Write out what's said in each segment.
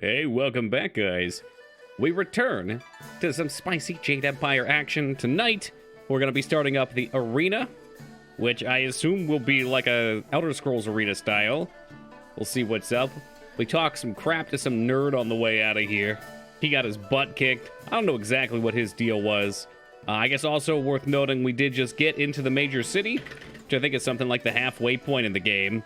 Hey, welcome back, guys. We return to some spicy Jade Empire action tonight. We're going to be starting up the arena, which I assume will be like a Elder Scrolls arena style. We'll see what's up. We talked some crap to some nerd on the way out of here. He got his butt kicked. I don't know exactly what his deal was. I guess also worth noting, we did just get into the major city, which I think is something like the halfway point in the game.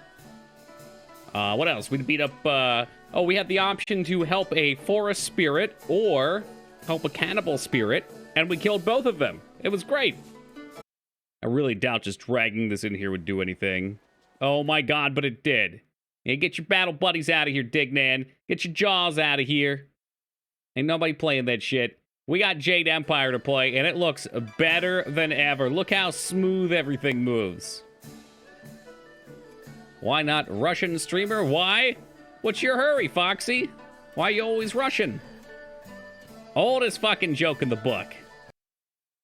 What else? We beat up, we had the option to help a forest spirit or help a cannibal spirit, and we killed both of them. It was great. I really doubt just dragging this in here would do anything. Oh my god, but it did. Hey, get your battle buddies out of here, Dignan. Get your jaws out of here. Ain't nobody playing that shit. We got Jade Empire to play, and it looks better than ever. Look how smooth everything moves. Why not Russian streamer? Why? What's your hurry, Foxy? Why you always rushing? Oldest fucking joke in the book.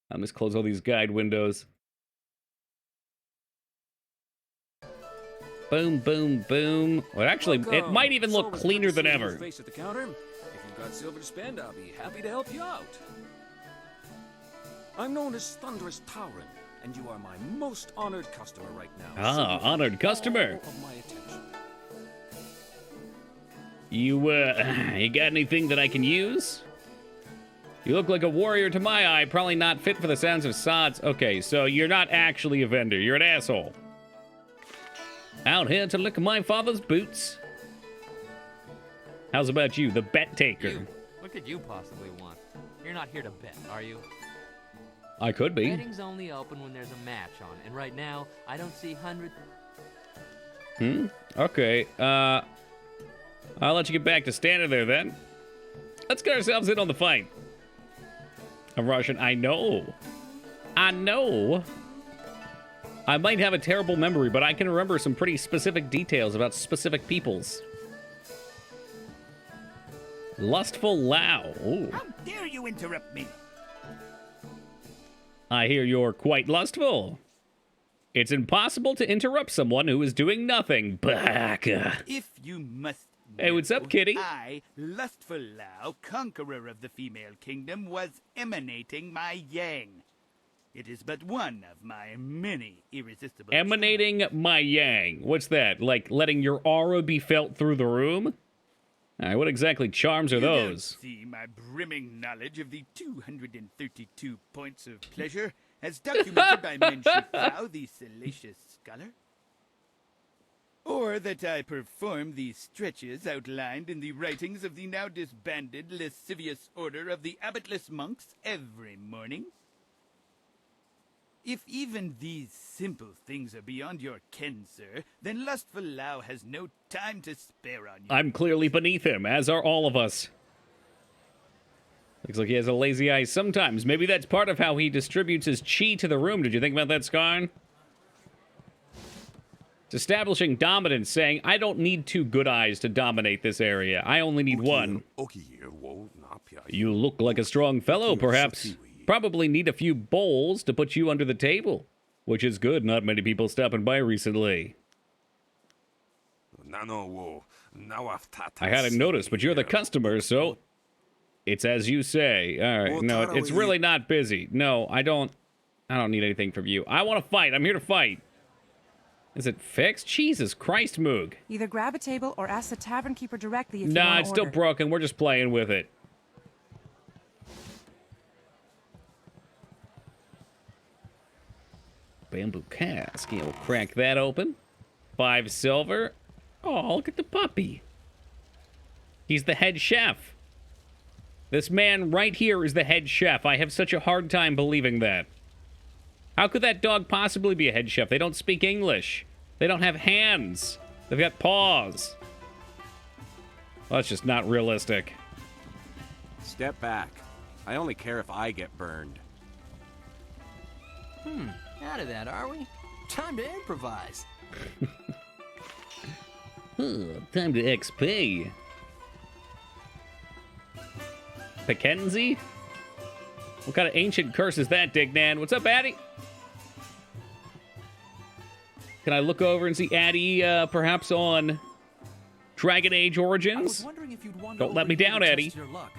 I must close all these guide windows. Boom, boom, boom. Well, actually, it might even look cleaner than ever. Face at the counter. If you've got silver to spend, I'll be happy to help you out. I'm known as Thunderous Tauren, and you are my most honored customer right now. Ah, honored customer. All of my attention. You got anything that I can use? You look like a warrior to my eye, probably not fit for the sounds of sods. Okay, so you're not actually a vendor, you're an asshole. Out here to lick my father's boots. How's about you, the bet taker? What could you possibly want? You're not here to bet, are you? I could be. Betting's only open when there's a match on, and right now, I don't see hundreds. Okay, I'll let you get back to standing there then. Let's get ourselves in on the fight. I'm Russian, I know. I know. I might have a terrible memory, but I can remember some pretty specific details about specific peoples. Lustful Lao. Ooh. How dare you interrupt me? I hear you're quite lustful. It's impossible to interrupt someone who is doing nothing. Baka. If you must know, Hey, what's up, kitty? I, Lustful Lao, conqueror of the female kingdom, was emanating my yang. It is but one of my many irresistible Emanating my yang. What's that? Like letting your aura be felt through the room? All right, what exactly charms are You don't those? see my brimming knowledge of the 232 points of pleasure as documented by Menshi Pao, the salacious scholar? Or that I perform the stretches outlined in the writings of the now disbanded lascivious order of the abbotless monks every morning? If even these simple things are beyond your ken, sir, then Lustful Lao has no time to spare on you. I'm clearly beneath him, as are all of us. Looks like he has a lazy eye sometimes. Maybe that's part of how he distributes his chi to the room. Did you think about that, Skarn? It's establishing dominance, saying, I don't need two good eyes to dominate this area. I only need one. You look like a strong fellow, perhaps. Probably need a few bowls to put you under the table. Which is good, not many people stopping by recently. I hadn't noticed, but you're the customer, so... It's as you say. Alright, no, it's really not busy. No, I don't need anything from you. I want to fight. I'm here to fight. Is it fixed? Jesus Christ, Moog. Either grab a table or ask the tavern keeper directly if you want Nah, to it's still order. broken. We're just playing with it. Bamboo cask. Yeah, we'll crack that open. 5 silver. Oh, look at the puppy. He's the head chef. This man right here is the head chef. I have such a hard time believing that. How could that dog possibly be a head chef? They don't speak English. They don't have hands. They've got paws. Well, that's just not realistic. Step back. I only care if I get burned. Out of that, are we? Time to improvise. Time to XP. Mackenzie? What kind of ancient curse is that, Dignan? What's up, Addie? Can I look over and see Addie, perhaps on Dragon Age I was Origins. wondering if you'd want Don't to let open me here down, to Eddie. test your luck.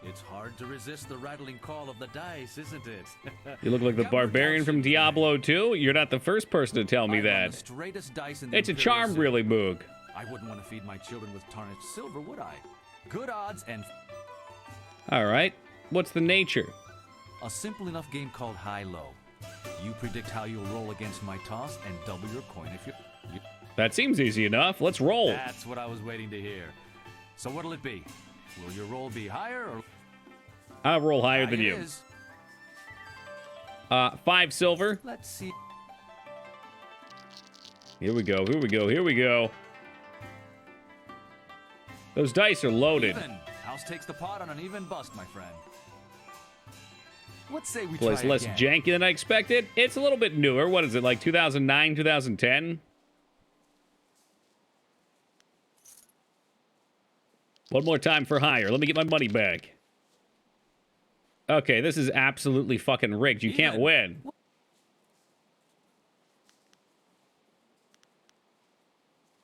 It's hard to resist the rattling call of the dice, isn't it? You look like the Got more barbarian doubts from than me. Diablo 2. You're not the first person to tell me I run that. the straightest dice in the It's a Imperial charm, City. really, Moog. I wouldn't want to feed my children with tarnished silver, would I? Good odds and All right. What's the nature? a simple enough game called high-low. You predict how you'll roll against my toss and double your coin if you... That seems easy enough. Let's roll. That's what I was waiting to hear. So what'll it be? Will your roll be higher or... I'll roll higher than It you. is. 5 silver. Let's see. Here we go. Here we go. Here we go. Those dice are loaded. Even. House takes the pot on an even bust, my friend. What say we Place try less again? janky than I expected. It's a little bit newer. What is it, like 2009, 2010? One more time for higher. Let me get my money back. Okay, this is absolutely fucking rigged. You can't Even. win.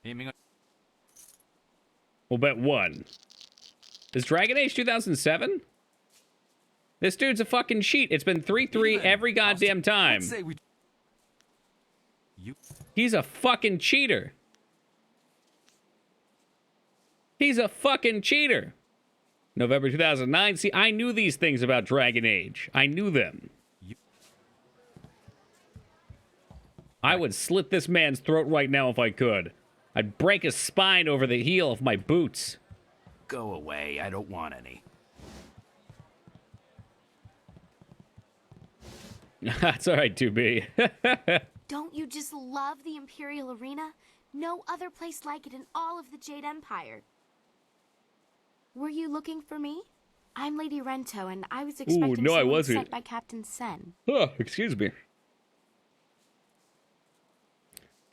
Aiming on- We'll bet 1. Is Dragon Age 2007? This dude's a fucking cheat. It's been 3-3 Even. every goddamn time. What say we... You... He's a fucking cheater. He's a fucking cheater. November 2009. See, I knew these things about Dragon Age. I knew them. I would slit this man's throat right now if I could. I'd break his spine over the heel of my boots. Go away. I don't want any. That's all right, 2B. Don't you just love the Imperial Arena? No other place like it in all of the Jade Empire. Were you looking for me? I'm Lady Rento, and I was expecting no, I someone wasn't. sent by Captain Sen. Oh, excuse me.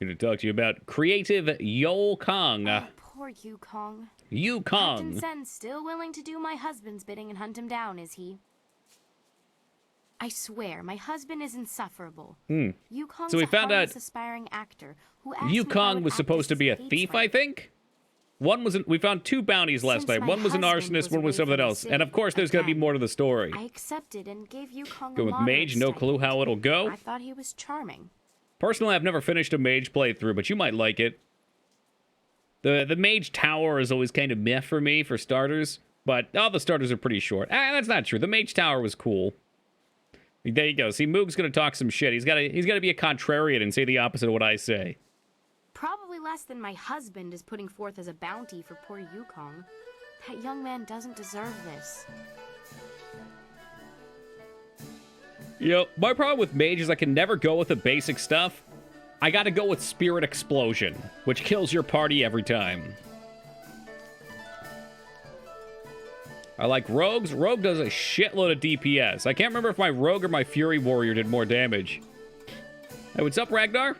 Going to talk to you about creative Yo Kong. Oh, poor Yukong. Captain Yukong. Sen's still willing to do my husband's bidding and hunt him down, is he? I swear, my husband is insufferable. Yukong's So we a found out harmless aspiring actor who asked me if I Yukong would was act supposed as to be a his thief, patron. I think. One was we found 2 bounties last Since night. my One was an husband arsonist, was one was away something from the else. And of city, course, there's going to be again, more to the story. I accepted and gave Yukong Go a with moderate Mage, no clue stipend. how it'll go. I thought he was charming. Personally, I've never finished a Mage playthrough, but you might like it. The Mage Tower is always kind of meh for me, for starters. But all the starters are pretty short. That's not true. The Mage Tower was cool. There you go. See, Moog's gonna talk some shit. He's gotta be a contrarian and say the opposite of what I say. Probably less than my husband is putting forth as a bounty for poor Yukong. That young man doesn't deserve this. My problem with Mage is I can never go with the basic stuff. I gotta go with Spirit Explosion, which kills your party every time. I like Rogues. Rogue does a shitload of DPS. I can't remember if my Rogue or my Fury Warrior did more damage. Hey, what's up, Ragnar?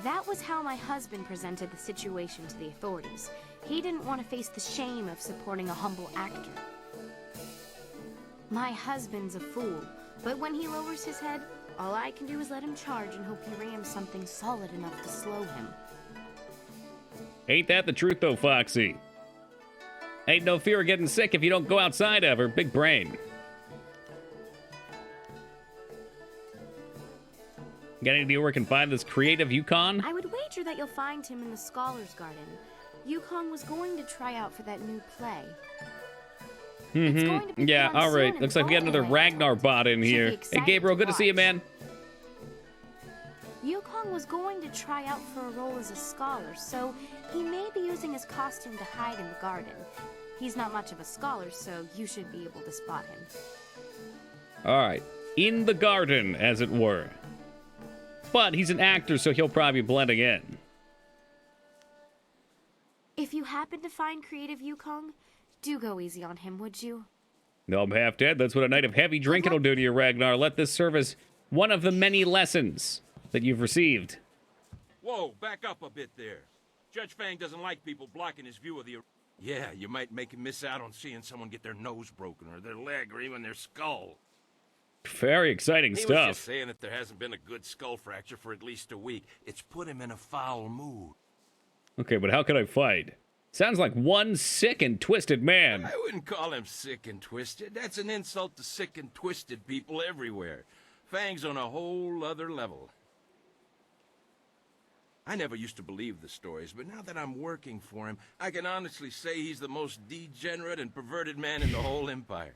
That was how my husband presented the situation to the authorities. He didn't want to face the shame of supporting a humble actor. My husband's a fool, but when he lowers his head, all I can do is let him charge and hope he rams something solid enough to slow him. Ain't that the truth, though, Foxy? Ain't no fear of getting sick if you don't go outside ever. Big brain. Got any idea where we can find this creative Yukon? I would wager that you'll find him in the Scholars Garden. Yukong was going to try out for that new play. It's going to be Yeah, put on all soon right. in Looks like we got another Bowling Ragnar Land. bot in Should be here. Hey, exciting Gabriel, to good to see you, watch. man. Yukong was going to try out for a role as a scholar, so he may be using his costume to hide in the garden. He's not much of a scholar, so you should be able to spot him. All right. In the garden, as it were. But he's an actor, so he'll probably be blending in. If you happen to find creative Yukong, do go easy on him, would you? No, I'm half dead. That's what a night of heavy drinking will do to you, Ragnar. Let this serve as one of the many lessons that you've received. Whoa, back up a bit there. Judge Fang doesn't like people blocking his view of the... Yeah, you might make him miss out on seeing someone get their nose broken or their leg or even their skull. Very exciting He was stuff. just saying that there hasn't been a good skull fracture for at least a week. It's put him in a foul mood. Okay, but how could I fight? Sounds like one sick and twisted man. I wouldn't call him sick and twisted. That's an insult to sick and twisted people everywhere. Fang's on a whole other level. I never used to believe the stories, but now that I'm working for him, I can honestly say he's the most degenerate and perverted man in the whole empire.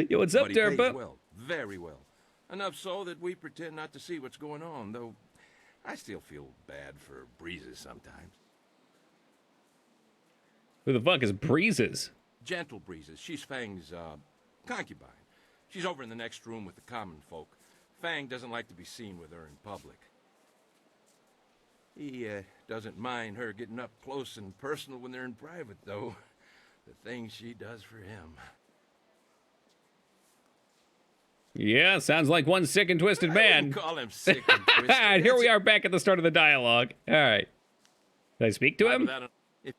Yo, what's up, But he pays Derpa? well, very well. Enough so that we pretend not to see what's going on, though I still feel bad for Breezes sometimes. Who the fuck is Breezes? Gentle Breezes. She's Fang's, concubine. She's over in the next room with the common folk. Fang doesn't like to be seen with her in public. He, doesn't mind her getting up close and personal when they're in private, though. The things she does for him. Yeah, sounds like one sick and twisted I man. wouldn't call him sick and twisted. And here we are back at the start of the dialogue. All right. Can I speak to him?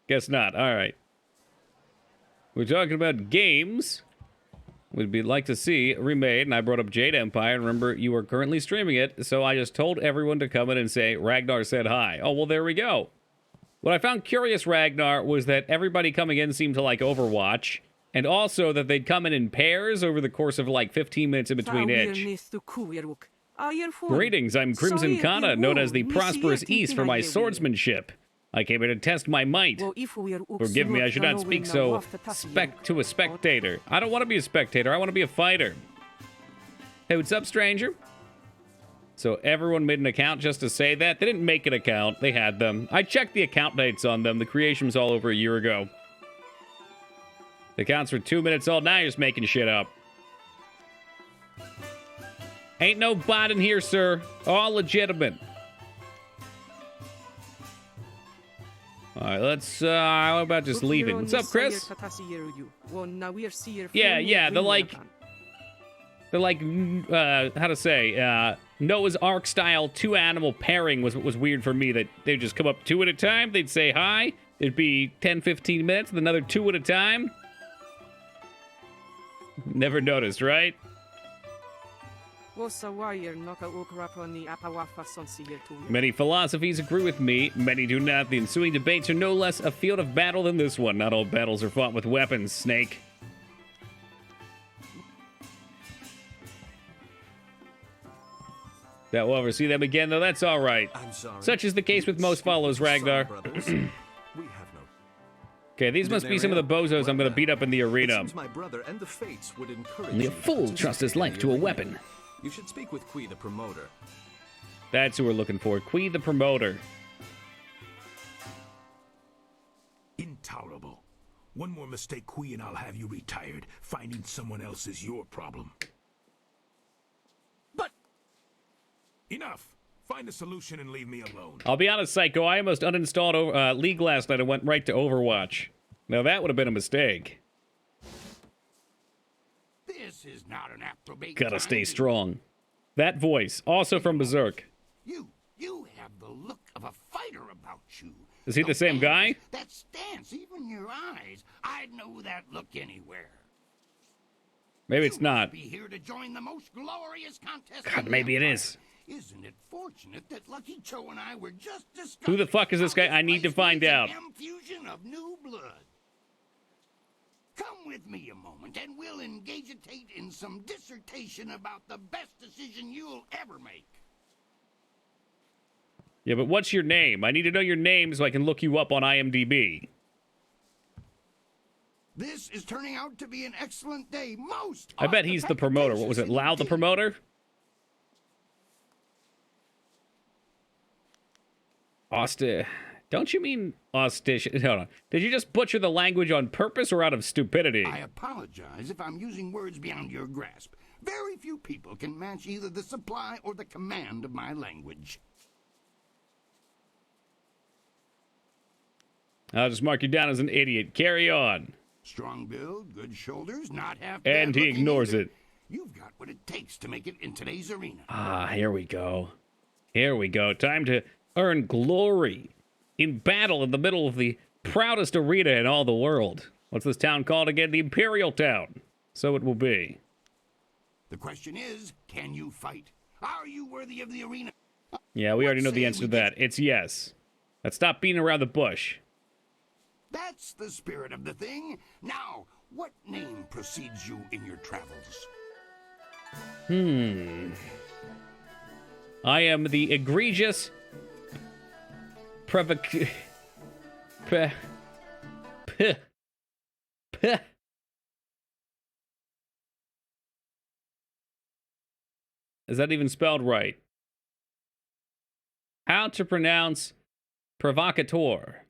Guess not. All right. We're talking about games we'd be like to see remade, and I brought up Jade Empire. Remember, you are currently streaming it, so I just told everyone to come in and say, Ragnar said hi. Oh, well, there we go. What I found curious, Ragnar, was that everybody coming in seemed to like Overwatch, and also that they'd come in pairs over the course of like 15 minutes in between each. Greetings, I'm Crimson Kana, known as the Prosperous East for my swordsmanship. I came here to test my might. Forgive me, I should not speak so to a spectator. I don't want to be a spectator, I want to be a fighter. Hey, what's up, stranger? So everyone made an account just to say that? They didn't make an account, they had them. I checked the account dates on them, the creation was all over a year ago. The accounts were 2 minutes old, now you're just making shit up. Ain't no bot in here, sir. All legitimate. Alright, let's, how about just leaving? What's up, Chris? Yeah, they're like, how to say, Noah's Ark style 2-animal pairing was what was weird for me, that they'd just come up 2 at a time, they'd say hi, it'd be 10-15 minutes, and another 2 at a time. Never noticed, right? Many philosophies agree with me, many do not. The ensuing debates are no less a field of battle than this one. Not all battles are fought with weapons, Snake. That we'll ever see them again, though, that's all right. I'm sorry. Such is the case with most follows, Ragnar. We have no. Okay, these must be some of the bozos I'm going to beat up in the arena. It seems my brother and the Fates would encourage Only a you to fool trusts his life to a weapon. You should speak with Kui, the promoter. That's who we're looking for. Kui the promoter. Intolerable. One more mistake, Kui, and I'll have you retired. Finding someone else is your problem. But enough. Find a solution and leave me alone. I'll be honest, Psycho, I almost uninstalled League last night and went right to Overwatch. Now that would have been a mistake. This is not an approbate. Gotta stay strong. That voice, also from Berserk. You have the look of a fighter about you. Is he the same guy? That stance, even your eyes. I'd know that look anywhere. Maybe it's not. Be here to join the most glorious contest. God, maybe it is. Isn't it fortunate that Lucky Cho and I were just discussing Who the fuck is this guy? I need to find out. Infusion of new blood. Come with me a moment, and we'll engagitate in some dissertation about the best decision you'll ever make. Yeah, but what's your name? I need to know your name so I can look you up on IMDb. This is turning out to be an excellent day. Most. I bet he's the promoter. What was it, Lau the promoter? Don't you mean ostitious? Hold on. Did you just butcher the language on purpose or out of stupidity? I apologize if I'm using words beyond your grasp. Very few people can match either the supply or the command of my language. I'll just mark you down as an idiot. Carry on. Strong build, good shoulders, not half And bad he looking ignores either. it. You've got what it takes to make it in today's arena. Ah, here we go. Here we go. Time to earn glory in battle in the middle of the proudest arena in all the world. What's this town called again? The Imperial Town. So it will be. The question is, can you fight? Are you worthy of the arena? Yeah, we already know the answer to that. It's yes. Let's stop beating around the bush. That's the spirit of the thing. Now, what name precedes you in your travels? I am the egregious Is that even spelled right? How to pronounce provocateur?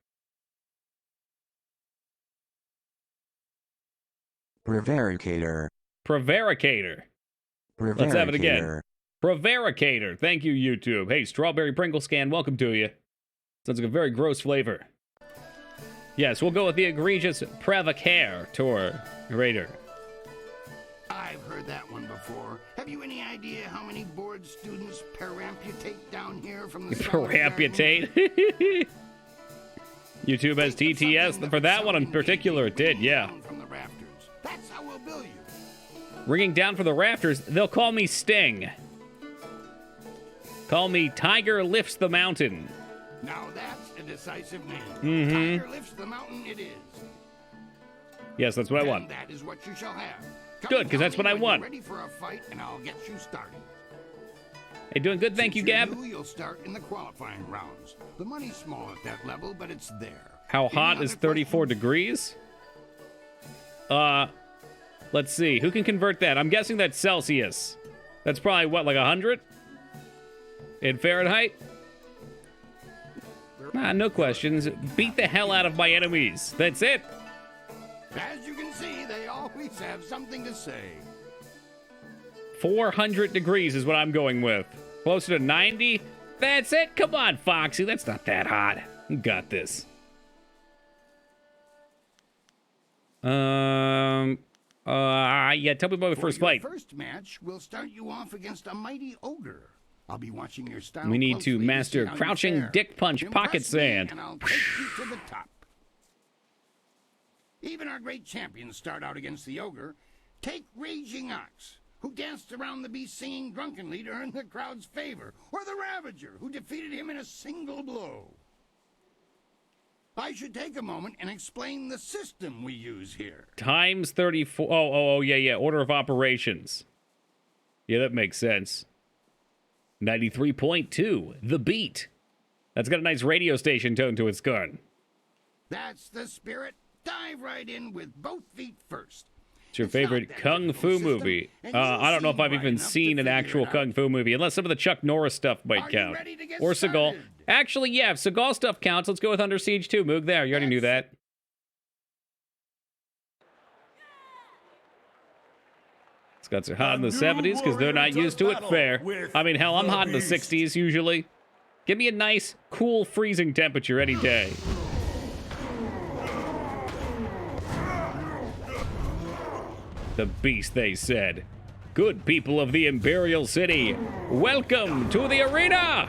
Prevaricator. Prevaricator. Let's have it again. Prevaricator. Thank you, YouTube. Hey, Strawberry Pringle Scan, welcome to you. Sounds like a very gross flavor. Yes, we'll go with the egregious provocateur. Raider. I've heard that one before. Have you any idea how many board students peramputate down here from the Peramputate? YouTube has TTS. For that one in particular, it did, yeah. From the rafters. That's how we'll bill you. Ringing down from the rafters, they'll call me Sting. Call me Tiger Lifts the Mountain. Now that's a decisive name. Tiger Lifts the Mountain it is. Yes, that's what I want. And that is what you shall have. Good, because that's what I want. Ready for a fight, and I'll get you started. Hey, doing good, thank you, Gab. You'll start in the qualifying rounds. The money's small at that level, but it's there. How hot is 34 degrees? Let's see. Who can convert that? I'm guessing that's Celsius. That's probably, what, like 100? In Fahrenheit? No questions. Beat the hell out of my enemies. That's it. As you can see, they always have something to say. 400 degrees is what I'm going with. Closer to 90? That's it? Come on, Foxy. That's not that hot. You got this. Yeah, tell me about my first fight. First match, we'll start you off against a mighty ogre. I'll be watching your style. We need to master see how crouching you fare. dick punch pocket Impress me, sand. And I'll take you to the top. Even our great champions start out against the ogre. Take Raging Ox, who danced around the beast singing drunkenly to earn the crowd's favor, or the Ravager, who defeated him in a single blow. I should take a moment and explain the system we use here. Times 34. Yeah. Order of operations. Yeah, that makes sense. 93.2. The Beat. That's got a nice radio station tone to its gun. That's the spirit. Dive right in with both feet first. It's your favorite Kung Fu movie. I don't know if I've even seen an actual Kung Fu movie, unless some of the Chuck Norris stuff might count. Or Seagal. Actually, yeah, if Seagal stuff counts, let's go with Under Siege 2. Moog there, you already knew that. Scots are hot in the 70s because they're not used to it. Fair. I mean, hell, I'm hot in the 60s usually. Give me a nice, cool, freezing temperature any day. The Beast, they said. Good people of the Imperial City, welcome to the arena!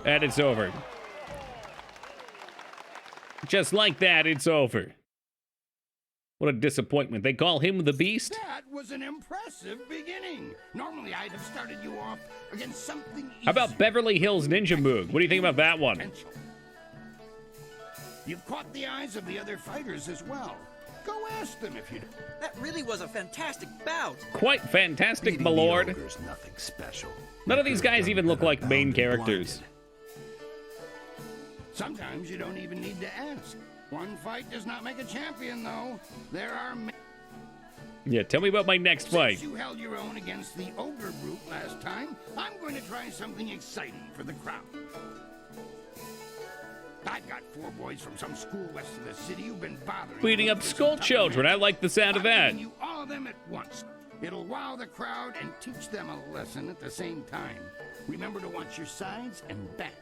And it's over. Just like that, it's over. What a disappointment. They call him the Beast? That was an impressive beginning. Normally, I'd have started you off against something easy. How about Beverly Hills Ninja Moog? What do you think about that one? You've caught the eyes of the other fighters as well. Go ask them if you do. That really was a fantastic bout. Quite fantastic, my lord. Nothing special. None of these guys even look like main characters. Sometimes you don't even need to ask. One fight does not make a champion, though. There are Yeah, tell me about my next fight. Since you held your own against the ogre brute last time, I'm going to try something exciting for the crowd. I've got 4 boys from some school west of the city who've been bothering Beating up school children. I like the sound of that. I'm giving you all of them at once. It'll wow the crowd and teach them a lesson at the same time. Remember to watch your sides and back.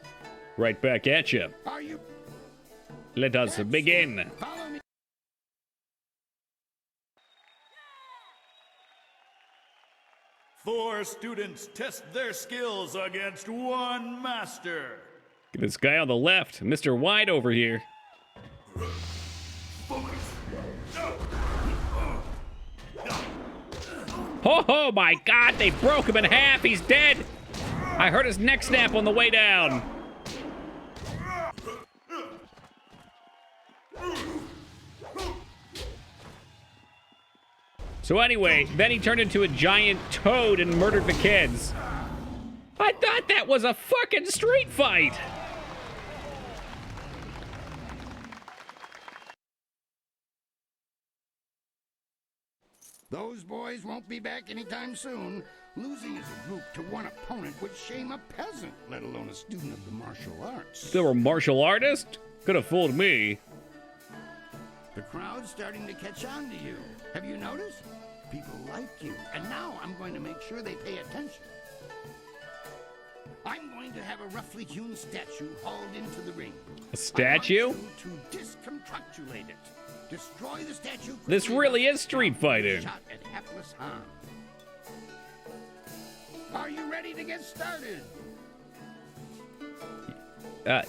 Right back at you. Are you? Let us begin. Follow me. Four students test their skills against one master. This guy on the left, Mr. Wide over here. Oh my God, they broke him in half. He's dead. I heard his neck snap on the way down. So anyway, then he turned into a giant toad and murdered the kids. I thought that was a fucking street fight. Those boys won't be back anytime soon. Losing as a group to one opponent would shame a peasant, let alone a student of the martial arts. They were martial artists? Could have fooled me. The crowd's starting to catch on to you. Have you noticed? People like you, and now I'm going to make sure they pay attention. I'm going to have a roughly hewn statue hauled into the ring. A statue? I want you to disconstructulate it. Destroy the statue. This really is street fighting. Shot at hapless Han. Are you ready to get started?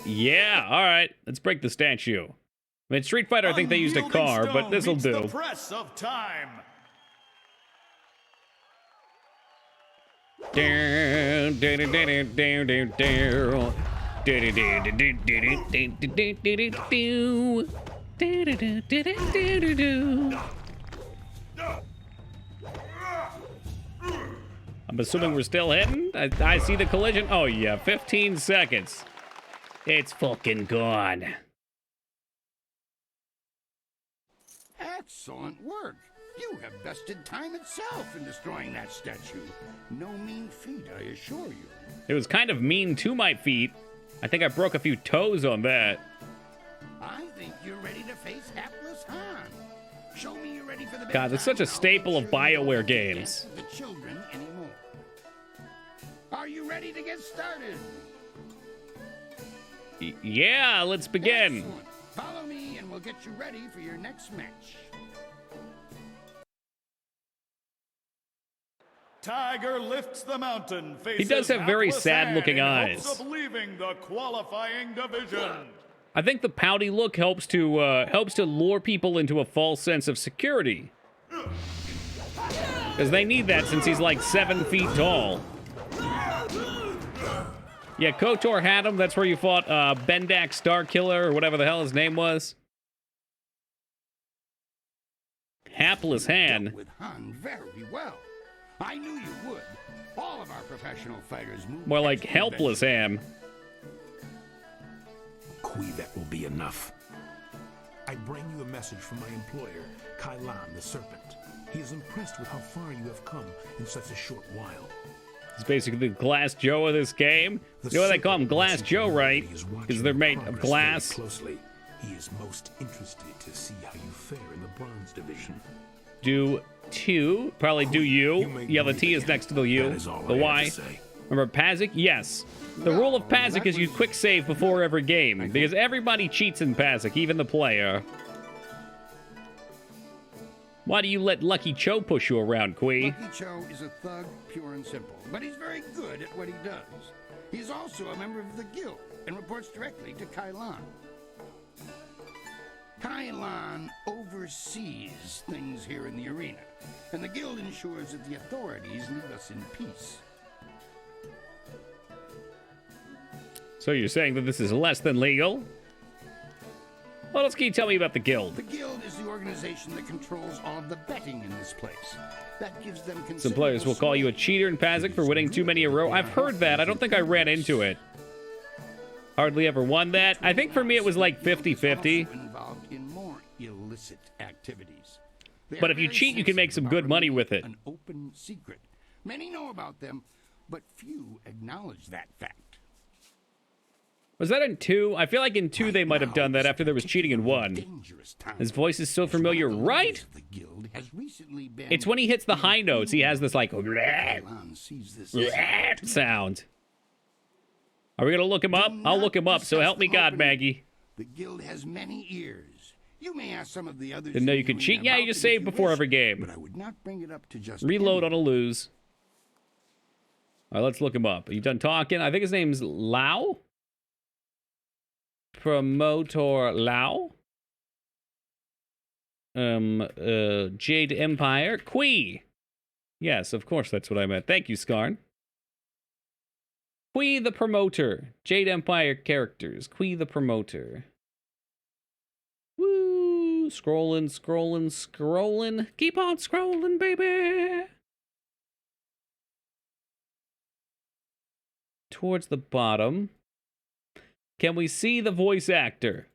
Yeah, all right. Let's break the statue. I mean, Street Fighter, I think they used a car, but this'll do. The press of time. I'm assuming we're still hitting. I see the collision. Oh yeah, 15 seconds. It's fucking gone. Excellent work. You have bested time itself in destroying that statue. No mean feat, I assure you. It was kind of mean to my feet. I think I broke a few toes on that. I think you're ready to face hapless Han. Show me you're ready for the God, it's such a staple of BioWare games. The children anymore. Are you ready to get started? Yeah, let's begin. Excellent. Follow me and we'll get you ready for your next match. Tiger lifts the mountain. He does have very sad-looking eyes. Hopes of leaving the qualifying division. I think the pouty look helps to lure people into a false sense of security. Because they need that since he's like 7 feet tall. Yeah, KOTOR had him. That's where you fought Bendak Starkiller or whatever the hell his name was. Hapless Han. With Han very well. I knew you would. All of our professional fighters move. More like helpless Han. Kui, that will be enough. I bring you a message from my employer, Kailan the Serpent. He is impressed with how far you have come in such a short while. He's basically the Glass Joe of this game. You know why they call him Glass Joe, right? Because they're made of glass. Closely. He is most interested to see how you fare in the bronze division. Do two, probably do you. Yeah, the T is next to the U. The Y. Remember Pazik? Yes. The rule of Pazik is you quick save before every game, because everybody cheats in Pazik, even the player. Why do you let Lucky Cho push you around, Kui? Lucky Cho is a thug, pure and simple, but he's very good at what he does. He's also a member of the guild and reports directly to Kailan. Kailan oversees things here in the arena, and the guild ensures that the authorities leave us in peace. So you're saying that this is less than legal? What else can you tell me about the guild? The guild is the organization that controls all of the betting in this place. That gives them Some players will call you a cheater in Pazik for winning too many in a row. I've heard that. I don't think I ran into it. Hardly ever won that. I think for me it was like 50-50. Involved in more illicit activities. But if you cheat, you can make some good money with it. An open secret. Many know about them, but few acknowledge that fact. Was that in 2? I feel like in 2 they might have done that after there was cheating in 1. His voice is so familiar, right? It's when he hits the high notes. He has this like sound. Are we gonna look him up? I'll look him up, so help me God, Maggie. The guild has many ears. You may ask some of the others. Didn't know you could cheat? Yeah, you just save before every game. But I would not bring it up to just reload on a lose. All right, let's look him up. Are you done talking? I think his name's Lau? Promoter Lau? Jade Empire? Kui! Yes, of course that's what I meant. Thank you, Skarn. Kui the Promoter. Jade Empire characters. Kui the Promoter. Woo! Scrolling, scrolling, scrolling. Keep on scrolling, baby. Towards the bottom. Can we see the voice actor?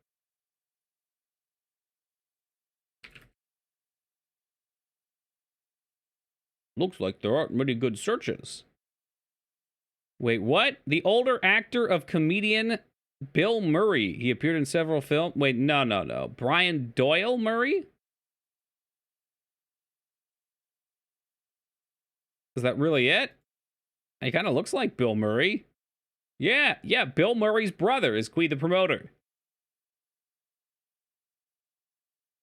Looks like there aren't many good searches. Wait, what? The older actor of comedian Bill Murray. He appeared in several films. Wait, no. Brian Doyle Murray? Is that really it? He kind of looks like Bill Murray. Yeah, Bill Murray's brother is Quee the promoter.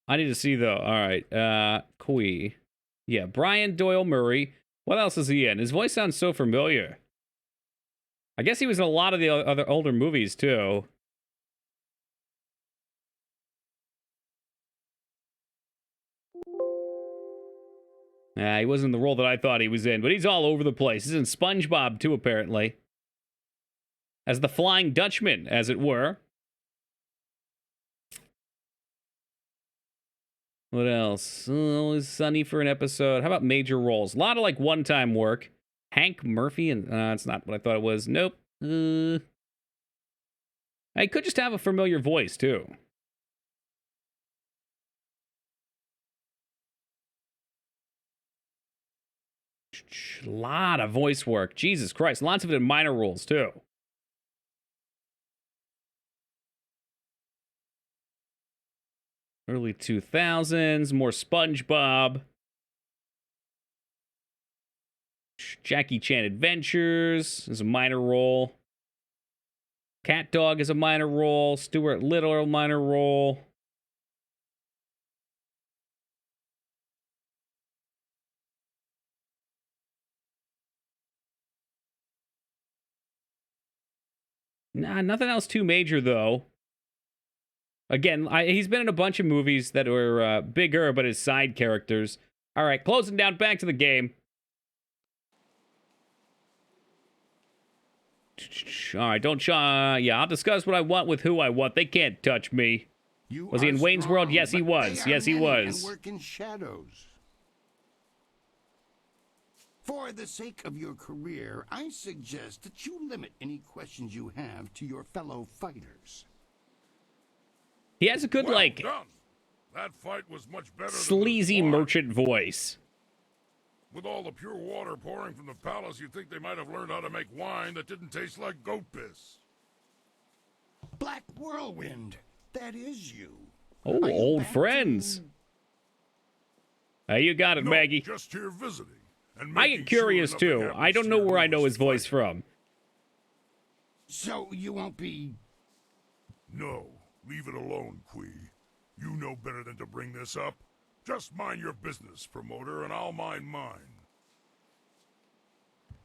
I need to see, though. All right, Quee. Yeah, Brian Doyle Murray. What else is he in? His voice sounds so familiar. I guess he was in a lot of the other older movies, too. He wasn't in the role that I thought he was in, but he's all over the place. He's in SpongeBob, too, apparently. As the Flying Dutchman, as it were. What else? Oh, is Sunny for an episode. How about major roles? A lot of, like, one-time work. Hank Murphy, and it's not what I thought it was. Nope. I could just have a familiar voice, too. A lot of voice work. Jesus Christ. Lots of it in minor roles, too. Early 2000s, more SpongeBob. Jackie Chan Adventures is a minor role. Cat Dog is a minor role. Stuart Little, minor role. Nah, nothing else too major, though. Again, he's been in a bunch of movies that were bigger, but as side characters. All right, closing down, back to the game. All right, don't... yeah, I'll discuss what I want with who I want. They can't touch me. Was he in Wayne's World? Yes, he was. Yes, he was. Work in shadows. For the sake of your career, I suggest that you limit any questions you have to your fellow fighters. He has a good, well like, done. That fight was much better sleazy than merchant voice. With all the pure water pouring from the palace, you'd think they might have learned how to make wine that didn't taste like goat piss. Black Whirlwind, that is you. Oh, old friends. Hey, you got it, No, Maggie. Just here visiting. And I making get curious, sure too. nothing I don't know happens to where I your know his voice fighting. from. So you won't be... No, leave it alone, Quee. You know better than to bring this up. Just mind your business, promoter, and I'll mind mine.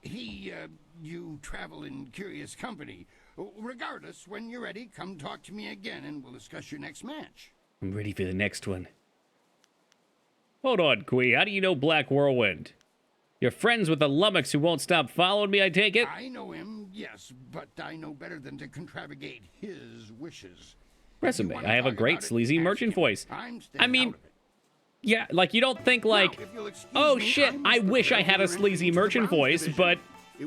You travel in curious company. Regardless, when you're ready, come talk to me again and we'll discuss your next match. I'm ready for the next one. Hold on, Quee. How do you know Black Whirlwind? You're friends with the lummox who won't stop following me, I take it? I know him, yes, but I know better than to contravigate his wishes. Resume. I have a great sleazy merchant voice. I mean, yeah, like, you don't think, like, oh, shit, I wish I had a sleazy merchant voice, but...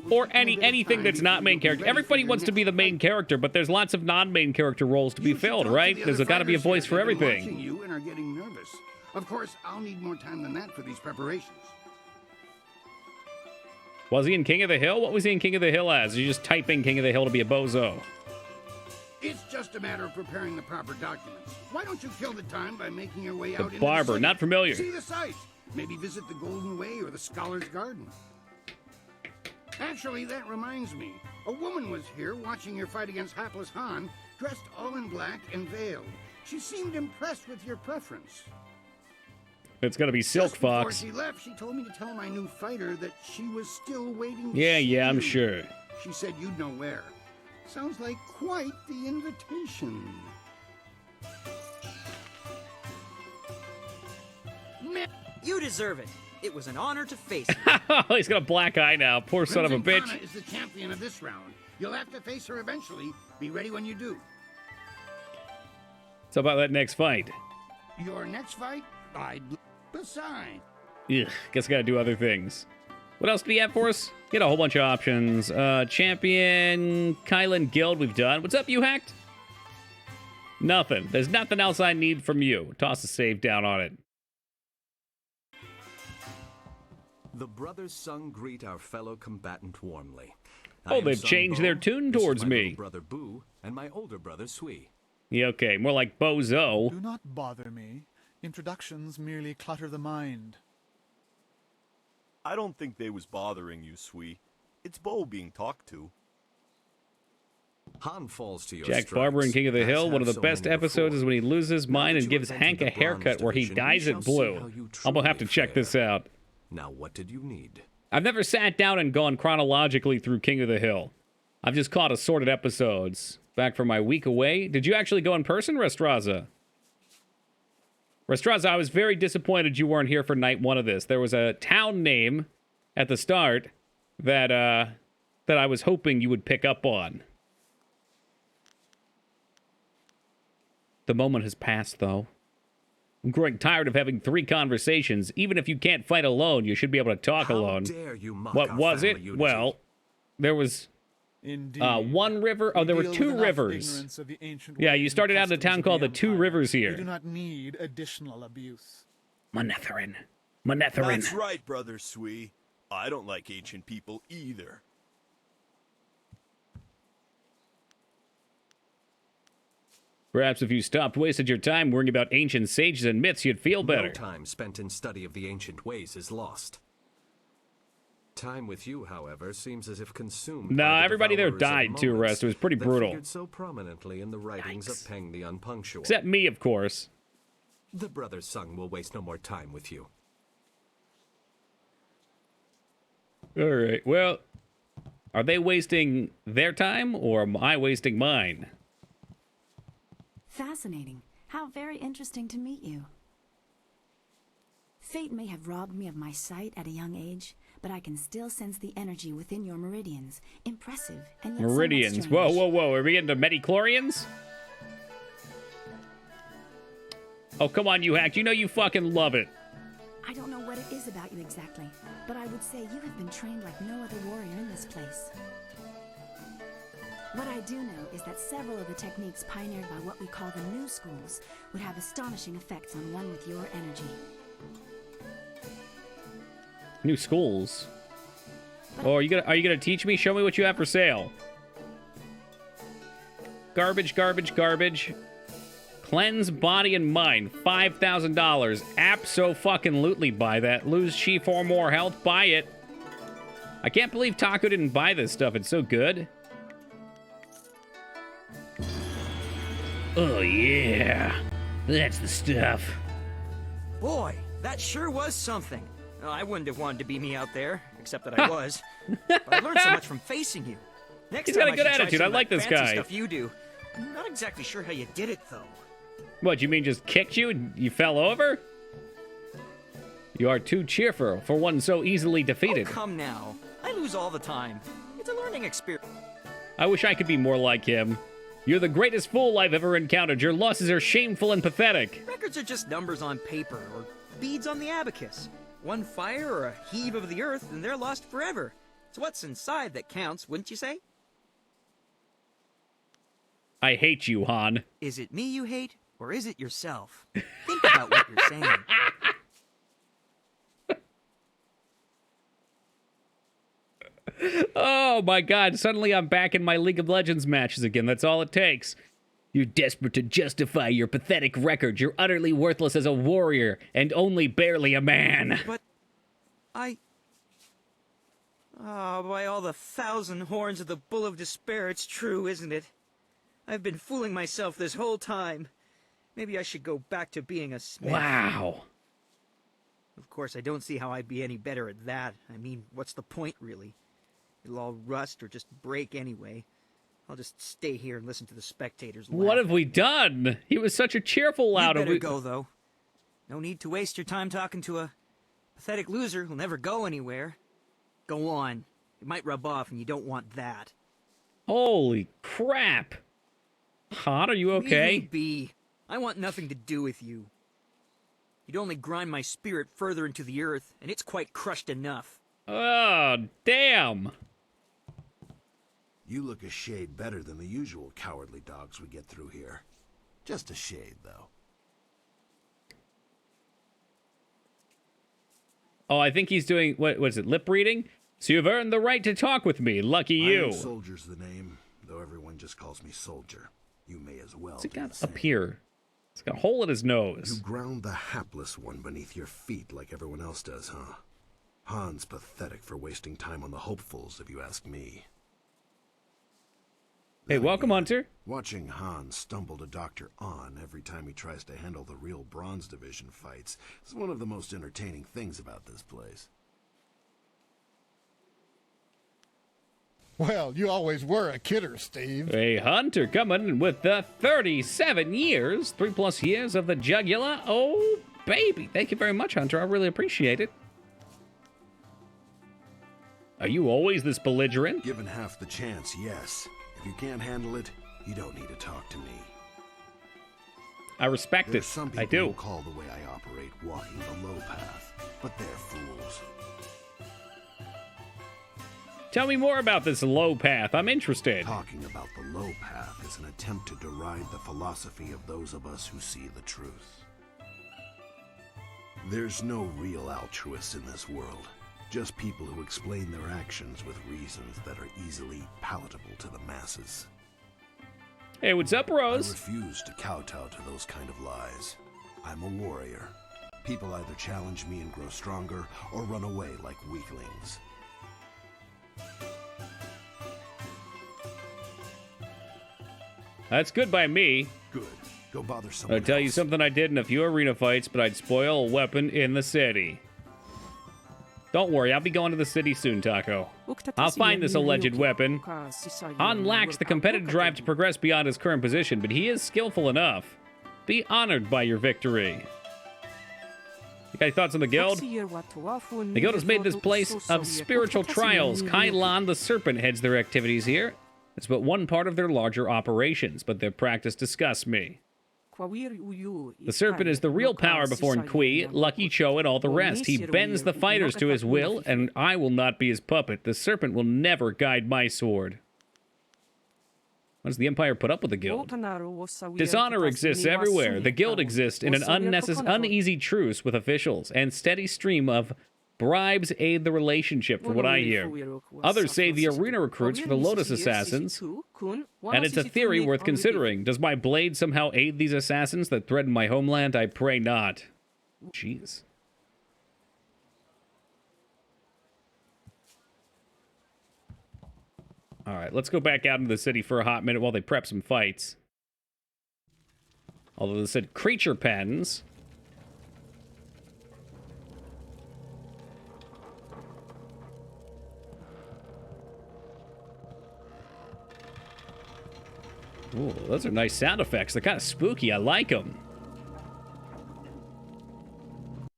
Or anything that's not main character. Everybody wants to be the main character, but there's lots of non-main character roles to be filled, right? There's got to be a voice for everything. You and are getting nervous. Of course, I'll need more time than that for these preparations. Was he in King of the Hill? What was he in King of the Hill as? You just type in King of the Hill to be a bozo. It's just a matter of preparing the proper documents. Why don't you kill the time by making your way The out into barber, the city? not familiar. See the sights. Maybe visit the Golden Way or the Scholar's Garden. Actually, that reminds me. A woman was here watching your fight against Hapless Han, dressed all in black and veiled. She seemed impressed with your preference. It's gonna be Silk Just before Fox. she left, she told me to tell my new fighter that she was still waiting to Yeah, see I'm you. sure. She said you'd know where. Sounds like quite the invitation. You deserve it. It was an honor to face you. He's got a black eye now. Poor son of a Crimson bitch. Kana is the champion of this round. You'll have to face her eventually. Be ready when you do. So about that next fight. Your next fight, besides. Ugh, guess I gotta do other things. What else do we have for us? Get a whole bunch of options. Champion, Kylan Guild, we've done. What's up, you hacked? Nothing. There's nothing else I need from you. Toss a save down on it. The brothers Sung greet our fellow combatant warmly. Oh, they've changed their tune towards me. This is my little brother Boo and my older brother Sui. Yeah, okay, more like Bozo. Do not bother me. Introductions merely clutter the mind. I don't think they was bothering you, Sui. It's Bo being talked to. Han falls to your Jack Barber in King of the Hill. One of the best episodes is when he loses his mind and gives Hank a haircut where he dyes it blue. I'm gonna have to check this out. Now, what did you need? I've never sat down and gone chronologically through King of the Hill. I've just caught assorted episodes. Back from my week away. Did you actually go in person, Restraza? Restraza, I was very disappointed you weren't here for night one of this. There was a town name at the start that I was hoping you would pick up on. The moment has passed, though. I'm growing tired of having 3 conversations. Even if you can't fight alone, you should be able to talk alone. Dare you mock what our was it? family unity? Well, there was one river. Oh, there were 2 rivers. Yeah, you started out in a town called the 2 Rivers We here. do not need additional abuse. Manetherin. That's right, brother Sui. I don't like ancient people either. Perhaps if you stopped wasting your time worrying about ancient sages and myths, you'd feel better. No time spent in study of the ancient ways is lost. Time with you, however, seems as if consumed. No, by the everybody there devourers of died too, moments Rest. It was pretty that brutal. figured so prominently in the writings of Peng the Unpunctual. Except me, of course. The brothers Sung will waste no more time with you. All right, well, are they wasting their time, or am I wasting mine? Fascinating. How very interesting to meet you. Fate may have robbed me of my sight at a young age, but I can still sense the energy within your meridians. Impressive and yet Meridians. somewhat strange. Whoa. Are we getting to Medichlorians? Oh, come on, you hack. You know you fucking love it. I don't know what it is about you exactly, but I would say you have been trained like no other warrior in this place. What I do know is that several of the techniques pioneered by what we call the new schools would have astonishing effects on one with your energy. New schools. Oh, are you gonna teach me? Show me what you have for sale. Garbage. Cleanse body and mind. $5,000. Abso-fucking-lutely buy that. Lose chi for more health. Buy it. I can't believe Taco didn't buy this stuff. It's so good. Oh, yeah. That's the stuff. Boy, that sure was something. Oh, I wouldn't have wanted to be me out there, except that I was. But I learned so much from facing you. Next He's time got a good I should try attitude. some I of like that this fancy guy. Stuff you do. I'm not exactly sure how you did it, though. What, you mean just kicked you and you fell over? You are too cheerful for one so easily defeated. Oh, come now. I lose all the time. It's a learning experience. I wish I could be more like him. You're the greatest fool I've ever encountered. Your losses are shameful and pathetic. Records are just numbers on paper, or beads on the abacus. One fire or a heave of the earth, and they're lost forever. It's what's inside that counts, wouldn't you say? I hate you, Han. Is it me you hate, or is it yourself? Think about what you're saying. Oh my god, suddenly I'm back in my League of Legends matches again. That's all it takes. You're desperate to justify your pathetic record. You're utterly worthless as a warrior, and only barely a man. But Oh, by all the 1,000 horns of the Bull of Despair, it's true, isn't it? I've been fooling myself this whole time. Maybe I should go back to being a smith. Wow. Of course, I don't see how I'd be any better at that. I mean, what's the point, really? It'll all rust or just break anyway. I'll just stay here and listen to the spectators laugh. What have we done? He was such a cheerful loud. You better go, though. No need to waste your time talking to a pathetic loser who'll never go anywhere. Go on. It might rub off, and you don't want that. Holy crap. Han, are you okay? Leave me be. I want nothing to do with you. You'd only grind my spirit further into the earth, and it's quite crushed enough. Oh, damn. You look a shade better than the usual cowardly dogs we get through here. Just a shade, though. Oh, I think he's doing, what was it, lip reading? So you've earned the right to talk with me. Lucky you. Iron Soldier's the name, though everyone just calls me Soldier. You may as well. What's it got up here? It's got a hole in his nose. You ground the hapless one beneath your feet like everyone else does, huh? Han's pathetic for wasting time on the hopefuls, if you ask me. Hey, welcome, Hunter. Watching Han stumble to Dr. On every time he tries to handle the real Bronze Division fights is one of the most entertaining things about this place. Well, you always were a kidder, Steve. Hey, Hunter coming with the 37 years, 3+ years of the jugular. Oh, baby. Thank you very much, Hunter. I really appreciate it. Are you always this belligerent? Given half the chance, yes. If you can't handle it, you don't need to talk to me. I respect There's it. Some people I do. Who call the way I operate walking the low path, but they're fools. Tell me more about this low path. I'm interested. Talking about the low path is an attempt to deride the philosophy of those of us who see the truth. There's no real altruists in this world. Just people who explain their actions with reasons that are easily palatable to the masses. Hey, what's up, Rose? I refuse to kowtow to those kind of lies. I'm a warrior. People either challenge me and grow stronger, or run away like weaklings. That's good by me. Good. Go bother someone I'll tell you something I did in a few arena fights, but I'd spoil a weapon in the city. Don't worry, I'll be going to the city soon, Taco. I'll find this alleged weapon. Han lacks the competitive drive to progress beyond his current position, but he is skillful enough. Be honored by your victory. You got any thoughts on the guild? The guild has made this place of spiritual trials. Kai Lan the Serpent heads their activities here. It's but one part of their larger operations, but their practice disgusts me. The Serpent is the real power before Nkui, Lucky Cho, and all the rest. He bends the fighters to his will, and I will not be his puppet. The Serpent will never guide my sword. Why does the Empire put up with the guild? Dishonor exists everywhere. The guild exists in an uneasy truce with officials, and steady stream of bribes aid the relationship, from what I hear. Others say the arena recruits for the Lotus Assassins, and it's a theory worth considering. Does my blade somehow aid these assassins that threaten my homeland? I pray not. Jeez. All right, let's go back out into the city for a hot minute while they prep some fights. Although they said creature pens. Ooh, those are nice sound effects. They're kind of spooky. I like them.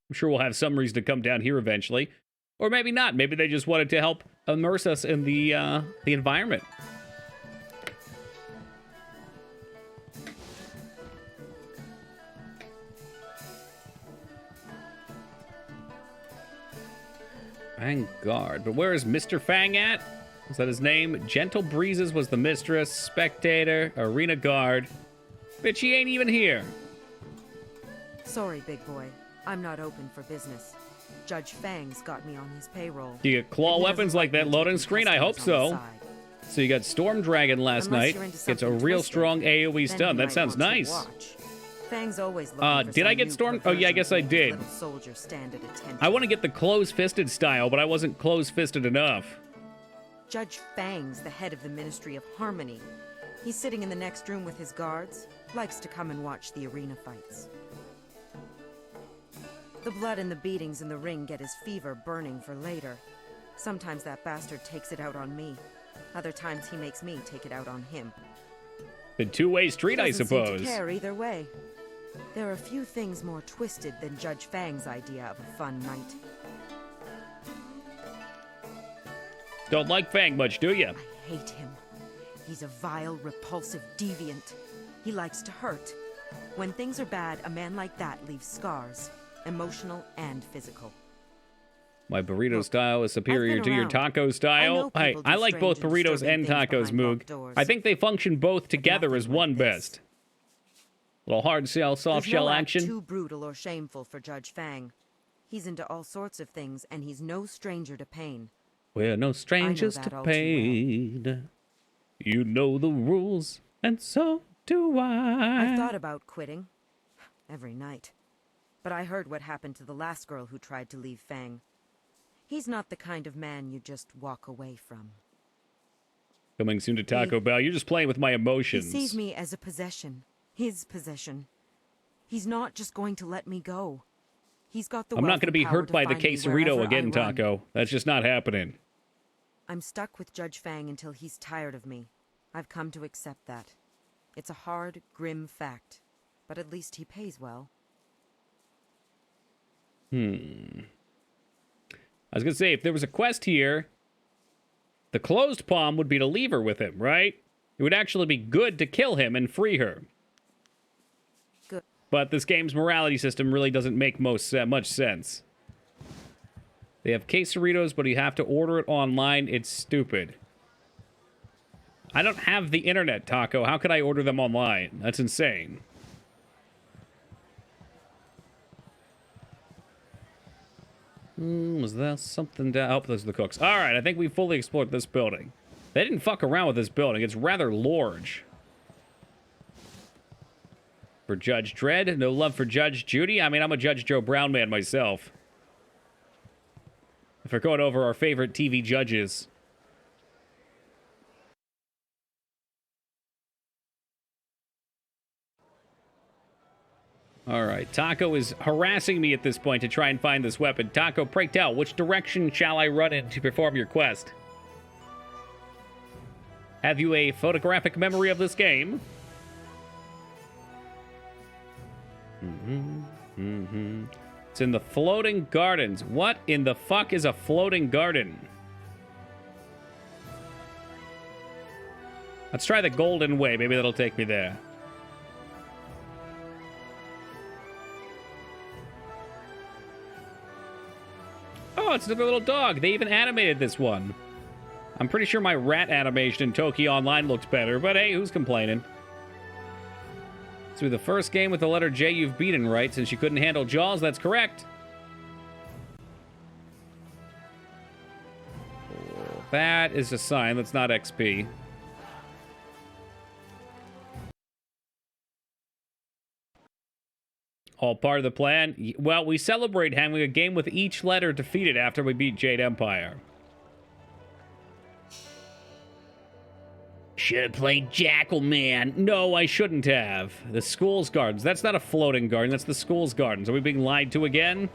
I'm sure we'll have some reason to come down here eventually. Or maybe not. Maybe they just wanted to help immerse us in the environment. Vanguard. But where is Mr. Fang at? Is that his name? Gentle Breezes was the mistress. Spectator. Arena guard. Bitch, he ain't even here. Sorry, big boy. I'm not open for business. Judge Fang's got me on his payroll. Do you get claw weapons like that loading screen? I hope so. So you got Storm Dragon last night. Gets a real strong AoE stun. That sounds nice. Fang's always did I get Storm? Oh, yeah, I guess I did. I want to get the close-fisted style, but I wasn't close-fisted enough. Judge Fang's the head of the Ministry of Harmony. He's sitting in the next room with his guards. Likes to come and watch the arena fights. The blood and the beatings in the ring get his fever burning for later. Sometimes that bastard takes it out on me. Other times he makes me take it out on him. The two-way street, I suppose. Doesn't seem to care either way. There are few things more twisted than Judge Fang's idea of a fun night. Don't like Fang much, do you? I hate him. He's a vile, repulsive deviant. He likes to hurt. When things are bad, a man like that leaves scars. emotional and physical. My burrito style is superior been to your around. taco style. I know Hey, people do I like both strange and burritos disturbing and things tacos, behind Moog. locked doors. I think they function both together as one best. Little hard shell, soft There's shell no act action. too brutal or shameful for Judge Fang. He's into all sorts of things, and he's no stranger to pain. We're no strangers that to all too well. pain. You know the rules, and so do I. I've thought about quitting. Every night. But I heard what happened to the last girl who tried to leave Fang. He's not the kind of man you just walk away from. Coming soon to Taco Bell. You're just playing with my He emotions. sees me as a possession. His possession. He's not just going to let me go. He's got the I'm not wealth going to and be power hurt to by the find me quesarito wherever again, I run. Taco. That's just not happening. I'm stuck with Judge Fang until he's tired of me. I've come to accept that. It's a hard, grim fact. But at least he pays well. I was going to say, if there was a quest here, the closed palm would be to leave her with him, right? It would actually be good to kill him and free her. Good. But this game's morality system really doesn't make much sense. They have quesaritos, but you have to order it online. It's stupid. I don't have the internet, Taco. How could I order them online? That's insane. Was there something down? Oh, those are the cooks. All right, I think we fully explored this building. They didn't fuck around with this building. It's rather large. For Judge Dredd, no love for Judge Judy. I mean, I'm a Judge Joe Brown man myself. If we're going over our favorite TV judges. All right, Taco is harassing me at this point to try and find this weapon. Taco, pray tell, which direction shall I run in to perform your quest? Have you a photographic memory of this game? It's in the floating gardens. What in the fuck is a floating garden? Let's try the Golden Way. Maybe that'll take me there. Oh, it's another little dog. They even animated this one. I'm pretty sure my rat animation in Tokyo Online looked better, but hey, who's complaining? This will be the first game with the letter J you've beaten, right? Since you couldn't handle Jaws, that's correct. That is a sign. That's not XP. All part of the plan? Well, we celebrate having a game with each letter defeated after we beat Jade Empire. Should have played Jackal Man. No, I shouldn't have. The school's gardens. That's not a floating garden. That's the school's gardens. Are we being lied to again?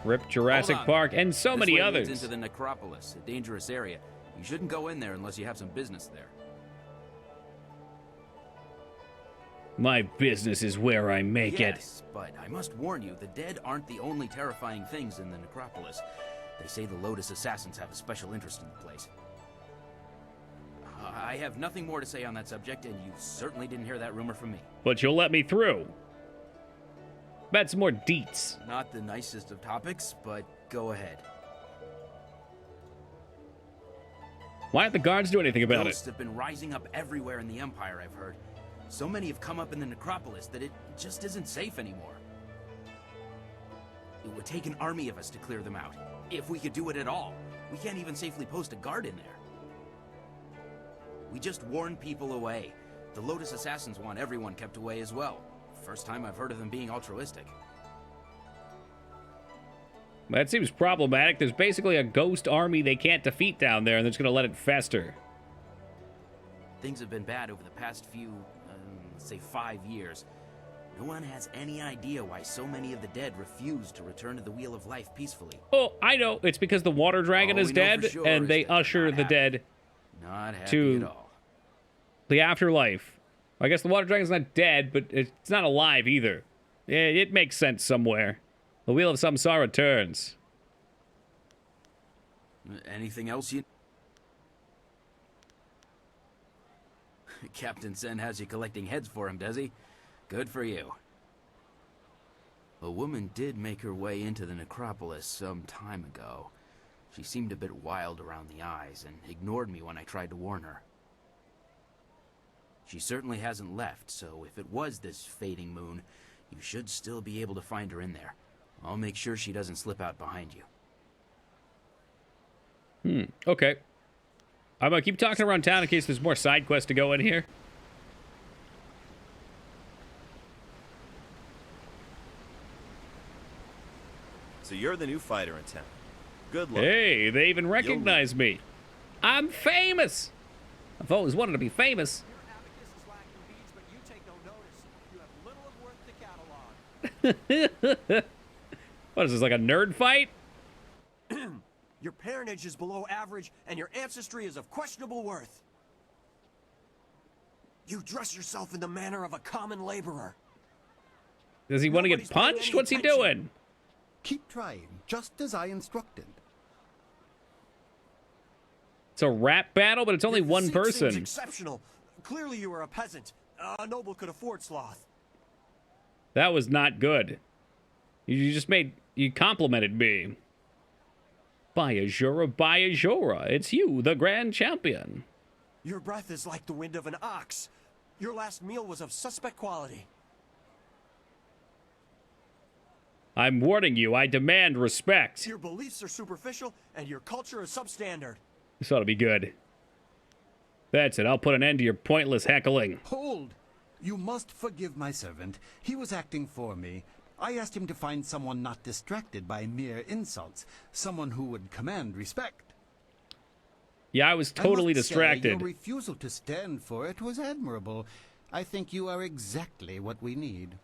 Rip Jurassic Park and so many others. Into the necropolis, a dangerous area. You shouldn't go in there unless you have some business there. My business is where I make it. Yes, but I must warn you, the dead aren't the only terrifying things in the necropolis. They say the Lotus Assassins have a special interest in the place. I have nothing more to say on that subject, and you certainly didn't hear that rumor from me. But you'll let me through. Bet some more deets. Not the nicest of topics, but go ahead. Why don't the guards do anything about Ghosts it? have been rising up everywhere in the Empire, I've heard. So many have come up in the necropolis that it just isn't safe anymore. It would take an army of us to clear them out. If we could do it at all. We can't even safely post a guard in there. We just warn people away. The Lotus Assassins want everyone kept away as well. First time I've heard of them being altruistic. That seems problematic. There's basically a ghost army they can't defeat down there, and they're just going to let it fester. Things have been bad over the past few, say 5 years. No one has any idea why so many of the dead refuse to return to the Wheel of Life peacefully. Oh, I know. It's because the water dragon is dead, and they usher the dead to the afterlife. I guess the water dragon's not dead, but it's not alive either. It makes sense somewhere. The Wheel of Samsara returns. Anything else you... Captain Sen has you collecting heads for him, does he? Good for you. A woman did make her way into the necropolis some time ago. She seemed a bit wild around the eyes and ignored me when I tried to warn her. She certainly hasn't left, so if it was this fading moon, you should still be able to find her in there. I'll make sure she doesn't slip out behind you. Okay. I'm gonna keep talking around town in case there's more side quests to go in here. So you're the new fighter in town. Good luck. Hey, they even recognize me. I'm famous. I've always wanted to be famous. What is this, like a nerd fight? Your parentage is below average, and your ancestry is of questionable worth. You dress yourself in the manner of a common laborer. Does he want to get punched? What's he doing? Keep trying, just as I instructed. It's a rap battle, but it's only one Seems person. exceptional. Clearly you are a peasant. A noble could afford sloth. That was not good. You complimented me. Bayajura, Bayajura, it's you, the grand champion. Your breath is like the wind of an ox. Your last meal was of suspect quality. I'm warning you, I demand respect. Your beliefs are superficial, and your culture is substandard. This ought to be good. That's it, I'll put an end to your pointless heckling. Hold! You must forgive my servant. He was acting for me. I asked him to find someone not distracted by mere insults, someone who would command respect. Yeah, I was totally I must say, distracted. your refusal to stand for it was admirable. I think you are exactly what we need.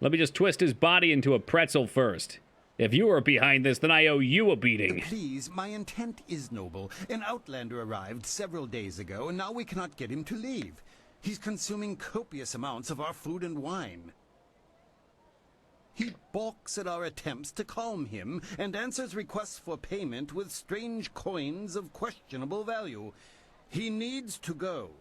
Let me just twist his body into a pretzel first. If you are behind this, then I owe you a beating. Please, my intent is noble. An outlander arrived several days ago, and now we cannot get him to leave. He's consuming copious amounts of our food and wine. He balks at our attempts to calm him and answers requests for payment with strange coins of questionable value. He needs to go.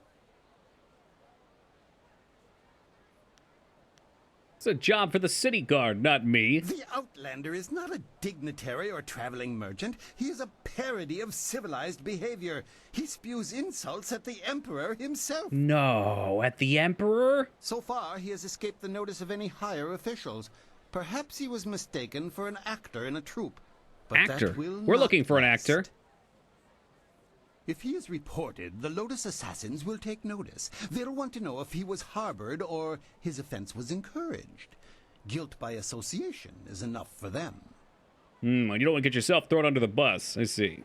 It's a job for the city guard, not me. The Outlander is not a dignitary or traveling merchant. He is a parody of civilized behavior. He spews insults at the Emperor himself. No, at the Emperor? So far, he has escaped the notice of any higher officials. Perhaps he was mistaken for an actor in a troupe. But Actor? that will We're not looking for an last. actor. If he is reported, the Lotus Assassins will take notice. They'll want to know if he was harbored or his offense was encouraged. Guilt by association is enough for them. You don't want to get yourself thrown under the bus. I see.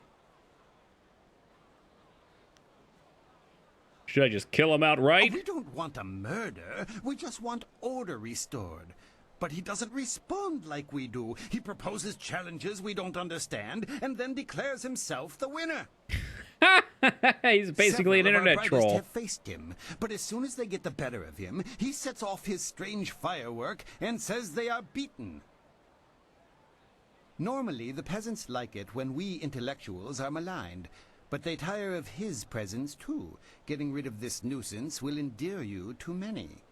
Should I just kill him outright? We don't want a murder. We just want order restored. But he doesn't respond like we do. He proposes challenges we don't understand and then declares himself the winner. He's basically an internet Several of our brightest troll. have faced him, but as soon as they get the better of him, he sets off his strange firework and says they are beaten. Normally, the peasants like it when we intellectuals are maligned, but they tire of his presence too. Getting rid of this nuisance will endear you to many.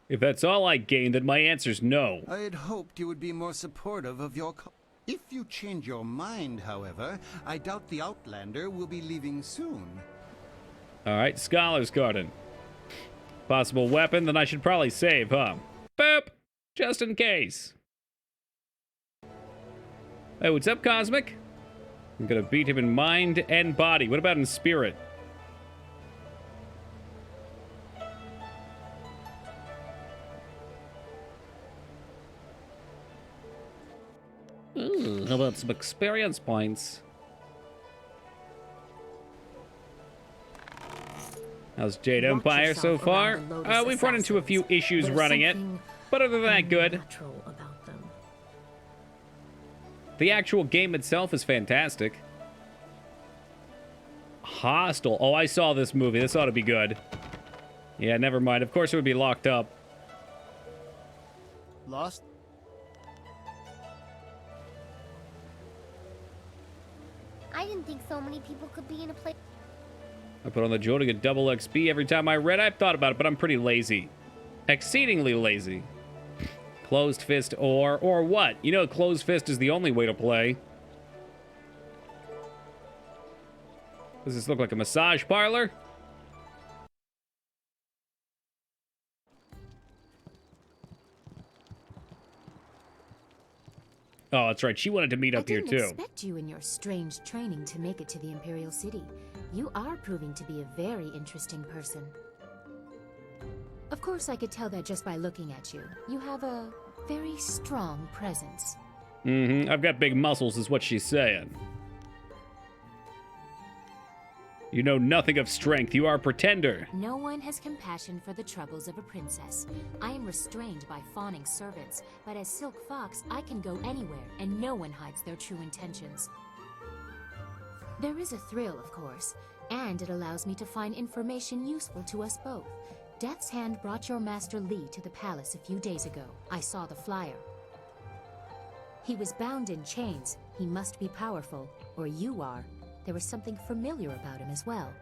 If that's all I gain, then my answer's no. I had hoped you would be more supportive of your If you change your mind, however, I doubt the Outlander will be leaving soon. All right, Scholar's Garden. Possible weapon, then I should probably save, huh? Boop! Just in case. Hey, what's up, Cosmic? I'm gonna beat him in mind and body. What about in spirit? Ooh, how about some experience points? How's Jade Empire so far? We've run into a few issues running it, but other than that, good. The actual game itself is fantastic. Hostile. Oh, I saw this movie. This ought to be good. Yeah, never mind. Of course it would be locked up. Lost? I didn't think so many people could be in a place. I put on the Joe to get double XP every time I read. I've thought about it, but I'm pretty lazy. Exceedingly lazy. Closed fist or what? You know, closed fist is the only way to play. Does this look like a massage parlor? Oh, that's right. She wanted to meet up here, too. I didn't expect you in your strange training to make it to the Imperial City. You are proving to be a very interesting person. Of course, I could tell that just by looking at you. You have a very strong presence. Mm-hmm. I've got big muscles, is what she's saying. You know nothing of strength. You are a pretender. No one has compassion for the troubles of a princess. I am restrained by fawning servants, but as Silk Fox, I can go anywhere, and no one hides their true intentions. There is a thrill, of course, and it allows me to find information useful to us both. Death's Hand brought your master Lee to the palace a few days ago. I saw the flyer. He was bound in chains. He must be powerful, or you are. There was something familiar about him as well.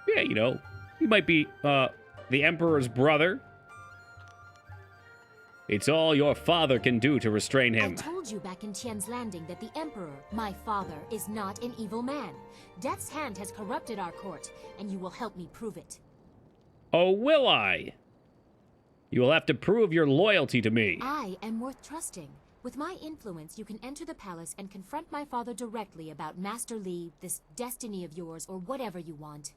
Yeah, you know, he might be, the Emperor's brother. It's all your father can do to restrain him. I told you back in Tien's Landing that the Emperor, my father, is not an evil man. Death's Hand has corrupted our court, and you will help me prove it. Oh, will I? You will have to prove your loyalty to me. I am worth trusting. With my influence, you can enter the palace and confront my father directly about Master Lee, this destiny of yours, or whatever you want.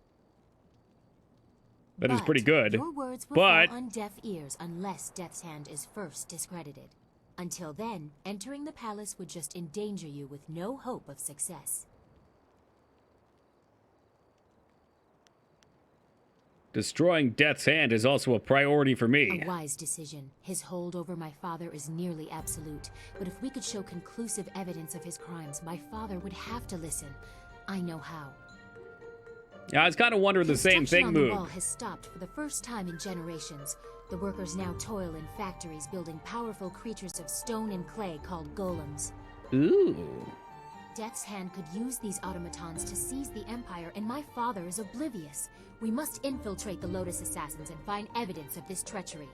That is pretty good. Your words will fall on deaf ears unless Death's Hand is first discredited. Until then, entering the palace would just endanger you with no hope of success. Destroying Death's Hand is also a priority for me. A wise decision. His hold over my father is nearly absolute. But if we could show conclusive evidence of his crimes, my father would have to listen. I know how. Yeah, I was kind of wondering the same thing, on the Moog. wall has stopped for the first time in generations. The workers now toil in factories building powerful creatures of stone and clay called golems. Ooh. Death's Hand could use these automatons to seize the Empire, and my father is oblivious. We must infiltrate the Lotus Assassins and find evidence of this treachery.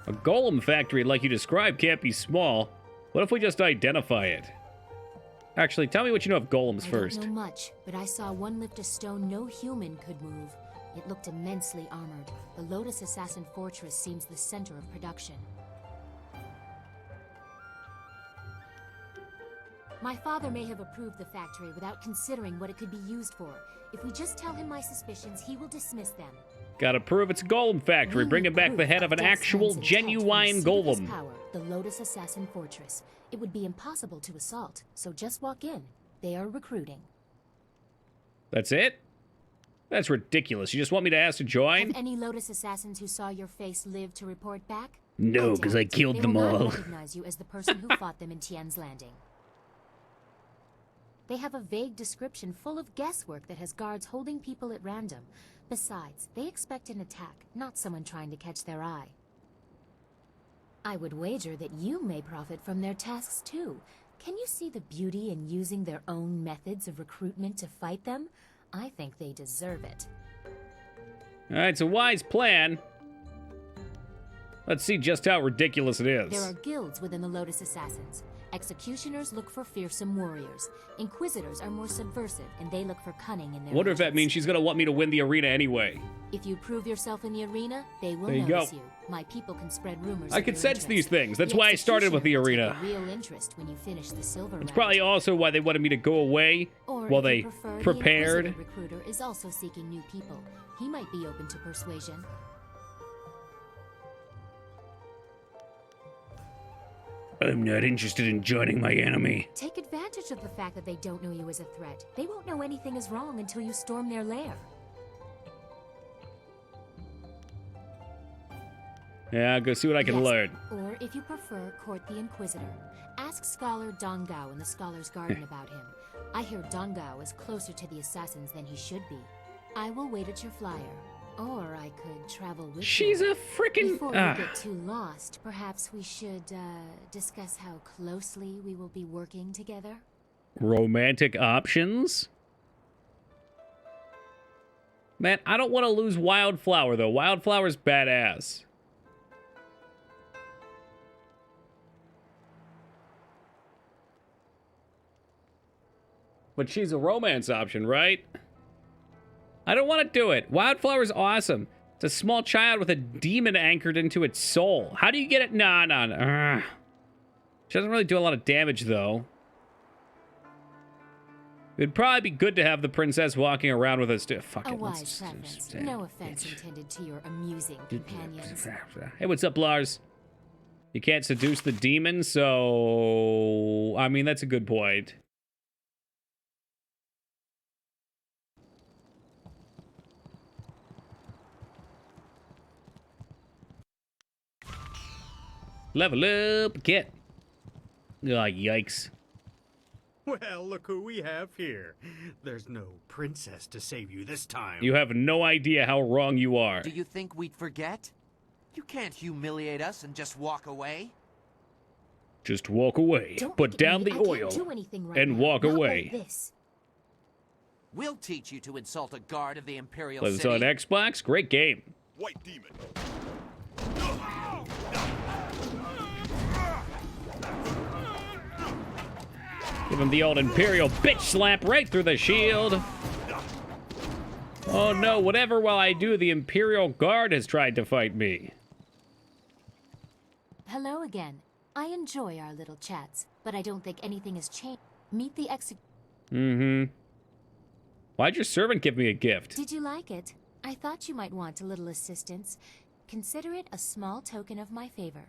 A golem factory like you described can't be small. What if we just identify it? Actually, tell me what you know of golems first. I don't know much, but I saw one lift a stone no human could move. It looked immensely armored. The Lotus Assassin Fortress seems the center of production. My father may have approved the factory without considering what it could be used for. If we just tell him my suspicions, he will dismiss them. Gotta prove it's a golem factory. Bringing back the head of an actual, genuine golem. Power, the Lotus Assassin Fortress. It would be impossible to assault, so just walk in. They are recruiting. That's it? That's ridiculous. You just want me to ask to join? Have any Lotus Assassins who saw your face live to report back? No, because I killed them all. They will not recognize you as the person who fought them in Tien's Landing. They have a vague description full of guesswork that has guards holding people at random. Besides, they expect an attack, not someone trying to catch their eye. I would wager that you may profit from their tasks too. Can you see the beauty in using their own methods of recruitment to fight them? I think they deserve it. Alright, it's a wise plan. Let's see just how ridiculous it is. There are guilds within the Lotus Assassins. Executioners look for fearsome warriors. Inquisitors are more subversive, and they look for cunning in their Wonder if that agents. means she's gonna want me to win the arena anyway. If you prove yourself in the arena, they will There you notice go. you. My people can spread rumors. I of can your sense interest. these things. That's The why I started with the executioner will arena. take a real interest when you finish the silver It's round. probably also why they wanted me to go away Or while if they you prefer, prepared. The Inquisitor recruiter is also seeking new people. He might be open to persuasion. I'm not interested in joining my enemy. Take advantage of the fact that they don't know you as a threat. They won't know anything is wrong until you storm their lair. Yeah, I'll go see what I can Yes, learn. Or, if you prefer, court the Inquisitor. Ask Scholar Dongao in the Scholar's Garden about him. I hear Dongao is closer to the assassins than he should be. I will wait at your flyer. Or I could travel with She's you. a freaking. Before we get too lost, perhaps we should discuss how closely we will be working together. Romantic options? Man, I don't want to lose Wildflower, though. Wildflower's badass. But she's a romance option, right? I don't want to do it. Wildflower's awesome. It's a small child with a demon anchored into its soul. How do you get it? Nah. She doesn't really do a lot of damage, though. It'd probably be good to have the princess walking around with us. Fuck A it. wise preference. No offense intended to your amusing companions. Hey, what's up, Lars? You can't seduce the demon, so... I mean, that's a good point. Level up, get. Oh, yikes. Well, look who we have here. There's no princess to save you this time. You have no idea how wrong you are. Do you think we'd forget? You can't humiliate us and just walk away. Just walk away. Put down the oil and walk away. We'll teach you to insult a guard of the Imperial Play this City. on Xbox. Great game. White demon. Give him the old Imperial bitch slap right through the shield. Oh no, whatever while I do, the Imperial Guard has tried to fight me. Hello again. I enjoy our little chats, but I don't think anything has changed. Meet the Why'd your servant give me a gift? Did you like it? I thought you might want a little assistance. Consider it a small token of my favor.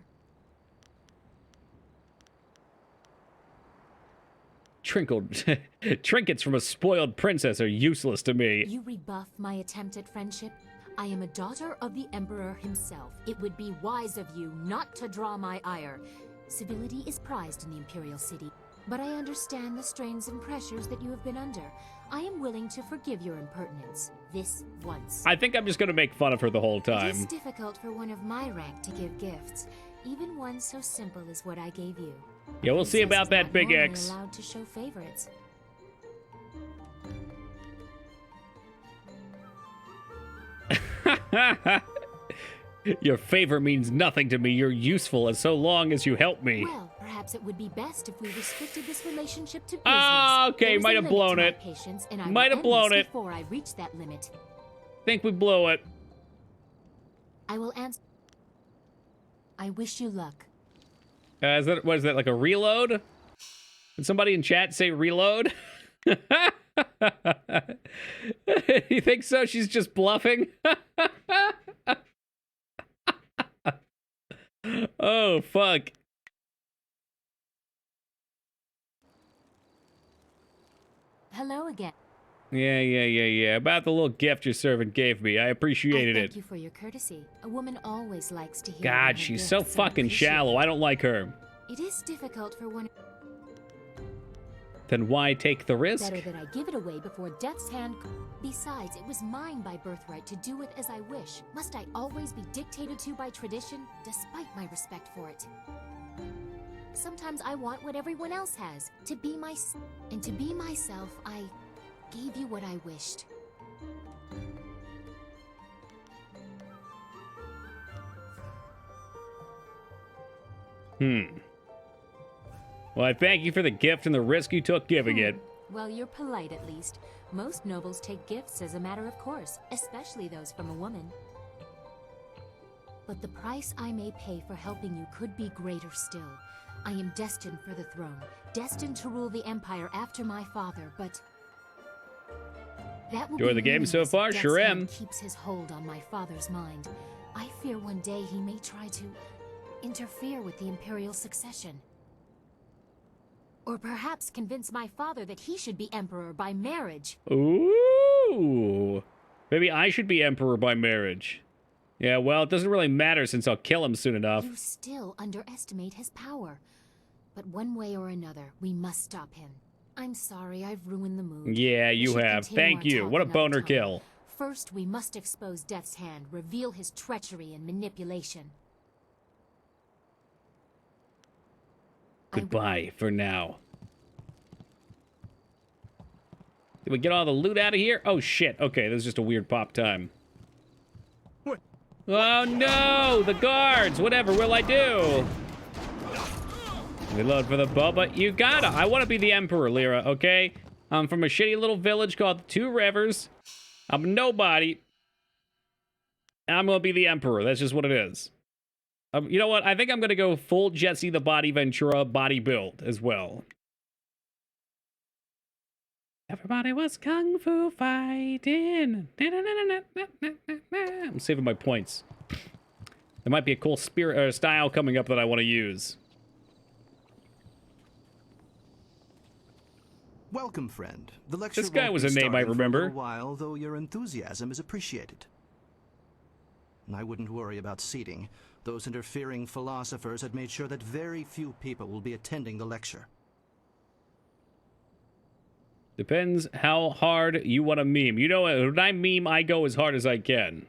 Trinkets from a spoiled princess are useless to me. You rebuff my attempt at friendship? I am a daughter of the Emperor himself. It would be wise of you not to draw my ire. Civility is prized in the Imperial City, but I understand the strains and pressures that you have been under. I am willing to forgive your impertinence, this once. I think I'm just gonna make fun of her the whole It time. is difficult for one of my rank to give gifts, even one so simple as what I gave you. Yeah, we'll see about that, Big Normally X. allowed to show favorites. Your favor means nothing to me. You're useful as so long as you help me. Well, perhaps it would be best if we restricted this relationship to business. Ah, okay, There's might a have limit blown to my it. patience, and I Might will have blown end this it. before I reach that limit. Think we blew it. I will answer. I wish you luck. What is that, like a reload? Did somebody in chat say reload? You think so? She's just bluffing? Oh, fuck. Hello again. Yeah. About the little gift your servant gave me. I appreciated Thank it. you for your courtesy. A woman always likes to hear. God, when her she's so gifts are fucking shallow. I don't like her. It is difficult for one. Then why take the risk? Better that I give it away before death's hand. Besides, it was mine by birthright to do with as I wish. Must I always be dictated to by tradition, despite my respect for it? Sometimes I want what everyone else has, to be and to be myself, I gave you what I wished. Well, I thank you for the gift and the risk you took giving it. Well, you're polite at least. Most nobles take gifts as a matter of course, especially those from a woman. But the price I may pay for helping you could be greater still. I am destined for the throne, destined to rule the Empire after my father, but that will Enjoy be the game so meaningless if far? Death's Sure hand am. keeps his hold on my father's mind. I fear one day he may try to interfere with the Imperial succession. Or perhaps convince my father that he should be Emperor by marriage. Ooh. Maybe I should be emperor by marriage. Yeah, well, it doesn't really matter since I'll kill him soon enough. You still underestimate his power. But one way or another, we must stop him. I'm sorry I've ruined the mood. Yeah, We you should have. continue Thank our you. talk What a another boner time. kill. First, we must expose Death's Hand, reveal his treachery and manipulation. Goodbye for now. Did we get all the loot out of here? Oh, shit. Okay, this is just a weird pop time. What? Oh, no! The guards! Whatever will I do? Reload for the boba. You gotta. I want to be the Emperor, Lyra, okay? I'm from a shitty little village called the Two Rivers. I'm nobody. I'm gonna be the Emperor. That's just what it is. You know what? I think I'm gonna go full Jesse the Body Ventura body build as well. Everybody was kung fu fighting. I'm saving my points. There might be a cool style coming up that I want to use. Welcome, friend. The lecture This guy won't was be a name I starting for remember. a little while, though your enthusiasm is appreciated. I wouldn't worry about seating. Those interfering philosophers had made sure that very few people will be attending the lecture. Depends how hard you want to meme. You know, when I meme, I go as hard as I can.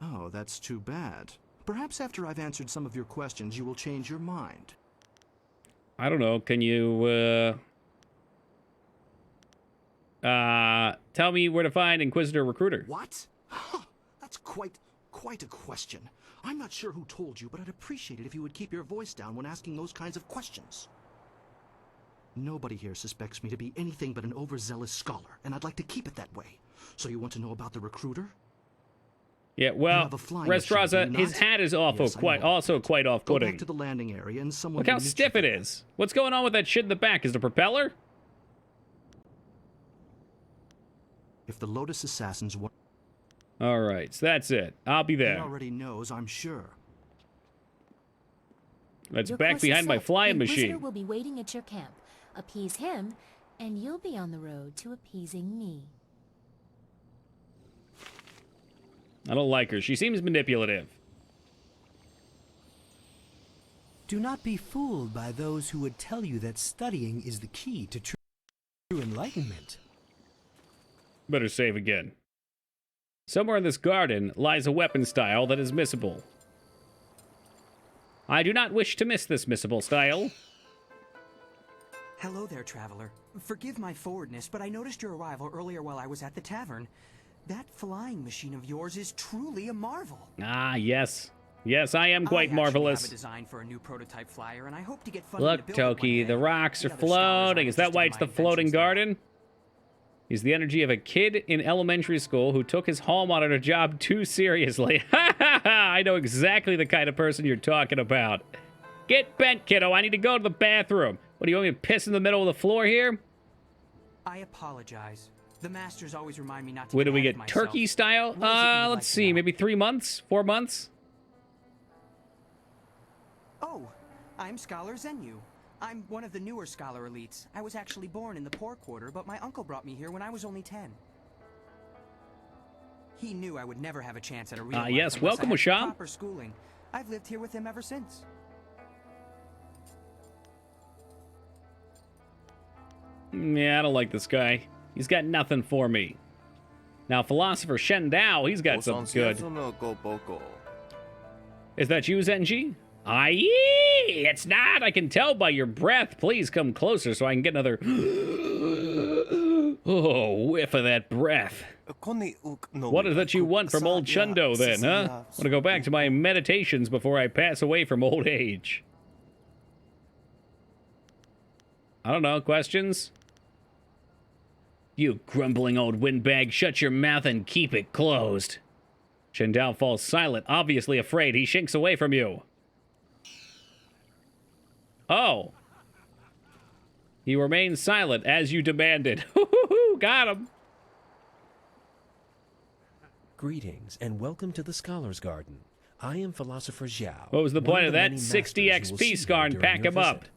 Oh, that's too bad. Perhaps after I've answered some of your questions, you will change your mind. I don't know. Can you, tell me where to find Inquisitor Recruiter? What? Huh, that's quite a question. I'm not sure who told you, but I'd appreciate it if you would keep your voice down when asking those kinds of questions. Nobody here suspects me to be anything but an overzealous scholar, and I'd like to keep it that way. So you want to know about the Recruiter? Yeah, well, Restraza, his hat is also quite Go off-putting. back to the landing area and someone Look how will meet stiff you it is. What's going on with that shit in the back? Is the propeller? If the Lotus Assassins want... All right, so that's it. I'll be He there. already knows, I'm sure. Let's Your back course is behind my set. flying The Inquisitor machine. will be waiting at your camp. Appease him, and you'll be on the road to appeasing me. I don't like her. She seems manipulative. Do not be fooled by those who would tell you that studying is the key to true enlightenment. Better save again. Somewhere in this garden lies a weapon style that is missable. I do not wish to miss this missable style. Hello there, traveler. Forgive my forwardness, but I noticed your arrival earlier while I was at the tavern. That flying machine of yours is truly a marvel. Ah, yes. Yes, I am quite I actually marvelous. have a design for a new prototype flyer, and I hope to get funding Look, to build it one Toki, day. the rocks are The other scholars floating. aren't Is that why it's interested the in my floating inventions, though. garden? He's the energy of a kid in elementary school who took his hall monitor job too seriously. Ha ha ha! I know exactly the kind of person you're talking about. Get bent, kiddo. I need to go to the bathroom. What, do you want me to piss in the middle of the floor here? I apologize. The masters always remind me not to Where get do we ahead get of myself. turkey style? What is it you would like Let's to see. know? Maybe 3 months? 4 months? Oh, I'm Scholar Zenyu. I'm one of the newer scholar elites. I was actually born in the poor quarter, but my uncle brought me here when I was only 10. He knew I would never have a chance at a real life yes, unless welcome, I had Washam. proper schooling. I've lived here with him ever since. Yeah, I don't like this guy. He's got nothing for me. Now, Philosopher Shen Dao, he's got something good. Is that you, Zenji? Aye, it's not. I can tell by your breath. Please come closer so I can get another... oh, whiff of that breath. What is that you want from old Chundo, then, huh? Want to go back to my meditations before I pass away from old age. I don't know. Questions? You grumbling old windbag, shut your mouth and keep it closed. Shen Dao falls silent, obviously afraid. He shinks away from you. Oh. He remains silent as you demanded. Got him. Greetings and welcome to the Scholar's Garden. I am Philosopher Xiao. What was the one point of the that? many 60 masters you will see XP, here Scar, and during pack your him up. visit.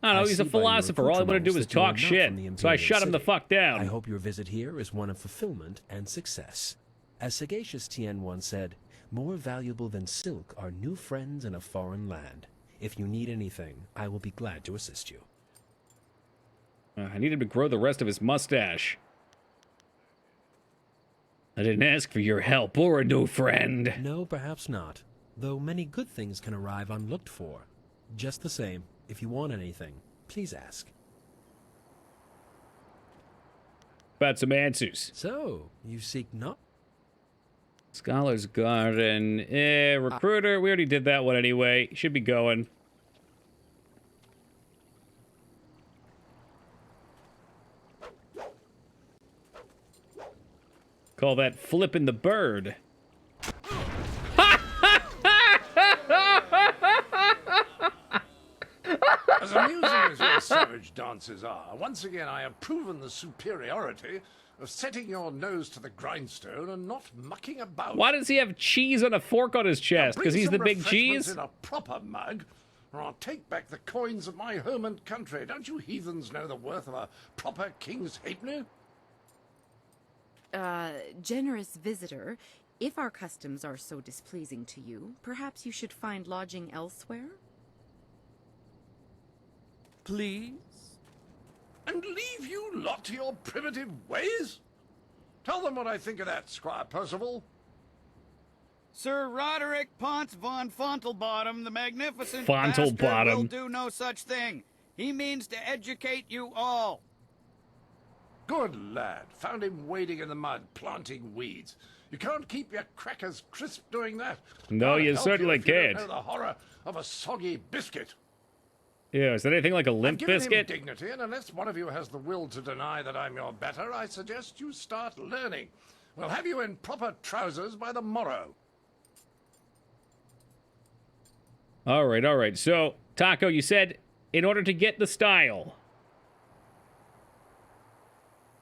I don't know, he's a see by your philosopher. All I want to do is accoutrements that you are talk not shit. from the So I Imperial shut him the City. fuck down. I hope your visit here is one of fulfillment and success. As sagacious Tien once said, more valuable than silk are new friends in a foreign land. If you need anything, I will be glad to assist you. I need him to grow the rest of his mustache. I didn't ask for your help or a new friend. No, perhaps not. Though many good things can arrive unlooked for. Just the same, if you want anything, please ask. About some answers. So, you seek not? Scholar's Garden. Recruiter. We already did that one anyway. Should be going. Call that flipping the bird. As amusing as your savage dances are, once again I have proven the superiority of setting your nose to the grindstone and not mucking about. Why does he have cheese on a fork on his chest? Because he's the big cheese? In a proper mug, or I'll take back the coins of my home and country. Don't you heathens know the worth of a proper king's halfpenny? Generous visitor, if our customs are so displeasing to you, perhaps you should find lodging elsewhere? Please? And leave you lot to your primitive ways? Tell them what I think of that, Squire Percival. Sir Roderick Ponce von Fontelbottom, the magnificent Fontelbottom. bastard, will do no such thing. He means to educate you all. Good lad. Found him wading in the mud, planting weeds. You can't keep your crackers crisp doing that. No, you Can't help certainly if you don't can't. know the horror of a soggy biscuit. Yeah, is that anything like a I've limp given biscuit? him dignity, and unless one of you has the will to deny that I'm your better, I suggest you start learning. We'll have you in proper trousers by the morrow. All right. So, Taco, you said in order to get the style,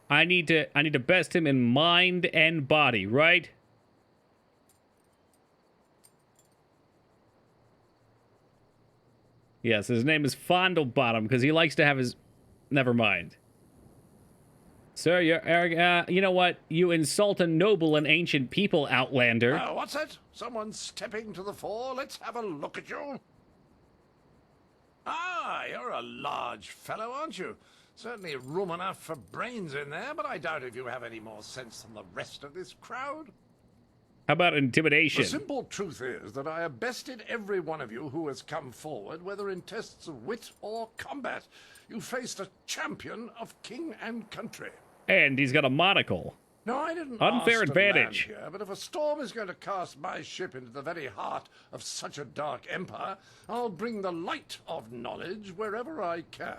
I need to best him in mind and body, right? Yes, his name is Fondelbottom because he likes to have his... Never mind. Sir, you're arrogant. You know what? You insult a noble and ancient people, Outlander. What's it? Someone stepping to the fore? Let's have a look at you. Ah, you're a large fellow, aren't you? Certainly room enough for brains in there, but I doubt if you have any more sense than the rest of this crowd. How about intimidation? The simple truth is that I have bested every one of you who has come forward, whether in tests of wit or combat. You faced a champion of king and country. And he's got a monocle. No, I didn't Unfair ask to advantage. land here, but if a storm is going to cast my ship into the very heart of such a dark empire, I'll bring the light of knowledge wherever I can.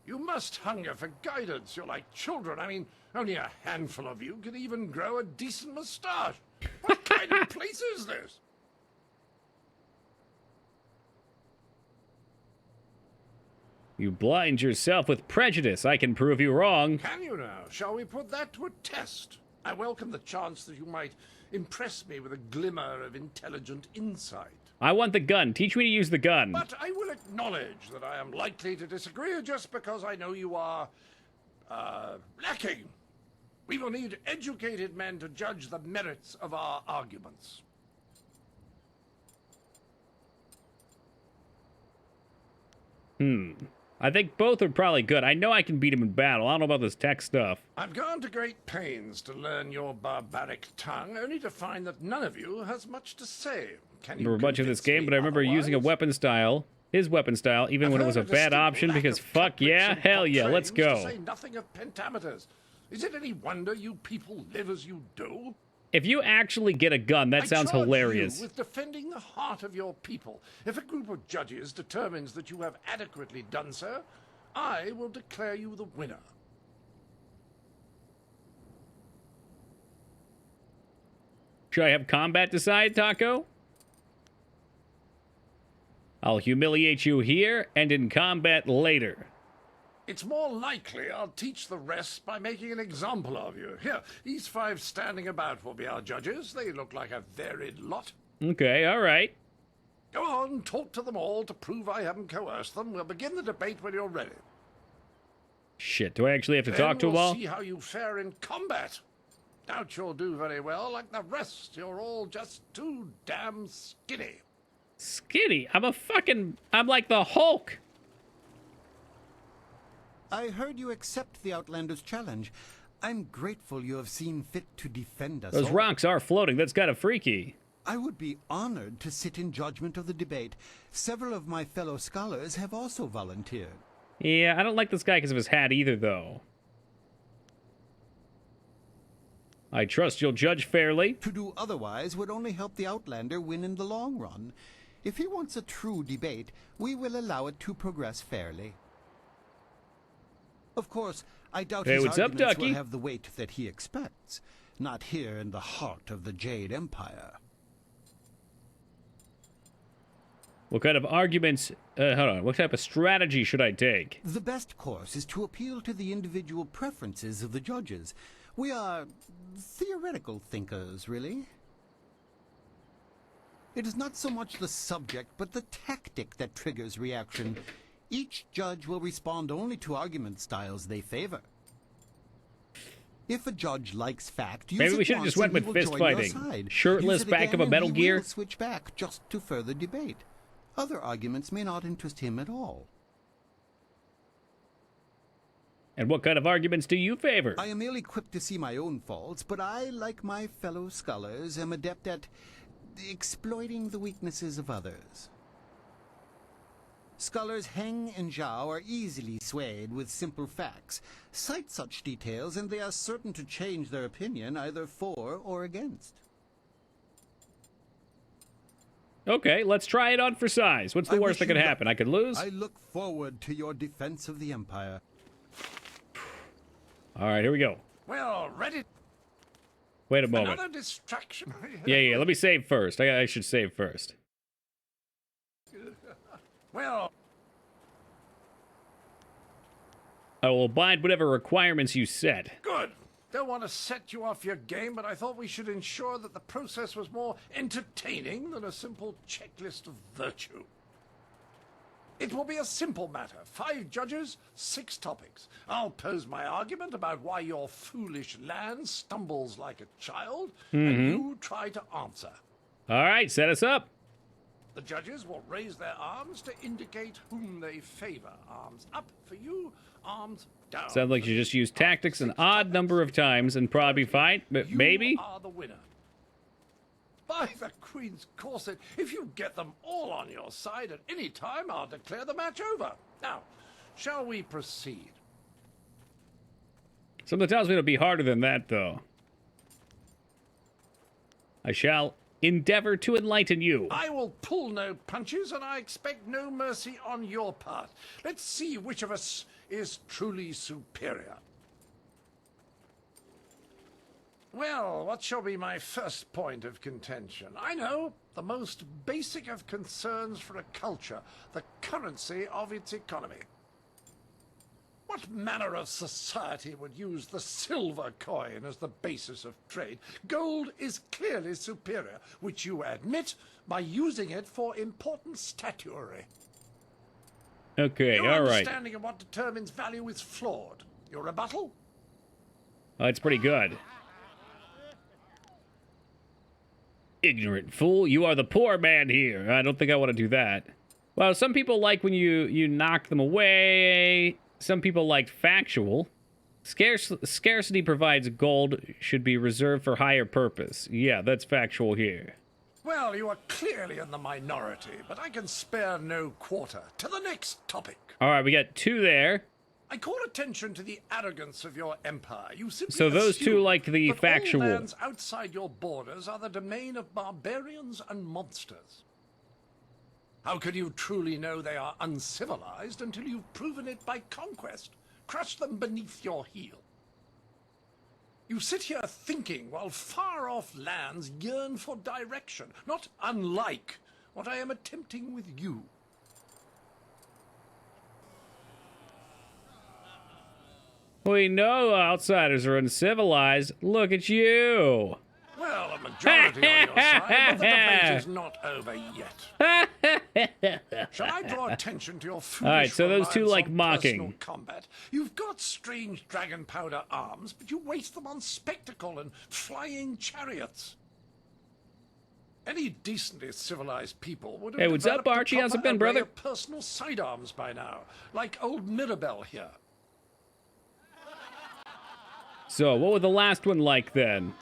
You must hunger for guidance. You're like children. I mean, only a handful of you can even grow a decent moustache. What kind of place is this? You blind yourself with prejudice. I can prove you wrong. Can you now? Shall we put that to a test? I welcome the chance that you might impress me with a glimmer of intelligent insight. I want the gun. Teach me to use the gun. But I will acknowledge that I am likely to disagree just because I know you are, lacking. We will need educated men to judge the merits of our arguments. I think both are probably good. I know I can beat him in battle. I don't know about this tech stuff. I've gone to great pains to learn your barbaric tongue, only to find that none of you has much to say. Can you Remember much of this convince game, me but I remember using a weapon style, his weapon style, even when it was a bad option, because fuck yeah, hell yeah, let's To go. say nothing of pentameters. Is it any wonder you people live as you do? If you actually get a gun, that sounds I charge hilarious. you with defending the heart of your people. If a group of judges determines that you have adequately done so, I will declare you the winner. Should I have combat decide, Taco? I'll humiliate you here and in combat later. It's more likely I'll teach the rest by making an example of you. Here, these five standing about will be our judges. They look like a varied lot. Okay, all right. Go on, talk to them all to prove I haven't coerced them. We'll begin the debate when you're ready. Shit, do I actually have to Then talk to them we'll all? see how you fare in combat. Doubt you'll do very well. Like the rest, you're all just too damn skinny. Skinny? I'm like the Hulk. I heard you accept the Outlander's challenge. I'm grateful you have seen fit to defend us Those all. rocks are floating. That's kind of freaky. I would be honored to sit in judgment of the debate. Several of my fellow scholars have also volunteered. Yeah, I don't like this guy because of his hat either, though. I trust you'll judge fairly. To do otherwise would only help the Outlander win in the long run. If he wants a true debate, we will allow it to progress fairly. Of course, I doubt Hey, his what's up, arguments Ducky? will have the weight that he expects. Not here in the heart of the Jade Empire. What kind of arguments... hold on. What type of strategy should I take? The best course is to appeal to the individual preferences of the judges. We are theoretical thinkers, really. It is not so much the subject, but the tactic that triggers reaction. Each judge will respond only to argument styles they favor. If a judge likes fact, use Maybe we it should have once just went and he with will fist join your fighting. side. Shirtless Use it back again of a and Metal he Gear. will switch back just to further debate. Other arguments may not interest him at all. And what kind of arguments do you favor? I am ill-equipped to see my own faults, but I, like my fellow scholars, am adept at exploiting the weaknesses of others. Scholars Heng and Zhao are easily swayed with simple facts. Cite such details and they are certain to change their opinion either for or against. Okay, let's try it on for size. What's the worst that could happen? I could lose? I look forward to your defense of the Empire. All right, here we go. Well, ready. Wait a moment. Another distraction. Yeah, let me save first. I should save first. Well, I will abide whatever requirements you set. good. Don't want to set you off your game, but I thought we should ensure that the process was more entertaining than a simple checklist of virtue. It will be a simple matter. 5 judges, 6 topics. I'll pose my argument about why your foolish land stumbles like a child, and you try to answer. All right, set us up. The judges will raise their arms to indicate whom they favor. Arms up for you, arms down. Sounds like you just used tactics an odd number of times and probably fine, but maybe? You are the winner. By the Queen's corset, if you get them all on your side at any time, I'll declare the match over. Now, shall we proceed? Something tells me it'll be harder than that, though. I shall endeavor to enlighten you. I will pull no punches, and I expect no mercy on your part. Let's see which of us is truly superior. Well, what shall be my first point of contention? I know, the most basic of concerns for a culture, the currency of its economy. What manner of society would use the silver coin as the basis of trade? Gold is clearly superior, which you admit by using it for important statuary. Okay, Your all right. understanding of what determines value is flawed. Your rebuttal? Oh, it's pretty good. Ignorant fool, you are the poor man here. I don't think I want to do that. Well, some people like when you knock them away. Some people like factual. Scarcity provides gold should be reserved for higher purpose. Yeah, that's factual here. Well, you are clearly in the minority, but I can spare no quarter. To the next topic. All right, we got 2 there. I call attention to the arrogance of your empire. You simply So those 2 assume like the that factual. all lands outside your borders are the domain of barbarians and monsters. How can you truly know they are uncivilized until you've proven it by conquest? Crush them beneath your heel. You sit here thinking while far-off lands yearn for direction, not unlike what I am attempting with you. We know outsiders are uncivilized. Look at you. Well, a majority on your side, but the debate is not over yet. Shall I draw attention to your foolish All right, so those 2 reliance like on mocking. personal combat? You've got strange dragon powder arms, but you waste them on spectacle and flying chariots. Any decently civilized people would have Hey, what's up, developed a Archie? How's it proper been, array brother? of personal sidearms by now, like old Mirabelle here. So, what was the last one like then?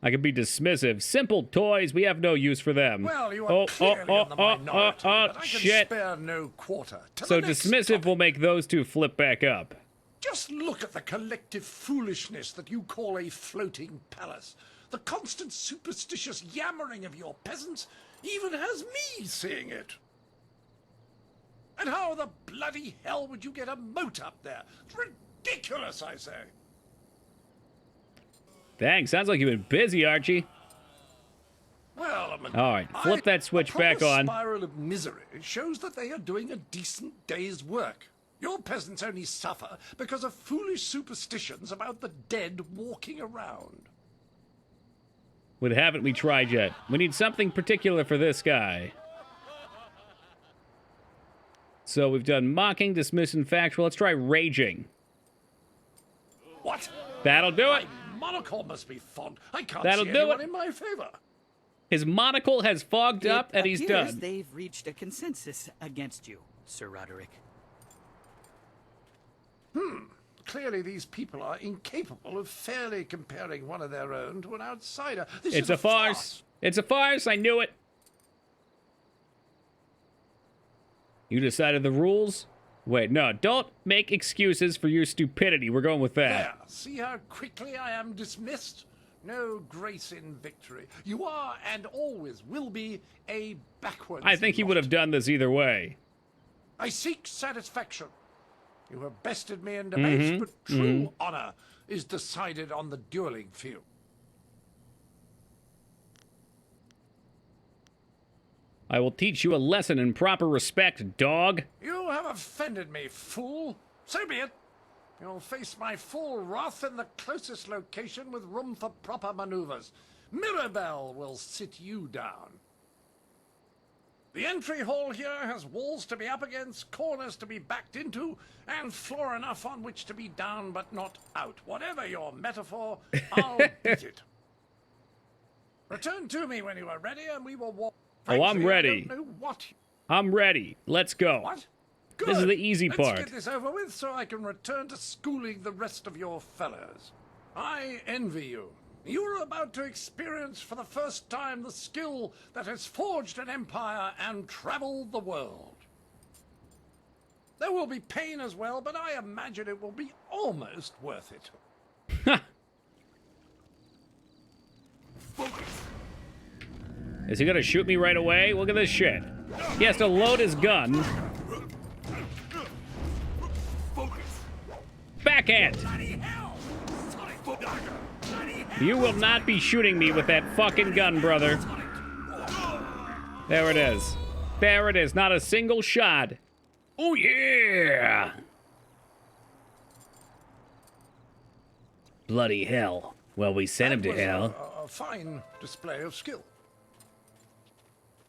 I could be dismissive. Simple toys, we have no use for them. Well, you are clearly in the minority, but I can shit. spare no quarter. To So the next dismissive topic. will make those two flip back up. Just look at the collective foolishness that you call a floating palace. The constant superstitious yammering of your peasants even has me seeing it. And how the bloody hell would you get a moat up there? It's ridiculous, I say. Thanks, sounds like you've been busy, Archie. Well, All right, flip that switch back on. Spiral of misery shows that they are doing a decent day's work. Your peasants only suffer because of foolish superstitions about the dead walking around. Well, haven't we tried yet? We need something particular for this guy. So we've done mocking, dismissing, factual. Let's try raging. What? That'll do it. My monocle must be fogged. I can't That'll see do anyone it. in my favor. His monocle has fogged up and he's appears done. They've reached a consensus against you, Sir Roderick. Clearly these people are incapable of fairly comparing one of their own to an outsider. This It's is a farce. It's a farce. I knew it. You decided the rules? Wait, no. Don't make excuses for your stupidity. We're going with that. There, see how quickly I am dismissed? No grace in victory. You are and always will be a backwards I think he would have done this either way. I seek satisfaction. You have bested me in debates, but true honor is decided on the dueling field. I will teach you a lesson in proper respect, dog. You have offended me, fool. So be it. You'll face my full wrath in the closest location with room for proper maneuvers. Mirabelle will sit you down. The entry hall here has walls to be up against, corners to be backed into, and floor enough on which to be down but not out. Whatever your metaphor, I'll beat it. Return to me when you are ready, and we will walk. Oh, I'm Frankly, ready. I don't know what. I'm ready. Let's go. What? This is the easy Let's part. get this over with so I can return to schooling the rest of your fellows. I envy you. You are about to experience for the first time the skill that has forged an empire and traveled the world. There will be pain as well, but I imagine it will be almost worth it. Is he gonna shoot me right away? Look at this shit. He has to load his gun. Backhand! You will not be shooting me with that fucking gun, brother. There it is. There it is. Not a single shot. Oh, yeah! Bloody hell. Well, we sent him to hell. A fine display of skill.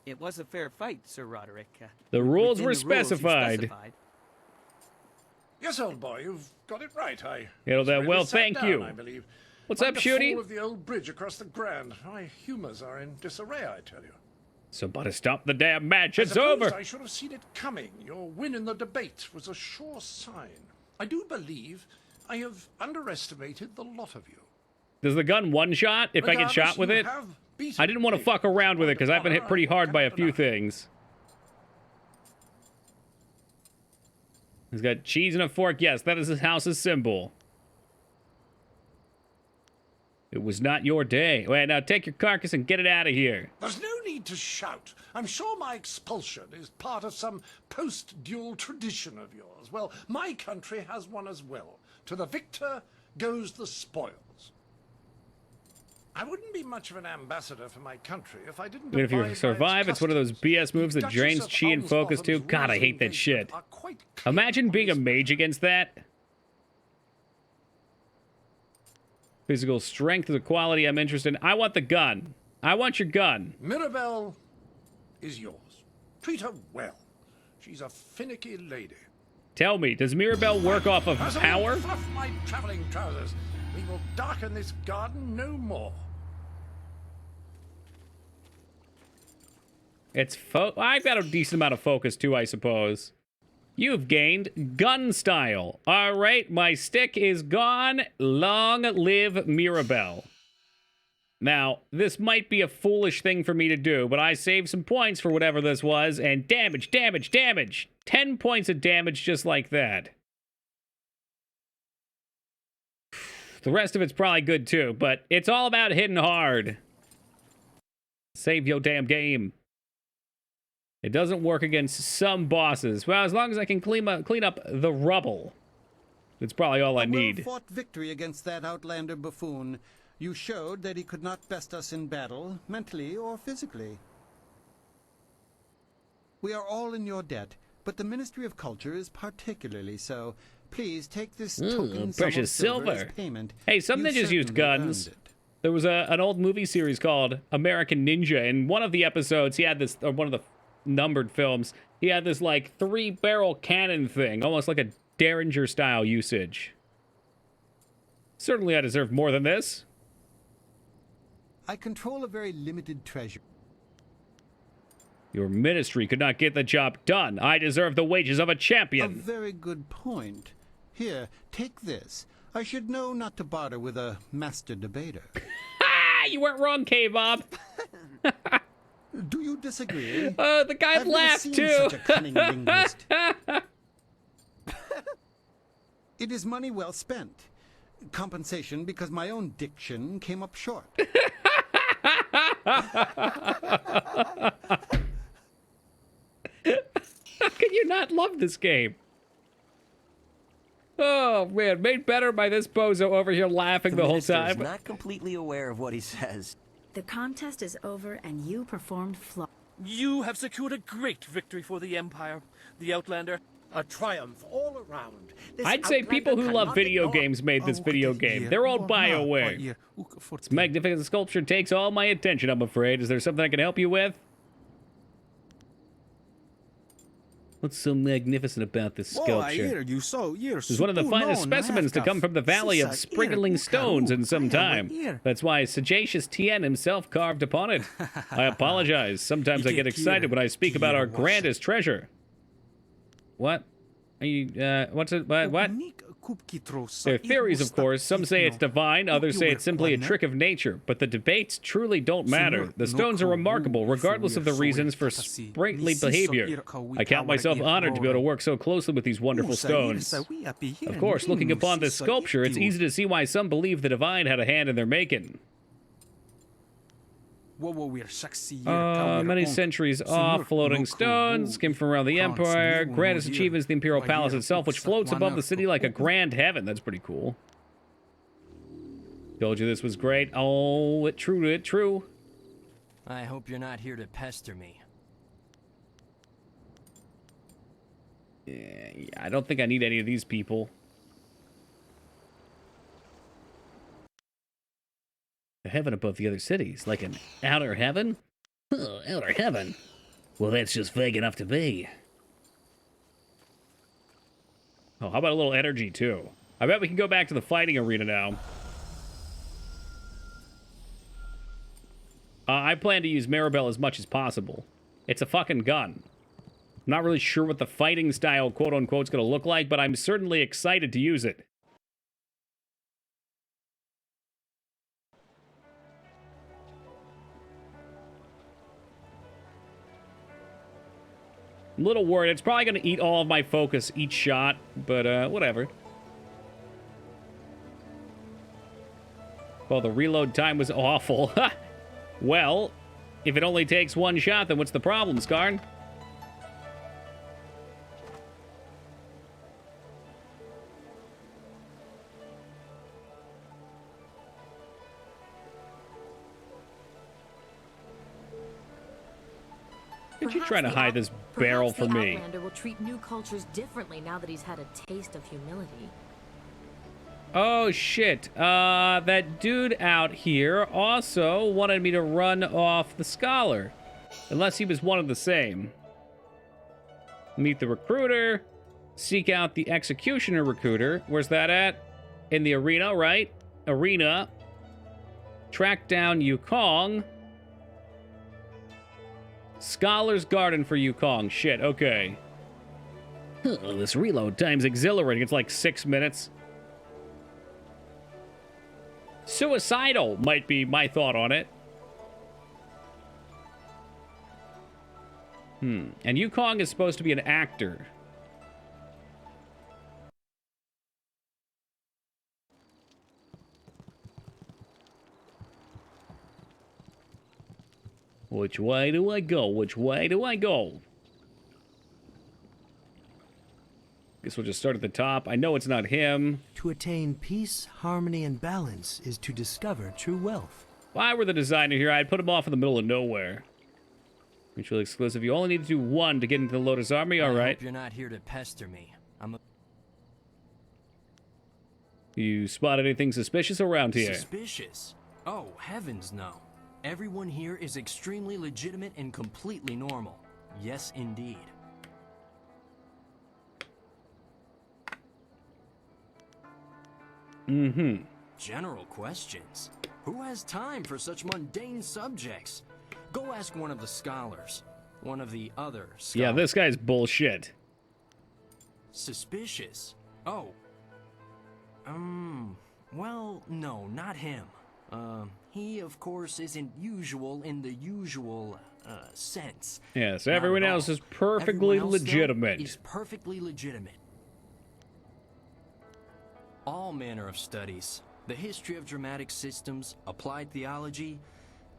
It was a fair fight, Sir Roderick. The rules within were the rules you specified. Yes, old boy, you've got it right. Well, really well, sat thank down, you. I believe. What's Like up, the Shooty? fall of the old bridge across the Grand. My humors are in disarray, I tell you. Somebody stop the damn match. I It's suppose over. I should have seen it coming. Your win in the debate was a sure sign. I do believe I have underestimated the lot of you. Does the gun one shot if I get shot with you it? have beaten I didn't want to me. fuck around with it because I've been hit pretty hard by a few things. He's got cheese and a fork. Yes, that is his house's symbol. It was not your day. Wait, now take your carcass and get it out of here. There's no need to shout. I'm sure my expulsion is part of some post-duel tradition of yours. Well, my country has one as well. To the victor goes the spoils. I wouldn't be much of an ambassador for my country if I didn't. Even if you abide by its survive, it's one of those BS moves that Duchess drains of chi and focus too. Almsbottom's God, I rules hate that of shit. engagement are quite clear. Imagine being a mage against that. Physical strength is a quality I'm interested in. I want the gun. I want your gun. Mirabelle is yours. Treat her well. She's a finicky lady. Tell me, does Mirabelle work off of As I power? fluff my traveling trousers, we will darken this garden no more. It's I've got a decent amount of focus too, I suppose. You've gained gun style. All right, my stick is gone. Long live Mirabelle. Now, this might be a foolish thing for me to do, but I saved some points for whatever this was, and damage, damage, damage. 10 points of damage just like that. The rest of it's probably good too, but it's all about hitting hard. Save your damn game. It doesn't work against some bosses. Well, as long as I can clean up the rubble, it's probably all I need. A well-fought victory against that outlander buffoon. You showed that he could not best us in battle, mentally or physically. We are all in your debt, but the Ministry of Culture is particularly so. Please take this token precious silver as payment. Hey, some ninjas used guns. There was an old movie series called American Ninja. In one of the episodes, he had this, or one of the numbered films, he had this like 3-barrel cannon thing, almost like a Derringer-style usage. Certainly I deserve more than this. I control a very limited treasure. Your ministry could not get the job done. I deserve the wages of a champion. A very good point. Here, take this. I should know not to barter with a master debater. Ah, you weren't wrong, K-Bob. Do you disagree? The guy I've laughed never seen too. Such a cunning linguist. It is money well spent. Compensation because my own diction came up short. How can you not love this game? Oh man, made better by this bozo over here laughing the whole time. The not completely aware of what he says. The contest is over and you performed flawlessly. You have secured a great victory for the Empire. The Outlander, a triumph all around. I'd say people who love video games made this video game. They're all BioWare. This magnificent sculpture takes all my attention, I'm afraid. Is there something I can help you with? What's so magnificent about this sculpture? This is one of the finest specimens to come from the Valley of Sprinkling Stones in some time. That's why Sagacious Tien himself carved upon it. I apologize. Sometimes I get excited when I speak about our grandest treasure. What? Are you, what's it? What? There are theories, of course. Some say it's divine, others say it's simply a trick of nature, but the debates truly don't matter. The stones are remarkable, regardless of the reasons for sprightly behavior. I count myself honored to be able to work so closely with these wonderful stones. Of course, looking upon this sculpture, it's easy to see why some believe the divine had a hand in their making. Many centuries off, floating stones came from around the Empire. Grandest achievement is the Imperial Palace itself, which floats above the city like a grand heaven. That's pretty cool. Told you this was great. Oh, it true. I hope you're not here to pester me. Yeah, I don't think I need any of these people. A heaven above the other cities, like an outer heaven? Oh, outer heaven? Well, that's just vague enough to be. Oh, how about a little energy, too? I bet we can go back to the fighting arena now. I plan to use Maribel as much as possible. It's a fucking gun. I'm not really sure what the fighting style, quote-unquote, is going to look like, but I'm certainly excited to use it. I'm a little worried. It's probably going to eat all of my focus each shot, but whatever. Well, the reload time was awful. Well, if it only takes one shot, then what's the problem, Skarn? Did you try to hide this barrel from me? The Outlander will treat new cultures differently now that he's had a taste of humility. Oh, shit. That dude out here also wanted me to run off the scholar. Unless he was one of the same. Meet the recruiter. Seek out the executioner recruiter. Where's that at? In the arena, right? Arena. Track down Yukong. Scholar's Garden for Yukong. Shit, okay. This reload time's exhilarating. It's like 6 minutes. Suicidal might be my thought on it. And Yukong is supposed to be an actor. Which way do I go? Which way do I go? Guess we'll just start at the top. I know it's not him. To attain peace, harmony, and balance is to discover true wealth. If I were the designer here, I'd put him off in the middle of nowhere. Mutually exclusive. You only need to do one to get into the Lotus Army. All right. I hope you're not here to pester me. You spot anything suspicious around here? Suspicious? Oh, heavens no. Everyone here is extremely legitimate and completely normal. Yes, indeed. General questions. Who has time for such mundane subjects? Go ask one of the scholars. One of the other scholars. Yeah, this guy's bullshit. Suspicious? Oh. Well, no, not him. He, of course, isn't usual in the usual, sense. Yeah, so everyone else is perfectly legitimate. He's perfectly legitimate. All manner of studies. The history of dramatic systems, applied theology,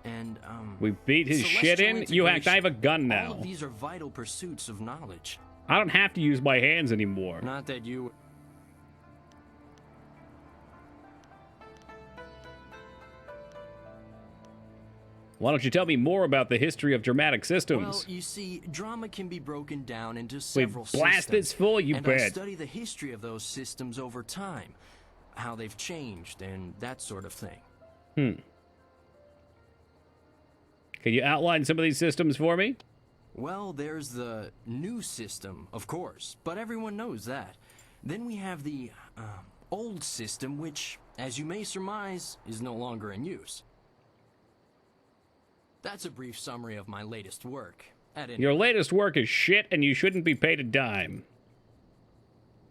and, we beat his shit in? You hacked, I have a gun now. All of these are vital pursuits of knowledge. I don't have to use my hands anymore. Not that you... Why don't you tell me more about the history of dramatic systems? Well, you see, drama can be broken down into several systems. Blast this full, you and bet. I study the history of those systems over time, how they've changed, and that sort of thing. Can you outline some of these systems for me? Well, there's the new system, of course, but everyone knows that. Then we have the old system, which, as you may surmise, is no longer in use. That's a brief summary of my latest work. Your latest work is shit, and you shouldn't be paid a dime.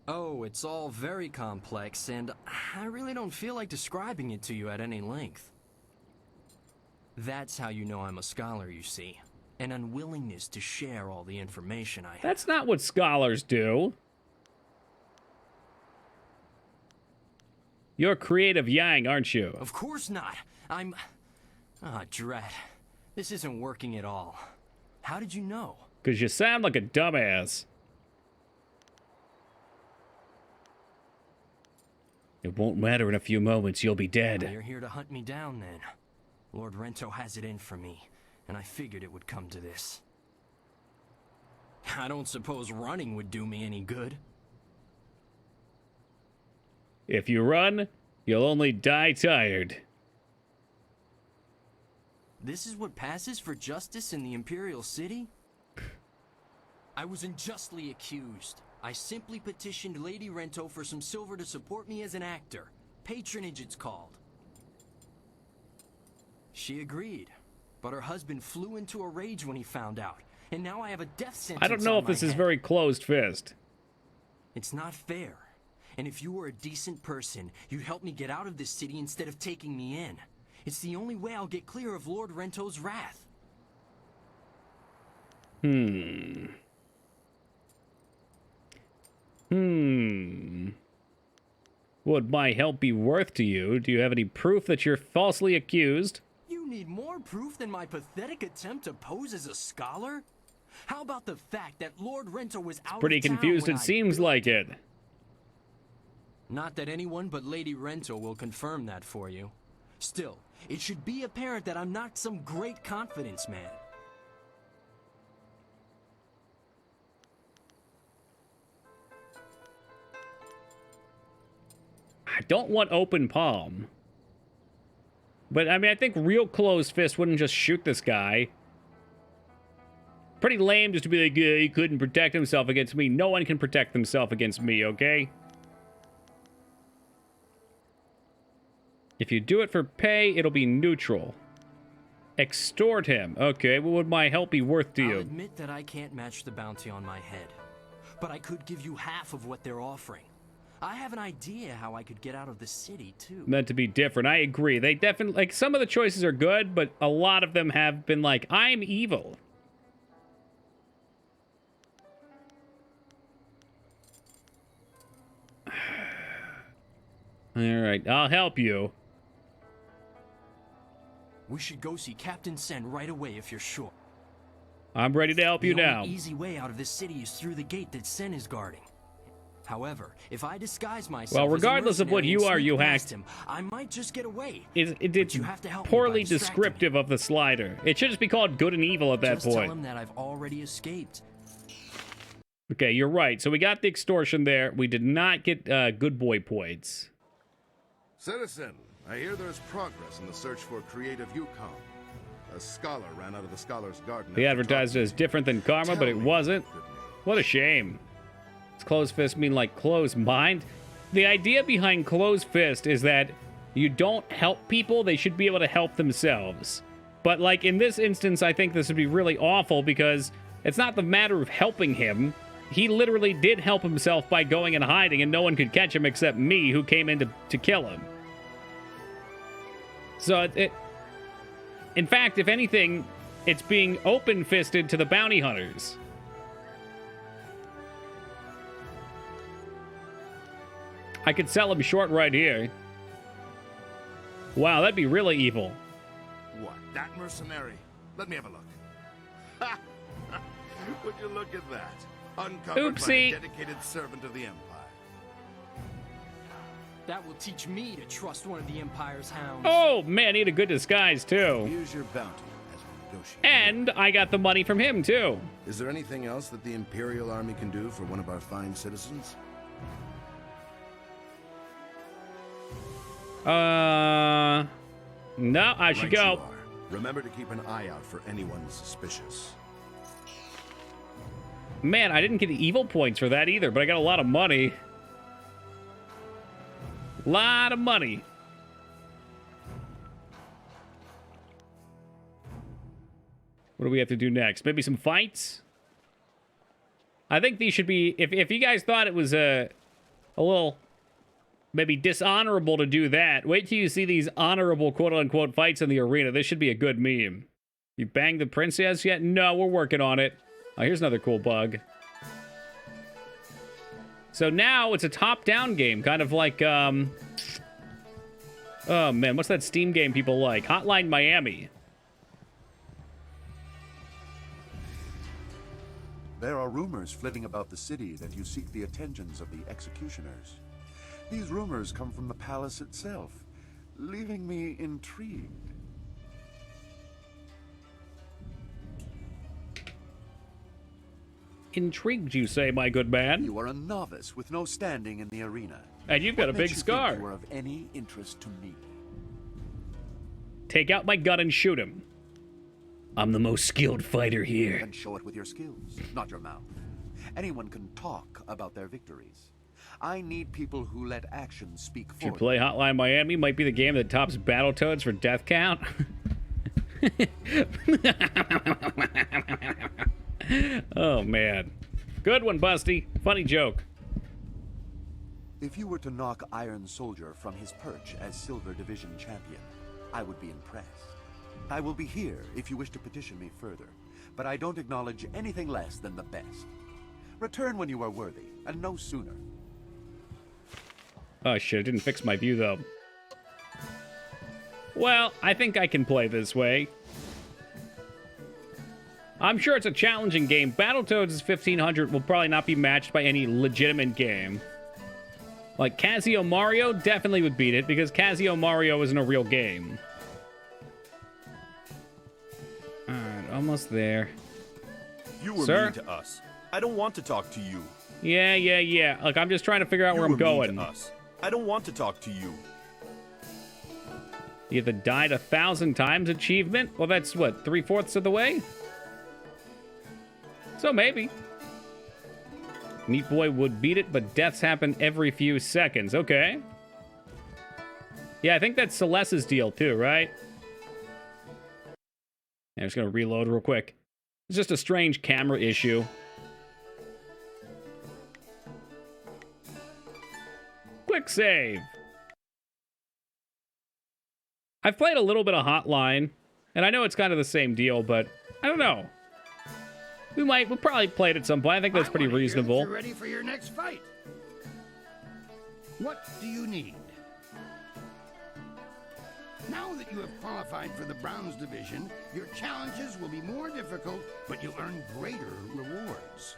Oh, it's all very complex, and I really don't feel like describing it to you at any length. That's how you know I'm a scholar, you see. An unwillingness to share all the information I have. That's not what scholars do. You're creative Yang, aren't you? Of course not. I'm... Ah, drat. This isn't working at all. How did you know? Because you sound like a dumbass. It won't matter in a few moments. You'll be dead. Well, you're here to hunt me down, then. Lord Rento has it in for me, and I figured it would come to this. I don't suppose running would do me any good. If you run, you'll only die tired. This is what passes for justice in the Imperial City? I was unjustly accused. I simply petitioned Lady Rento for some silver to support me as an actor. Patronage, it's called. She agreed, but her husband flew into a rage when he found out, and now I have a death sentence. I don't know if this is very closed fist. It's not fair. And if you were a decent person, you'd help me get out of this city instead of taking me in. It's the only way I'll get clear of Lord Rento's wrath. Would my help be worth to you? Do you have any proof that you're falsely accused? You need more proof than my pathetic attempt to pose as a scholar? How about the fact that Lord Rento was out Pretty of town confused, when it I seems built like it. Not that anyone but Lady Rento will confirm that for you. Still, it should be apparent that I'm not some great confidence man. I don't want open palm. But, I mean, I think real closed fist wouldn't just shoot this guy. Pretty lame just to be like, yeah, he couldn't protect himself against me. No one can protect themselves against me, okay? If you do it for pay, it'll be neutral. Extort him. Okay, what would my help be worth to you? I'll admit that I can't match the bounty on my head. but I could give you half of what they're offering. I have an idea how I could get out of the city, too. Meant to be different. I agree. They definitely, like, some of the choices are good, but a lot of them have been like, I'm evil. All right, I'll help you. We should go see Captain Sen right away if you're sure. I'm ready to help you now. The only easy way out of this city is through the gate that Sen is guarding. However, if I disguise myself, well, regardless of what you are, you hacked. I might just get away. It's poorly descriptive of the slider. It should just be called good and evil at that just point. Tell him that I've already escaped. Okay, you're right. So we got the extortion there. We did not get good boy points. Citizen, I hear there's progress in the search for creative Yukon. A scholar ran out of the Scholar's Garden. They advertised it as different than karma, but it wasn't. What a shame. Does closed fist mean like closed mind? The idea behind closed fist is that you don't help people, they should be able to help themselves. But like in this instance, I think this would be really awful because it's not the matter of helping him. He literally did help himself by going and hiding, and no one could catch him except me, who came in to kill him. So in fact, if anything, it's being open-fisted to the bounty hunters. I could sell him short right here. Wow, that'd be really evil. What, that mercenary? Let me have a look. Would you look at that? Uncovered by a dedicated servant of the Empire. That will teach me to trust one of the Empire's hounds. Oh, man, he had a good disguise, too. Here's your bounty as we negotiate. And I got the money from him, too. Is there anything else that the Imperial Army can do for one of our fine citizens? No, I should go. Remember to keep an eye out for anyone suspicious. Man, I didn't get evil points for that either, but I got a lot of money. Lot of money. What do we have to do next? Maybe some fights? I think these should be... If you guys thought it was a little... maybe dishonorable to do that, wait till you see these honorable quote-unquote fights in the arena. This should be a good meme. You banged the princess yet? No, we're working on it. Oh, here's another cool bug. So now it's a top-down game, kind of like, oh man, what's that Steam game people like? Hotline Miami. There are rumors flitting about the city that you seek the attentions of the executioners. These rumors come from the palace itself, leaving me intrigued. Intrigued, you say, my good man? You are a novice with no standing in the arena. And you've got a big scar. You are of any interest to me. Take out my gun and shoot him. I'm the most skilled fighter here. And show it with your skills, not your mouth. Anyone can talk about their victories. I need people who let actions speak for Should play Hotline Miami. Might be the game that tops Battletoads for death count. Oh, man. Good one, Busty. Funny joke. If you were to knock Iron Soldier from his perch as Silver Division champion, I would be impressed. I will be here if you wish to petition me further, but I don't acknowledge anything less than the best. Return when you are worthy, and no sooner. Oh, shit. It didn't fix my view, though. Well, I think I can play this way. I'm sure it's a challenging game. Battletoads 1500 will probably not be matched by any legitimate game. Like, Casio Mario definitely would beat it, because Casio Mario isn't a real game. Alright, almost there. You were Sir? mean to us. I don't want to talk to you. Yeah. Look, I'm just trying to figure out where I'm going. Mean to us. I don't want to talk to you. You have the died 1,000 times achievement? Well, that's, what, 3/4 of the way? So maybe. Meat Boy would beat it, but deaths happen every few seconds. Okay. Yeah, I think that's Celeste's deal too, right? Yeah, I'm just gonna reload real quick. It's just a strange camera issue. Quick save. I've played a little bit of Hotline, and I know it's kind of the same deal, but I don't know. We'll probably play it at some point. I think that's pretty reasonable. You're ready for your next fight. What do you need? Now that you have qualified for the Browns division, your challenges will be more difficult, but you'll earn greater rewards.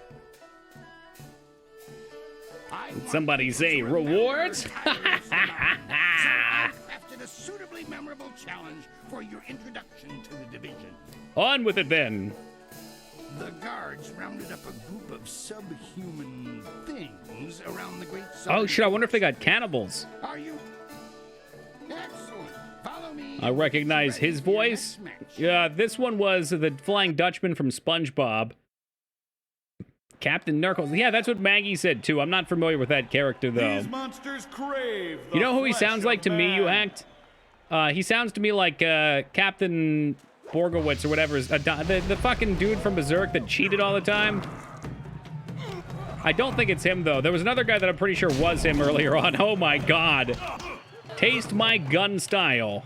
Somebody say rewards? Crafted a suitably memorable challenge for your introduction to the division. On with it then. The guards rounded up a group of subhuman things around the great. Oh shit! I wonder if they got cannibals. Are you? Excellent. Follow me. I recognize his voice. Yeah, this one was the Flying Dutchman from SpongeBob. Captain Knuckles. Yeah, that's what Maggie said too. I'm not familiar with that character though. These monsters crave the You know who he flesh sounds like to of me, you man. act? He sounds to me like Captain Borgowitz or whatever. The fucking dude from Berserk that cheated all the time. I don't think it's him, though. There was another guy that I'm pretty sure was him earlier on. Oh, my God. Taste my gun style.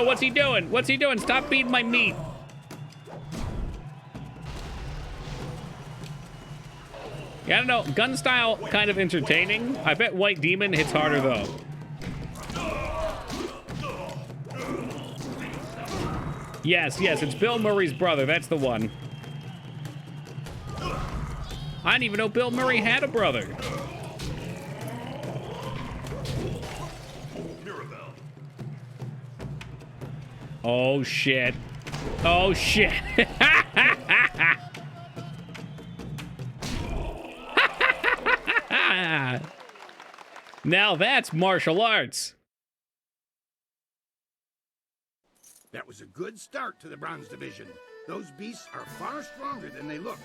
What's he doing? What's he doing? Stop feeding my meat. Yeah, I don't know. Gun style, kind of entertaining. I bet White Demon hits harder, though. Yes, it's Bill Murray's brother. That's the one. I didn't even know Bill Murray had a brother. Oh, shit. Oh, shit. Now that's martial arts. That was a good start to the Browns division. Those beasts are far stronger than they look.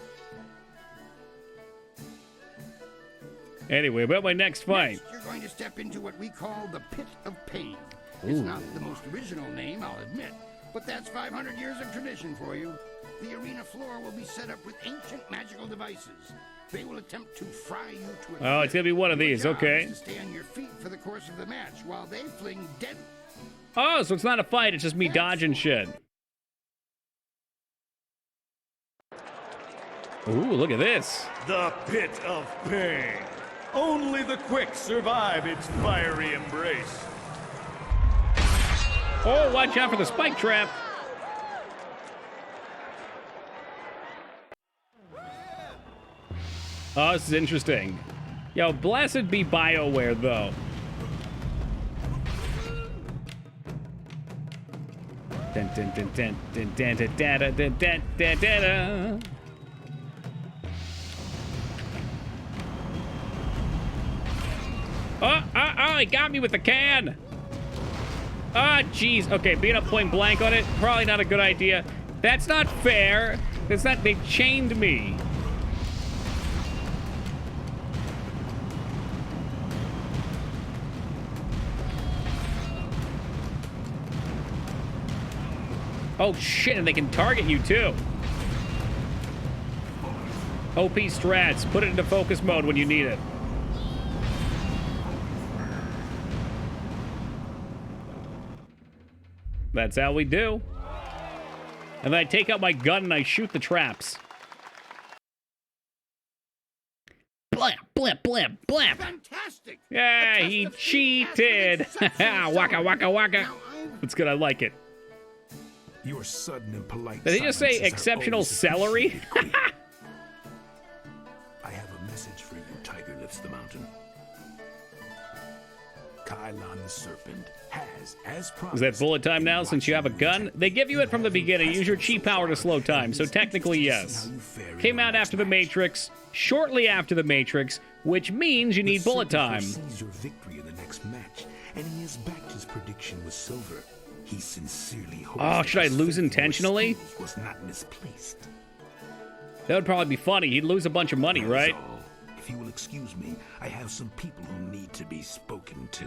Anyway, about my next fight. Next, you're going to step into what we call the Pit of Pain. It's Ooh. not the most original name, I'll admit, but that's 500 years of tradition for you. The arena floor will be set up with ancient magical devices. They will attempt to fry you to a Oh, it's gonna be one of these, Your job okay. is to stay on your feet for the course of the match while they fling dead. Oh, so it's not a fight, it's just me dodging shit. Ooh, look at this. The Pit of Pain. Only the quick survive its fiery embrace. Oh, watch out for the spike trap. Oh, this is interesting. Yo, blessed be BioWare, though. Dun, dun, dun, dun, dun, dun, dun, dun, dun, dun, dun, dun, dun. Oh, he got me with the can. Ah, jeez. Okay, being up point blank on it, probably not a good idea. That's not fair. That's not, they chained me. Oh shit, and they can target you too. OP strats, put it into focus mode when you need it. That's how we do. And then I take out my gun and I shoot the traps. Blamp, blamp, blamp, blamp. Fantastic. Yeah, he cheated. Waka, waka, waka. That's good, I like it. Your sudden and polite Did he just say silences are exceptional always celery? I have a message for you, Tiger Lifts the Mountain. Kylon the Serpent has, as promised... Is that bullet time now since you have a gun? They give you it from the beginning. Use your chi power to slow time, so technically yes. Came out after the Matrix, shortly after the Matrix, which means you need bullet time. Sees your victory in the next match, and he has backed his prediction with silver. He sincerely hopes Oh, should I lose intentionally? was not misplaced. That would probably be funny. He'd lose a bunch of money, right? If you will excuse me, I have some people who need to be spoken to.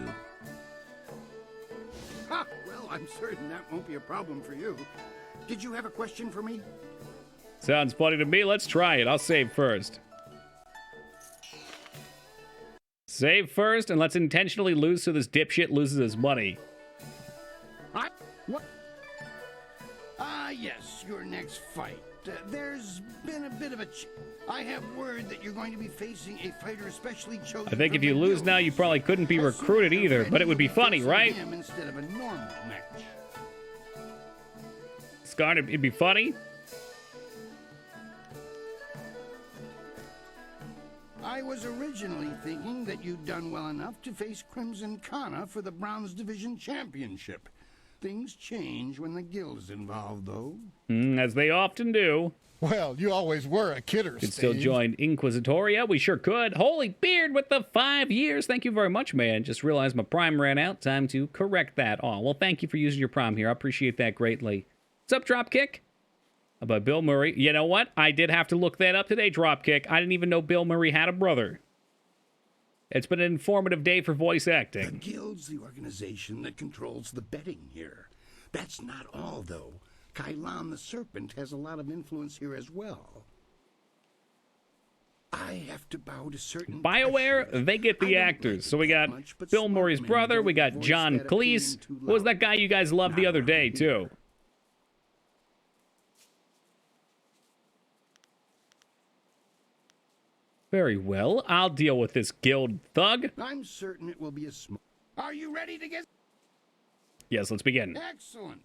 Ha! Well, I'm certain that won't be a problem for you. Did you have a question for me? Sounds funny to me. Let's try it. I'll save first. Save first, and let's intentionally lose so this dipshit loses his money. What? Yes, your next fight. There's been a bit of a... I have word that you're going to be facing a fighter especially chosen. I think if you lose now, you probably couldn't be recruited either, but it would be funny, right? Instead of a normal match. Scar, it'd be funny. I was originally thinking that you'd done well enough to face Crimson Kana for the Bronze Division Championship. Things change when the guild's involved, though. As they often do. Well, you always were a kidder, Could still join Inquisitoria. We sure could. Holy Beard with the 5 years. Thank you very much, man. Just realized my Prime ran out. Time to correct that. Oh, well, thank you for using your Prime here. I appreciate that greatly. What's up, Dropkick? By Bill Murray. You know what? I did have to look that up today, Dropkick. I didn't even know Bill Murray had a brother. It's been an informative day for voice acting. The guild's the organization that controls the betting here. That's not all, though. Kailan the Serpent has a lot of influence here as well. I have to bow to certain... BioWare, they get the actors. So we got Bill Murray's brother. We got John Cleese. What was that guy you guys loved the other day, too? Very well. I'll deal with this guild thug. I'm certain it will be a Are you ready to get... Yes, let's begin. Excellent.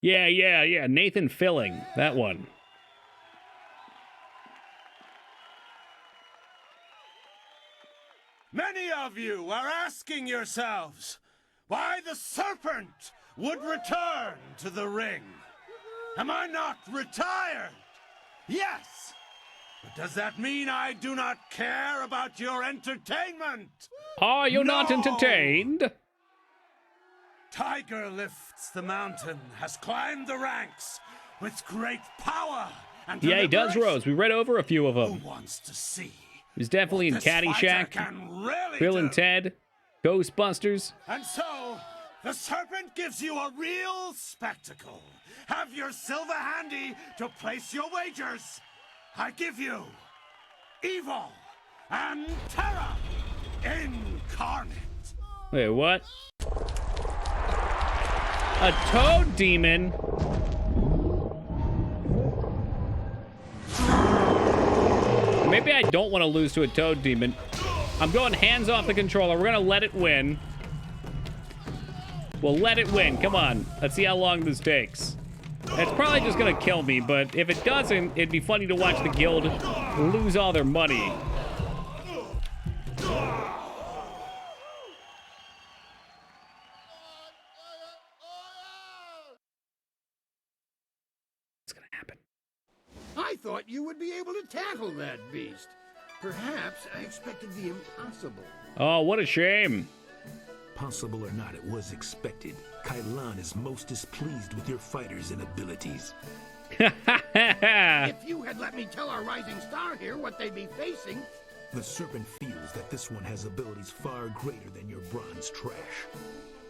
Yeah. Nathan Filling. That one. Many of you are asking yourselves why the serpent would return to the ring. Am I not retired? Yes. But does that mean I do not care about your entertainment? Are you not entertained? Tiger lifts the mountain, has climbed the ranks with great power and yeah, he does, Rose. We read over a few of them. Who wants to see? He's definitely in Caddyshack, really Bill and Ted, Ghostbusters. And so, the serpent gives you a real spectacle. Have your silver handy to place your wagers. I give you evil and terror incarnate. Wait, what? A toad demon? Maybe I don't want to lose to a toad demon. I'm going hands off the controller. We're going to let it win. We'll let it win. Come on. Let's see how long this takes. It's probably just going to kill me, but if it doesn't, it'd be funny to watch the guild lose all their money. I thought you would be able to tackle that beast. Perhaps I expected the impossible. Oh, what a shame. Possible or not, it was expected. Kailan is most displeased with your fighters and abilities. If you had let me tell our rising star here what they'd be facing... The serpent feels that this one has abilities far greater than your bronze trash.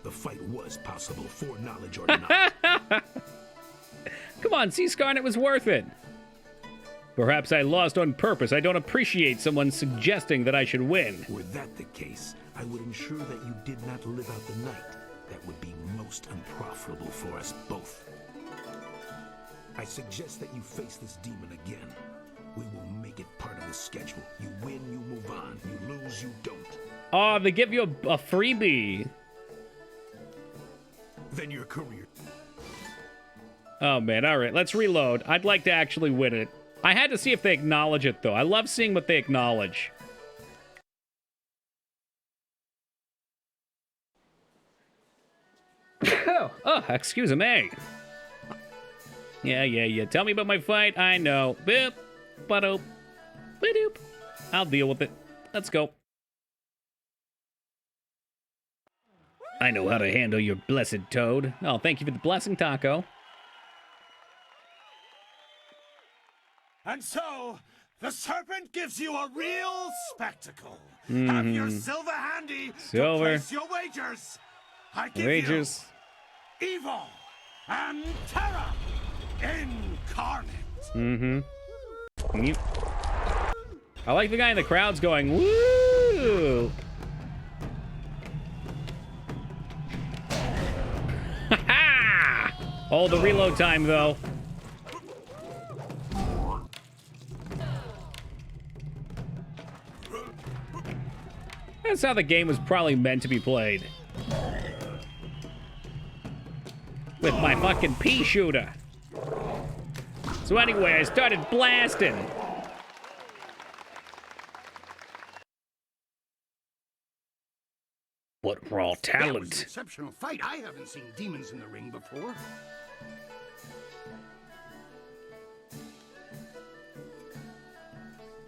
The fight was possible, foreknowledge or not. Come on, Sea Scarnet was worth it. Perhaps I lost on purpose. I don't appreciate someone suggesting that I should win. Were that the case, I would ensure that you did not live out the night. That would be most unprofitable for us both. I suggest that you face this demon again. We will make it part of the schedule. You win, you move on. You lose, you don't. Oh, they give you a freebie. Then your career. Oh, man. All right, let's reload. I'd like to actually win it. I had to see if they acknowledge it, though. I love seeing what they acknowledge. Oh, excuse me. Yeah. Tell me about my fight. I know. Boop. Ba-doop. Ba-doop. I'll deal with it. Let's go. I know how to handle your blessed toad. Oh, thank you for the blessing, Taco. And so, the serpent gives you a real spectacle. Have your silver handy to place your wagers. I give you evil and terror incarnate. I like the guy in the crowd's going, woo! Ha-ha! Oh, the reload time, though. That's how the game was probably meant to be played. With my fucking pea shooter. So anyway, I started blasting. What raw That was an talent. exceptional fight. I haven't seen demons in the ring before.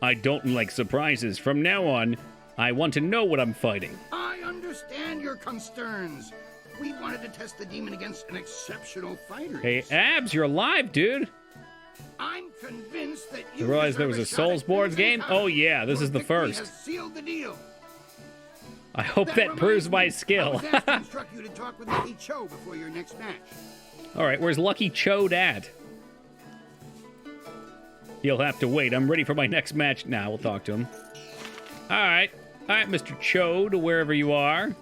I don't like surprises. From now on, I want to know what I'm fighting. I understand your concerns. We wanted to test the demon against an exceptional fighter. Hey, Abs, you're alive, dude. I'm convinced that You realize there was a Soulsborne game? Oh yeah, this is the first. Sealed the deal. I hope that proves my skill. I was asked to instruct you to talk with Lucky Cho before your next match. Alright, where's Lucky Chode at? He'll have to wait. I'm ready for my next match now. We'll talk to him. Alright. Alright, Mr. Chode, wherever you are.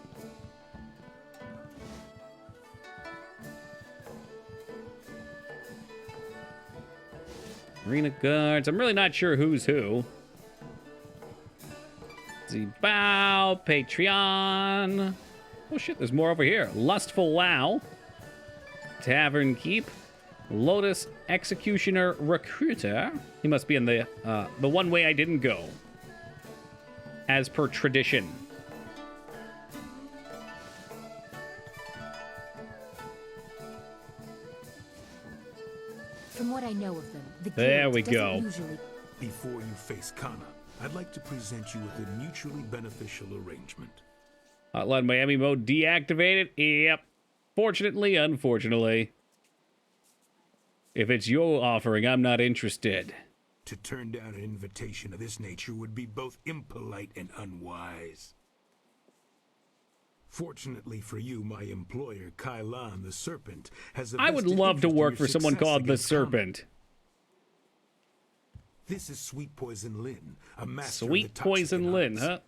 Arena guards. I'm really not sure who's who. Zibao, Patreon. Oh shit, there's more over here. Lustful Wow. Tavern Keep. Lotus Executioner Recruiter. He must be in the one way I didn't go. As per tradition. From what I know of them, the There guild we doesn't go. usually... Before you face Kana, I'd like to present you with a mutually beneficial arrangement. Hotline Miami mode deactivated? Yep. Fortunately, unfortunately. If it's your offering, I'm not interested. To turn down an invitation of this nature would be both impolite and unwise. Fortunately for you, my employer, Kailan the Serpent, has a I would vested love to interest in work your for someone success called the against Kana. Serpent. This is Sweet Poison Lin, a master Sweet of the Poison Lin, huh?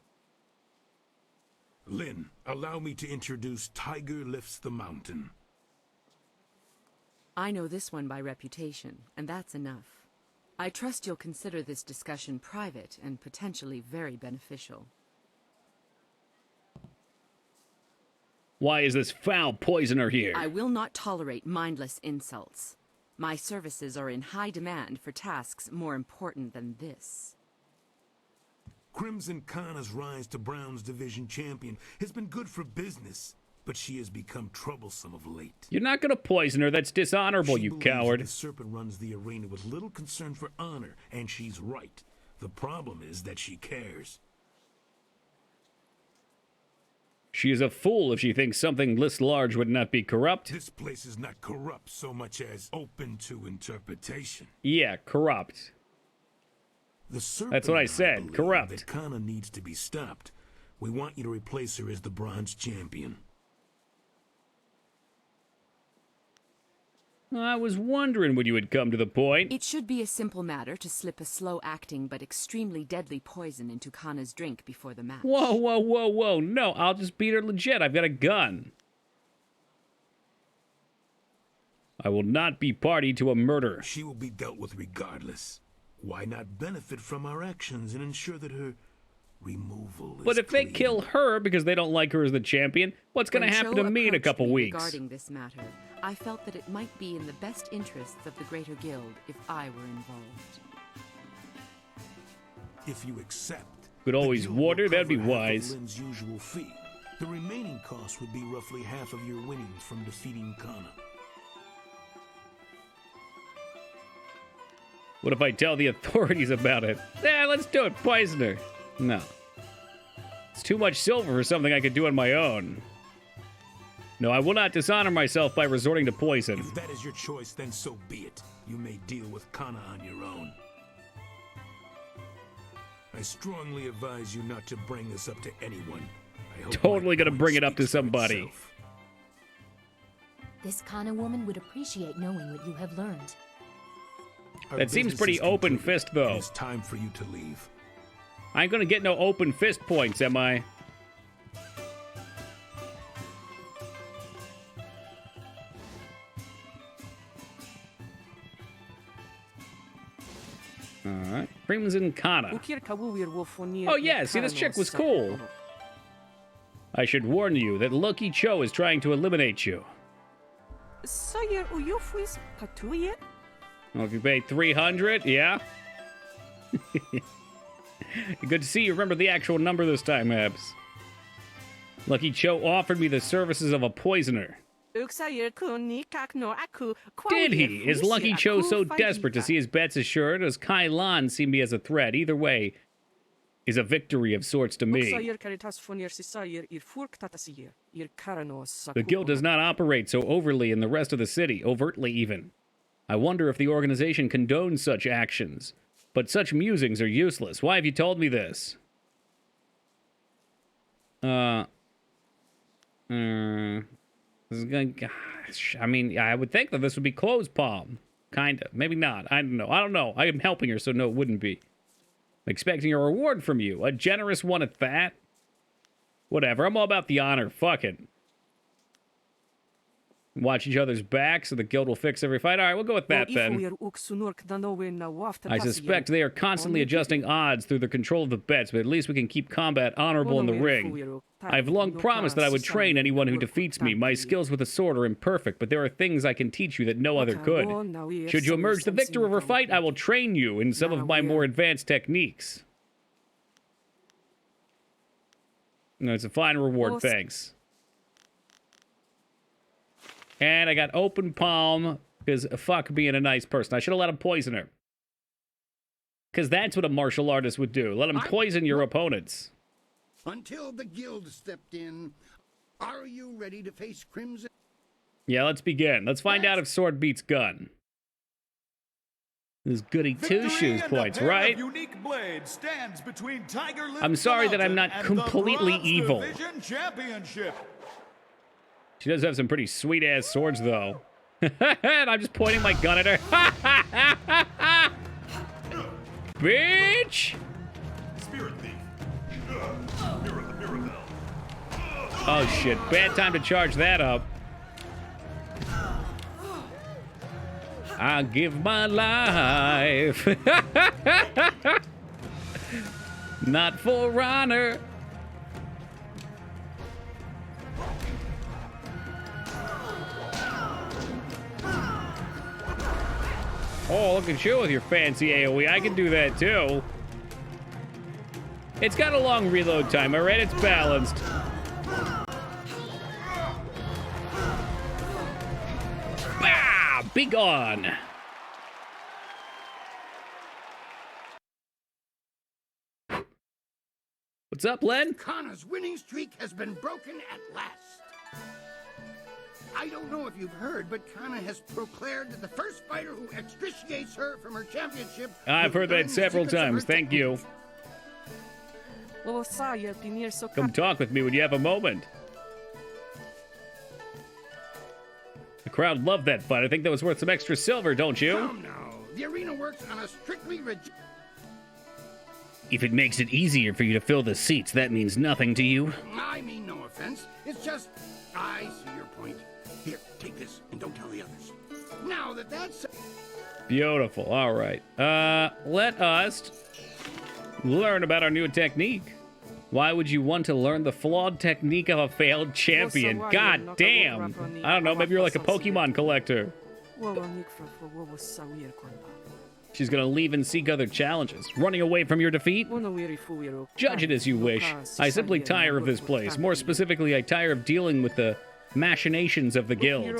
Lin, allow me to introduce Tiger Lifts the Mountain. I know this one by reputation, and that's enough. I trust you'll consider this discussion private and potentially very beneficial. Why is this foul poisoner here? I will not tolerate mindless insults. My services are in high demand for tasks more important than this. Crimson Kana's rise to Brown's division champion has been good for business, but she has become troublesome of late. You're not gonna poison her. That's dishonorable, She you believes coward. The Serpent runs the arena with little concern for honor, and she's right. The problem is that she cares. She is a fool if she thinks something this large would not be corrupt. This place is not corrupt so much as open to interpretation. Yeah, corrupt. The Serpent That's what I and said, believe corrupt. That Kana needs to be stopped. We want you to replace her as the bronze champion. I was wondering when you would come to the point. It should be a simple matter to slip a slow-acting but extremely deadly poison into Kana's drink before the match. Whoa, whoa, whoa, whoa. No, I'll just beat her legit. I've got a gun. I will not be party to a murder. She will be dealt with regardless. Why not benefit from our actions and ensure that her removal is But if they kill her because they don't like her as the champion, what's going to When happen Cho to me in a approached couple me weeks? Regarding this matter, I felt that it might be in the best interests of the Greater Guild if I were involved. If you accept, Could always the guild water, will that'd be cover half of wise. Lin's usual fee. The remaining cost would be roughly half of your winnings from defeating Kana. What if I tell the authorities about it? Yeah, let's do it. Poison her. No. It's too much silver for something I could do on my own. No, I will not dishonor myself by resorting to poison. If that is your choice, then so be it. You may deal with Kana on your own. I strongly advise you not to bring this up to anyone. I hope Totally my gonna point bring it up to speaks for somebody. itself. This Kana woman would appreciate knowing what you have learned. Our That seems business pretty is open concluded, fist, though. and it's time for you to leave. I ain't gonna get no open fist points, am I? Alright. Crimson Kana. Oh yeah, see, this chick was cool. I should warn you that Lucky Cho is trying to eliminate you. Well, if you pay 300, yeah? Good to see you remember the actual number this time, Abs. Lucky Cho offered me the services of a poisoner. Did he? Is Lucky Cho so desperate to see his bets assured? Does Kai Lan see me as a threat? Either way is a victory of sorts to me. The guild does not operate so overtly in the rest of the city, overtly even. I wonder if the organization condones such actions. But such musings are useless. Why have you told me this? Gosh, I mean, I would think that this would be closed palm. Kinda. Maybe not. I don't know. I don't know. I am helping her, so no, it wouldn't be. I'm expecting a reward from you. A generous one at that. Whatever. I'm all about the honor. Fuck it. Watch each other's backs, so the guild will fix every fight. All right, we'll go with that then. I suspect they are constantly adjusting odds through the control of the bets, but at least we can keep combat honorable in the ring. I've long promised that I would train anyone who defeats me. My skills with the sword are imperfect, but there are things I can teach you that no other could. Should you emerge the victor of our fight, I will train you in some of my more advanced techniques. No, it's a fine reward, thanks. And I got open palm, because fuck being a nice person. I should have let him poison her. Because that's what a martial artist would do. Let him poison your opponents. Until the guild stepped in, are you ready to face Crimson? Yeah, let's begin. Let's find out if sword beats gun. This goody two-shoes points, right? I'm sorry that I'm not completely evil. She does have some pretty sweet-ass swords, though. And I'm just pointing my gun at her. Bitch! Spirit thief. Oh, shit. Bad time to charge that up. I'll give my life. Not for honor. Oh, look at you with your fancy AoE. I can do that, too. It's got a long reload time, alright? It's balanced. Bah! Be gone! What's up, Len? Kana's winning streak has been broken at last. I don't know if you've heard, but Kana has proclaimed that the first fighter who extriciates her from her championship... I've heard that several times. Thank you. Come talk with me when you have a moment. The crowd loved that fight. I think that was worth some extra silver, don't you? Come now. The arena works on a strictly... If it makes it easier for you to fill the seats, that means nothing to you. I mean no offense. It's just... I see your point. Here, take this, and don't tell the others. Now that that's... Beautiful. All right. Let us learn about our new technique. Why would you want to learn the flawed technique of a failed champion? God damn. I don't know, maybe you're like a Pokemon collector. She's gonna leave and seek other challenges. Running away from your defeat? Judge it as you wish. I simply tire of this place. More specifically, I tire of dealing with the machinations of the guild.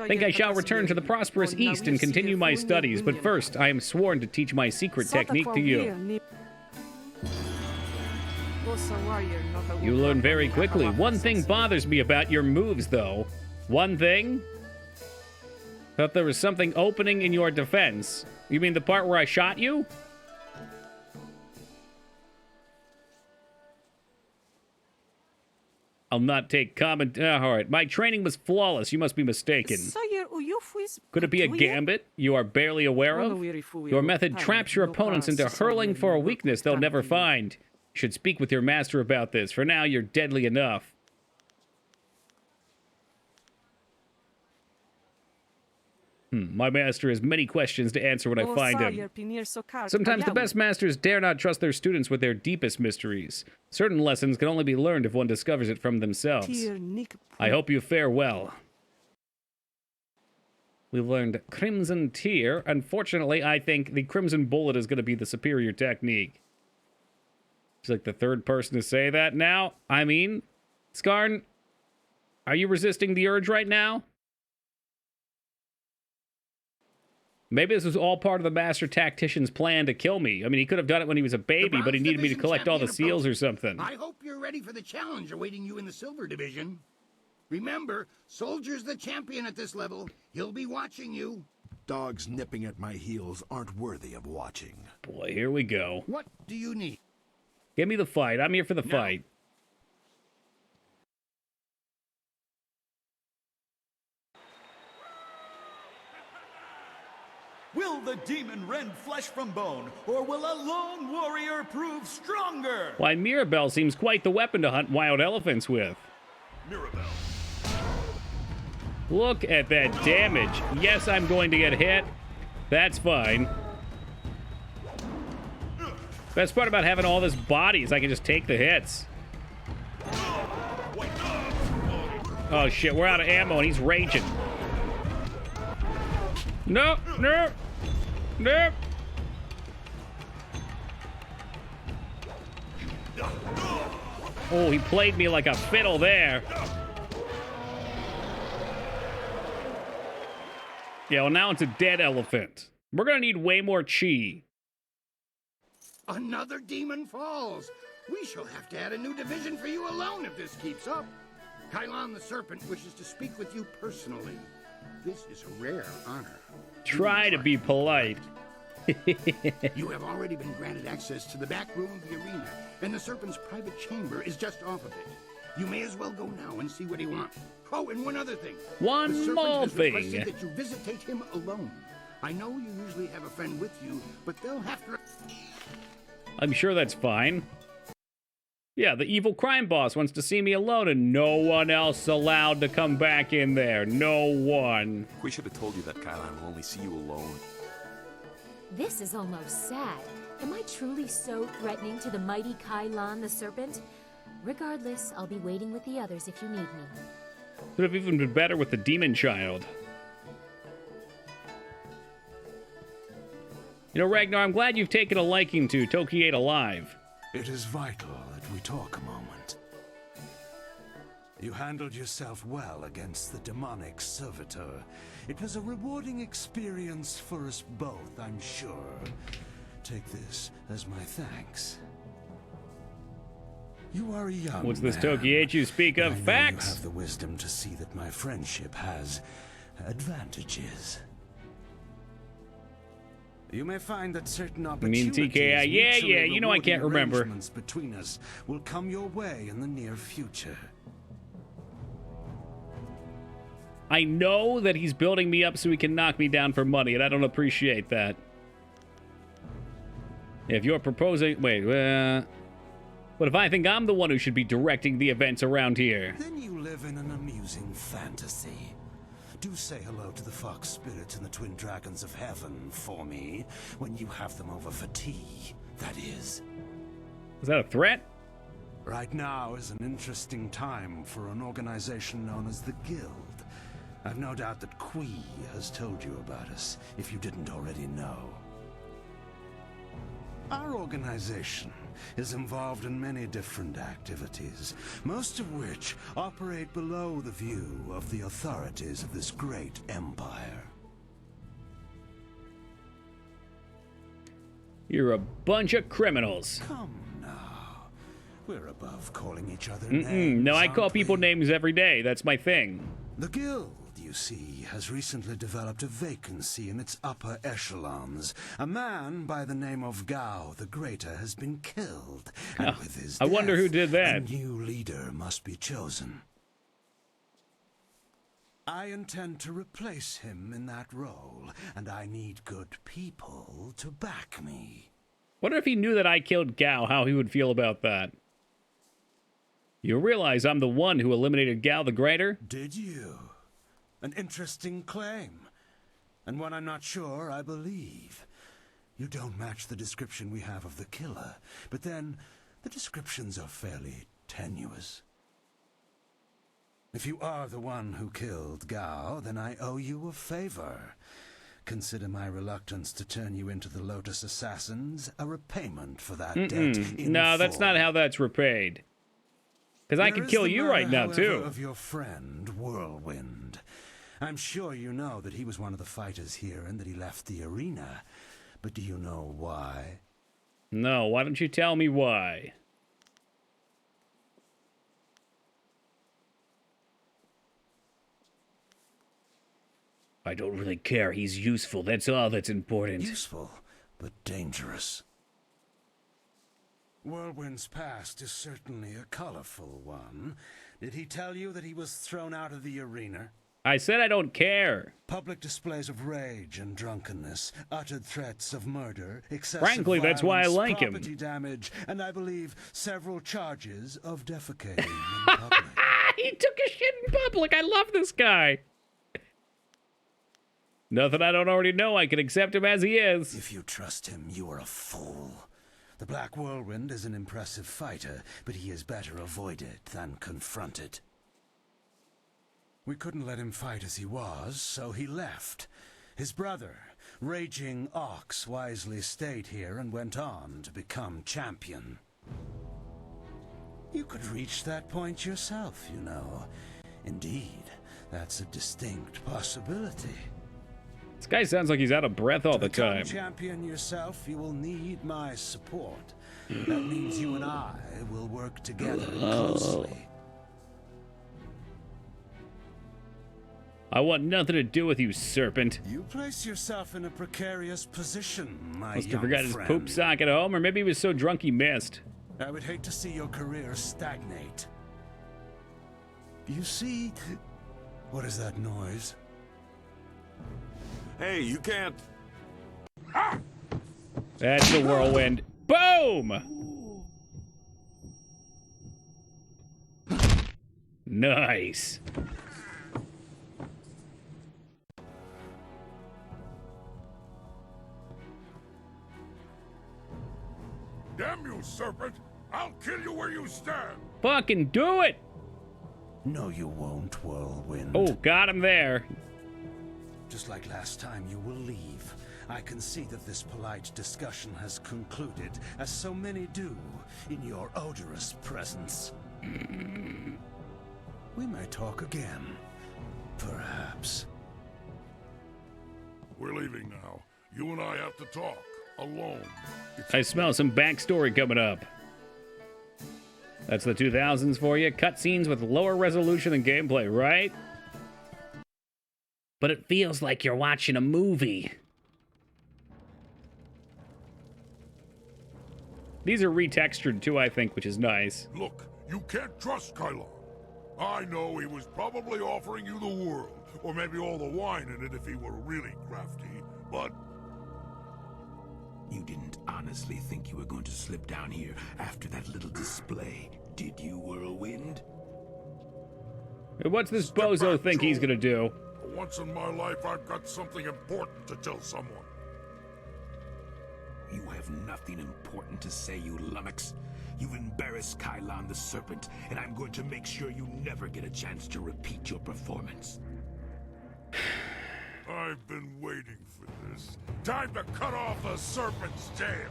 Think I shall return to the prosperous East and continue my studies, but first, I am sworn to teach my secret technique to you. You learn very quickly. One thing bothers me about your moves, though. One thing? Thought there was something opening in your defense. You mean the part where I shot you? I'll not take comment. All right, my training was flawless. You must be mistaken. Could it be a gambit you are barely aware of? Your method traps your opponents into hurling for a weakness they'll never find. You should speak with your master about this. For now, you're deadly enough. My master has many questions to answer when I find him. Sometimes the best masters dare not trust their students with their deepest mysteries. Certain lessons can only be learned if one discovers it from themselves. I hope you fare well. We've learned Crimson Tear. Unfortunately, I think the Crimson Bullet is going to be the superior technique. She's like the third person to say that now. I mean, Skarn, are you resisting the urge right now? Maybe this was all part of the Master Tactician's plan to kill me. I mean, he could have done it when he was a baby, but he needed me to collect all the seals or something. I hope you're ready for the challenge awaiting you in the Silver Division. Remember, Soldier's the champion at this level. He'll be watching you. Dogs nipping at my heels aren't worthy of watching. Boy, here we go. What do you need? Give me the fight. I'm here for the fight. Will the demon rend flesh from bone, or will a lone warrior prove stronger? Why, Mirabelle seems quite the weapon to hunt wild elephants with. Mirabelle. Look at that damage. Yes, I'm going to get hit. That's fine. Best part about having all this body is I can just take the hits. Oh shit, we're out of ammo and he's raging. No, no, no. Oh, he played me like a fiddle there. Yeah, well now it's a dead elephant. We're gonna need way more chi. Another demon falls. We shall have to add a new division for you alone if this keeps up. Kylon the Serpent wishes to speak with you personally. This is a rare honor. Try to be polite. You have already been granted access to the back room of the arena, and the Serpent's private chamber is just off of it. You may as well go now and see what he wants. Oh, and one other thing. One more thing. The Serpent has requested that you visitate him alone. I know you usually have a friend with you, but they'll have to... I'm sure that's fine. Yeah, the evil crime boss wants to see me alone and no one else allowed to come back in there. No one. We should have told you that Kylon will only see you alone. This is almost sad. Am I truly so threatening to the mighty Kylon the Serpent? Regardless, I'll be waiting with the others if you need me. Could have even been better with the demon child. You know, Ragnar, I'm glad you've taken a liking to Tokiate alive. It is vital that we talk a moment. You handled yourself well against the demonic servitor. It was a rewarding experience for us both, I'm sure. Take this as my thanks. You are a young What's this man, Tokiate you speak of? and I know Facts? you have the wisdom to see that my friendship has advantages. You may find that certain opportunities, TKI, yeah, you know I can't remember. arrangements between us will come your way in the near future. I know that he's building me up so he can knock me down for money, and I don't appreciate that. If you're proposing... Wait, what if I think I'm the one who should be directing the events around here? Then you live in an amusing fantasy. Do say hello to the fox spirits and the twin dragons of heaven for me when you have them over for tea, that is. Is that a threat? Right now is an interesting time for an organization known as the Guild. I've no doubt that Kui has told you about us, if you didn't already know. Our organization is involved in many different activities, most of which operate below the view of the authorities of this great empire. You're a bunch of criminals. Come now. We're above calling each other No, names, I call aren't we? people names every day. That's my thing. The Guild, you see, has recently developed a vacancy in its upper echelons. A man by the name of Gao the Greater has been killed, and with his I wonder who did that. a new leader must be chosen. I intend to replace him in that role, and I need good people to back me. Wonder if he knew that I killed Gao, how he would feel about that. You realize I'm the one who eliminated Gao the Greater? Did you? An interesting claim. And one I'm not sure I believe. You don't match the description we have of the killer, but then the descriptions are fairly tenuous. If you are the one who killed Gao, then I owe you a favor. Consider my reluctance to turn you into the Lotus Assassins a repayment for that debt in No, that's full. not how that's repaid. Because I could kill you right now, too. Of your friend, Whirlwind. I'm sure you know that he was one of the fighters here and that he left the arena. But do you know why? No, why don't you tell me why? I don't really care. He's useful. That's all that's important. Useful, but dangerous. Whirlwind's past is certainly a colorful one. Did he tell you that he was thrown out of the arena? I said I don't care. Public displays of rage and drunkenness, uttered threats of murder, excessive Frankly, that's why I violence, like him. property damage, and I believe several charges of defecating in public. He took a shit in public. I love this guy. Nothing I don't already know. I can accept him as he is. If you trust him, you are a fool. The Black Whirlwind is an impressive fighter, but he is better avoided than confronted. We couldn't let him fight as he was, so he left. His brother, Raging Ox, wisely stayed here and went on to become champion. You could reach that point yourself, you know. Indeed, that's a distinct possibility. This guy sounds like he's out of breath all the time. To become champion yourself, you will need my support. That means you and I will work together closely. I want nothing to do with you, serpent. You place yourself in a precarious position, my Must have young forgot his friend. poop sock at home, or maybe he was so drunk he missed. I would hate to see your career stagnate. You see... What is that noise? Hey, you can't... That's the whirlwind. Boom! Nice. Damn you, serpent! I'll kill you where you stand! Fucking do it! No, you won't, Whirlwind. Oh, got him there. Just like last time, you will leave. I can see that this polite discussion has concluded, as so many do, in your odorous presence. We may talk again. Perhaps. We're leaving now. You and I have to talk. Alone. I smell some backstory coming up. That's the 2000s for you. Cutscenes with lower resolution than gameplay, right? But it feels like you're watching a movie. These are retextured too, I think, which is nice. Look, you can't trust Kylon. I know he was probably offering you the world, or maybe all the wine in it if he were really crafty, but... You didn't honestly think you were going to slip down here after that little display, did you, Whirlwind? What's this bozo think he's gonna do? For once in my life, I've got something important to tell someone. You have nothing important to say, you lummox. You've embarrassed Kylon the Serpent, and I'm going to make sure you never get a chance to repeat your performance. I've been waiting for this. Time to cut off the serpent's tail.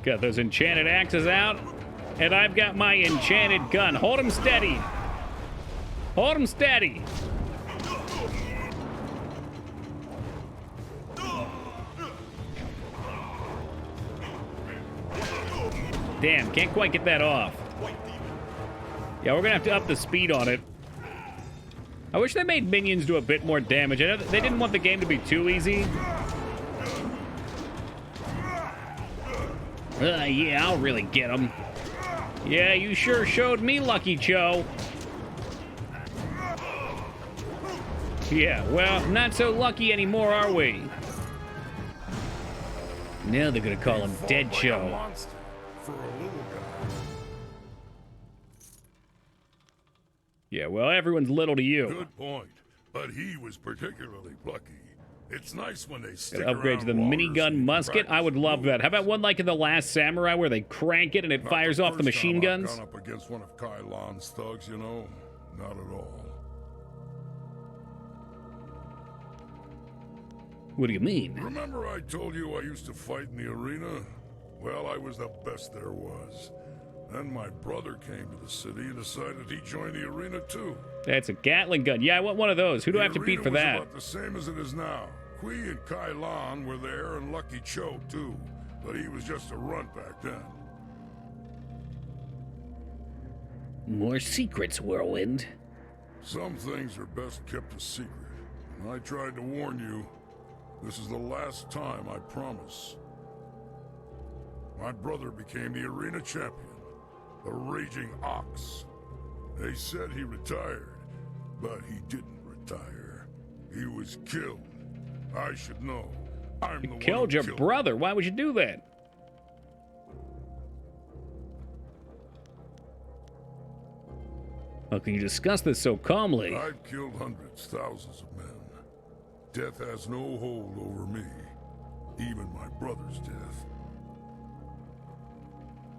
Got those enchanted axes out, and I've got my enchanted gun. Hold him steady. Hold him steady. Damn, can't quite get that off. Yeah, we're gonna have to up the speed on it. I wish they made minions do a bit more damage. I know they didn't want the game to be too easy. Yeah, I'll really get them. Yeah, you sure showed me lucky, Cho. Yeah, well, not so lucky anymore, are we? Now they're gonna call him Dead Like a Show. monster for a little guy. Yeah, well, everyone's little to you. Good point. But he was particularly plucky. It's nice when they stick Gotta upgrade to the around longer so minigun you can musket. I would love that. How about one like in The Last Samurai where they crank it and it fires off the machine guns? I've gone up against one of Kai Lan's thugs, you know. Not at all. What do you mean? Remember I told you I used to fight in the arena? Well, I was the best there was. Then my brother came to the city and decided he'd join the arena too. That's a Gatling gun. Yeah, I want one of those. Who do I have to beat for The arena that? was about the same as it is now. Kui and Kai Lan were there and Lucky Cho too. But he was just a runt back then. More secrets, Whirlwind. Some things are best kept a secret. And I tried to warn you. This is the last time, I promise. My brother became the arena champion. The Raging Ox. They said he retired, but he didn't retire. He was killed. I should know. I'm the one who Killed your killed brother. Why would you do that? How can you discuss this so calmly? I've killed hundreds, thousands of men. Death has no hold over me. Even my brother's death.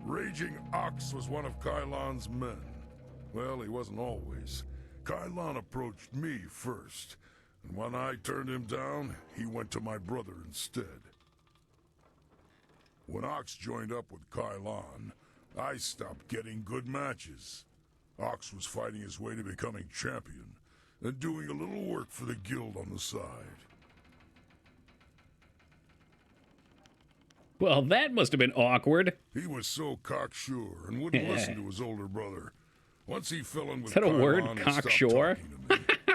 Raging Ox was one of Kai Lan's men. Well, he wasn't always. Kai Lan approached me first, and when I turned him down, he went to my brother instead. When Ox joined up with Kai Lan, I stopped getting good matches. Ox was fighting his way to becoming champion, and doing a little work for the guild on the side. Well, that must have been awkward. He was so cocksure and wouldn't listen to his older brother. Once he fell in with Is that a Kai word? Lan, he stopped Cocksure? talking to me.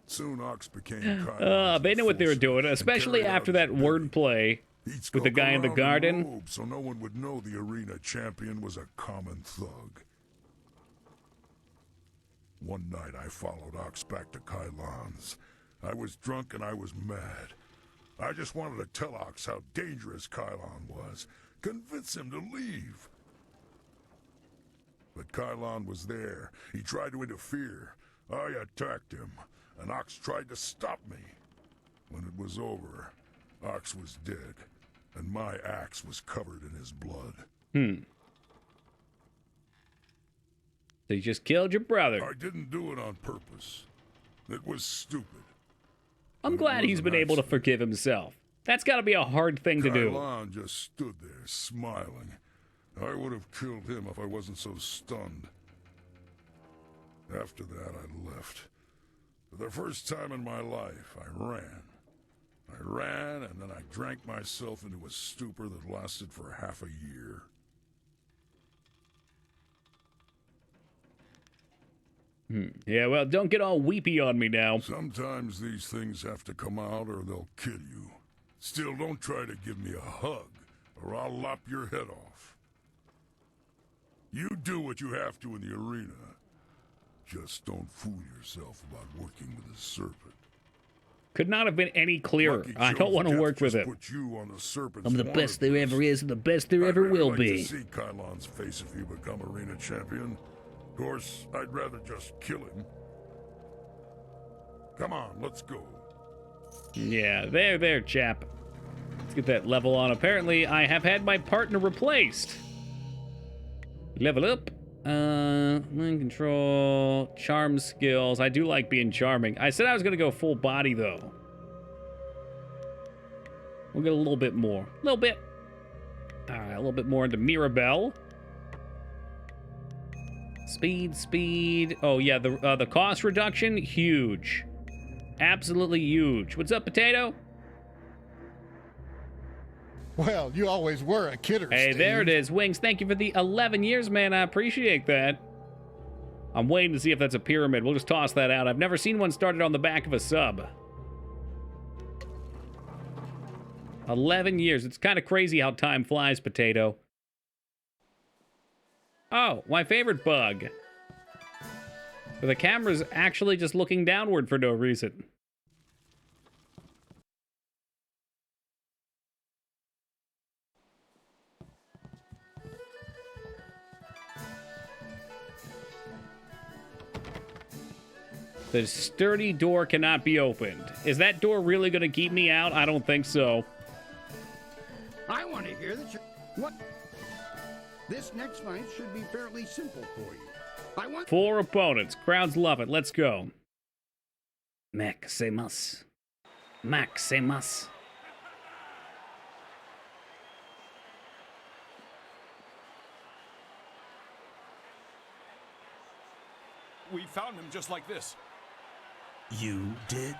Soon Ox became Kai They knew what they were doing, especially after that wordplay with the guy in the around garden. robe so no one would know the arena champion was a common thug. One night I followed Ox back to Kai Lan's. I was drunk and I was mad. I just wanted to tell Ox how dangerous Kai Lan was, convince him to leave. But Kai Lan was there. He tried to interfere. I attacked him, and Ox tried to stop me. When it was over, Ox was dead, and my axe was covered in his blood. So you just killed your brother. I didn't do it on purpose. It was stupid. I'm glad he's been able to forgive himself. That's got to be a hard thing to do. Kai Lan just stood there, smiling. I would have killed him if I wasn't so stunned. After that, I left. For the first time in my life, I ran. I ran, and then I drank myself into a stupor that lasted for half a year. Yeah, well, don't get all weepy on me now. Sometimes these things have to come out or they'll kill you. Still, don't try to give me a hug, or I'll lop your head off. You do what you have to in the arena. Just don't fool yourself about working with a serpent. Could not have been any clearer. I don't want to work with it. Put you on the serpent's I'm the wanted best there list. ever is and the best there I'd ever really will like be. to see Kai Lan's face if you become arena champion. Of course, I'd rather just kill him. Come on, let's go. Yeah, there, chap. Let's get that level on. Apparently, I have had my partner replaced. Level up. Mind control, charm skills. I do like being charming. I said I was going to go full body, though. We'll get a little bit more. A little bit. All right, a little bit more into Mirabelle. Speed. Oh, yeah, the cost reduction, huge. Absolutely huge. What's up, Potato? Well, you always were a kidder, Hey, Steve. there it is. Wings, thank you for the 11 years, man. I appreciate that. I'm waiting to see if that's a pyramid. We'll just toss that out. I've never seen one started on the back of a sub. 11 years. It's kind of crazy how time flies, Potato. Oh, my favorite bug. The camera's actually just looking downward for no reason. The sturdy door cannot be opened. Is that door really going to keep me out? I don't think so. I want to hear that you... What? This next fight should be fairly simple for you. I want... 4 opponents. Crowds love it. Let's go. Maximus. Maximus. We found him just like this. You did?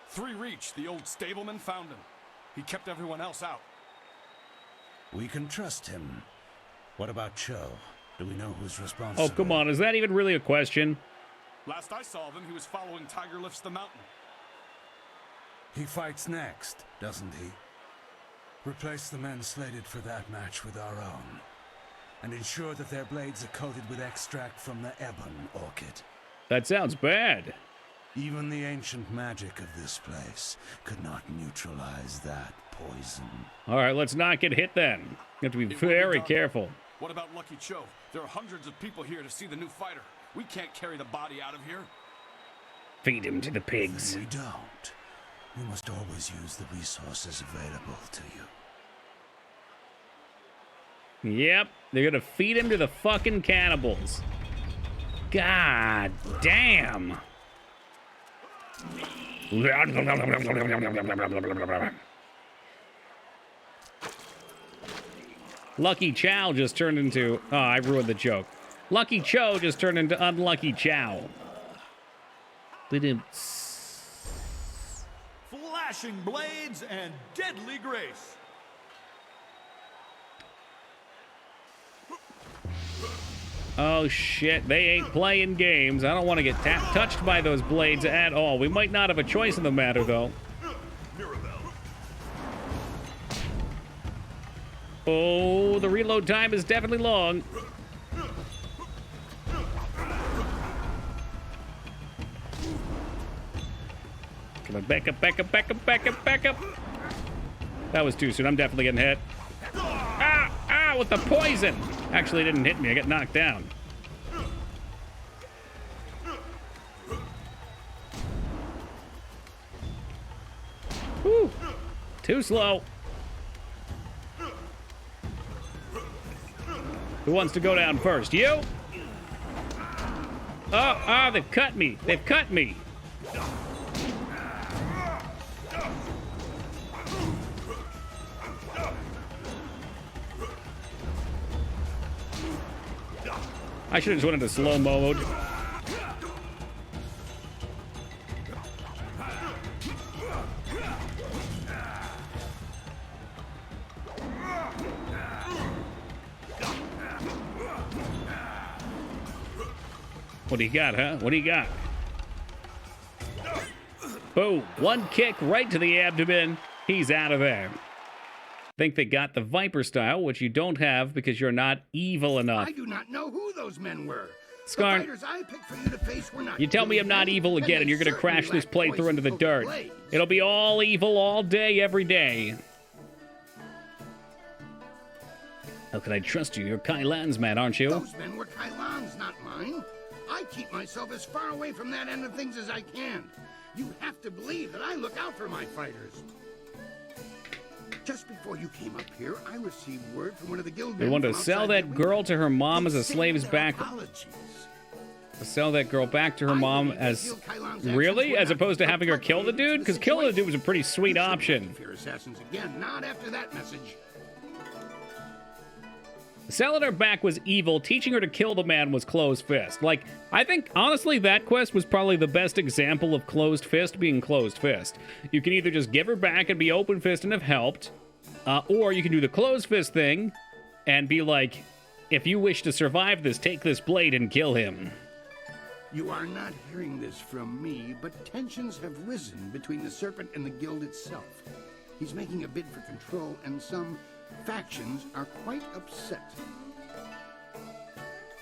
3 Reach, the old stableman, found him. He kept everyone else out. We can trust him. What about Cho? Do we know who's responsible? Oh, come on. Is that even really a question? Last I saw of him, he was following Tiger Lifts the mountain. He fights next, doesn't he? Replace the men slated for that match with our own. And ensure that their blades are coated with extract from the ebon orchid. That sounds bad. Even the ancient magic of this place could not neutralize that poison. All right, let's not get hit then. You have to be very careful. What about Lucky Cho? There are hundreds of people here to see the new fighter. We can't carry the body out of here. Feed him to the pigs. We don't. You must always use the resources available to you. Yep, they're gonna feed him to the fucking cannibals. God damn. Lucky Chow just turned into... Oh, I ruined the joke. Lucky Cho just turned into Unlucky Chow. Flashing blades and deadly grace. Oh shit, they ain't playing games. I don't want to get touched by those blades at all. We might not have a choice in the matter, though. Oh, the reload time is definitely long. Come on, back up, back up, back up, back up, back up. That was too soon. I'm definitely getting hit. Ah, with the poison. Actually, it didn't hit me. I got knocked down. Whew. Too slow. Who wants to go down first? You? Oh, they've cut me. They've cut me. I should have just went into slow mode. What do you got, huh? What do you got? Boom. One kick right to the abdomen. He's out of there. Think they got the Viper style, which you don't have because you're not evil enough. I do not know who those men were. Skarn, the fighters I picked for you to face were not. You tell me I'm not evil again and you're going to crash this playthrough into the dirt. It'll be all evil all day, every day. How can I trust you? You're Kai Lan's man, aren't you? Those men were Kai Lan's, not mine. I keep myself as far away from that end of things as I can. You have to believe that I look out for my fighters. Just before you came up here, I received word from one of the guild They men want to from sell outside that the girl to her mom as a They slave's send their back. apologies. To sell that girl back to her mom as... Really? As opposed to having her kill the dude? Because killing the dude was a pretty sweet option. Fear assassins again, not after that message. Selling her back was evil. Teaching her to kill the man was closed fist. Like, I think, honestly, that quest was probably the best example of closed fist being closed fist. You can either just give her back and be open fist and have helped, or you can do the closed fist thing and be like, if you wish to survive this, take this blade and kill him. You are not hearing this from me, but tensions have risen between the Serpent and the Guild itself. He's making a bid for control, and some factions are quite upset.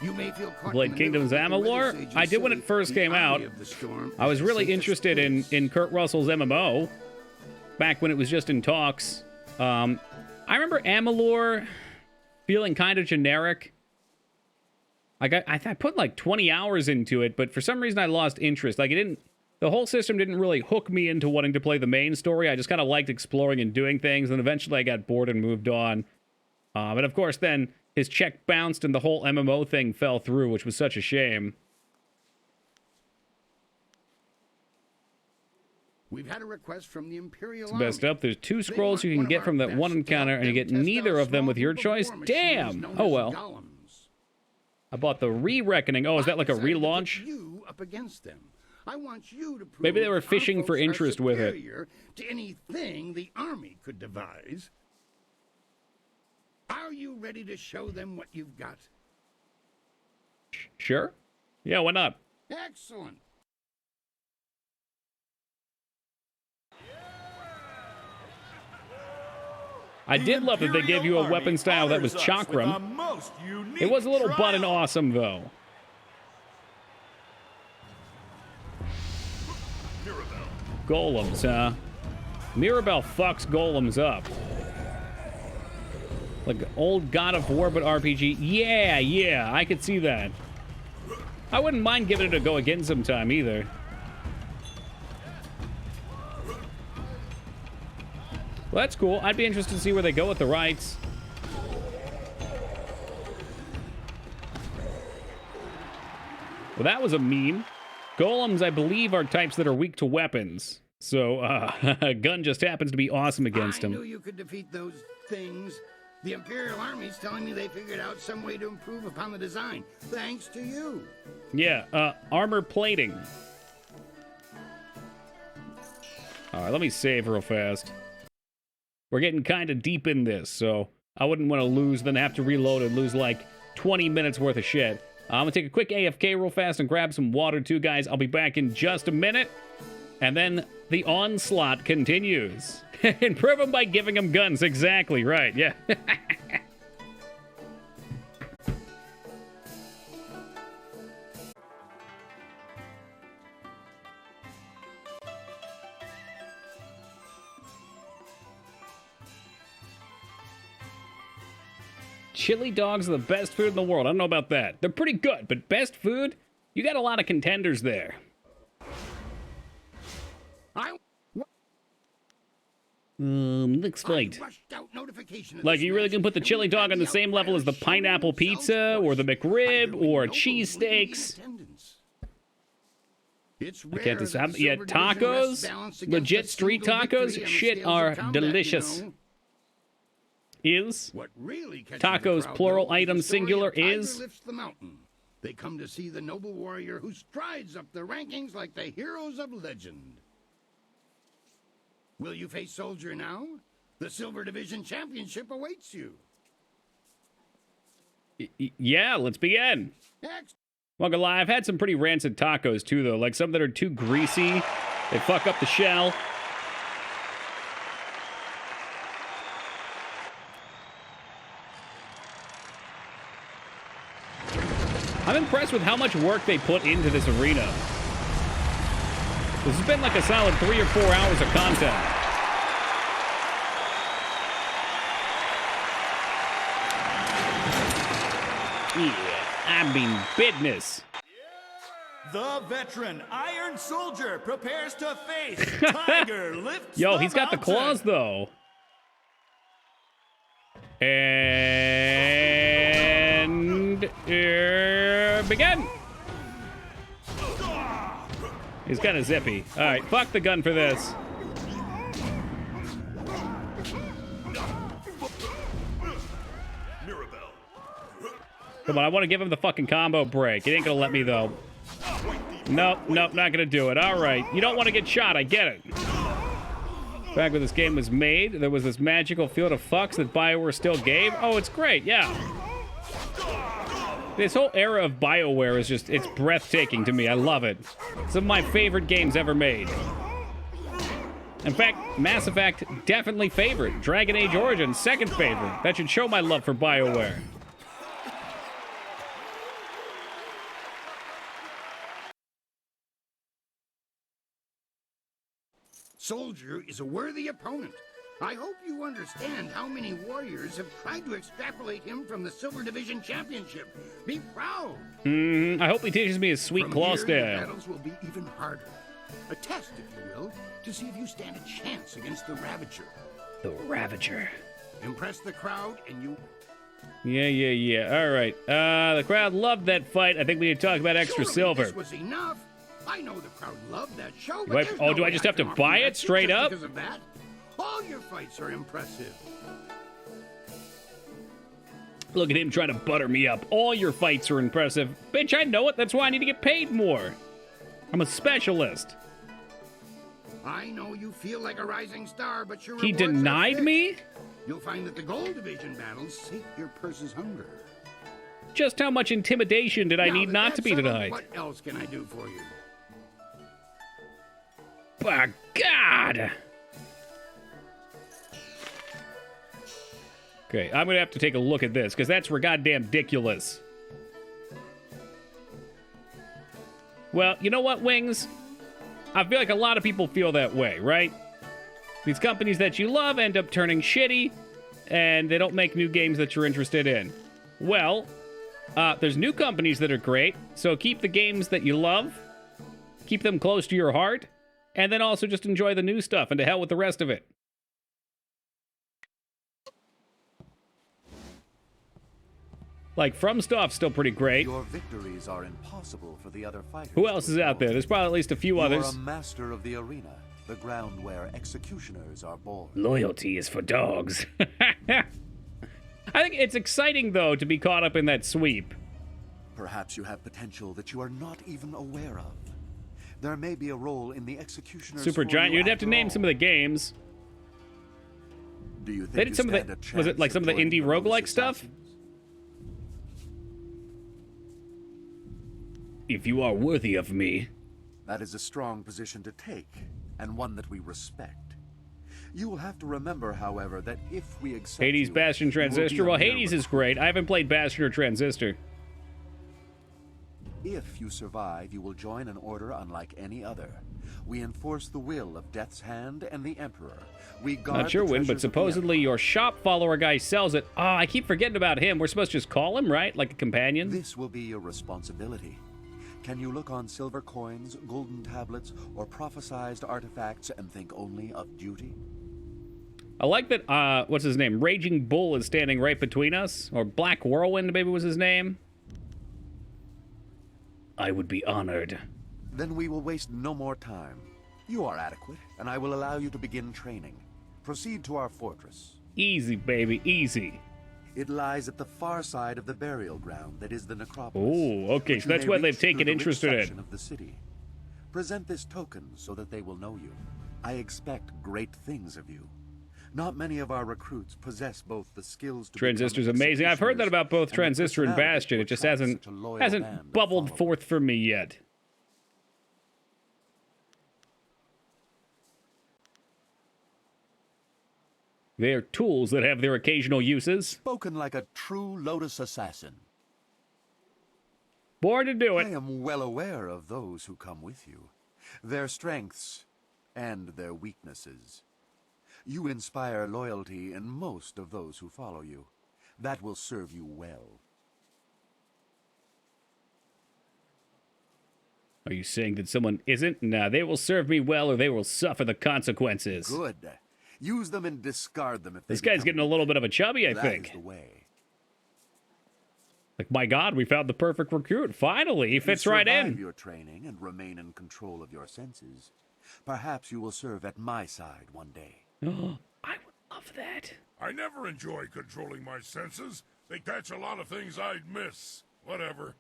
You may feel caught Blade Kingdom's Amalur? I did when it first came out. I was really interested in Kurt Russell's MMO back when it was just in talks. I remember Amalur feeling kind of generic. I put like 20 hours into it, but for some reason I lost interest. Like, the whole system didn't really hook me into wanting to play the main story. I just kind of liked exploring and doing things, and eventually I got bored and moved on. But of course, then his check bounced and the whole MMO thing fell through, which was such a shame. We've had a request from the Imperial It's best up. There's 2 scrolls you can get from that one encounter, and you get neither of them with your choice. Damn! Oh well. I bought the Re-Reckoning. Oh, is that like a relaunch? You up against them. I want you to prove Maybe they were fishing for interest with it. To anything the army could devise. Are you ready to show them what you've got? Sure. Yeah, why not? Excellent. I did love that they gave you a weapon style that was chakram. It was a little button awesome, though. Golems, huh? Mirabelle fucks golems up. Like old God of War, but RPG. Yeah, I could see that. I wouldn't mind giving it a go again sometime, either. Well, that's cool. I'd be interested to see where they go with the rights. Well, that was a meme. Golems, I believe, are types that are weak to weapons. So, a gun just happens to be awesome against them. I knew you could defeat those things. The Imperial Army's telling me they figured out some way to improve upon the design. Thanks to you. Yeah, armor plating. Alright, let me save real fast. We're getting kind of deep in this, so I wouldn't want to lose, then have to reload and lose like 20 minutes worth of shit. I'm gonna take a quick AFK real fast and grab some water too, guys. I'll be back in just a minute. And then the onslaught continues. Improve them by giving them guns. Exactly, right, yeah. Chili dogs are the best food in the world. I don't know about that. They're pretty good, but best food? You got a lot of contenders there. Next fight. Like, you really gonna put the chili dog on the same level as the pineapple pizza, or the McRib, or cheesesteaks? I can't decide. Yeah, tacos? Legit street tacos? Shit are delicious. Is? Tacos, plural, item, singular, is? They come to see the noble warrior who strides up the rankings like the heroes of legend. Will you face Soldier now? The Silver Division Championship awaits you. Yeah, let's begin. Not gonna lie, I've had some pretty rancid tacos too, though. Like some that are too greasy. They fuck up the shell. I'm impressed with how much work they put into this arena. This has been like a solid 3 or 4 hours of content. Yeah, I mean business. The veteran Iron Soldier prepares to face Tiger lifts Yo, the he's got the mountain. claws though. And begin. He's kind of zippy. All right, fuck the gun for this. Come on, I want to give him the fucking combo break. He ain't gonna let me though. Nope, not gonna do it. All right, you don't want to get shot. I get it. Back when this game was made, there was this magical field of fucks that BioWare still gave. Oh, it's great, yeah. This whole era of BioWare is just, it's breathtaking to me. I love it. Some of my favorite games ever made. In fact, Mass Effect, definitely favorite. Dragon Age Origins, second favorite. That should show my love for BioWare. Soldier is a worthy opponent. I hope you understand how many warriors have tried to extrapolate him from the Silver Division Championship. Be proud. I hope he teaches me his sweet From claw here, your style. battles will be even harder. A test, if you will, to see if you stand a chance against the Ravager. The Ravager. Impress the crowd and you... Yeah. All right. The crowd loved that fight. I think we need to talk about extra Surely silver. This was enough. I know the crowd loved that show, but Do I- there's oh, no do I way just have to can offer buy you it that straight just up? Because of that. All your fights are impressive. Look at him trying to butter me up. All your fights are impressive. Bitch, I know it. That's why I need to get paid more. I'm a specialist. I know you feel like a rising star, but your He rewards are denied fixed. me? You'll find that the Gold Division battles sate your purse's hunger. Just how much intimidation did I Now need that not that's to be settled, denied? What else can I do for you? By God! Okay, I'm gonna have to take a look at this, because that's goddamn ridiculous. Well, you know what, Wings? I feel like a lot of people feel that way, right? These companies that you love end up turning shitty, and they don't make new games that you're interested in. Well, there's new companies that are great, so keep the games that you love, keep them close to your heart, and then also just enjoy the new stuff, and to hell with the rest of it. Like, From Stuff's still pretty great. Your victories are impossible for the other fighters. Who else is out there? There's probably at least a few others. You're a master of the arena, the ground where executioners are born. Loyalty is for dogs. I think it's exciting, though, to be caught up in that sweep. Perhaps you have potential that you are not even aware of. There may be a role in the executioners. Super Giant. You'd have to name some of the games. Do you think They did some of the. Was it like some of the indie roguelike stuff? If you are worthy of me. That is a strong position to take, and one that we respect. You will have to remember, however, that if we accept Hades, you, Bastion, you will be Transistor. a Well, mere Hades is great. I haven't played Bastion or Transistor. If you survive, you will join an order unlike any other. We enforce the will of Death's Hand and the Emperor. We guard Not sure the when, but treasures of the supposedly your shop follower guy sells it. Oh, I keep forgetting about him. We're supposed to just call him, right? Like a companion? This will be your responsibility. Can you look on silver coins, golden tablets, or prophesized artifacts and think only of duty? I like that, what's his name? Raging Bull is standing right between us. Or Black Whirlwind, maybe was his name. I would be honored. Then we will waste no more time. You are adequate, and I will allow you to begin training. Proceed to our fortress. Easy, baby, easy. It lies at the far side of the burial ground that is the necropolis. Oh, okay, which so you that's may what they've reach through taken the rich interest in. section of the city. Present this token so that they will know you. I expect great things of you. Not many of our recruits possess both the skills to Transistor's amazing. I've heard that about both Transistor and Bastion. It just hasn't bubbled forth for me yet. They're tools that have their occasional uses. Spoken like a true Lotus assassin. Born to do it. I am well aware of those who come with you, their strengths and their weaknesses. You inspire loyalty in most of those who follow you. That will serve you well. Are you saying that someone isn't? Nah, they will serve me well or they will suffer the consequences. Good. Use them and discard them if they This guy's become getting a little bit of a chubby, I That think. is the way. Like, my God, we found the perfect recruit. Finally, he fits You right survive in. your training and remain in control of your senses. Perhaps you will serve at my side one day. I would love that. I never enjoy controlling my senses. They catch a lot of things I'd miss. Whatever.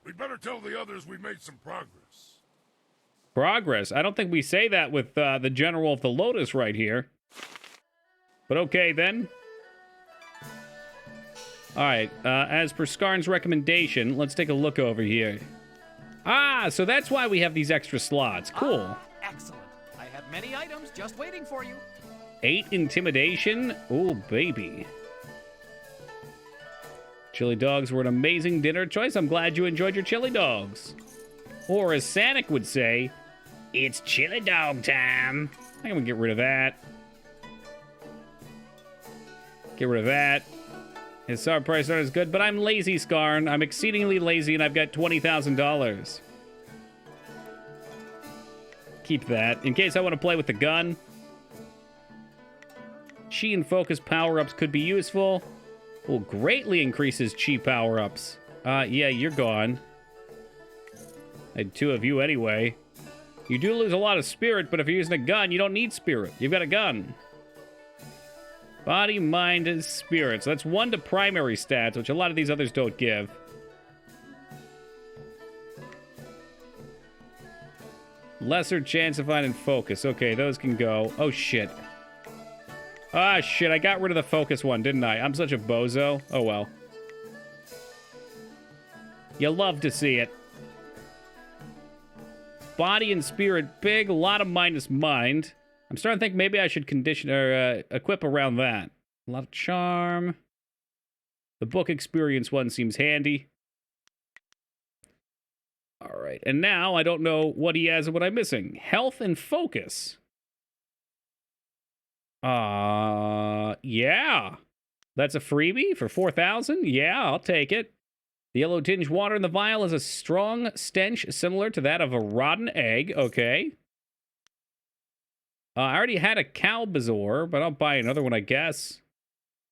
We'd better tell the others we made some progress. Progress. I don't think we say that with the General of the Lotus right here. But okay, then. All right, as per Skarn's recommendation, let's take a look over here. Ah, so that's why we have these extra slots. Cool. Excellent. I have many items just waiting for you. 8 intimidation. Oh, baby. Chili dogs were an amazing dinner choice. I'm glad you enjoyed your chili dogs. Or as Sanic would say, it's chili dog time. I think I'm gonna get rid of that. Get rid of that. His SAR price aren't as good, but I'm lazy, Skarn. I'm exceedingly lazy, and I've got $20,000. Keep that, in case I want to play with the gun. Chi and focus power-ups could be useful. Will greatly increases chi power-ups. Yeah, you're gone. I had 2 of you anyway. You do lose a lot of spirit, but if you're using a gun, you don't need spirit. You've got a gun. Body, mind, and spirit. So that's 1 to primary stats, which a lot of these others don't give. Lesser chance of finding focus. Okay, those can go. Oh, shit. Ah, shit. I got rid of the focus one, didn't I? I'm such a bozo. Oh, well. You love to see it. Body and spirit big. A lot of minus mind. I'm starting to think maybe I should condition or equip around that. A lot of charm. The book experience one seems handy. All right, and now I don't know what he has and what I'm missing. Health and focus. Yeah. That's a freebie for 4,000? Yeah, I'll take it. The yellow tinged water in the vial is a strong stench similar to that of a rotten egg. Okay. I already had a cow bazaar, but I'll buy another one, I guess.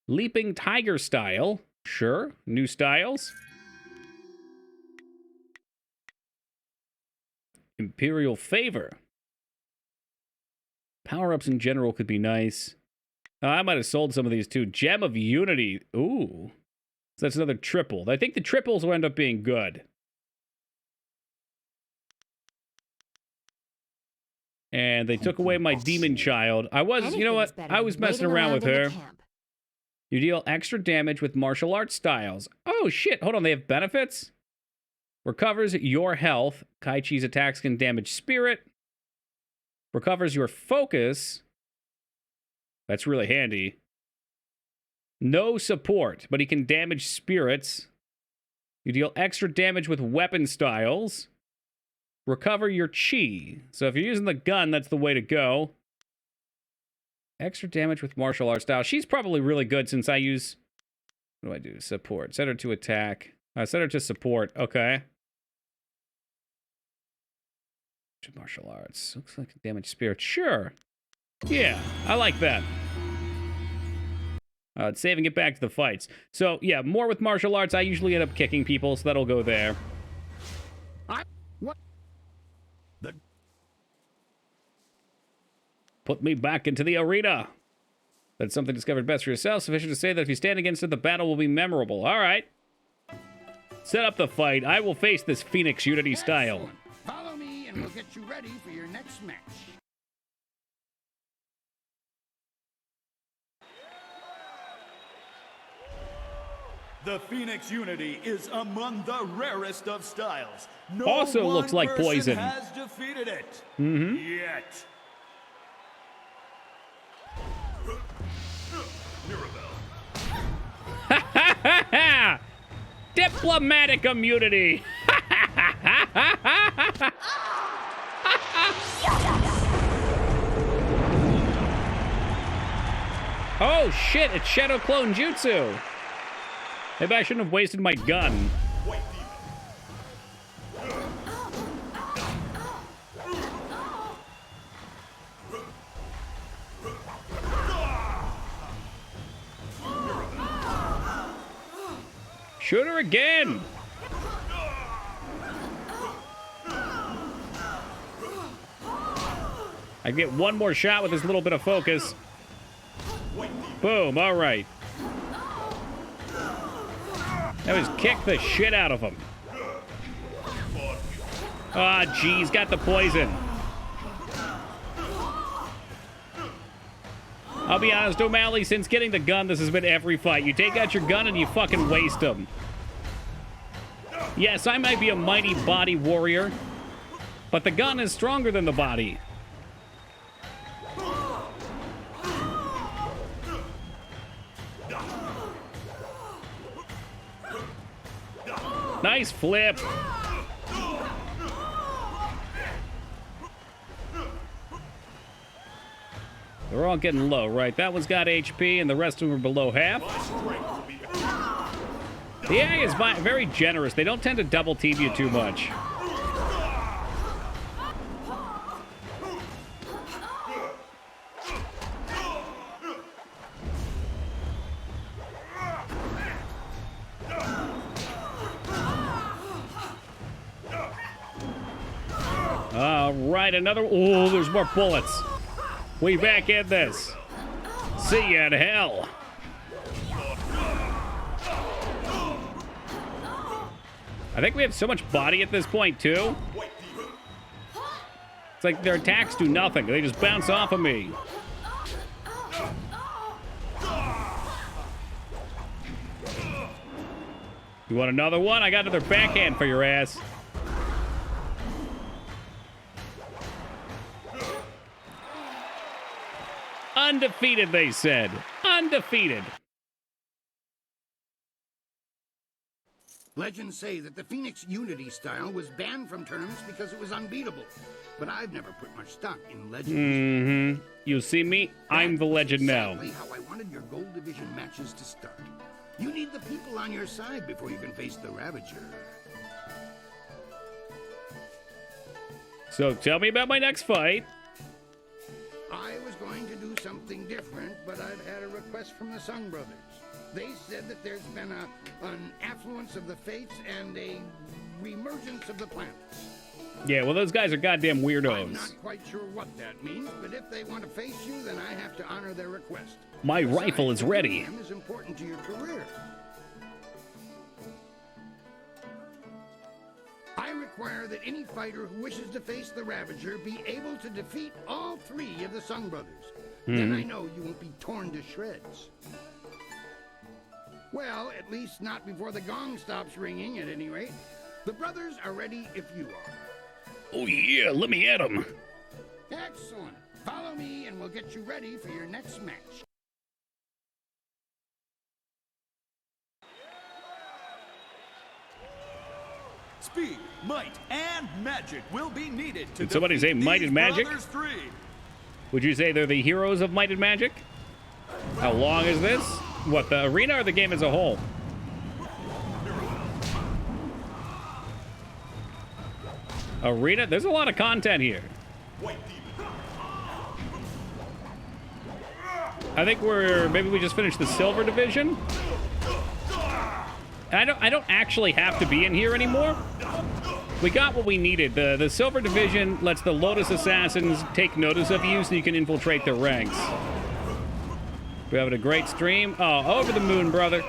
Leaping tiger style. Sure. New styles. Imperial favor. Power-ups in general could be nice. I might have sold some of these too. Gem of Unity. Ooh. So that's another triple. I think the triples will end up being good. And they took away my demon child. I was, you know what? I was messing around with her. You deal extra damage with martial arts styles. Oh, shit. Hold on. They have benefits? Recovers your health. Kaichi's attacks can damage spirit. Recovers your focus. That's really handy. No support, but he can damage spirits. You deal extra damage with weapon styles. Recover your chi. So if you're using the gun, that's the way to go. Extra damage with martial arts style. She's probably really good since I use... What do I do? Support. Set her to attack. Set her to support. Okay. Martial arts. Looks like damage spirit. Sure. Yeah, I like that. Saving it back to the fights. So, yeah, more with martial arts. I usually end up kicking people, so that'll go there. What? Put me back into the arena. That's something discovered best for yourself. Sufficient to say that if you stand against it, the battle will be memorable. All right. Set up the fight. I will face this Phoenix Unity style. Follow me and we'll get you ready for your next match. The Phoenix Unity is among the rarest of styles. No also one looks like person poison. Has defeated it. Yet. Diplomatic immunity. Oh shit, it's Shadow Clone Jutsu. Maybe I shouldn't have wasted my gun. Shoot her again. I get one more shot with this little bit of focus. Boom, all right. That was kick the shit out of him. Ah, geez, got the poison. I'll be honest, O'Malley, since getting the gun, this has been every fight. You take out your gun and you fucking waste them. Yes, I might be a mighty body warrior, but the gun is stronger than the body. Nice flip. They're all getting low, right? That one's got HP, and the rest of them are below half. The AI is very generous. They don't tend to double team you too much. All right, another... Oh, there's more bullets. We back in this. See ya in hell. I think we have so much body at this point, too. It's like their attacks do nothing. They just bounce off of me. You want another one? I got another backhand for your ass. Undefeated, they said. Undefeated. Legends say that the Phoenix Unity style was banned from tournaments because it was unbeatable. But I've never put much stock in legends. Mm-hmm. You see me? I'm the legend now. Exactly how I wanted your Gold Division matches to start. You need the people on your side before you can face the Ravager. So tell me about my next fight. I was going to do something different, but I've had a request from the Sung Brothers. They said that there's been an affluence of the fates and a reemergence of the planets. Yeah, well, those guys are goddamn weirdos. I'm not quite sure what that means, but if they want to face you, then I have to honor their request. My rifle is ready. Is important to your career. I require that any fighter who wishes to face the Ravager be able to defeat all three of the Sung Brothers. Then I know you won't be torn to shreds. Well, at least not before the gong stops ringing, at any rate. The brothers are ready if you are. Oh, yeah, let me at them. Excellent. Follow me and we'll get you ready for your next match. Speed, might, and magic will be needed to Did somebody say might and magic? Would you say they're the heroes of might and magic? How long is this? What, the arena or the game as a whole? Arena? There's a lot of content here. I think maybe we just finished the silver division. I don't actually have to be in here anymore. We got what we needed. The silver division lets the Lotus Assassins take notice of you so you can infiltrate their ranks. We're having a great stream. Oh, over the moon, brother.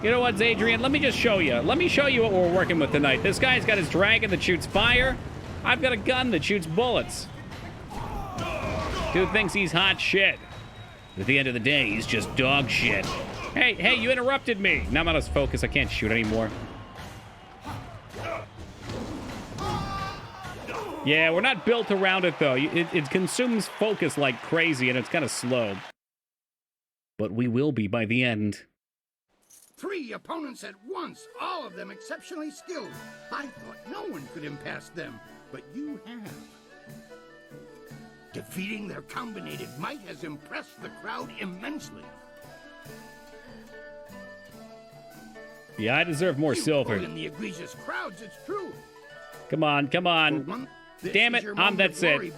You know what, Adrian? Let me just show you. Let me show you what we're working with tonight. This guy's got his dragon that shoots fire. I've got a gun that shoots bullets. Dude thinks he's hot shit. At the end of the day, he's just dog shit. Hey, you interrupted me. Now I'm out of focus. I can't shoot anymore. Yeah, we're not built around it, though. It consumes focus like crazy, and it's kind of slow. But we will be by the end. 3 opponents at once, all of them exceptionally skilled. I thought no one could impasse them, but you have. Defeating their combined might has impressed the crowd immensely. Yeah, I deserve more silver. In the egregious crowds, it's true. Come on, come on. Damn it, that's it.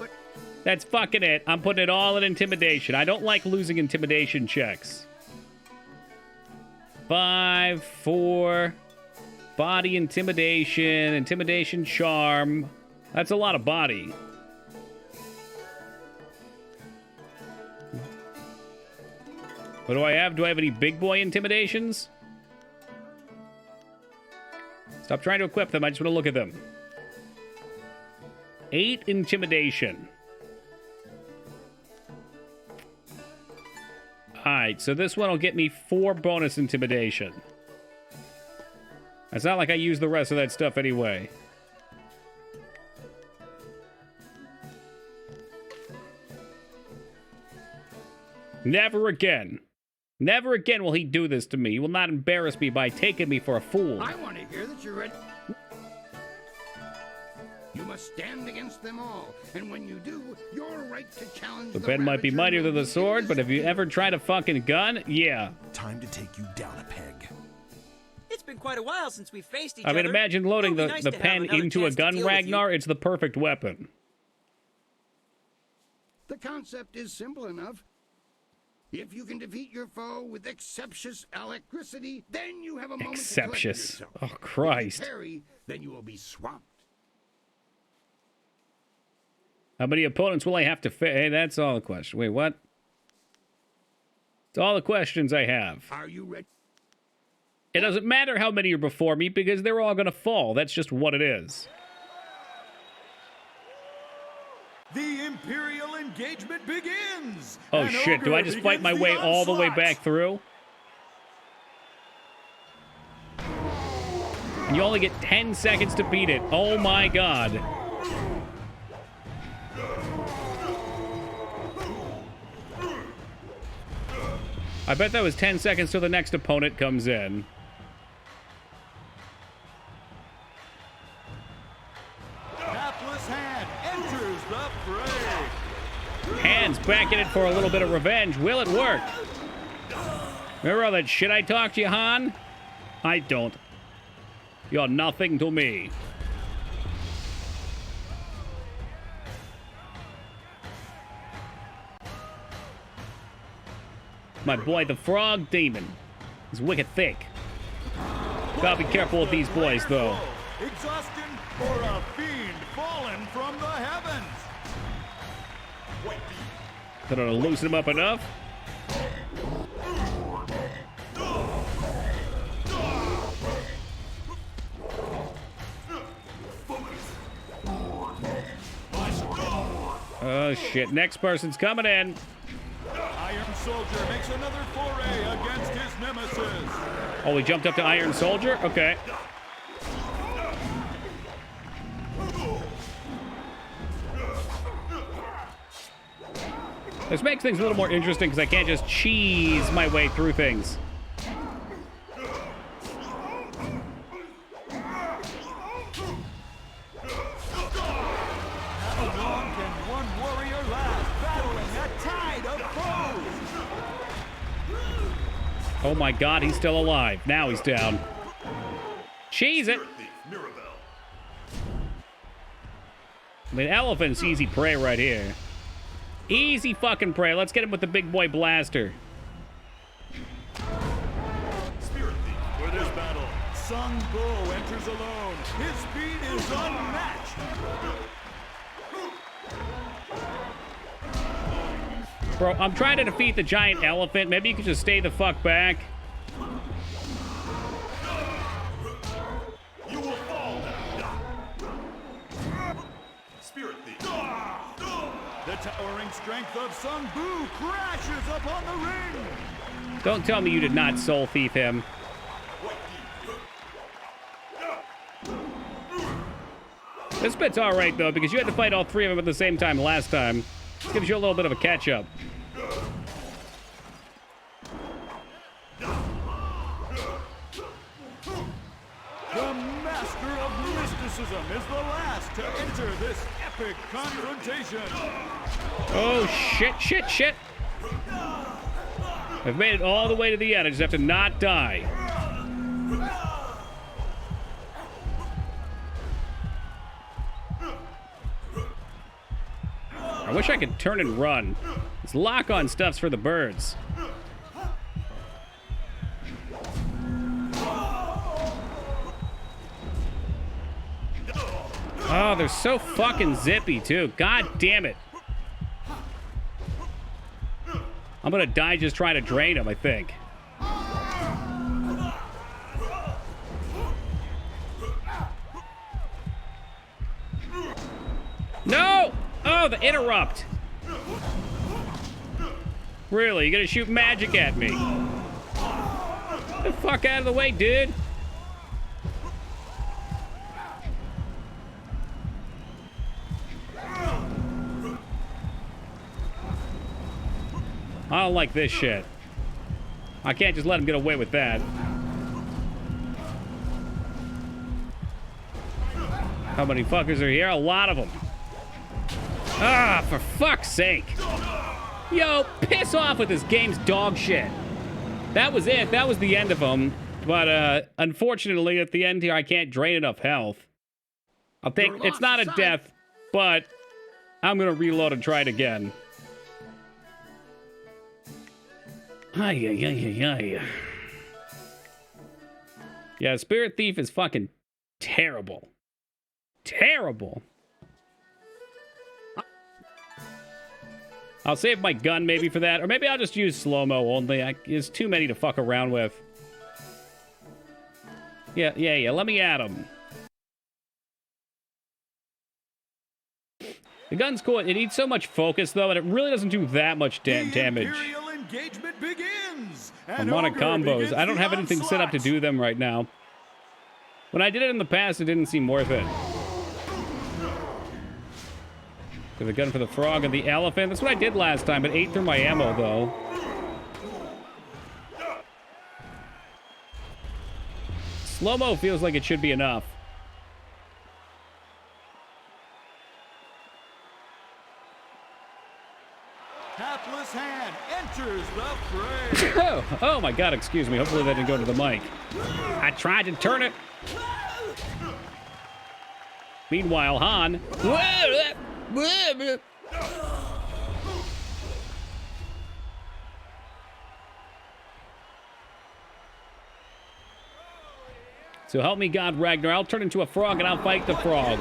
That's fucking it. I'm putting it all in intimidation. I don't like losing intimidation checks. 5, 4, body intimidation, intimidation charm. That's a lot of body. What do I have? Do I have any big boy intimidations? Stop trying to equip them. I just want to look at them. 8 intimidation. Alright, so this one will get me 4 bonus intimidation. It's not like I use the rest of that stuff anyway. Never again. Never again will he do this to me. He will not embarrass me by taking me for a fool. I want to hear that you're ready. You must must stand against them all. And when you do, you're right to challenge The pen might be mightier than the sword, but have you ever tried a fucking gun? Yeah. Time to take you down a peg. It's been quite a while since we faced each I mean, other. imagine loading It'll be the, nice the to have pen another into a chance to gun, deal with you. Ragnar. It's the perfect weapon. The concept is simple enough. If you can defeat your foe with exceptious alacrity, then you have a moment to collect Exceptious. yourself. Oh, Christ. If you parry, then you will be swamped. How many opponents will I have to face? Hey, that's all the question. Wait, what? It's all the questions I have. Are you ready? It doesn't matter how many are before me because they're all gonna fall. That's just what it is. The Imperial engagement begins! Oh An shit, do ogre I just fight my begins way the all the way onslaught. back through? And you only get 10 seconds to beat it. Oh my god. I bet that was 10 seconds till the next opponent comes in. Hapless Hand enters the fray. Hands back in it for a little bit of revenge. Will it work? Remember all that shit I talked to you, Han? I don't. You're nothing to me. My boy, the Frog Demon. He's wicked thick. Gotta be careful with these boys, though. Exhaustion for a fiend fallen from the heavens. Gonna loosen him up enough. Oh shit, next person's coming in. Iron Soldier makes another foray against his nemesis. Oh, we jumped up to Iron Soldier? Okay. This makes things a little more interesting because I can't just cheese my way through things. How long can one warrior last battling a tide of foes? Oh my god, he's still alive. Now he's down. Cheese it! I mean, elephant's easy prey right here. Easy fucking prey. Let's get him with the big boy blaster. For this battle, Sung Bu enters alone. His speed is unmatched. Bro, I'm trying to defeat the giant elephant. Maybe you could just stay the fuck back. You will fall now. Spirit Thief. The towering strength of Sung Bu crashes upon the ring. Don't tell me you did not soul thief him. This bit's alright, though, because you had to fight all three of them at the same time last time. This gives you a little bit of a catch-up. The master of mysticism is the last to enter this epic confrontation. Oh, shit, shit, shit. I've made it all the way to the end. I just have to not die. I wish I could turn and run. This lock-on stuff's for the birds. Oh, they're so fucking zippy, too. God damn it. I'm gonna die just trying to drain them, I think. No! Oh, the interrupt. Really? You gonna shoot magic at me? Get the fuck out of the way, dude. I don't like this shit. I can't just let him get away with that. How many fuckers are here? A lot of them. Ah, for fuck's sake. Yo, piss off with this game's dog shit. That was it. That was the end of them. But unfortunately, at the end here, I can't drain enough health. I'll think it's not a death, but I'm gonna reload and try it again. Ay, ay, ay, ay, ay. Yeah, Spirit Thief is fucking terrible. Terrible. I'll save my gun maybe for that, or maybe I'll just use slow-mo only. There's too many to fuck around with. Yeah, let me at him. The gun's cool. It needs so much focus, though, and it really doesn't do that much damage. Imperial engagement begins. I'm on a combos. I don't have anything set up to do them right now. When I did it in the past, it didn't seem worth it. Got the gun for the frog and the elephant. That's what I did last time. It ate through my ammo, though. Slow-mo feels like it should be enough. Hapless hand enters the fray. Oh my god, excuse me. Hopefully that didn't go to the mic. I tried to turn it. Meanwhile, Han... So help me God, Ragnar. I'll turn into a frog and I'll fight the frog.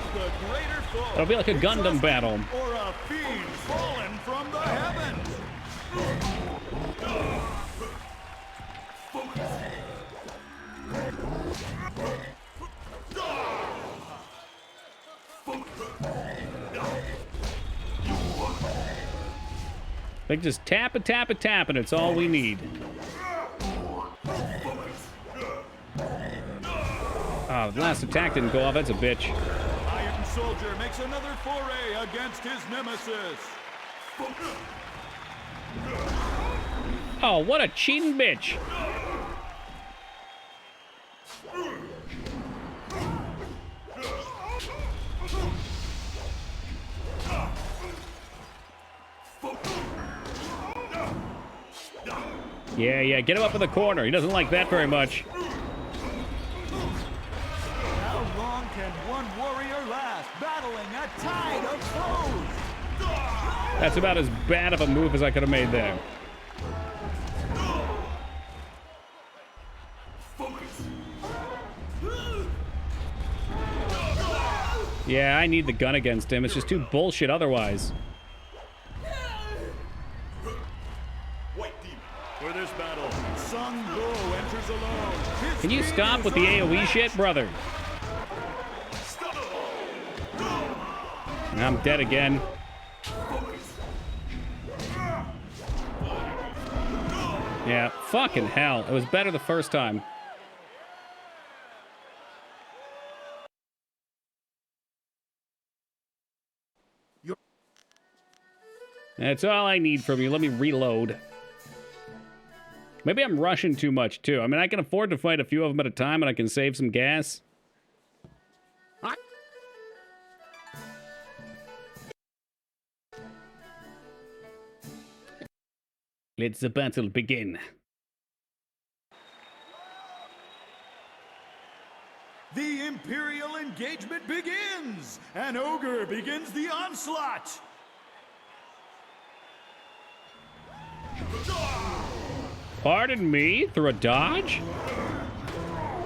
It'll be like a Gundam battle. Or a fiend fallen from the heavens. They just tap and tap and tap, and it's all we need. Oh, the last attack didn't go off. That's a bitch. Iron Soldier makes another foray against his nemesis. Oh, what a cheating bitch. Yeah, get him up in the corner. He doesn't like that very much. How long can one warrior last, battling a tide of foes? That's about as bad of a move as I could have made there. Yeah, I need the gun against him. It's just too bullshit otherwise. For this battle, Sun Bo enters alone. His Can you speed stop is with the AoE shit, brother? I'm dead again. Yeah, fucking hell. It was better the first time. That's all I need from you. Let me reload. Maybe I'm rushing too much, too. I mean, I can afford to fight a few of them at a time, and I can save some gas. Let the battle begin. The Imperial engagement begins! An ogre begins the onslaught! Pardon me? Through a dodge?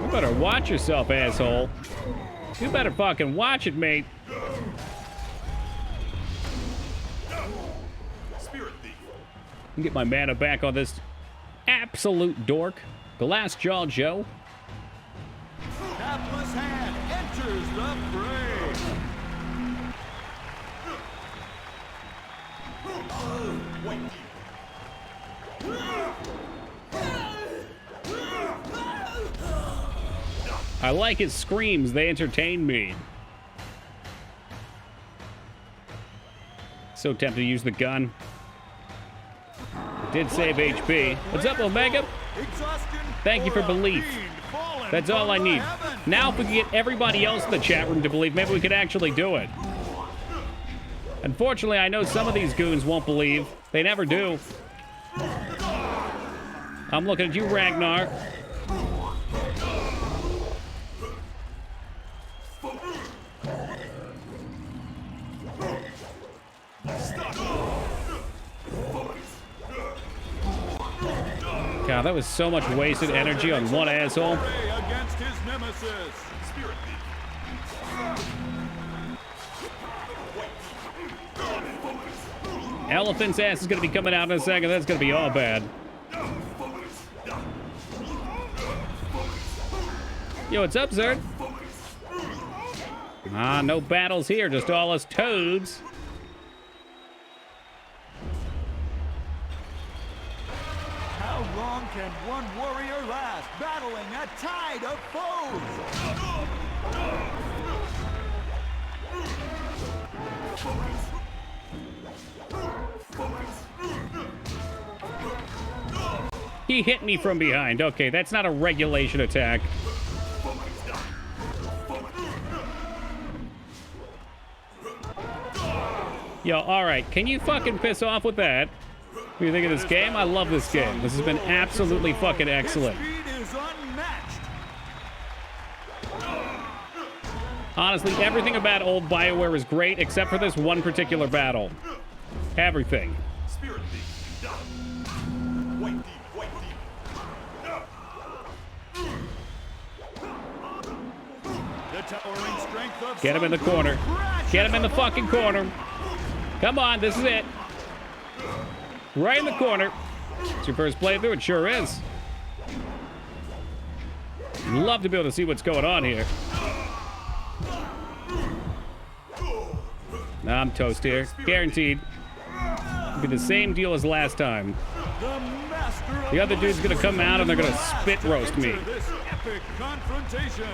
You better watch yourself, asshole. You better fucking watch it, mate. Get my mana back on this absolute dork. Glassjaw Joe. Hapless hand enters the fray. I like his screams. They entertain me. So tempted to use the gun. It did save HP. What's up, Omega? Thank you for belief. That's all I need. Now if we can get everybody else in the chat room to believe, maybe we could actually do it. Unfortunately, I know some of these goons won't believe. They never do. I'm looking at you, Ragnar. God, that was so much wasted energy on one asshole. Against his nemesis. Elephant's ass is going to be coming out in a second. That's going to be all bad. Yo, what's up, Zerd? Ah, no battles here, just all us toads. How long can one warrior last, battling a tide of foes? He hit me from behind. Okay, that's not a regulation attack. Yo, alright, can you fucking piss off with that? What do you think of this game? I love this game. This has been absolutely fucking excellent. Honestly, everything about old BioWare is great, except for this one particular battle. Everything. Get him in the corner. Get him in the fucking corner. Come on, this is it. Right in the corner. It's your first playthrough? It sure is. Love to be able to see what's going on here. Nah, I'm toast here. Guaranteed. It'll be the same deal as last time. The other dude's gonna come out and they're gonna spit roast me. This epic confrontation.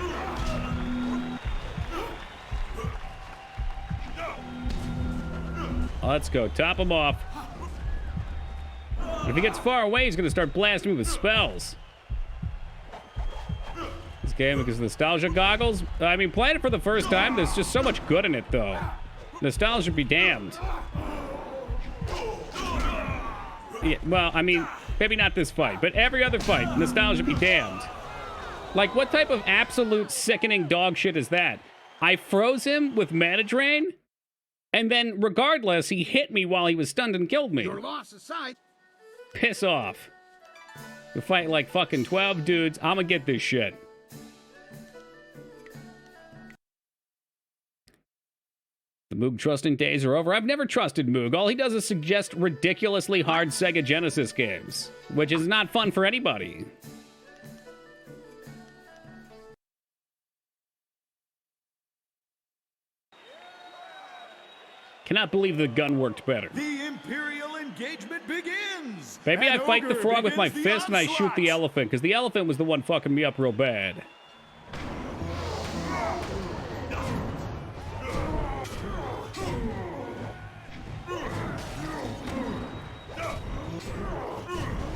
Let's go. Top him off. If he gets far away, he's going to start blasting me with spells. This game, because of nostalgia goggles. I mean, playing it for the first time, there's just so much good in it, though. Nostalgia be damned. Yeah, well, I mean, maybe not this fight, but every other fight, nostalgia be damned. Like, what type of absolute sickening dog shit is that? I froze him with mana drain? And then, regardless, he hit me while he was stunned and killed me. Your loss aside. Piss off. We fight like fucking 12 dudes. I'm gonna get this shit. The Moog trusting days are over. I've never trusted Moog. All he does is suggest ridiculously hard Sega Genesis games, which is not fun for anybody. Cannot believe the gun worked better. The Imperial engagement begins. Maybe I And fight the Ogre frog with my begins the fist and I shoot the elephant, because the elephant was the one fucking me up real bad.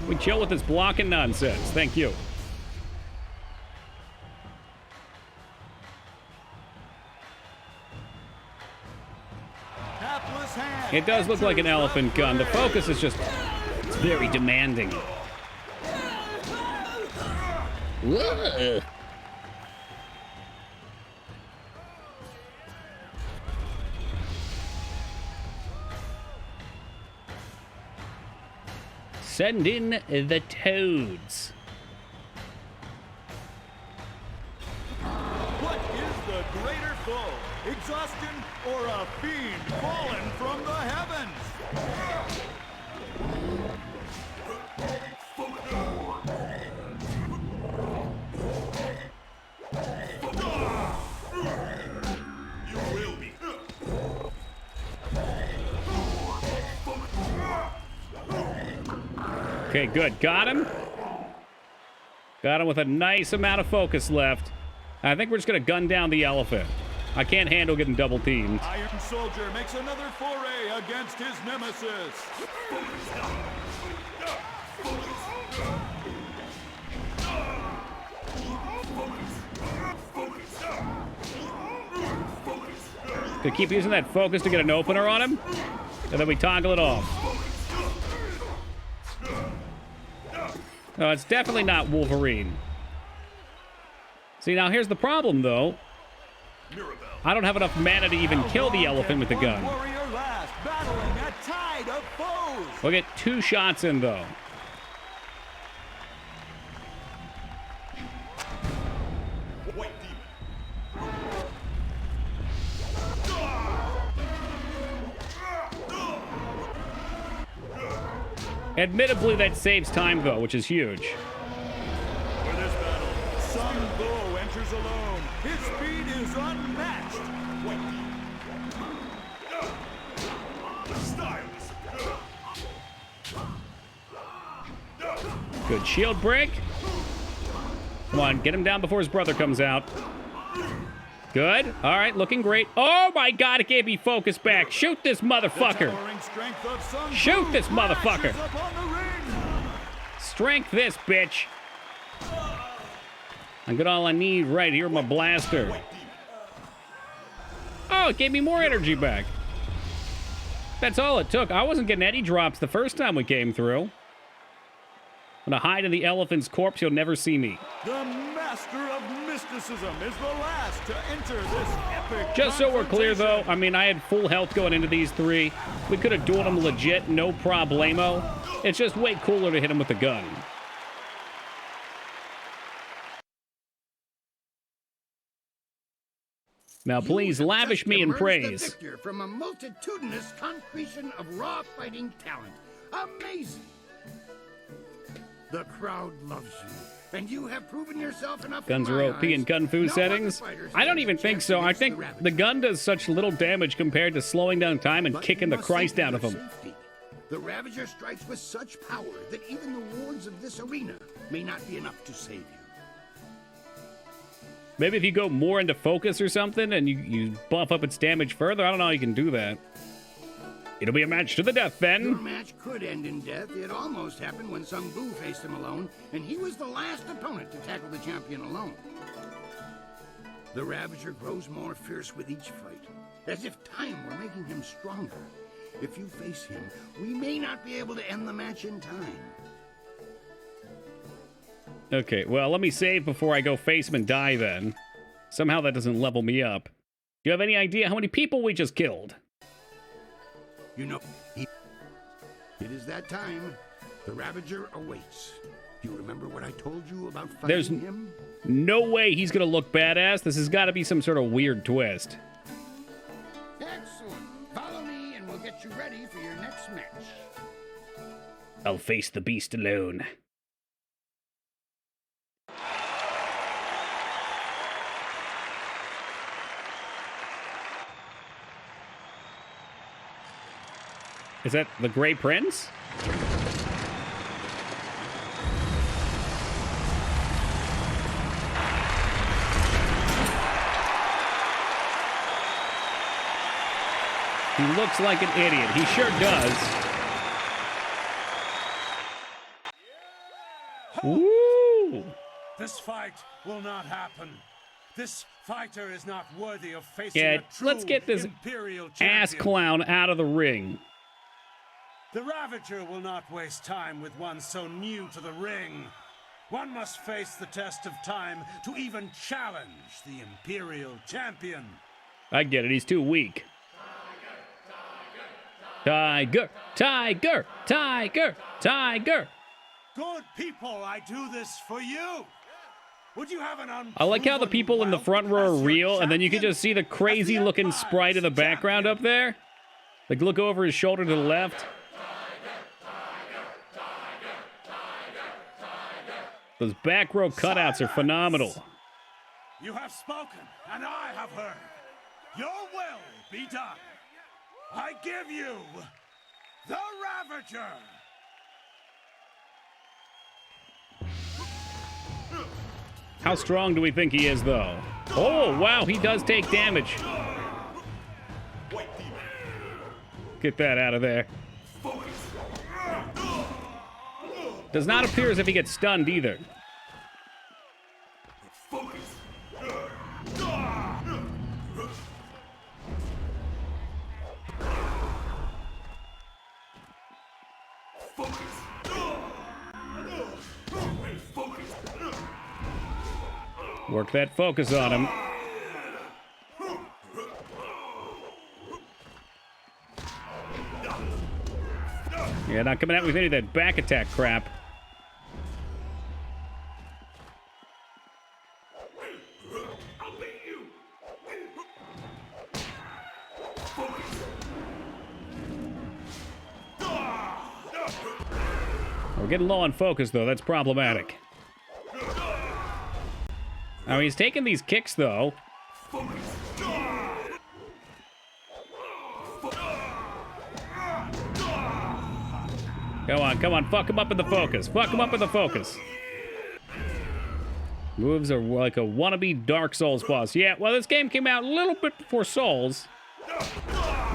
We chill with this blocking nonsense. Thank you. It does look like an elephant gun. The focus is just... it's very demanding. Ugh. Send in the toads. What is the greater foe? Exhaustion or a fiend fallen from the heavens? You will be. Okay, good. Got him. Got him with a nice amount of focus left. I think we're just going to gun down the elephant. I can't handle getting double teamed. Iron Soldier makes another foray against his nemesis. Gonna keep using that focus to get an opener on him, and then we toggle it off. No, it's definitely not Wolverine. See, now here's the problem, though. I don't have enough mana to even kill the elephant with the gun. Warrior last, battling a tide of foes. We'll get 2 shots in, though. Admittedly, that saves time, though, which is huge. For this battle, Sun Bull enters alone. His speed is unmatched. Good shield break. Come on, get him down before his brother comes out. Good. All right, looking great. Oh, my God, it gave me focus back. Shoot this motherfucker. Shoot this motherfucker. Strength this, bitch. I got all I need right here with my blaster. Oh, it gave me more energy back. That's all it took. I wasn't getting any drops the first time we came through. I'm gonna hide in the elephant's corpse. You'll never see me. The master of mysticism is the last to enter this epic. Just so we're clear, though, I mean, I had full health going into these 3. We could have dueled them legit, no problemo. It's just way cooler to hit him with the gun. Now, please lavish me in praise. The victor from a multitudinous concretion of raw fighting talent. Amazing. The crowd loves you, and you have proven yourself enough. Guns are OP in Kung Fu settings? I don't even think so. I think the gun does such little damage compared to slowing down time and kicking the Christ out of him. The Ravager strikes with such power that even the wards of this arena may not be enough to save you. Maybe if you go more into focus or something and you buff up its damage further, I don't know how you can do that. It'll be a match to the death, then. Your match could end in death. It almost happened when Sung Bu faced him alone, and he was the last opponent to tackle the champion alone. The Ravager grows more fierce with each fight, as if time were making him stronger. If you face him, we may not be able to end the match in time. Okay, well, let me save before I go face him and die, then. Somehow that doesn't level me up. Do you have any idea how many people we just killed? You know, it is that time. The Ravager awaits. Do you remember what I told you about fighting There's him? No way he's gonna look badass. This has got to be some sort of weird twist. Excellent. Follow me and we'll get you ready for your next match. I'll face the beast alone. Is that the Grey Prince? He looks like an idiot. He sure does. Woo! This fight will not happen. This fighter is not worthy of facing Yeah, a true let's get this Imperial ass champion. clown out of the ring. The Ravager will not waste time with one so new to the ring. One must face the test of time to even challenge the Imperial champion. I get it. He's too weak. Tiger, tiger, tiger, tiger. Good people, I do this for you. Would you have an I like how the people in the front row are real, and then you can just see the crazy-looking sprite in the background up there. Like, look over his shoulder to the left. Those back row cutouts are phenomenal. You have spoken, and I have heard. Your will be done. I give you the Ravager. How strong do we think he is, though? Oh, wow, he does take damage. Get that out of there. Does not appear as if he gets stunned either. Work that focus on him. Yeah, not coming out with any of that back attack crap. We're getting low on focus, though. That's problematic. Now, he's taking these kicks, though. Come on. Fuck him up in the focus. Fuck him up in the focus. Moves are like a wannabe Dark Souls boss. Yeah, well, this game came out a little bit before Souls.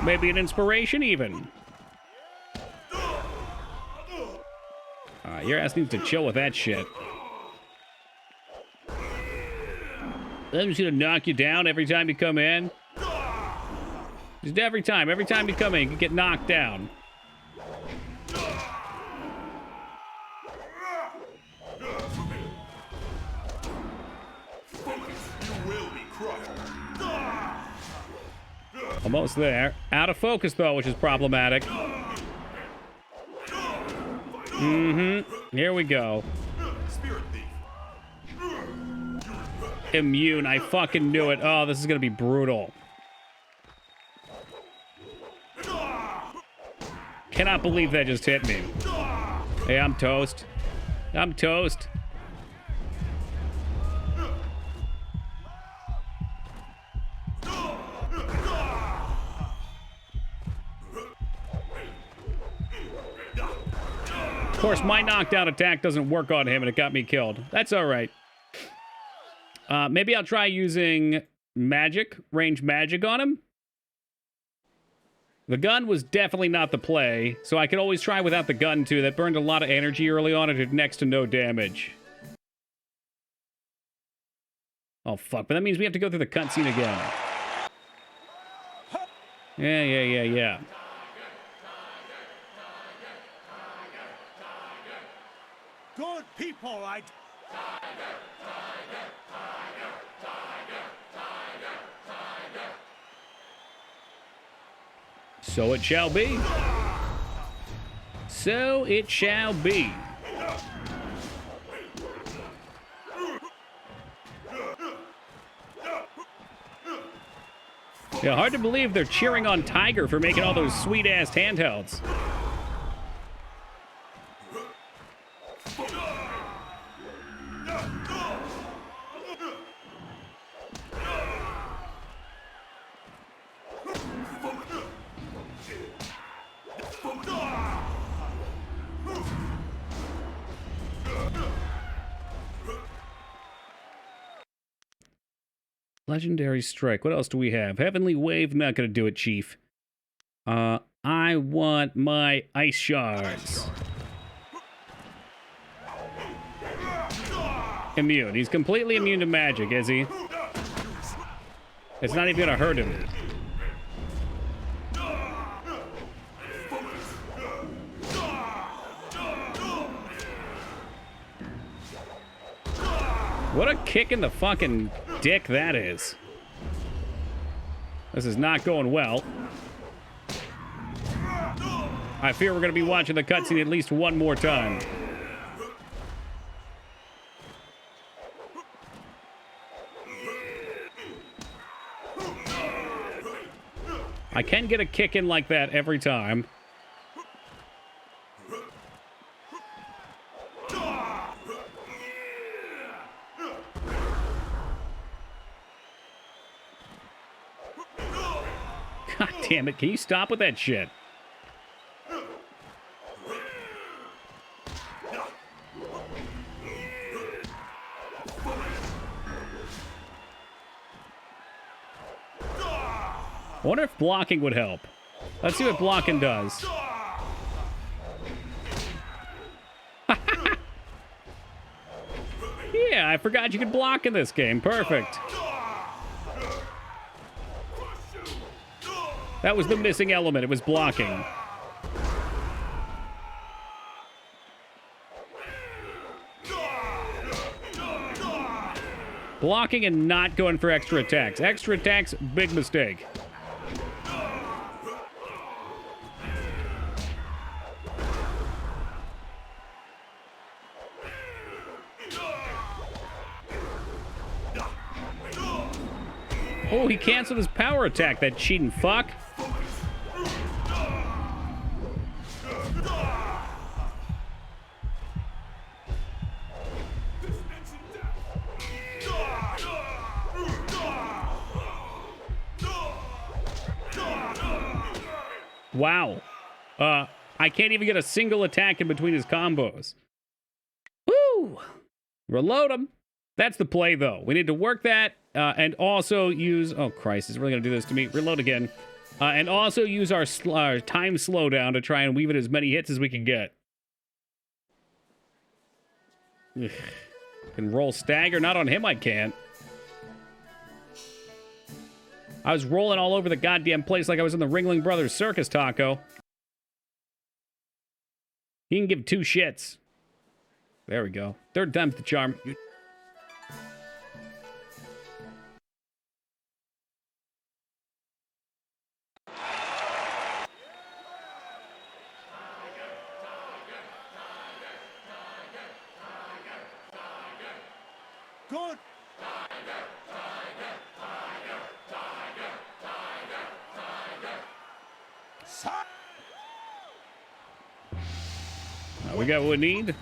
Maybe an inspiration, even. Your ass needs to chill with that shit. I'm just gonna knock you down every time you come in. Just every time you come in, you get knocked down. Almost there. Out of focus, though, which is problematic. Here we go. Immune. I fucking knew it. Oh, this is gonna be brutal. Cannot believe that just hit me. Hey, I'm toast. I'm toast. Of course, my knockdown attack doesn't work on him, and it got me killed. That's all right. Maybe I'll try using range magic on him. The gun was definitely not the play, so I could always try without the gun, too. That burned a lot of energy early on and did next to no damage. Oh, fuck. But that means we have to go through the cutscene again. Yeah. Good people, So it shall be. So it shall be. Yeah, hard to believe they're cheering on Tiger for making all those sweet-ass handhelds. Legendary Strike. What else do we have? Heavenly Wave. Not gonna do it, Chief. I want my ice shards. Immune. He's completely immune to magic, is he? It's not even gonna hurt him. What a kick in the fucking dick that is. This is not going well. I fear we're going to be watching the cutscene at least one more time. I can get a kick in like that every time. God damn it, can you stop with that shit? I wonder if blocking would help. Let's see what blocking does. Yeah, I forgot you could block in this game. Perfect. That was the missing element. It was blocking. Blocking and not going for extra attacks. Extra attacks, big mistake. Oh, he canceled his power attack, that cheating fuck. Wow. I can't even get a single attack in between his combos. Woo! Reload him. That's the play, though. We need to work that and also use... Oh, Christ. It's really going to do this to me. Reload again. And also use our time slowdown to try and weave in as many hits as we can get. Ugh. Can roll stagger. Not on him, I can't. I was rolling all over the goddamn place like I was in the Ringling Brothers Circus, Taco. He can give 2 shits. There we go. Third time's the charm. Good. We got what we need.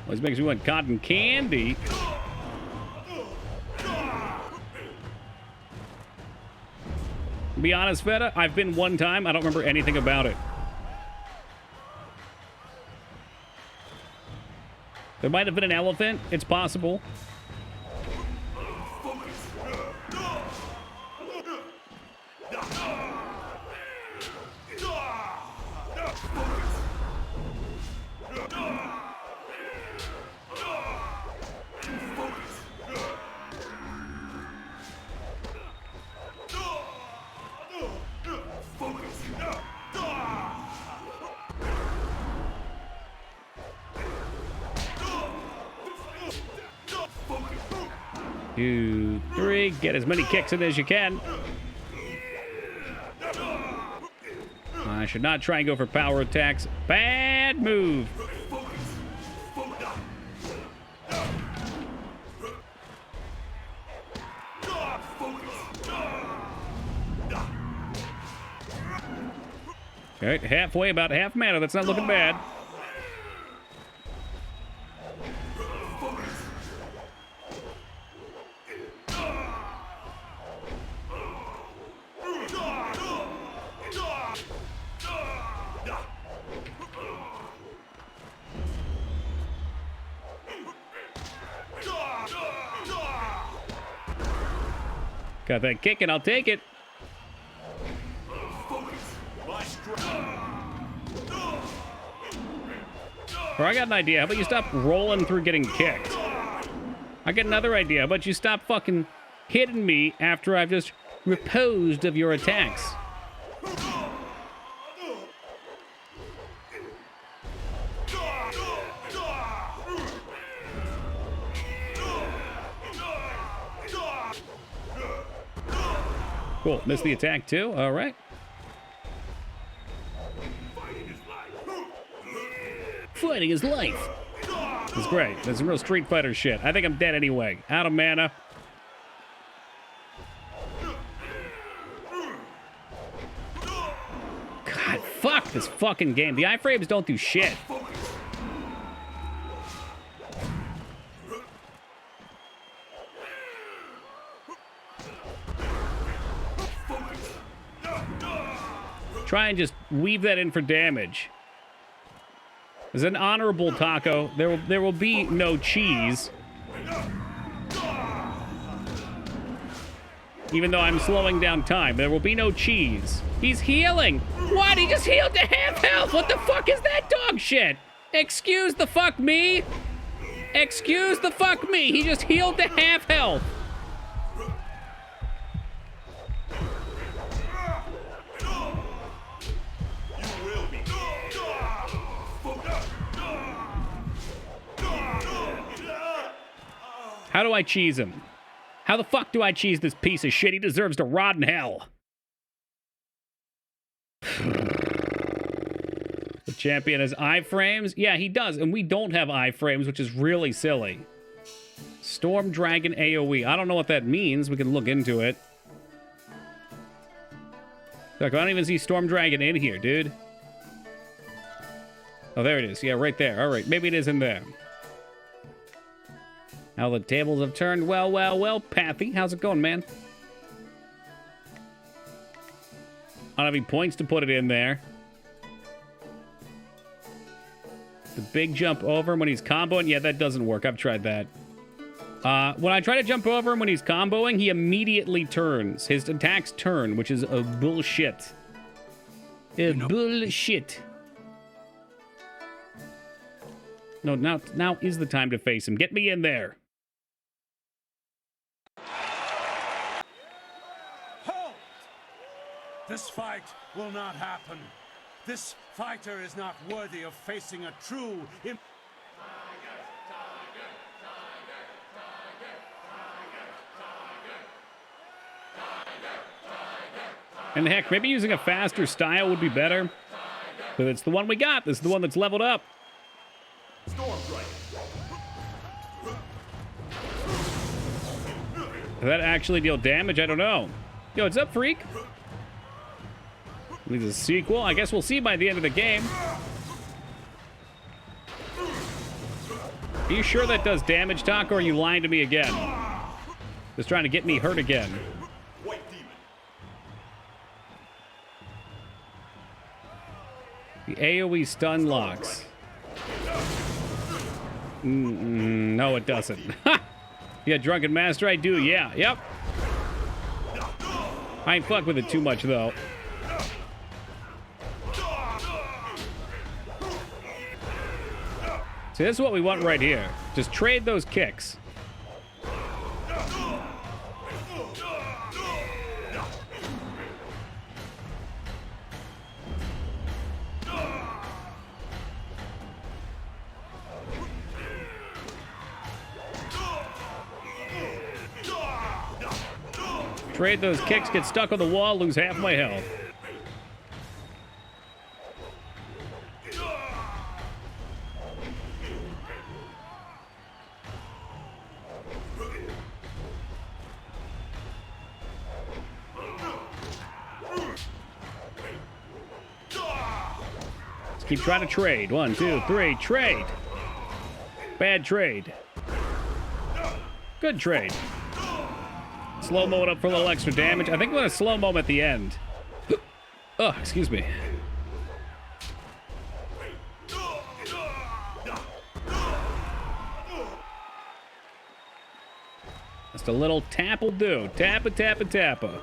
Always makes me want cotton candy. To be honest, Feta, I've been one time. I don't remember anything about it. There might have been an elephant. It's possible. Two, three, get as many kicks in as you can. I should not try and go for power attacks. Bad move. All right, halfway, about half mana. That's not looking bad. Got that kick and I'll take it. Or I got an idea. How about you stop rolling through getting kicked? I got another idea. How about you stop fucking hitting me after I've just reposed of your attacks? Cool. Missed the attack too. All right. Fighting is life. That's great. That's some real Street Fighter shit. I think I'm dead anyway. Out of mana. God, fuck this fucking game. The iframes don't do shit. Try and just weave that in for damage. As an honorable taco, there will be no cheese. Even though I'm slowing down time, there will be no cheese. He's healing. What? He just healed to half health. What the fuck is that dog shit? Excuse the fuck me. Excuse the fuck me. He just healed to half health. How do I cheese him? How the fuck do I cheese this piece of shit? He deserves to rot in hell. The champion has iframes? Yeah, he does, and we don't have iframes, which is really silly. Storm Dragon AoE. I don't know what that means. We can look into it. Look, I don't even see Storm Dragon in here, dude. Oh, there it is. Yeah, right there. All right, maybe it is in there. How the tables have turned. Well, well, well, Pathy. How's it going, man? I don't have any points to put it in there. The big jump over him when he's comboing. Yeah, that doesn't work. I've tried that. When I try to jump over him when he's comboing, he immediately turns. His attacks turn, which is a bullshit. Bullshit. No, now is the time to face him. Get me in there. Halt! This fight will not happen. This fighter is not worthy of facing a true... And heck, maybe using a faster style would be better. But it's the one we got. This is the one that's leveled up. Does that actually deal damage? I don't know. Yo, what's up, freak? Needs a sequel. I guess we'll see by the end of the game. Are you sure that does damage, Taco, or are you lying to me again? Just trying to get me hurt again. The AoE stun locks. No, it doesn't. Yeah, Drunken Master, I do. Yeah, yep. I ain't fuck with it too much, though. See, this is what we want right here. Just trade those kicks. Trade those kicks, get stuck on the wall, lose half my health. Let's keep trying to trade. 1, 2, 3, trade. Bad trade. Good trade. Slow-mo it up for a little extra damage. I think we're going to slow-mo him at the end. Oh, excuse me. Just a little tap will do. Tappa, tappa, tappa.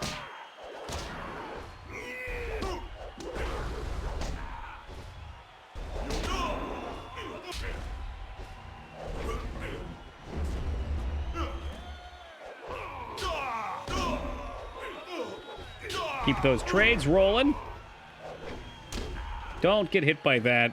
Keep those trades rolling. Don't get hit by that.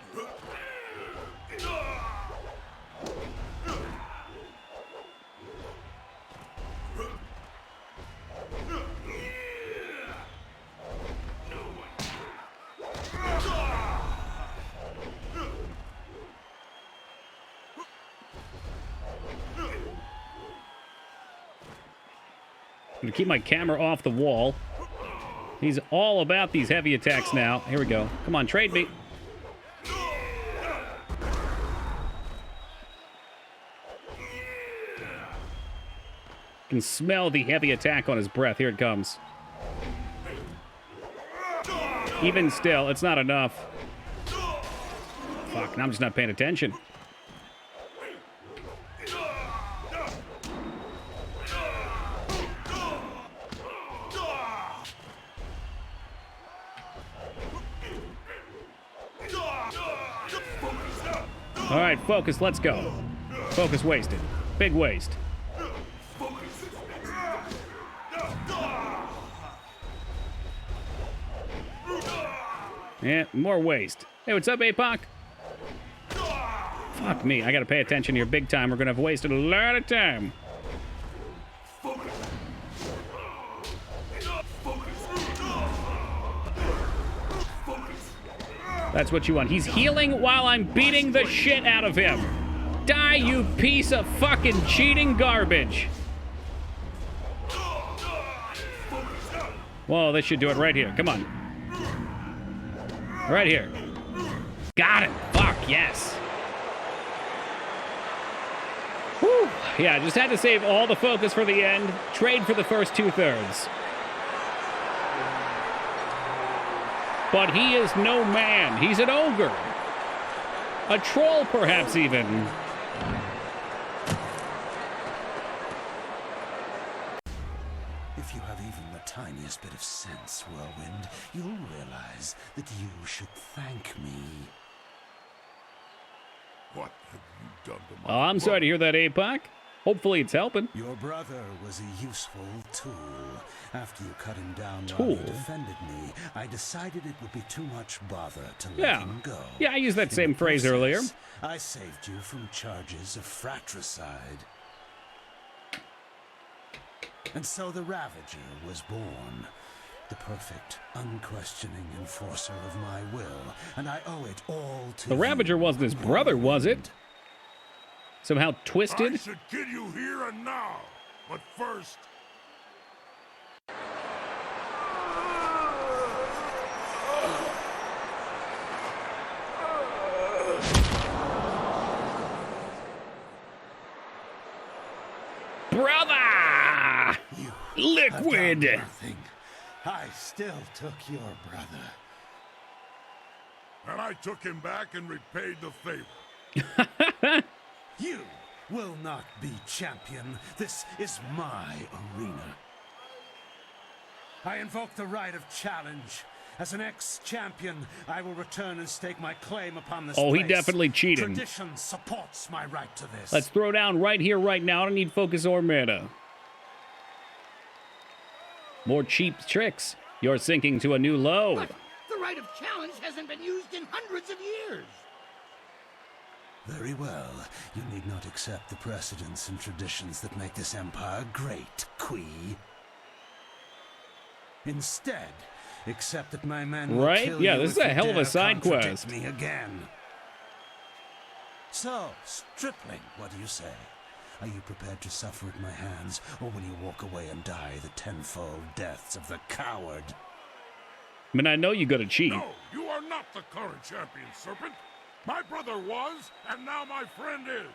I'm gonna keep my camera off the wall. He's all about these heavy attacks now. Here we go. Come on, trade me. Can smell the heavy attack on his breath. Here it comes. Even still, it's not enough. Fuck, now I'm just not paying attention. All right, focus, let's go. Focus wasted. Big waste. Yeah, more waste. Hey, what's up, APOC? Fuck me, I gotta pay attention here big time. We're gonna have wasted a lot of time. That's what you want. He's healing while I'm beating the shit out of him. Die, you piece of fucking cheating garbage. Whoa, this should do it right here. Come on. Right here. Got it. Fuck, yes. Whew. Yeah, just had to save all the focus for the end. Trade for the first 2/3. But he is no man. He's an ogre. A troll, perhaps, even. If you have even the tiniest bit of sense, Whirlwind, you'll realize that you should thank me. What have you done to my Oh, I'm sorry to hear that, APOC. Hopefully it's helping. Your brother was a useful tool. After you cut him down Tool? while he defended me, I decided it would be too much bother to let him go. Yeah, I used that In same the phrase process, earlier. I saved you from charges of fratricide. And so the Ravager was born. The perfect, unquestioning enforcer of my will. And I owe it all to The Ravager wasn't his brother, was it? Somehow twisted? I should kill you here and now. But first... Brother! Liquid! Nothing. I still took your brother. And I took him back and repaid the favor. You will not be champion. This is my arena. I invoke the right of challenge. As an ex-champion, I will return and stake my claim upon this Oh, he place. definitely cheated. Tradition supports my right to this. Let's throw down right here, right now. I don't need focus or mana. More cheap tricks. You're sinking to a new low. But the right of challenge hasn't been used in hundreds of years. Very well. You need not accept the precedents and traditions that make this empire great, Quee. Instead, accept that my men will Right? kill Yeah, you this if is a you hell of a dare side contradict quest. me again. So, stripling, what do you say? Are you prepared to suffer at my hands, or will you walk away and die the tenfold deaths of the coward? I mean, I know you gotta cheat. No, you are not the current champion, Serpent. My brother was, and now my friend is.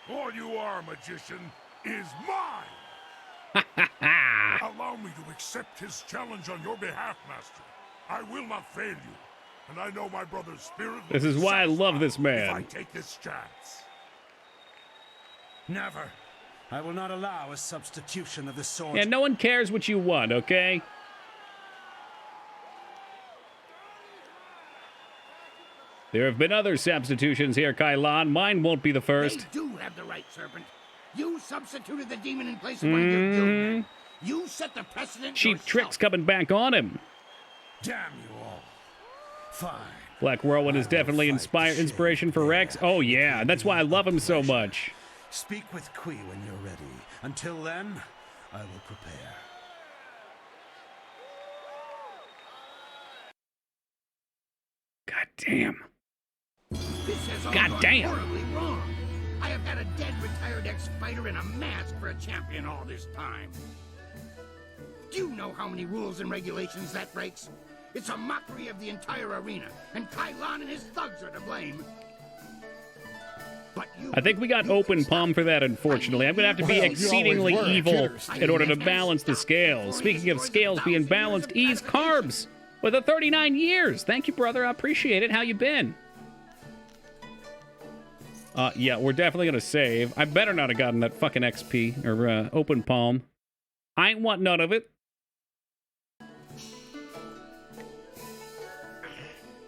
All you are, magician, is mine. Allow me to accept his challenge on your behalf, Master. I will not fail you, and I know my brother's spirit will This is be why I love this satisfied if I man. take this chance. Never. I will not allow a substitution of the sort. Yeah, no one cares what you want, okay? There have been other substitutions here, Kailan. Mine won't be the first. They do have the right, Serpent. You substituted the demon in place of one of your guildmen. You set the precedent Cheap yourself. tricks coming back on him. Damn you all. Fine. Black Whirlwind is definitely inspiration for Rex. Oh yeah, that's why I love him so much. Speak with Quee when you're ready. Until then, I will prepare. God damn. This has all God gone damn. horribly wrong. I have had a dead retired ex-fighter in a mask for a champion all this time. Do you know how many rules and regulations that breaks? It's a mockery of the entire arena, and Kailan and his thugs are to blame. But you... I think we got open palm for that, unfortunately. I'm going to have to be Well, you exceedingly always were, evil kidders. in order to balance the scales. Speaking of scales being balanced, ease carbs with the 39 years. Thank you, brother. I appreciate it. How you been? Yeah, we're definitely going to save. I better not have gotten that fucking XP or open palm. I ain't want none of it.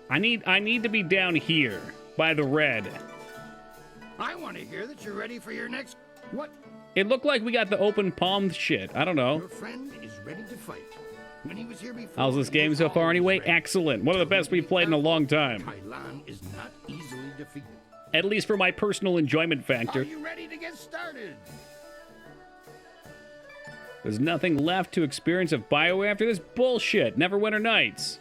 I need to be down here by the red. I want to hear that you're ready for your next... What? It looked like we got the open palm shit. I don't know. Your friend is ready to fight. When he was here before... How's this game so far anyway? Excellent. One of the best we've played in a long time. Kailan is not easily defeated. At least for my personal enjoyment factor. Are you ready to get started? There's nothing left to experience of BioWare after this bullshit. Neverwinter Nights.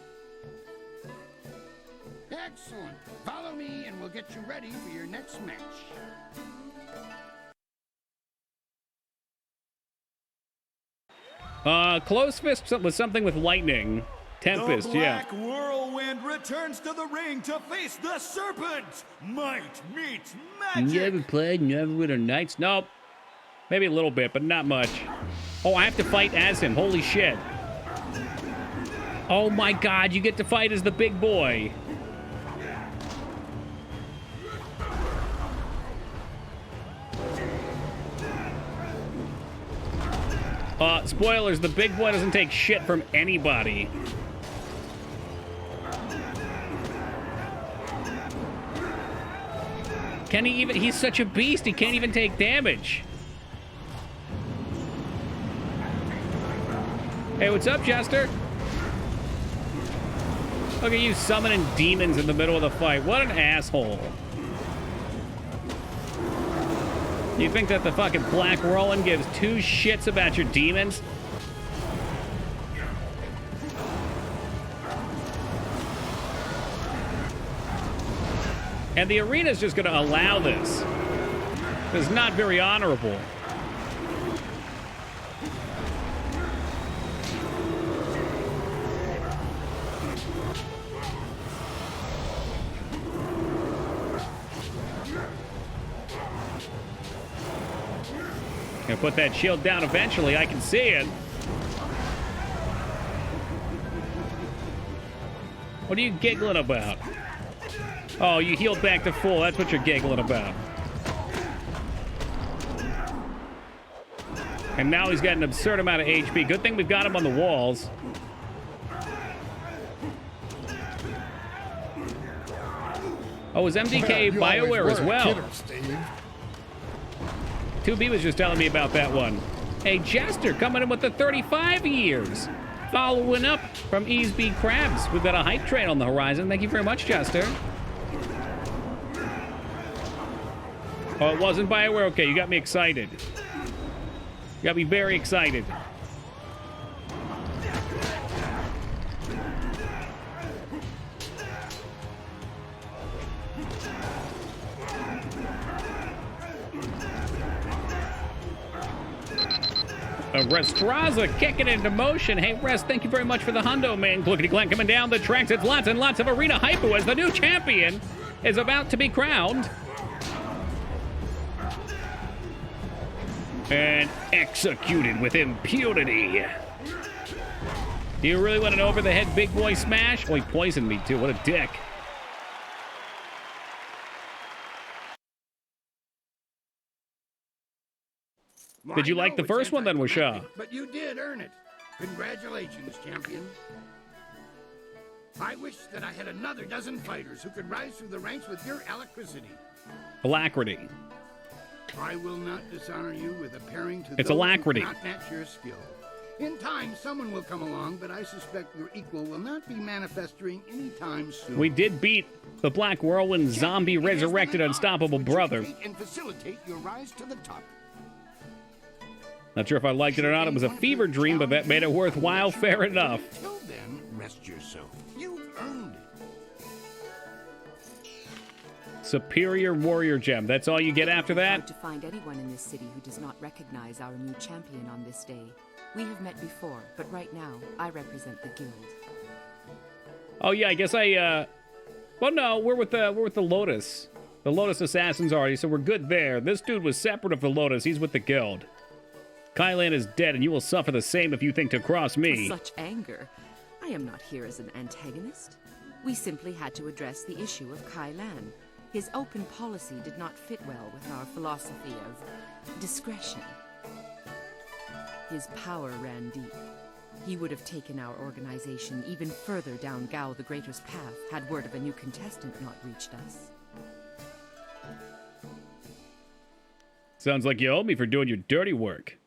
Excellent. Follow me and we'll get you ready for your next match. Close fist was something with lightning. Tempest, the yeah. Black Whirlwind returns to the ring to face the Serpent. Might meets magic. Never played Neverwinter Nights? Nope. Maybe a little bit, but not much. Oh, I have to fight as him. Holy shit. Oh my god, you get to fight as the big boy. Spoilers, the big boy doesn't take shit from anybody. Can he even? He's such a beast, he can't even take damage. Hey, what's up, Jester? Look at you summoning demons in the middle of the fight. What an asshole. You think that the fucking Black Whirlwind gives two shits about your demons? And the arena's just gonna allow this. It's not very honorable. Gonna put that shield down eventually, I can see it. What are you giggling about? Oh, you healed back to full, that's what you're giggling about. And now he's got an absurd amount of HP. Good thing we've got him on the walls. Oh, is MDK BioWare as well? 2B was just telling me about that one. Hey, Jester coming in with the 35 years. Following up from Easeby Krabs. We've got a hype train on the horizon. Thank you very much, Jester. Oh, it wasn't BioWare? Okay, you got me excited. You got me very excited. Restraza kicking into motion. Hey, Rest, thank you very much for the hundo, man. Glookity Glenn coming down the tracks. It's lots and lots of arena hype as the new champion is about to be crowned. And executed with impunity. Do you really want an over-the-head big boy smash? Oh, he poisoned me, too. What a dick. Did you like the first one, then, Washaw? But you did earn it. Congratulations, champion. I wish that I had another dozen fighters who could rise through the ranks with your alacrity. Alacrity. I will not dishonor you with a pairing to It's those alacrity. who cannot match your skill. In time, someone will come along, but I suspect your equal will not be manifesting anytime soon. We did beat the Black Whirlwind zombie resurrected unstoppable brother. And facilitate your rise to the top. Not sure if I liked it or not. It was a fever dream, but that made it worthwhile. Fair enough. Till then, rest yourself. You've earned it. Superior Warrior Gem. That's all you get after that? To find anyone in this city who does not recognize our new champion on this day. We have met before, but right now, I represent the guild. Oh yeah, I guess well no, we're with the Lotus. The Lotus Assassins already, so we're good there. This dude was separate of the Lotus. He's with the guild. Kylan is dead, and you will suffer the same if you think to cross me. Such anger. I am not here as an antagonist. We simply had to address the issue of Kylan. His open policy did not fit well with our philosophy of discretion. His power ran deep. He would have taken our organization even further down Gao the Greater's path had word of a new contestant not reached us. Sounds like you owe me for doing your dirty work.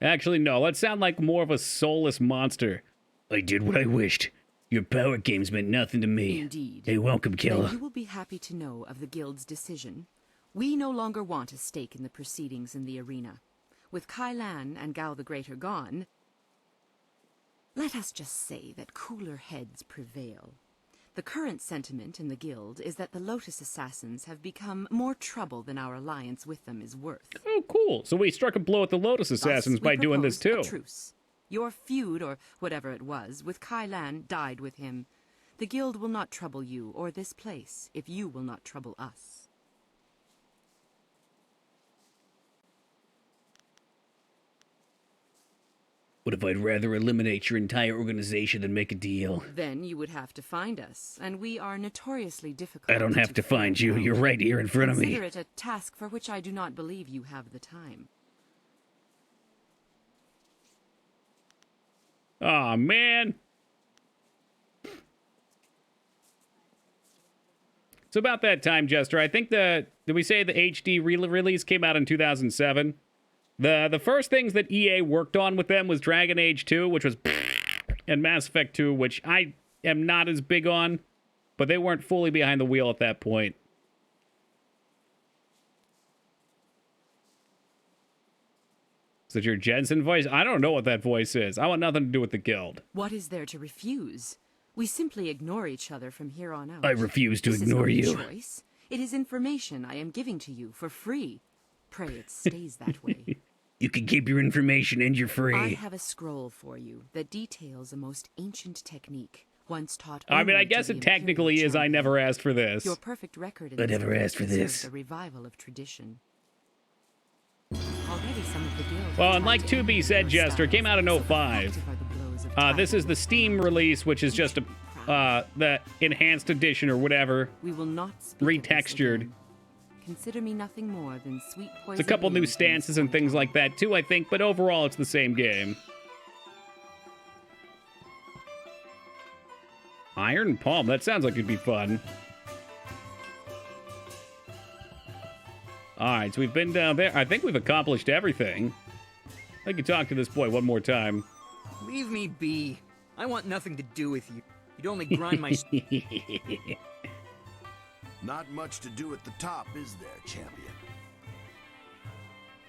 Actually, no. Let's sound like more of a soulless monster. I did what I wished. Your power games meant nothing to me. Indeed. Hey, welcome, killer. Then you will be happy to know of the guild's decision. We no longer want a stake in the proceedings in the arena. With Kylan and Gao the Greater gone, let us just say that cooler heads prevail. The current sentiment in the Guild is that the Lotus Assassins have become more trouble than our alliance with them is worth. Oh, cool. So we struck a blow at the Lotus Assassins by doing this too. A truce. Your feud, or whatever it was, with Kai Lan died with him. The Guild will not trouble you or this place if you will not trouble us. What if I'd rather eliminate your entire organization than make a deal? Then you would have to find us, and we are notoriously difficult. I don't have to find you. You're right here in front of me. Consider it a task for which I do not believe you have the time. Aw, man. It's about that time, Jester. I think did we say the HD release came out in 2007? The first things that EA worked on with them was Dragon Age 2, which was and Mass Effect 2, which I am not as big on, but they weren't fully behind the wheel at that point. Is that your Jensen voice? I don't know what that voice is. I want nothing to do with the Guild. What is there to refuse? We simply ignore each other from here on out. I refuse to This ignore is you. not a choice. It is information I am giving to you for free. Pray it stays that way. You can keep your information and you're free. I have a scroll for you that details a most ancient technique, once taught I mean, I only guess to it the technically Imperial is. I never asked for this. Your perfect record in I this never field asked for deserves this. a revival of tradition. Already some of the guild Well, have and like tried to 2B said, emulate your Jester, it came out in styles, so 05. effective are the blows of This is the Steam release, which is just the enhanced edition or whatever. We will not speak of this Retextured. again. Consider me nothing more than sweet poison. It's a couple new beans stances and things like that too, I think, but overall it's the same game. Iron Palm, that sounds like it'd be fun. Alright, so we've been down there. I think we've accomplished everything. I can talk to this boy one more time. Leave me be. I want nothing to do with you. You'd only grind my... Not much to do at the top, is there, champion?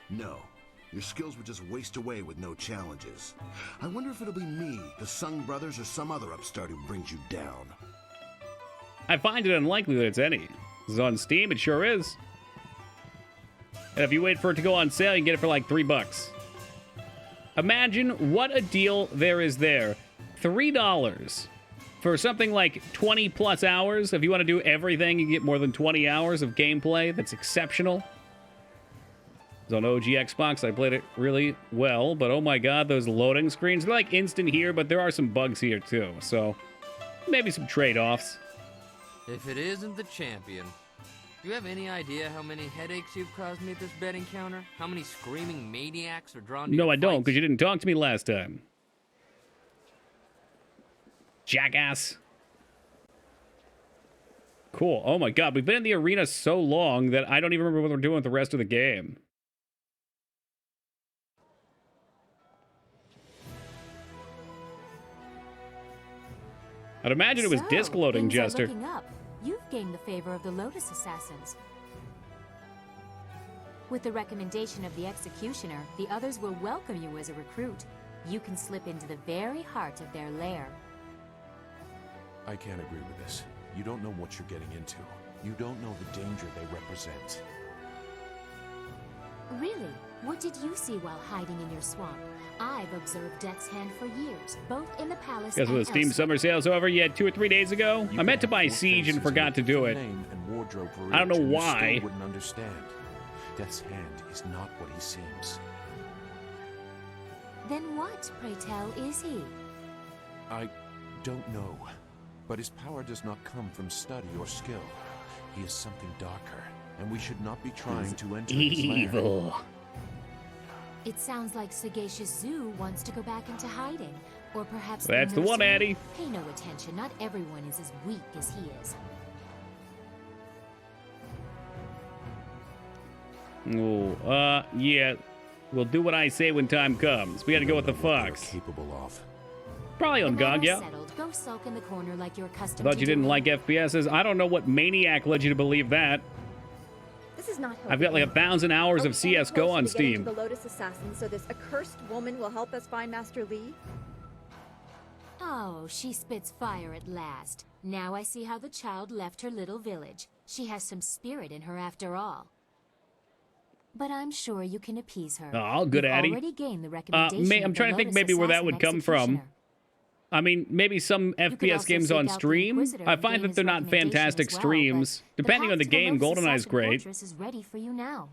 No. Your skills would just waste away with no challenges. I wonder if it'll be me, the Sung Brothers, or some other upstart who brings you down. I find it unlikely that it's any. This is on Steam, it sure is. And if you wait for it to go on sale, you can get it for like $3. Imagine what a deal there is there. $3 for something like 20 plus hours. If you want to do everything, you get more than 20 hours of gameplay. That's exceptional. It's on OG Xbox. I played it really well, but oh my god, those loading screens, they're like instant here, but there are some bugs here too. So maybe some trade-offs. If it isn't the champion, do you have any idea how many headaches you've caused me at this betting counter? How many screaming maniacs are drawn to No, your I don't, fights? because you didn't talk to me last time. Jackass. Cool. Oh my god, we've been in the arena so long that I don't even remember what we're doing with the rest of the game. I'd imagine it was disc loading, things are Jester. looking up. You've gained the favor of the Lotus Assassins. With the recommendation of the Executioner, the others will welcome you as a recruit. You can slip into the very heart of their lair. I can't agree with this. You don't know what you're getting into. You don't know the danger they represent. Really? What did you see while hiding in your swamp? I've observed Death's Hand for years, both in the palace Guess and when the Steam elsewhere. Summer Sale's over yet 2 or 3 days ago? I meant to buy Siege and forgot to do it. I don't know why. Wouldn't understand. Death's Hand is not what he seems. Then what, pray tell, is he? I don't know. But his power does not come from study or skill. He is something darker, and we should not be trying to enter his lair. Evil. It sounds like Sagacious Zoo wants to go back into hiding. Or perhaps That's the one, nursery. Addie. Pay no attention. Not everyone is as weak as he is. Oh, yeah. We'll do what I say when time comes. We gotta go with the fox. Capable of. Probably on GOG, yeah. Settled. Go sulk in the corner like you're I accustomed thought to you didn't doing. like FPSs. I don't know what maniac led you to believe that. This is not I've got like 1,000 hours of CSGO on Steam. The Lotus Assassin, so this accursed woman will help us find Master Li. Oh, she spits fire at last. Now I see how the child left her little village. She has some spirit in her after all. But I'm sure you can appease her. Oh, good You've Addie. already gained the recommendation I'm of trying the to think Lotus maybe where that Assassin would come from. Executioner. I mean, maybe some FPS also games seek on out the stream. Inquisitor I and find gain that his they're not recommendation fantastic as well, streams. but Depending on the path to game, Lotus GoldenEye's Assassin great. Fortress is ready for you now.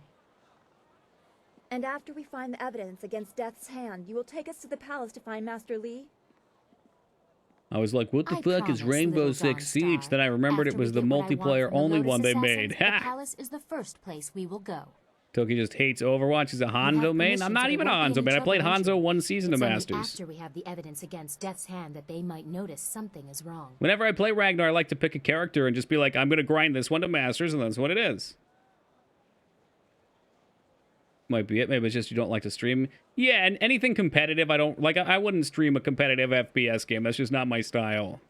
And after we find the evidence against Death's hand, you will take us to the palace to find Master Li? I was like, what the fuck is Rainbow Six Siege? Then I remembered it After we was the get what I want multiplayer from the only Lotus one they Assassins, made. The Ha! palace is the first place we will go. Toki just hates Overwatch. He's a Hanzo main. I'm not even a Hanzo main. I played Hanzo one season of It's only Masters. after we have the evidence against Death's hand that they might notice something is wrong. Whenever I play Ragnar, I like to pick a character and just be like, I'm going to grind this one to Masters, and that's what it is. Might be it. Maybe it's just you don't like to stream. Yeah, and anything competitive, I don't... Like, I wouldn't stream a competitive FPS game. That's just not my style.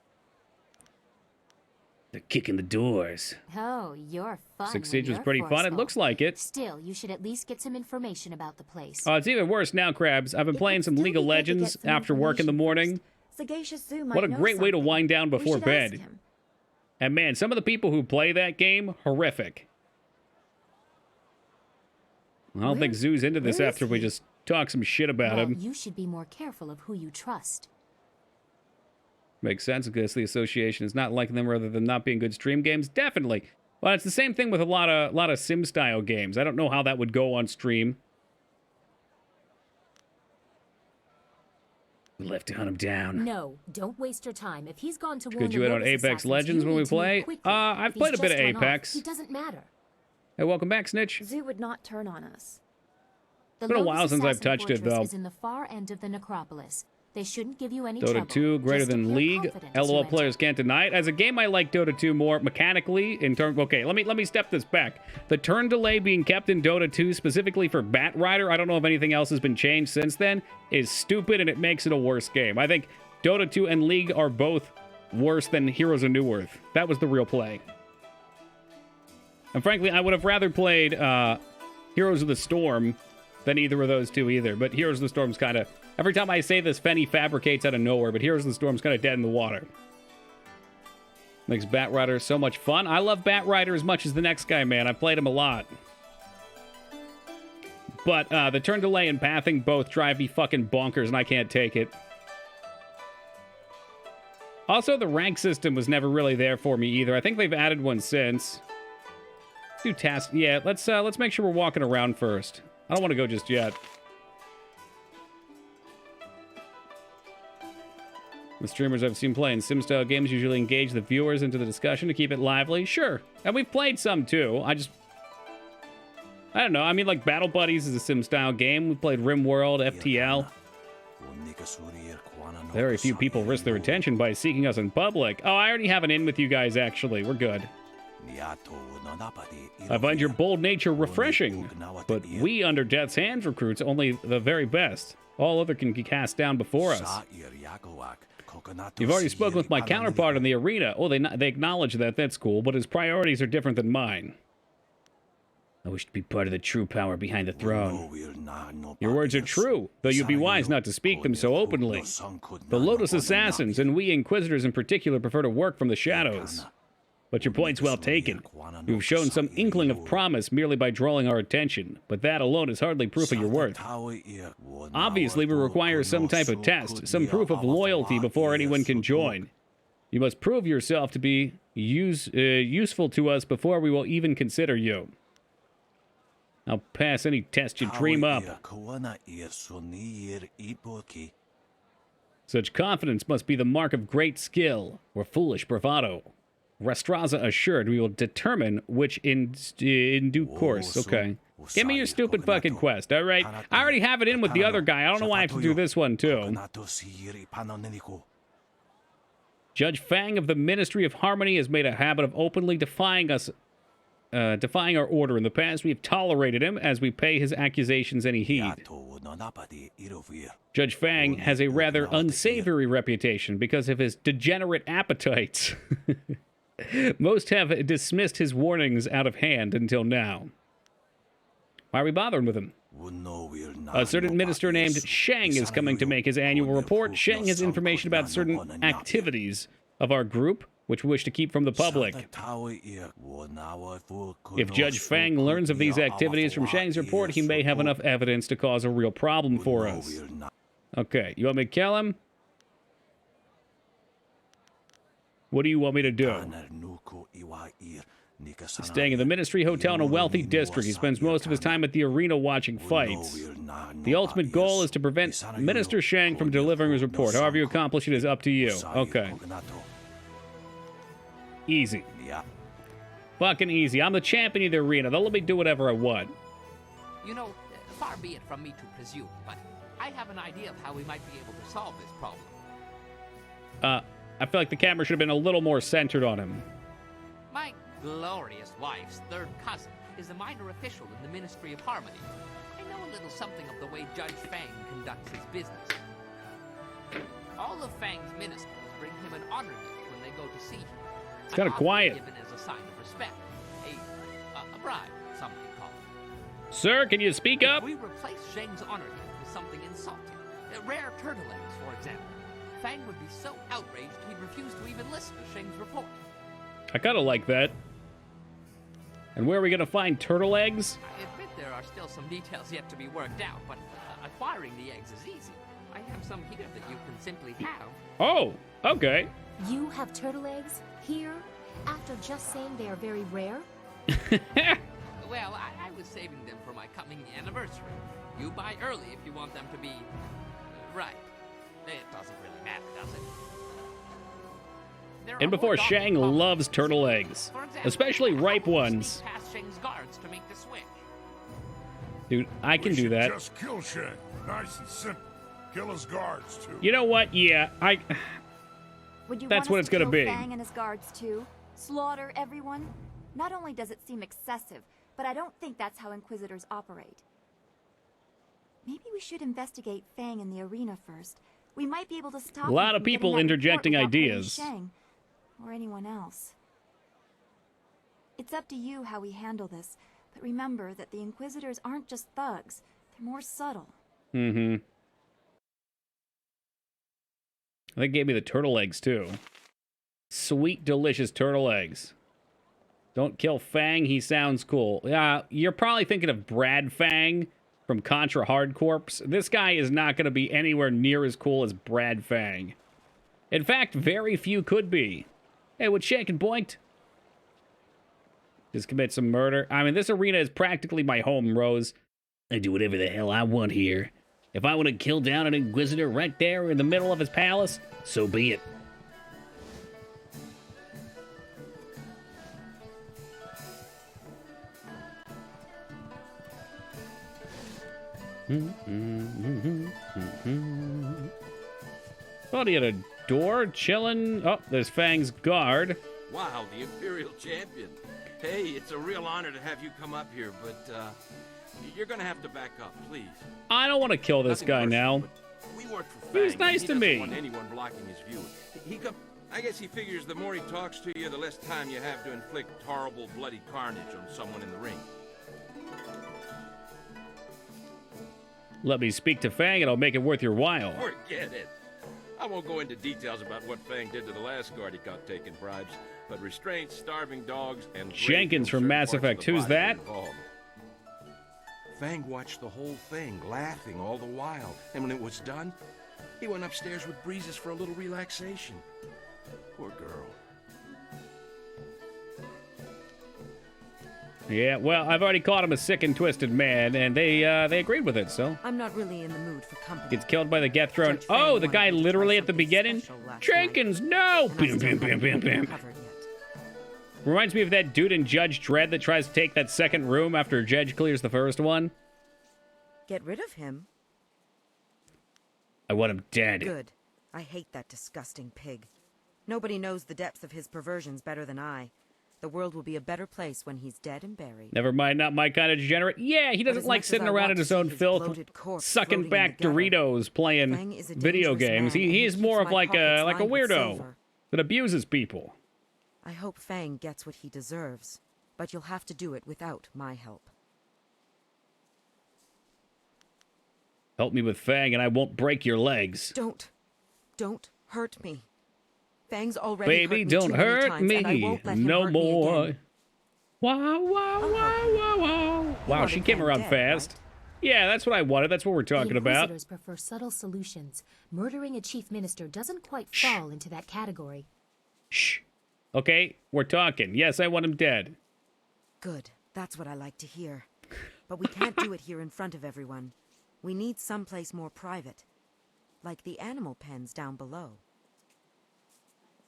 They're kicking the doors. Oh, you're fun. Six when Siege was you're pretty fun. It forceful. looks like it. Still, you should at least get some information about the place. Oh, it's even worse now, Krabs. I've been playing some League of Legends after work in the morning. Sagacious Zoo might What a know great way to something. wind down We before should ask bed. him. And man, some of the people who play that game, horrific. I don't think Zoo's into this where is after we just talk some shit about Well, him. you should be more careful of who you trust. Makes sense because the association is not liking them rather than not being good stream games. Definitely. Well, it's the same thing with a lot of sim style games. I don't know how that would go on stream. We'll have to hunt him down. No, don't waste your time. If he's gone to warn Could the you in on Lotus Apex Assassins, Legends you when we need to move play? quickly. I've If played a he's bit of just run off, Apex. He doesn't matter. Hey, welcome back, Snitch. Zoo would not turn on us. The Been a Lotus while since I've Assassin touched it, Fortress though. is in the far end of the necropolis. They shouldn't give you any Dota trouble. 2 greater Just than appear League. confident as you LOL enter. players can't deny it. As a game, I like Dota 2 more mechanically in terms. Okay, let me step this back. The turn delay being kept in Dota 2 specifically for Bat Rider, I don't know if anything else has been changed since then, is stupid and it makes it a worse game. I think Dota 2 and League are both worse than Heroes of New Earth. That was the real play. And frankly, I would have rather played Heroes of the Storm than either of those two either. But Heroes of the Storm's kind of... Every time I say this, Fenny fabricates out of nowhere, but Heroes of the Storm's kind of dead in the water. Makes Bat Rider so much fun. I love Bat Rider as much as the next guy, man. I played him a lot. But the turn delay and pathing both drive me fucking bonkers, and I can't take it. Also, the rank system was never really there for me either. I think they've added one since. Do tasks. Yeah, let's make sure we're walking around first. I don't want to go just yet. The streamers I've seen playing sim-style games usually engage the viewers into the discussion to keep it lively. Sure. And we've played some too. I don't know. I mean, like, Battle Buddies is a sim-style game. We played RimWorld, FTL. Very few people risk their attention by seeking us in public. Oh, I already have an in with you guys, actually. We're good. I find your bold nature refreshing, but we under Death's Hands recruits only the very best. All other can be cast down before us. You've already spoken with my counterpart in the arena. Oh, they acknowledge that. That's cool, but his priorities are different than mine. I wish to be part of the true power behind the throne. Your words are true, though you'd be wise not to speak them so openly. The Lotus Assassins, and we Inquisitors in particular, prefer to work from the shadows. But your point's well taken. You've shown some inkling of promise merely by drawing our attention, but that alone is hardly proof of your worth. Obviously, we require some type of test, some proof of loyalty before anyone can join. You must prove yourself to be useful to us before we will even consider you. I'll pass any test you dream up. Such confidence must be the mark of great skill, or foolish bravado. Rastraza assured we will determine which in due course. Okay. Give me your stupid fucking quest, all right? I already have it in with the other guy. I don't know why I have to do this one, too. Judge Fang of the Ministry of Harmony has made a habit of openly defying our order. In the past, we have tolerated him as we pay his accusations any heed. Judge Fang has a rather unsavory reputation because of his degenerate appetites. Most have dismissed his warnings out of hand until now. Why are we bothering with him? A certain minister named Sheng is coming to make his annual report. Sheng has information about certain activities of our group which we wish to keep from the public. If Judge Fang learns of these activities from Shang's report, he may have enough evidence to cause a real problem for us. Okay, you want me to kill him? What do you want me to do? He's staying in the Ministry Hotel in a wealthy district. He spends most of his time at the arena watching fights. The ultimate goal is to prevent Minister Shang from delivering his report. However you accomplish it is up to you. Okay. Easy. Fucking easy. I'm the champion of the arena. They'll let me do whatever I want. You know, far be it from me to presume, but I have an idea of how we might be able to solve this problem. I feel like the camera should have been a little more centered on him. My glorious wife's third cousin is a minor official in the Ministry of Harmony. I know a little something of the way Judge Fang conducts his business. All of Fang's ministers bring him an honor gift when they go to see him. It's kind of quiet. Given as a sign of respect. A bribe, some may call it. Sir, can you speak up? If we replace Shang's honor gift with something insulting, rare turtle eggs, for example, Fang would be so outraged he'd refuse to even listen to Shang's report. I kind of like that. And where are we going to find turtle eggs? I admit there are still some details yet to be worked out, but acquiring the eggs is easy. I have some here that you can simply have. Oh, okay. You have turtle eggs here after just saying they are very rare? Well, I was saving them for my coming anniversary. You buy early if you want them to be right. It doesn't really matter, does it? And before, Shang loves turtle eggs, especially ripe ones. Past Shang's guards to make the switch. Dude, I can do that. Just kill Shang. Nice and simple. Kill his guards too. You know what? Yeah, that's what it's gonna be. Fang and his guards too? Slaughter everyone? Not only does it seem excessive, but I don't think that's how Inquisitors operate. Maybe we should investigate Fang in the arena first. We might be able to stop a lot of people interjecting ideas. Shang or anyone else. It's up to you how we handle this, but remember that the Inquisitors aren't just thugs. They're more subtle. Mm-hmm. They gave me the turtle eggs, too. Sweet, delicious turtle eggs. Don't kill Fang, he sounds cool. Yeah, you're probably thinking of Brad Fang from Contra Hard Corps. This guy is not going to be anywhere near as cool as Brad Fang. In fact, very few could be. Hey, what's shaking, Boinked? Just commit some murder. I mean, this arena is practically my home, Rose. I do whatever the hell I want here. If I want to kill down an Inquisitor right there in the middle of his palace, so be it. Thought he had a door chilling. Oh, there's Fang's guard. Wow, the Imperial Champion. Hey, it's a real honor to have you come up here, but you're gonna have to back up, please. I don't want to kill this guy now. We work for Fang. He's nice to me. He doesn't want anyone blocking his view. I guess he figures the more he talks to you, the less time you have to inflict horrible, bloody carnage on someone in the ring. Let me speak to Fang and I'll make it worth your while. Forget it. I won't go into details about what Fang did to the last guard he caught taking bribes, but restraints, starving dogs, and Jenkins from Mass Effect. Who's that? Fang watched the whole thing, laughing all the while, and when it was done, he went upstairs with Breezes for a little relaxation. Poor girl. Yeah, well, I've already called him a sick and twisted man, and they agreed with it, so. I'm not really in the mood for company. Gets killed by the Geth Throne. Oh, the guy literally at the beginning? Jenkins, no! Bam, bam, bam, bam, bam. Reminds me of that dude in Judge Dredd that tries to take that second room after Judge clears the first one. Get rid of him? I want him dead. Good. I hate that disgusting pig. Nobody knows the depths of his perversions better than I. The world will be a better place when he's dead and buried. Never mind, not my kind of degenerate. Yeah, he doesn't like sitting around in his own filth, sucking back Doritos, playing video games. He is more of like a weirdo that abuses people. I hope Fang gets what he deserves, but you'll have to do it without my help. Help me with Fang and I won't break your legs. Don't hurt me. Fang's already Baby, hurt me don't too many hurt times, and I me won't let him no hurt me more. again. Wow, wow, wow, wow, wow. Wow, she came Fang around dead, fast. Yeah, that's what I wanted. That's what we're talking The about. Inquisitors prefer subtle solutions. Murdering a chief minister doesn't quite fall into that category. Shh. Okay, we're talking. Yes, I want him dead. Good. That's what I like to hear. But we can't do it here in front of everyone. We need someplace more private. Like the animal pens down below.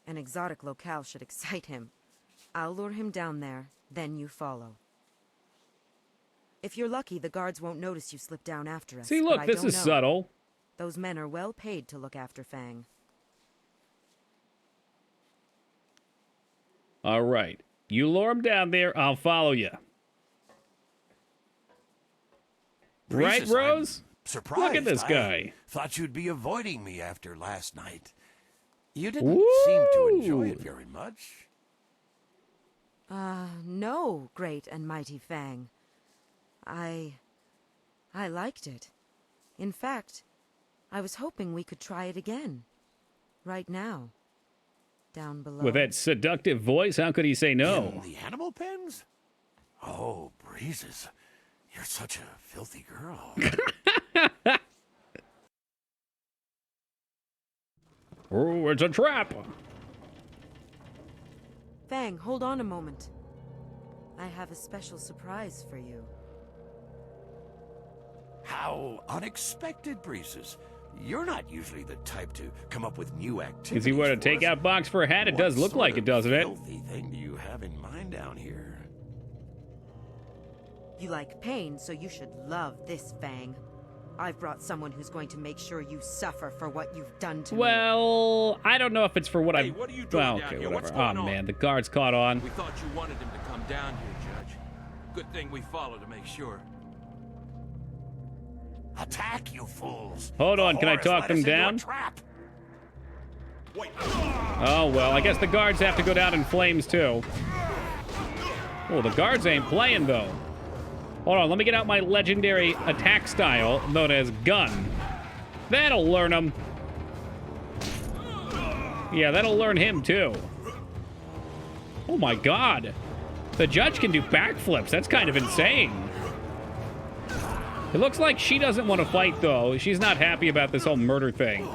An exotic locale should excite him. I'll lure him down there, then you follow. If you're lucky, the guards won't notice you slip down after us. See, but look, I this don't is know. subtle. Those men are well paid to look after Fang. All right. You lure him down there, I'll follow you. Right, Breezes, Rose? I'm surprised. Look at this guy. I thought you'd be avoiding me after last night. You didn't seem to enjoy it very much. No, great and mighty Fang. I liked it. In fact, I was hoping we could try it again. Right now. Down below. With that seductive voice, how could he say no? In the animal pens? Oh, Breezes, you're such a filthy girl. Oh, it's a trap. Fang, hold on a moment. I have a special surprise for you. How unexpected, Breezes. You're not usually the type to come up with new activities. Is he wearing a takeout box for a hat? It does look like it, doesn't it? What filthy thing do you have in mind down here? You like pain, so you should love this, Fang. I've brought someone who's going to make sure you suffer for what you've done to me. Well, I don't know if it's for what Hey, I'm... what are you doing well, down okay, here? What's whatever. going Oh, on? man, the guard's caught on. We thought you wanted him to come down here, Judge. Good thing we followed to make sure. Attack, you fools! Hold on, The can I whore has talk led them us into a down? trap. Oh, well, I guess the guards have to go down in flames, too. Oh, the guards ain't playing, though. Hold on, let me get out my legendary attack style, known as Gun. That'll learn him. Yeah, that'll learn him, too. Oh, my God. The judge can do backflips. That's kind of insane. It looks like she doesn't want to fight, though. She's not happy about this whole murder thing.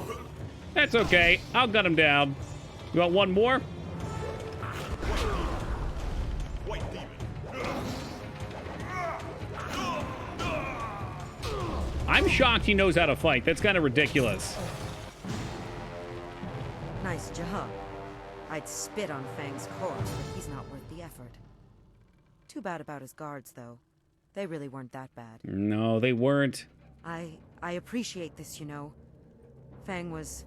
That's okay. I'll gun him down. You want one more? I'm shocked he knows how to fight. That's kind of ridiculous. Nice job. I'd spit on Fang's corpse, but he's not worth the effort. Too bad about his guards, though. They really weren't that bad. No, they weren't. I appreciate this, you know. Fang was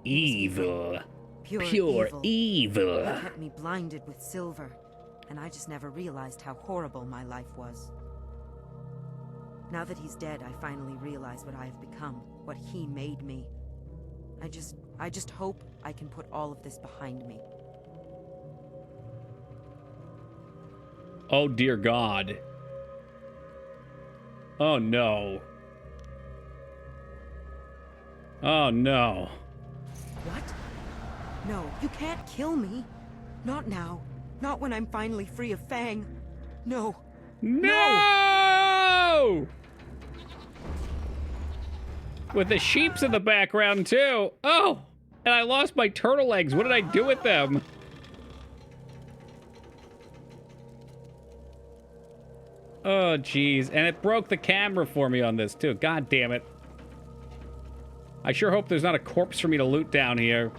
Evil. pure evil. He kept me blinded with silver, and I just never realized how horrible my life was. Now that he's dead, I finally realize what I have become, what he made me. I just hope I can put all of this behind me. Oh, dear God. Oh, no. Oh, no. What? No, you can't kill me. Not now. Not when I'm finally free of Fang. No. No! With the sheeps in the background, too. Oh! And I lost my turtle eggs. What did I do with them? Oh, jeez. And it broke the camera for me on this, too. God damn it. I sure hope there's not a corpse for me to loot down here.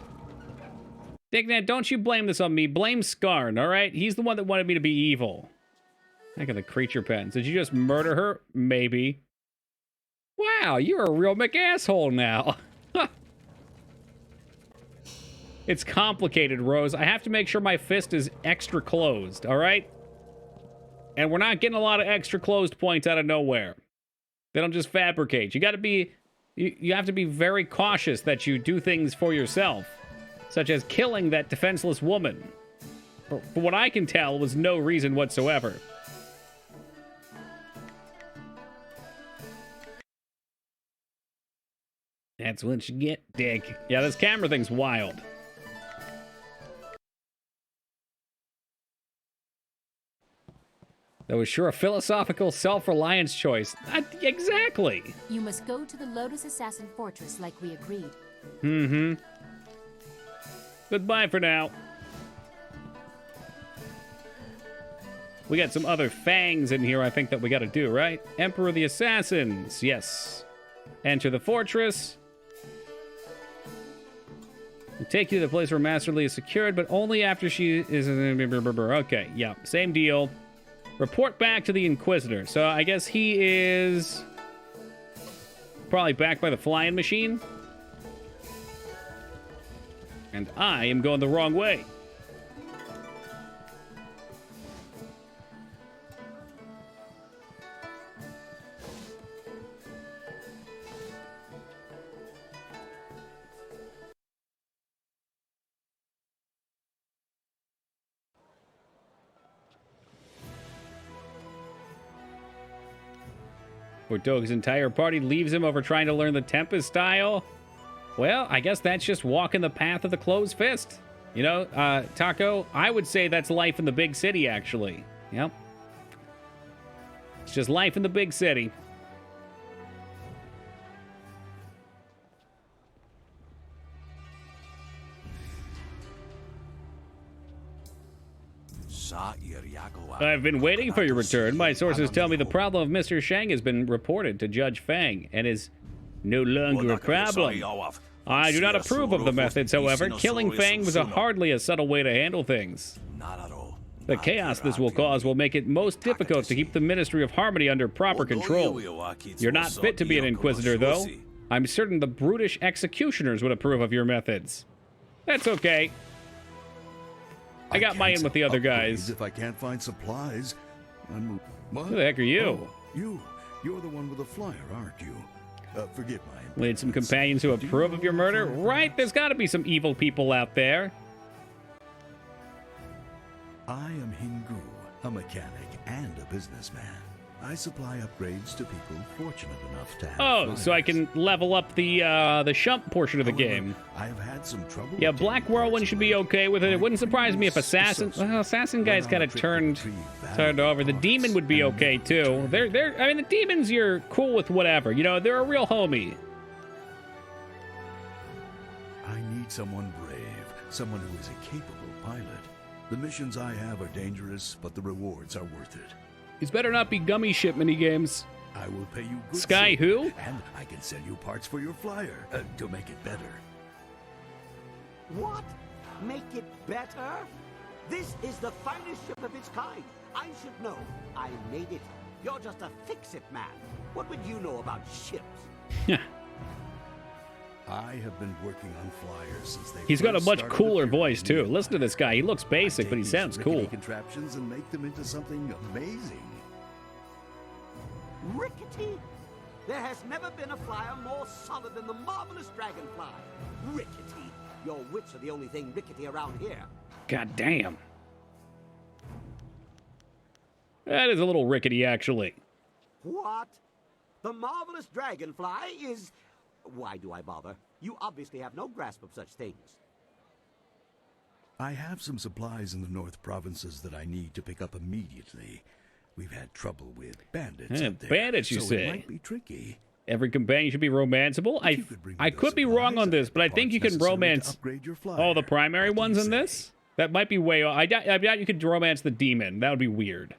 Dignan, don't you blame this on me. Blame Skarn, all right? He's the one that wanted me to be evil. Heck of the creature pens. Did you just murder her? Maybe. Wow, you're a real McAsshole now. It's complicated, Rose. I have to make sure my fist is extra closed, all right? And we're not getting a lot of extra closed points out of nowhere. They don't just fabricate. You gotta be... You have to be very cautious that you do things for yourself. Such as killing that defenseless woman. For what I can tell, was no reason whatsoever. That's what you get, dick. Yeah, this camera thing's wild. That was sure a philosophical self-reliance choice. Exactly. You must go to the Lotus Assassin Fortress like we agreed. Mm-hmm. Goodbye for now. We got some other fangs in here I think that we gotta do, right? Emperor of the Assassins. Yes. Enter the fortress. We'll take you to the place where Master Lee is secured, but only after she is... Okay, yeah. Same deal. Report back to the Inquisitor. So I guess he is probably back by the flying machine. And I am going the wrong way. Where Doge's entire party leaves him over trying to learn the Tempest style. Well, I guess that's just walking the path of the closed fist. You know, Taco, I would say that's life in the big city, actually. Yep. It's just life in the big city. I've been waiting for your return. My sources tell me the problem of Mr. Shang has been reported to Judge Fang and is no longer a problem. I do not approve of the methods, however. Killing Fang was hardly a subtle way to handle things. The chaos this will cause will make it most difficult to keep the Ministry of Harmony under proper control. You're not fit to be an Inquisitor, though. I'm certain the brutish executioners would approve of your methods. That's okay. I got my in with the other guys. If I can't find supplies, what? Who the heck are you? Oh, you're the one with the flyer, aren't you? Forgive my... Lead some companions who approve of your murder? Right, there's got to be some evil people out there. I am Hingu, a mechanic and a businessman. I supply upgrades to people fortunate enough to have flyers. So I can level up the shump portion of the game. I have had some trouble. Yeah, Black Whirlwind should be okay with it. It wouldn't surprise me if Assassin... Well, Assassin guy's kind of turned over. The Demon would be okay, too. I mean, the Demons, you're cool with whatever. You know, they're a real homie. I need someone brave, someone who is a capable pilot. The missions I have are dangerous, but the rewards are worth it. These better not be gummy ship minigames. I will pay you good Sky silver, who? And I can sell you parts for your flyer to make it better. What? Make it better? This is the finest ship of its kind. I should know. I made it. You're just a fix-it man. What would you know about ships? I have been working on flyers since they He's got a first much started cooler appearing voice, too. Listen to this guy. He looks basic, but he sounds cool. Contraptions and make them into something amazing. Rickety? There has never been a flyer more solid than the marvelous dragonfly. Rickety. Your wits are the only thing rickety around here. God damn. That is a little rickety, actually. What? The marvelous dragonfly is... Why do I bother? You obviously have no grasp of such things. I have some supplies in the North Provinces that I need to pick up immediately. We've had trouble with bandits up there. Bandits, you so say? It might be tricky. Every companion should be romanceable? I could be wrong on this, but I think you can romance all the primary ones in this. That might be way off. I doubt you could romance the demon. That would be weird.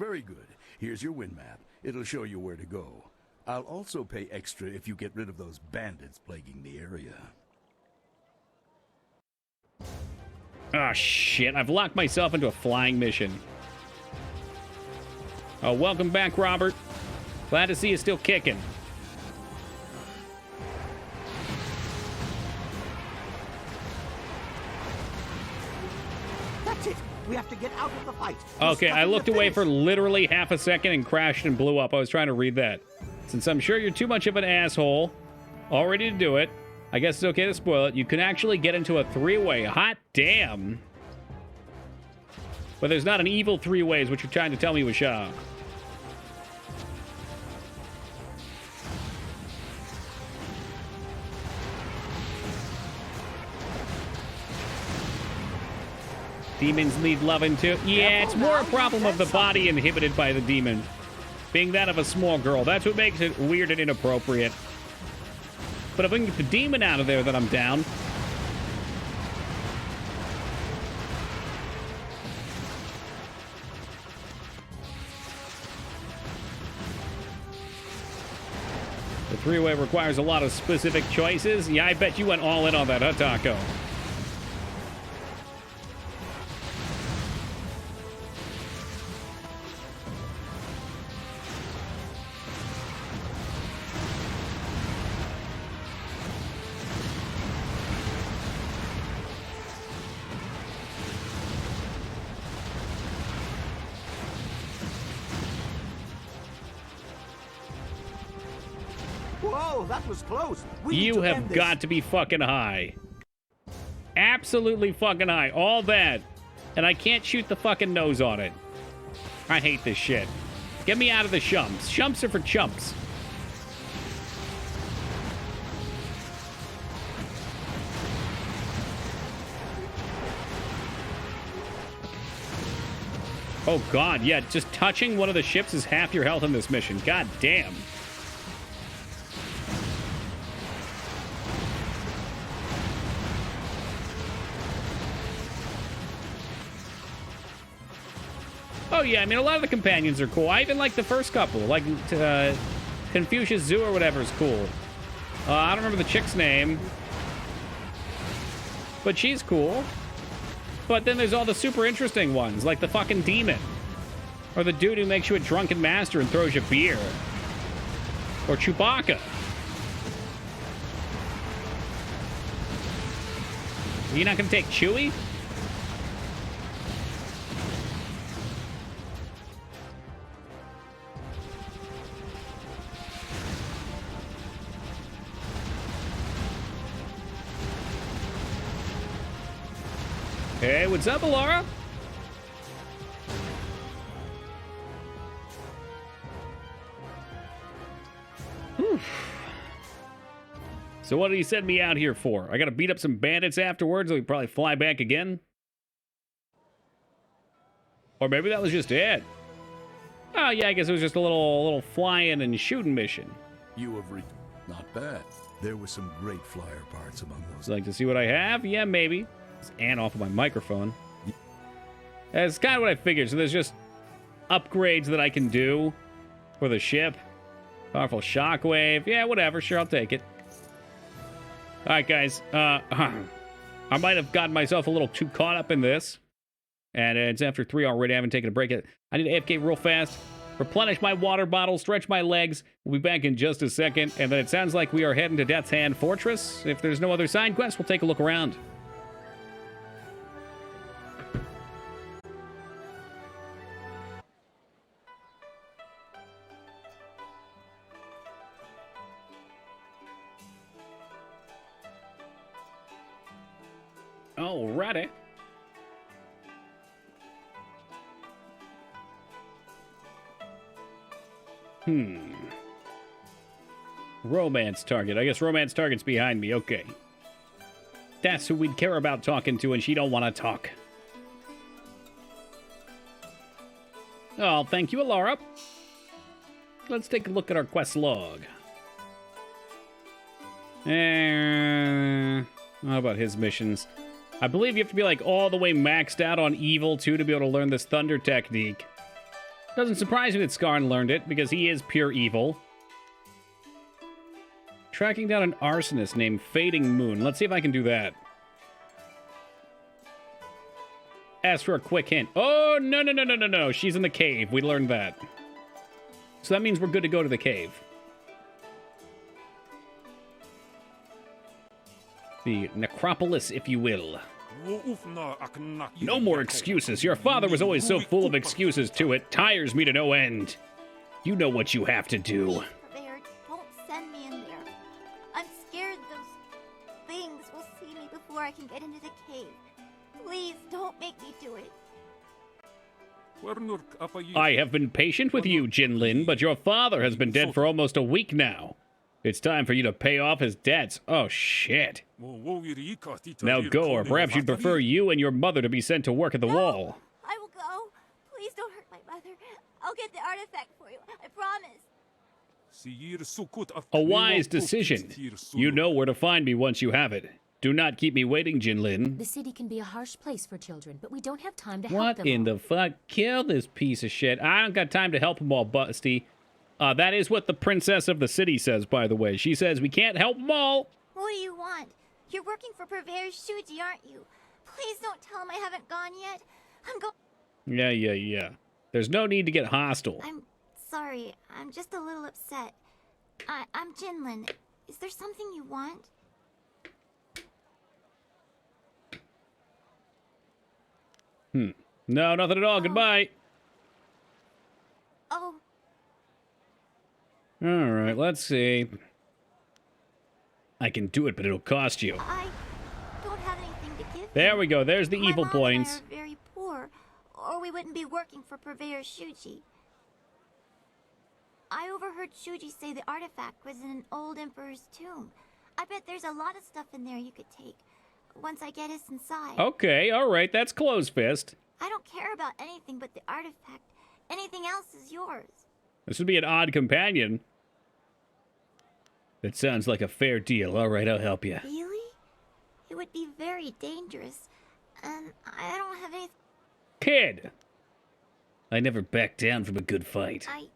Very good. Here's your wind map. It'll show you where to go. I'll also pay extra if you get rid of those bandits plaguing the area. Ah, shit. I've locked myself into a flying mission. Oh, welcome back, Robert. Glad to see you still kicking. That's it. We have to get out of the fight. Okay, I looked away for literally half a second and crashed and blew up. I was trying to read that. Since I'm sure you're too much of an asshole already to do it, I guess it's okay to spoil it. You can actually get into a three-way. Hot damn. But there's not an evil three ways, which you're trying to tell me was Shah. Demons need loving too. Yeah, it's more a problem of the body inhibited by the demon. Being that of a small girl. That's what makes it weird and inappropriate. But if I can get the demon out of there, then I'm down. The three-way requires a lot of specific choices. Yeah, I bet you went all in on that, huh, Taco? Whoa, that was close. You have got to be fucking high. Absolutely fucking high. All that. And I can't shoot the fucking nose on it. I hate this shit. Get me out of the shumps. Shumps are for chumps. Oh god, yeah, just touching one of the ships is half your health in this mission. God damn. Oh yeah, I mean, a lot of the companions are cool. I even like the first couple. Like, Confucius Zoo or whatever is cool. I don't remember the chick's name. But she's cool. But then there's all the super interesting ones, like the fucking demon. Or the dude who makes you a drunken master and throws you beer. Or Chewbacca. Are you not gonna take Chewie? Hey, what's up, Alara? Whew. So what did he send me out here for? I gotta beat up some bandits afterwards, and we probably fly back again? Or maybe that was just it. Oh yeah, I guess it was just a little flying and shooting mission. You have not bad. There were some great flyer parts among those. Like to see what I have? Yeah, maybe. It's Ann off of my microphone. That's kind of what I figured. So there's just upgrades that I can do for the ship. Powerful shockwave. Yeah, whatever. Sure, I'll take it. All right, guys. I might have gotten myself a little too caught up in this. And it's after 3 already. I haven't taken a break yet. I need to AFK real fast. Replenish my water bottle. Stretch my legs. We'll be back in just a second. And then it sounds like we are heading to Death's Hand Fortress. If there's no other side quests, we'll take a look around. Alrighty. Romance target. I guess romance target's behind me. Okay. That's who we'd care about talking to, and she don't want to talk. Oh, thank you, Alara. Let's take a look at our quest log. How about his missions? I believe you have to be like all the way maxed out on evil too to be able to learn this thunder technique. Doesn't surprise me that Skarn learned it because he is pure evil. Tracking down an arsonist named Fading Moon. Let's see if I can do that. Ask for a quick hint. Oh, no. She's in the cave. We learned that. So that means we're good to go to the cave. The necropolis, if you will. No more excuses. Your father was always so full of excuses to it. Tires me to no end. You know what you have to do. There, don't send me in there. I'm scared those things will see me before I can get into the cave. Please, don't make me do it. I have been patient with you, Jinlin, but your father has been dead for almost a week now. It's time for you to pay off his debts. Oh, shit. Now go, or perhaps you'd prefer you and your mother to be sent to work at the wall. I will go. Please don't hurt my mother. I'll get the artifact for you. I promise. A wise decision. You know where to find me once you have it. Do not keep me waiting, Jinlin. The city can be a harsh place for children, but we don't have time to help What them in all. the fuck? Kill this piece of shit. I don't got time to help them all, Busty. That is what the princess of the city says, by the way. She says we can't help them all. What do you want? You're working for Purveyor Shuji, aren't you? Please don't tell him I haven't gone yet. I'm Yeah. There's no need to get hostile. I'm sorry. I'm just a little upset. I'm Jinlin. Is there something you want? No, nothing at all. Goodbye. Oh. All right, let's see. I can do it, but it'll cost you. I don't have anything to give There you. we go. There's the My evil mom points. And I are very poor, or we wouldn't be working for Purveyor Shuji. I overheard Shuji say the artifact was in an old emperor's tomb. I bet there's a lot of stuff in there you could take once I get us inside. Okay, all right. That's closed fist. I don't care about anything but the artifact. Anything else is yours. This would be an odd companion. That sounds like a fair deal. All right, I'll help you. Really? It would be very dangerous. And I don't have any... Kid! I never back down from a good fight. I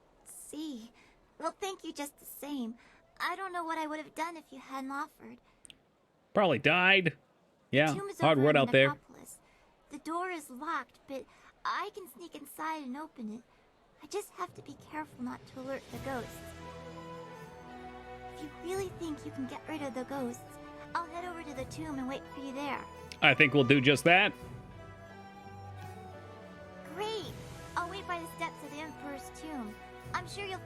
see. Well, thank you just the same. I don't know what I would have done if you hadn't offered. Probably died. Yeah, Tomb is hard over word in out there. Necropolis. The door is locked, but I can sneak inside and open it. I just have to be careful not to alert the ghosts. If you really think you can get rid of the ghosts, I'll head over to the tomb and wait for you there. I think we'll do just that. Great! I'll wait by the steps of the Emperor's tomb. I'm sure you'll...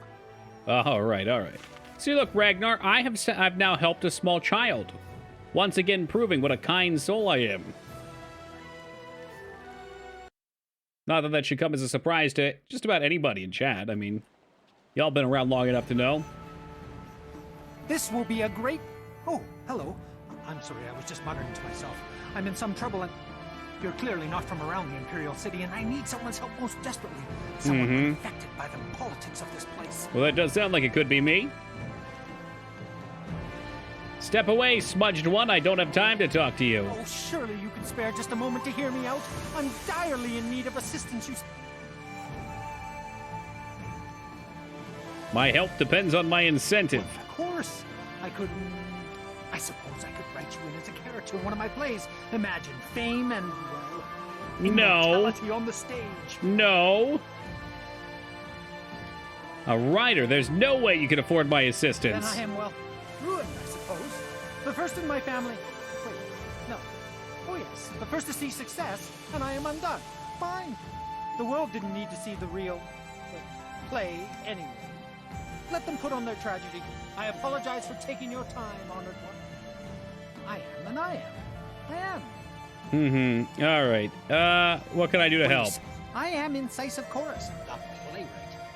All right. See, look, Ragnar, I've now helped a small child. Once again proving what a kind soul I am. Not that that should come as a surprise to just about anybody in chat. I mean, y'all been around long enough to know. This will be a great... Oh, hello. I'm sorry, I was just muttering to myself. I'm in some trouble and... You're clearly not from around the Imperial City, and I need someone's help most desperately. Someone infected by the politics of this place. Well, that does sound like it could be me. Step away, smudged one. I don't have time to talk to you. Oh, surely you can spare just a moment to hear me out. I'm direly in need of assistance, you... My help depends on my incentive. Of course. I suppose I could write you in as a character in one of my plays. Imagine fame and, well... immortality on the stage. No. A writer, there's no way you can afford my assistance. Then I am, well, ruined, I suppose. The first in my family... Wait, no. Oh, yes. The first to see success, and I am undone. Fine. The world didn't need to see the real... play anyway. Let them put on their tragedy. I apologize for taking your time, honored one. I am, and I am. I am. All right. What can I do to help? I am Incisive Chorus, the playwright.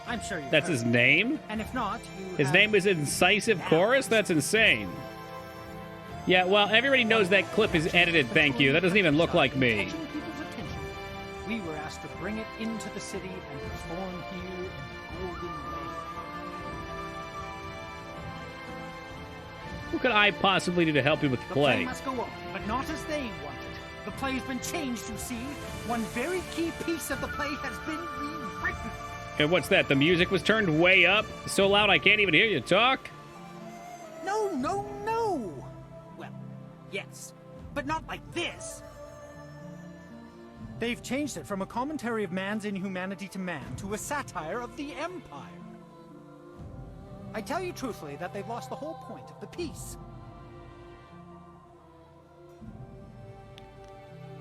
I'm sure you've That's heard his of me. name? And if not, you His have... name is Incisive Chorus? That's insane. Yeah, well, everybody knows that clip is edited, thank you. That doesn't even look like me. Catching people's attention. We were asked to bring it into the city and perform here in the Golden Lake. What could I possibly do to help you with the The play play? must go on, but not as they wanted. The play's been changed, you see. One very key piece of the play has been rewritten. And what's that? The music was turned way up? So loud I can't even hear you talk? No. Well, yes, but not like this. They've changed it from a commentary of man's inhumanity to man to a satire of the Empire. I tell you truthfully that they've lost the whole point of the piece.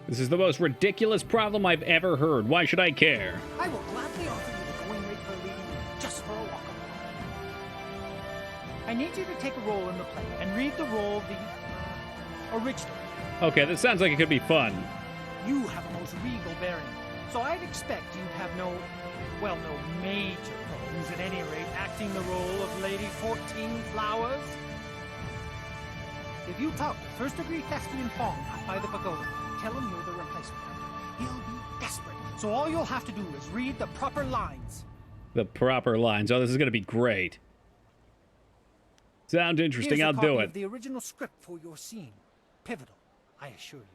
This is the most ridiculous problem I've ever heard. Why should I care? I will gladly offer you the going rate for leading just for a walk along. I need you to take a role in the play and read the role the original. Okay, this sounds like it could be fun. You have a most regal bearing. So I'd expect you'd have no major problems at any rate acting the role of Lady 14 Flowers. If you talk to first-degree thespian Fong up by the pagoda, tell him you're the replacement actor. He'll be desperate. So all you'll have to do is read the proper lines. The proper lines. Oh, this is going to be great. Sounds interesting. Here's I'll a copy do of it. the original script for your scene. Pivotal, I assure you.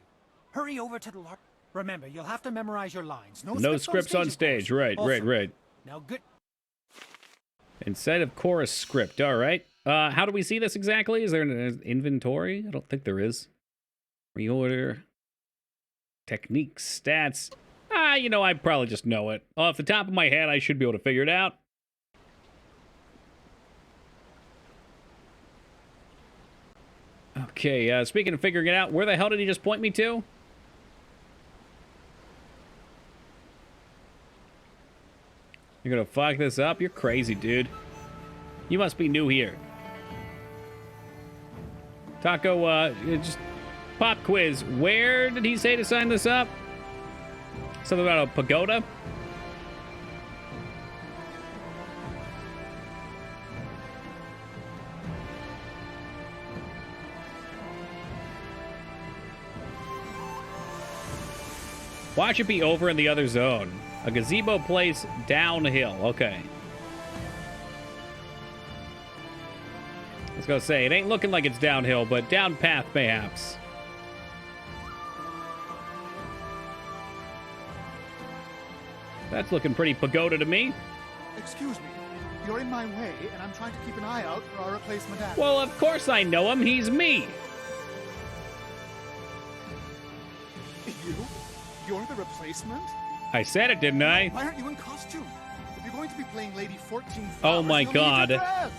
Hurry over to the lark. Remember, you'll have to memorize your lines. No scripts on stage. Right. Now, good. Instead of chorus script. All right. How do we see this exactly? Is there an inventory? I don't think there is. Reorder. Techniques. Stats. I probably just know it. Off the top of my head, I should be able to figure it out. Okay, speaking of figuring it out, where the hell did he just point me to? You're gonna fuck this up? You're crazy, dude. You must be new here. Taco, just pop quiz. Where did he say to sign this up? Something about a pagoda? Watch it be over in the other zone. A gazebo place downhill. Okay. I was gonna say, it ain't looking like it's downhill, but down path perhaps. That's looking pretty pagoda to me. Excuse me. You're in my way, and I'm trying to keep an eye out for our replacement actor. Well, of course I know him. He's me. You're the replacement? I said it, didn't I? Why aren't you in costume? If you're going to be playing Lady 14 Flowers, Oh my you'll need your god. dress.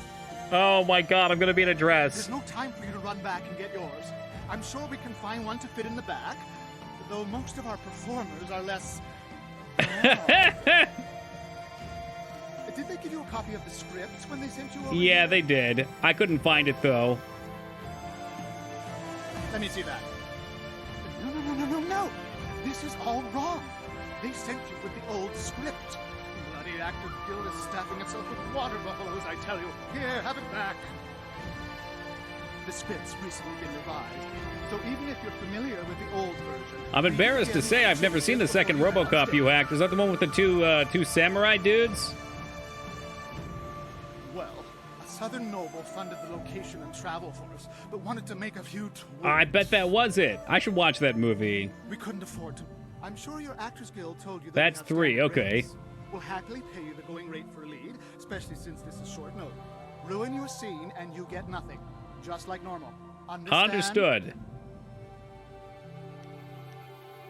Oh my god, I'm gonna be in a dress. There's no time for you to run back and get yours. I'm sure we can find one to fit in the back, though most of our performers are less... Did they give you a copy of the script when they sent you over Yeah, here? they did. I couldn't find it, though. Let me see that. No. This is all wrong. They sent you with the old script. The bloody Actors Guild is staffing itself with water buffaloes, I tell you. Here, have it back. The script's recently been revised, so even if you're familiar with the old version... I'm embarrassed to say I've never seen the second RoboCop you hacked. Is that the one with the two samurai dudes? Well, a southern noble funded the location and travel for us, but wanted to make a few tweaks. I bet that was it. I should watch that movie. We couldn't afford to. I'm sure your Actors Guild told you that That's we have 3, standard okay. rates. We'll happily pay you the going rate for a lead, especially since this is short notice. Ruin your scene and you get nothing, just like normal. Understood.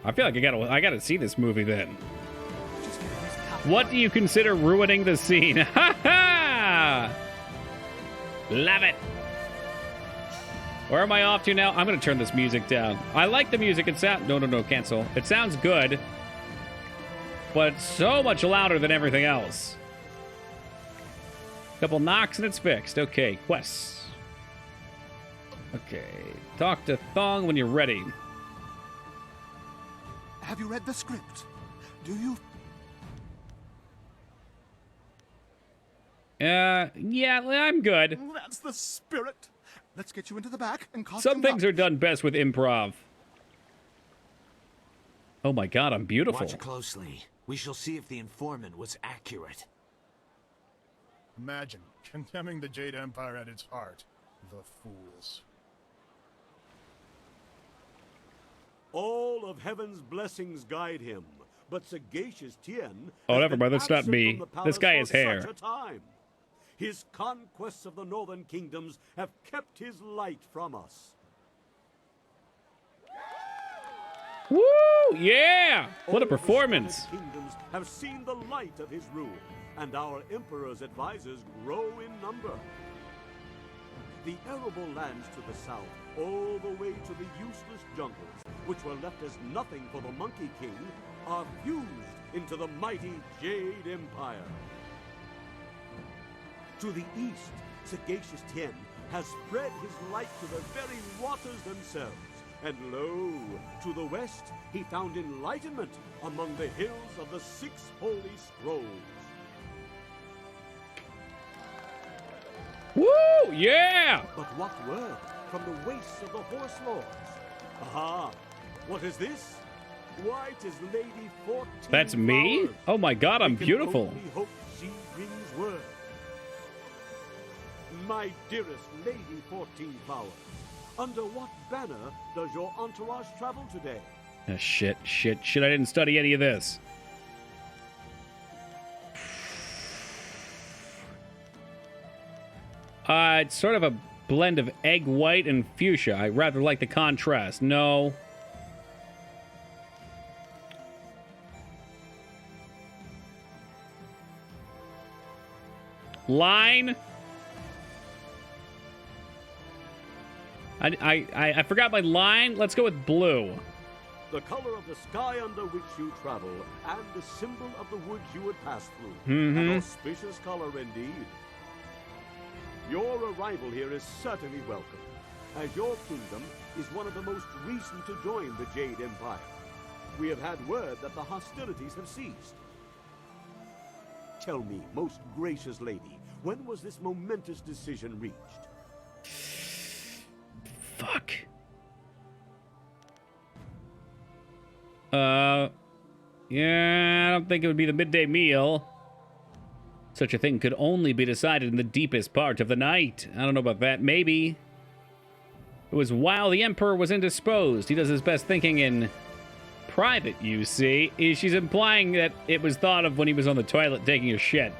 I feel like I gotta see this movie then. What do you consider ruining the scene? Ha ha! Love it. Where am I off to now? I'm gonna turn this music down. I like the music. It sounds no, cancel. It sounds good, but it's so much louder than everything else. Couple knocks and it's fixed. Okay, quests. Okay, talk to Thong when you're ready. Have you read the script? Do you? Yeah, I'm good. That's the spirit. Let's get you into the back and costume Some things are done best with improv. Oh my god, I'm beautiful. Watch closely. We shall see if the informant was accurate. Imagine condemning the Jade Empire at its heart. The fools. All of heaven's blessings guide him, but sagacious Tien... Oh, never mind, that's not me. This guy has hair. Such a time. His conquests of the northern kingdoms have kept his light from us. Woo! Yeah! What a performance! All the kingdoms have seen the light of his rule, and our emperor's advisors grow in number. The arable lands to the south, all the way to the useless jungles, which were left as nothing for the Monkey King, are fused into the mighty Jade Empire. To the east, sagacious Tien has spread his light to the very waters themselves, And lo, to the west, he found enlightenment among the hills of the 6 holy scrolls. Woo! Yeah! But what word from the wastes of the horse lords? Aha! What is this? Why, 'tis Lady 14 That's me? Flowers. Oh my god, I'm We can beautiful. only hope she brings word. My dearest Lady 14 Flowers, under what banner does your entourage travel today? Shit, I didn't study any of this. It's sort of a blend of egg white and fuchsia. I rather like the contrast. No. Line. I forgot my line. Let's go with blue. The color of the sky under which you travel, and the symbol of the woods you would pass through. Mhm. An auspicious color indeed. Your arrival here is certainly welcome, as your kingdom is one of the most recent to join the Jade Empire. We have had word that the hostilities have ceased. Tell me, most gracious lady, when was this momentous decision reached? Fuck. Yeah, I don't think it would be the midday meal. Such a thing could only be decided in the deepest part of the night. I don't know about that. Maybe. It was while the Emperor was indisposed. He does his best thinking in private, you see. She's implying that it was thought of when he was on the toilet taking a shit.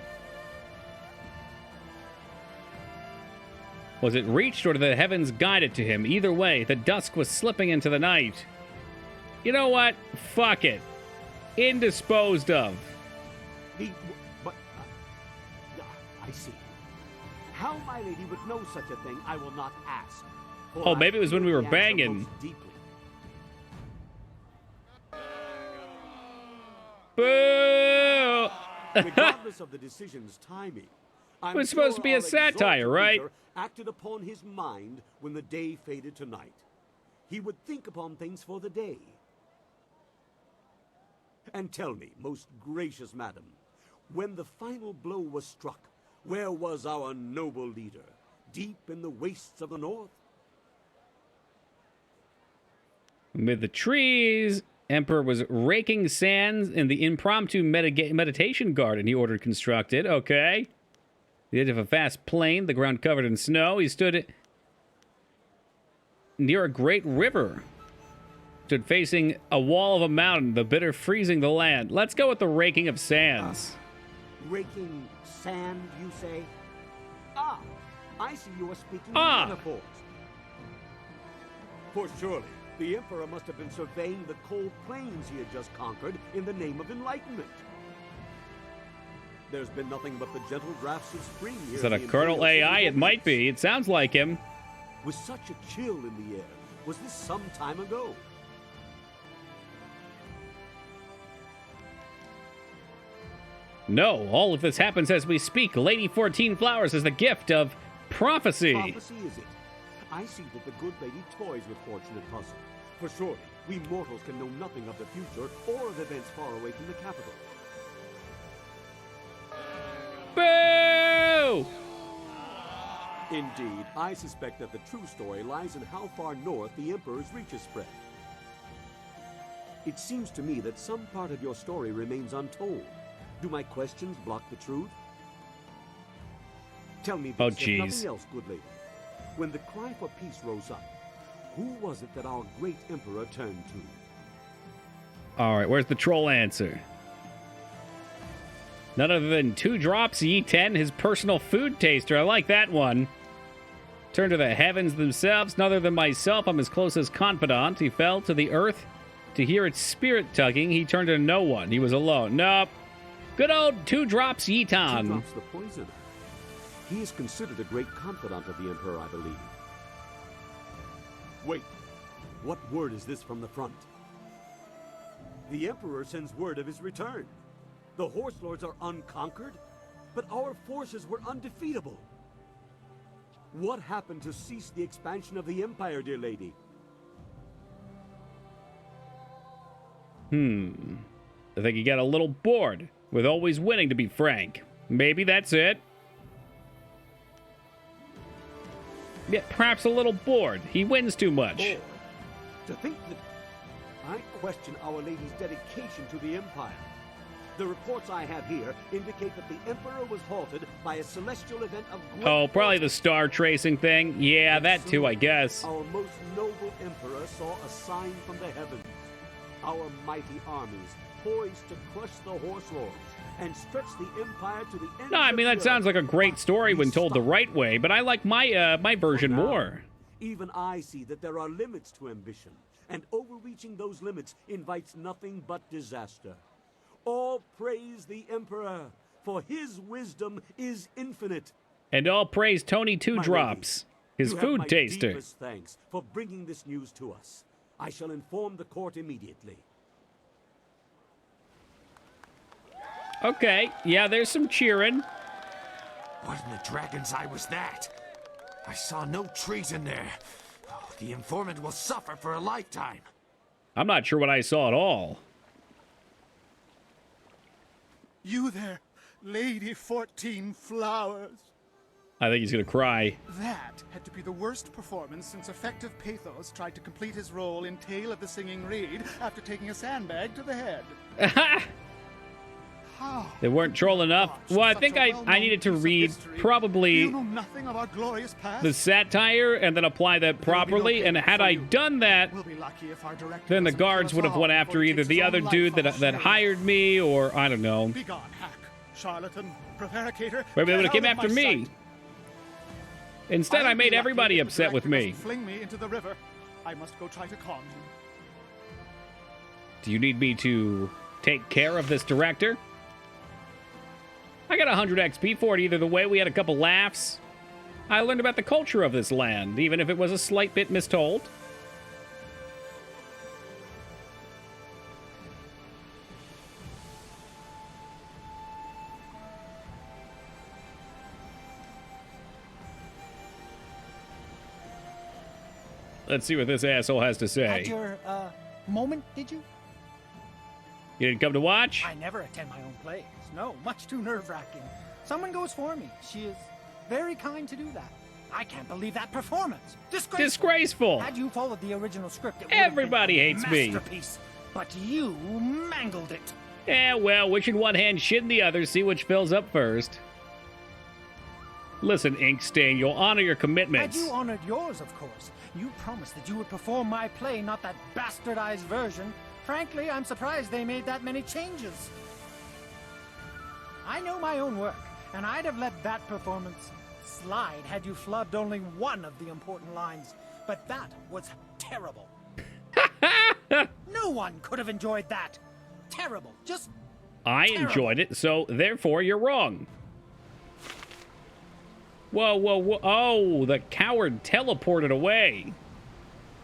Was it reached, or did the heavens guide it to him? Either way, the dusk was slipping into the night. You know what? Fuck it. Indisposed of. I see. How my lady would know such a thing, I will not ask. Oh, maybe it was when we were banging. Boo! Regardless of the decision's timing, It was supposed to be a satire, right? Acted upon his mind when the day faded to night. He would think upon things for the day. And tell me, most gracious madam, when the final blow was struck, where was our noble leader? Deep in the wastes of the north? Amid the trees, Emperor was raking sands in the impromptu meditation garden he ordered constructed. Okay. The edge of a vast plain, the ground covered in snow. He stood near a great river. Stood facing a wall of a mountain, the bitter freezing the land. Let's go with the raking of sands. Raking sand, you say? Ah, I see you are speaking in metaphors. For surely, the Emperor must have been surveying the cold plains he had just conquered in the name of enlightenment. There's been nothing but the gentle drafts of spring here. Is that a Colonel AI? It might be. It sounds like him. With such a chill in the air, was this some time ago? No, all of this happens as we speak. Lady 14 Flowers is the gift of prophecy. Prophecy is it? I see that the good lady toys with fortune and puzzle. For surely, we mortals can know nothing of the future or of events far away from the capital. Boo! Indeed, I suspect that the true story lies in how far north the Emperor's reaches spread. It seems to me that some part of your story remains untold. Do my questions block the truth? Tell me this, if nothing else, good lady. When the cry for peace rose up, who was it that our great Emperor turned to? All right, where's the troll answer? None other than 2 drops Ye10, his personal food taster. I like that one. Turn to the heavens themselves. None other than myself, I'm his closest confidant. He fell to the earth to hear its spirit tugging. He turned to no one. He was alone. Nope. Good old 2 drops Ye10. 2 drops the poisoner. He is considered a great confidant of the Emperor, I believe. Wait. What word is this from the front? The Emperor sends word of his return. The Horse Lords are unconquered, but our forces were undefeatable. What happened to cease the expansion of the Empire, dear lady? I think he got a little bored with always winning, to be frank. Maybe that's it. Yeah, perhaps a little bored. He wins too much. Bored? To think that I question Our Lady's dedication to the Empire. The reports I have here indicate that the Emperor was halted by a celestial event of great Oh, probably the star tracing thing. Yeah, that too, I guess. Our most noble Emperor saw a sign from the heavens. Our mighty armies poised to crush the Horse Lords and stretch the Empire to the end. No, I mean, that sounds like a great story when told the right way, but I like my my version more. Even I see that there are limits to ambition, and overreaching those limits invites nothing but disaster. All praise the Emperor, for his wisdom is infinite. And all praise Tony Two Drops, his you food have my taster. Deepest thanks for bringing this news to us. I shall inform the court immediately. Okay, yeah, there's some cheering. What in the dragon's eye was that? I saw no treason there. Oh, the informant will suffer for a lifetime. I'm not sure what I saw at all. You there, Lady 14 Flowers. I think he's gonna cry. That had to be the worst performance since Effective Pathos tried to complete his role in Tale of the Singing Reed after taking a sandbag to the head. They weren't trolling enough. Well, I think I needed to read probably You know nothing of our glorious past? the satire and then apply that properly. And had I done that, We'll be lucky if our director then the doesn't kill guards us would have all went before after he either takes the his other own life dude on that shame. hired me, or I don't know. Begone, hack, charlatan, prevaricator. Maybe they would get have came out of after my me. sight. Instead, I I'll be made lucky everybody if the upset with director me. doesn't fling me into the river. I must go try to calm him. Do you need me to take care of this director? I got 100 XP for it either the way. We had a couple laughs. I learned about the culture of this land, even if it was a slight bit mistold. Let's see what this asshole has to say. Had your, moment, did you? You didn't come to watch? I never attend my own plays. No, much too nerve-wracking. Someone goes for me. She is very kind to do that. I can't believe that performance. Disgraceful. Disgraceful. Had you followed the original script, it Everybody would have hates been a me. masterpiece. But you mangled it. Yeah, well, wish in one hand, shit in the other, see which fills up first. Listen, Inkstain, you'll honor your Had commitments. you honored yours, of course. You promised that you would perform my play, not that bastardized version. Frankly, I'm surprised they made that many changes. I know my own work, and I'd have let that performance slide had you flubbed only one of the important lines. But that was terrible. No one could have enjoyed that. Terrible. Just I enjoyed it, so therefore you're wrong. Whoa, whoa, whoa. Oh, the coward teleported away.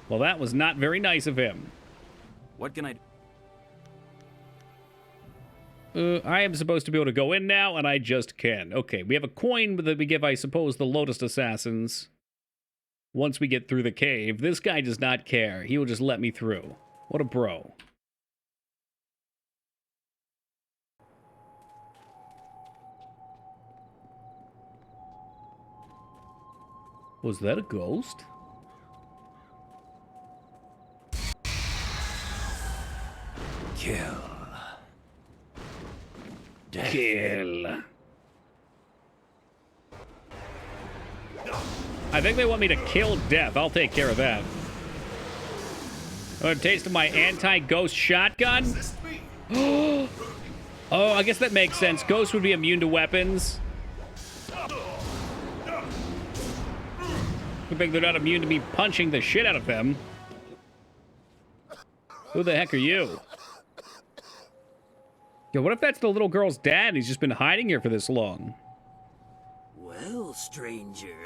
Well, that was not very nice of him. What can I do? I am supposed to be able to go in now, and I just can. Okay, we have a coin that we give, I suppose, the Lotus Assassins. Once we get through the cave. This guy does not care. He will just let me through. What a bro. Was that a ghost? Kill. Kill. I think they want me to kill death. I'll take care of that. Want a taste of my anti-ghost shotgun? Oh, I guess that makes sense. Ghosts would be immune to weapons. Good thing they're not immune to me punching the shit out of them. Who the heck are you? Yo, what if that's the little girl's dad and he's just been hiding here for this long? Well, stranger.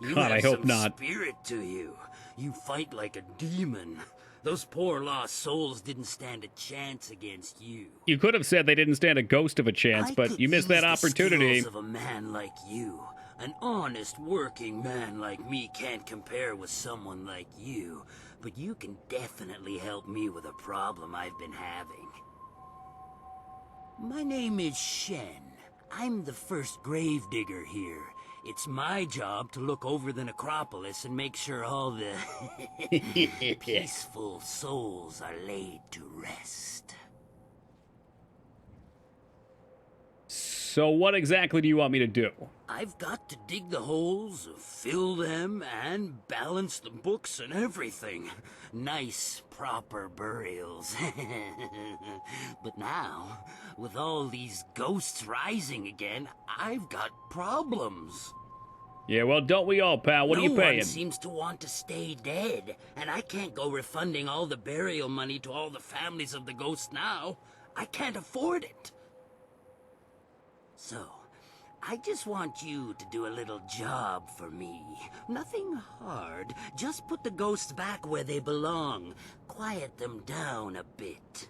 You God, have I hope some not. spirit to you. You fight like a demon. Those poor lost souls didn't stand a chance against you. You could have said they didn't stand a ghost of a chance, but you missed that opportunity. The skills of a man like you. An honest working man like me can't compare with someone like you. but you can definitely help me with a problem I've been having. My name is Shen. I'm the first gravedigger here. It's my job to look over the necropolis and make sure all the peaceful souls are laid to rest. So what exactly do you want me to do? I've got to dig the holes, fill them, and balance the books and everything. Nice, proper burials. But now, with all these ghosts rising again, I've got problems. Yeah, well, don't we all, pal? What are you No paying? one seems to want to stay dead, and I can't go refunding all the burial money to all the families of the ghosts now. I can't afford it. So, I just want you to do a little job for me. Nothing hard. Just put the ghosts back where they belong. Quiet them down a bit.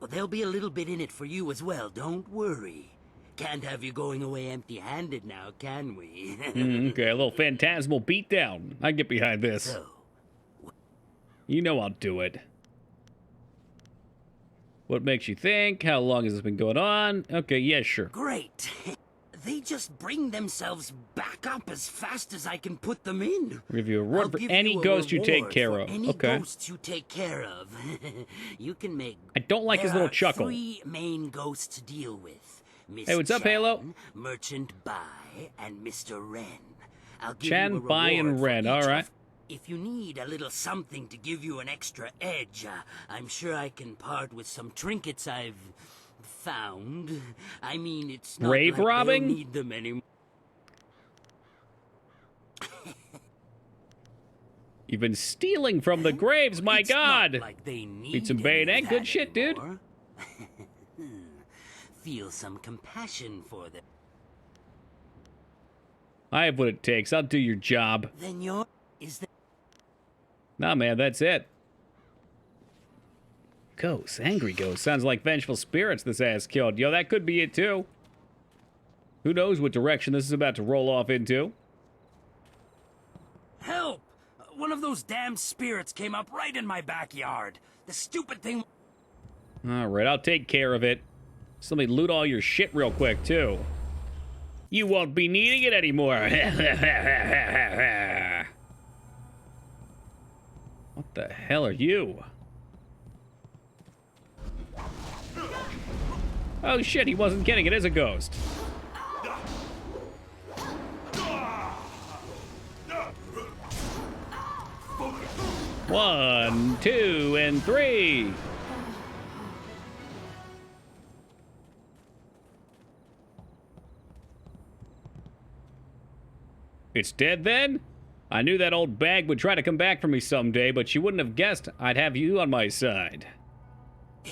Well, there'll be a little bit in it for you as well, don't worry. Can't have you going away empty-handed now, can we? Okay, a little phantasmal beatdown. I can get behind this. So, you know I'll do it. What makes you think? How long has this been going on? Okay, yeah, sure. great. They just bring themselves back up as fast as I can put them in. We'll give you a I'll reward for give any you a ghost you take reward care for of. Any Okay. ghosts you take care of. You can make. I don't like his There little are chuckle. 3 main ghosts to deal with. Miss Hey, what's up, Chan, Halo? Merchant Bai, and Mr. Ren. I'll give Chan, you a Bai, and reward for Ren. each All of- right. If you need a little something to give you an extra edge, I'm sure I can part with some trinkets I've found. I mean, it's not Grave like they'll robbing? need them anymore. You've been stealing from the graves, my It's not God! like they Eat some need bayonet, any of good that shit, dude. anymore. Feel some compassion for them. I have what it takes. I'll do your job. Then you're... Is that... Nah, man, that's it. Ghosts, angry ghosts. Sounds like vengeful spirits this ass killed. Yo, that could be it, too. Who knows what direction this is about to roll off into? Help! One of those damn spirits came up right in my backyard. The stupid thing... All right, I'll take care of it. Just let me loot all your shit real quick, too. You won't be needing it anymore. What the hell are you? Oh shit, he wasn't kidding. It is a ghost. One, two, and three. It's dead then? I knew that old bag would try to come back for me someday, but she wouldn't have guessed I'd have you on my side.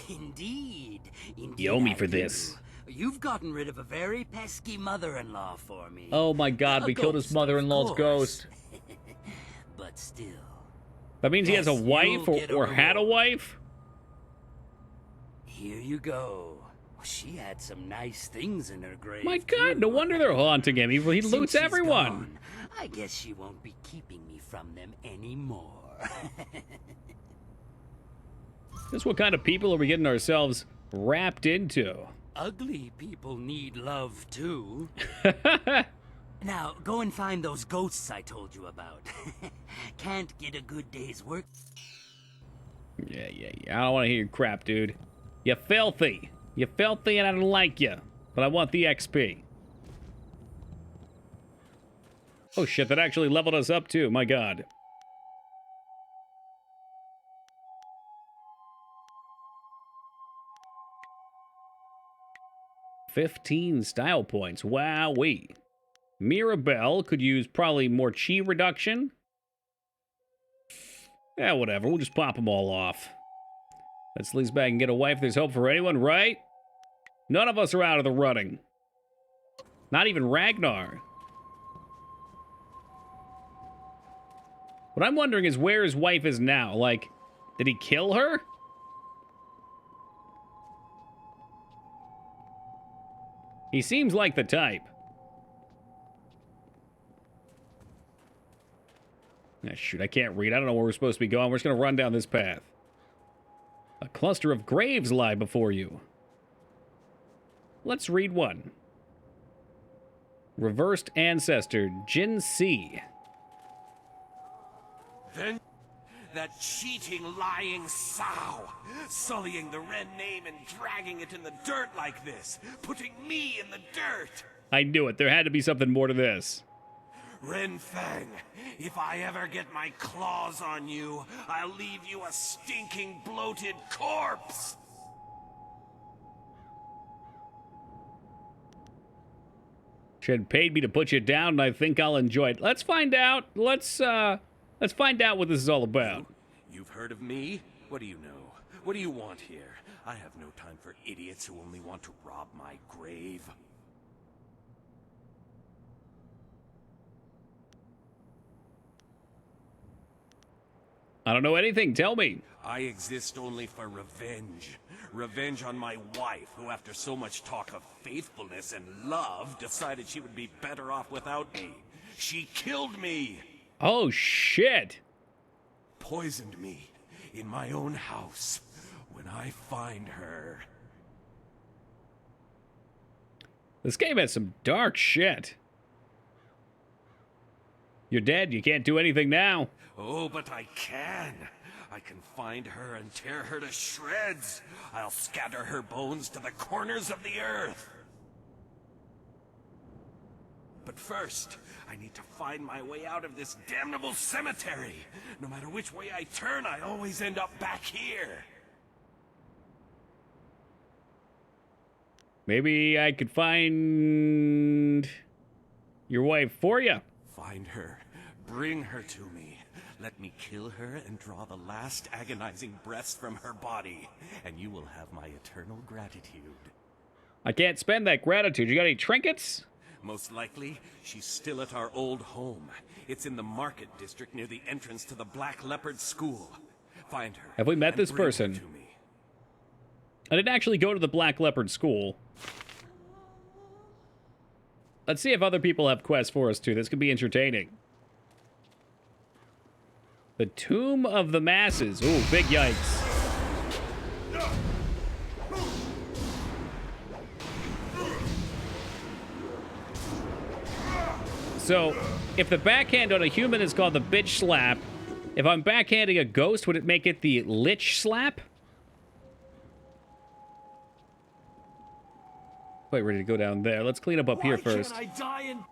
Indeed. Indeed You owe me I for do. this. You've gotten rid of a very pesky mother-in-law for me. Oh my God, A we killed his ghost, mother-in-law's of ghost. course. But still. That means he has a Yes, wife you'll get a or had a reward. wife? Here you go. She had some nice things in her grave. My God, no wonder they're haunting him. He Since loots she's everyone. gone, I guess she won't be keeping me from them anymore. Just what kind of people are we getting ourselves wrapped into? Ugly people need love too. Now, go and find those ghosts I told you about. Can't get a good day's work. Yeah. I don't want to hear your crap, dude. You're filthy. You're filthy and I don't like you. But I want the XP. Oh shit, that actually leveled us up too. My God. $15 style points. Wowee. Mirabelle could use probably more chi reduction. Yeah, whatever. We'll just pop them all off. Let's at least back and get a wife. There's hope for anyone, right? None of us are out of the running. Not even Ragnar. What I'm wondering is where his wife is now. Like, did he kill her? He seems like the type. Yeah, shoot, I can't read. I don't know where we're supposed to be going. We're just going to run down this path. A cluster of graves lie before you. Let's read one. Reversed Ancestor, Jin C. Then that cheating, lying sow, sullying the Ren name and dragging it in the dirt like this, putting me in the dirt. I knew it. There had to be something more to this. Ren Fang, if I ever get my claws on you, I'll leave you a stinking, bloated corpse. She had paid me to put you down, and I think I'll enjoy it. Let's find out. Let's find out what this is all about. You've heard of me? What do you know? What do you want here? I have no time for idiots who only want to rob my grave. I don't know anything. Tell me. I exist only for revenge. Revenge on my wife, who after so much talk of faithfulness and love, decided she would be better off without me. She killed me! Oh, shit! Poisoned me in my own house. When I find her... This game has some dark shit. You're dead. You can't do anything now. Oh, but I can. I can find her and tear her to shreds. I'll scatter her bones to the corners of the earth. But first, I need to find my way out of this damnable cemetery. No matter which way I turn, I always end up back here. Maybe I could find your wife for you. Find her. Bring her to me. Let me kill her and draw the last agonizing breaths from her body, and you will have my eternal gratitude. I can't spend that gratitude. You got any trinkets? Most likely, she's still at our old home. It's in the market district near the entrance to the Black Leopard School. Find her. Have we met this person? I didn't actually go to the Black Leopard School. Let's see if other people have quests for us, too. This could be entertaining. The Tomb of the Masses. Ooh, big yikes. So, if the backhand on a human is called the bitch slap, if I'm backhanding a ghost, would it make it the lich slap? Quite ready to go down there. Let's clean up here first. Why can't I die in...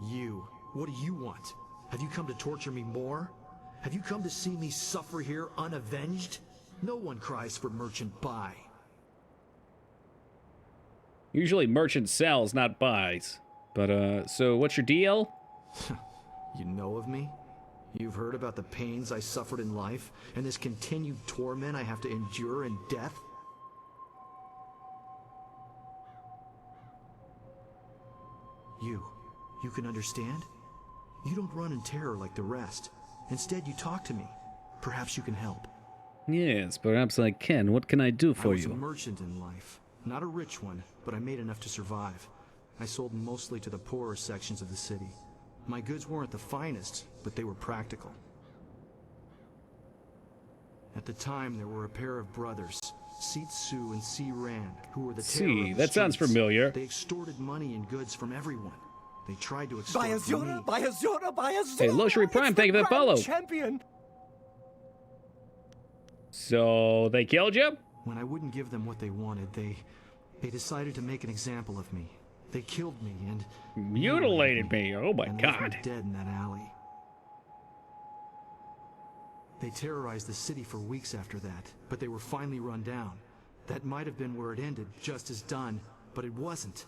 You, what do you want? Have you come to torture me more? Have you come to see me suffer here unavenged? No one cries for merchant buy. Usually merchant sells, not buys. But, so what's your deal? You know of me? You've heard about the pains I suffered in life, and this continued torment I have to endure in death? You can understand? You don't run in terror like the rest. Instead, you talk to me. Perhaps you can help. Yes, perhaps I can. What can I do for I was you? a merchant in life. Not a rich one, but I made enough to survive. I sold mostly to the poorer sections of the city. My goods weren't the finest, but they were practical. At the time, there were a pair of brothers, Seat Su and Si Ran, who were the terror of the that sounds streets. familiar. They extorted money and goods from everyone. They tried to extort Buy a Zora, me. buy a Zora, buy a Zora. Hey, Loshri Prime, thank you for the follow. Champion. So, they killed you? When I wouldn't give them what they wanted, they decided to make an example of me. They killed me and mutilated me. Oh my and God. left me dead in that alley. They terrorized the city for weeks after that, but they were finally run down. That might have been where it ended, just as done, but it wasn't.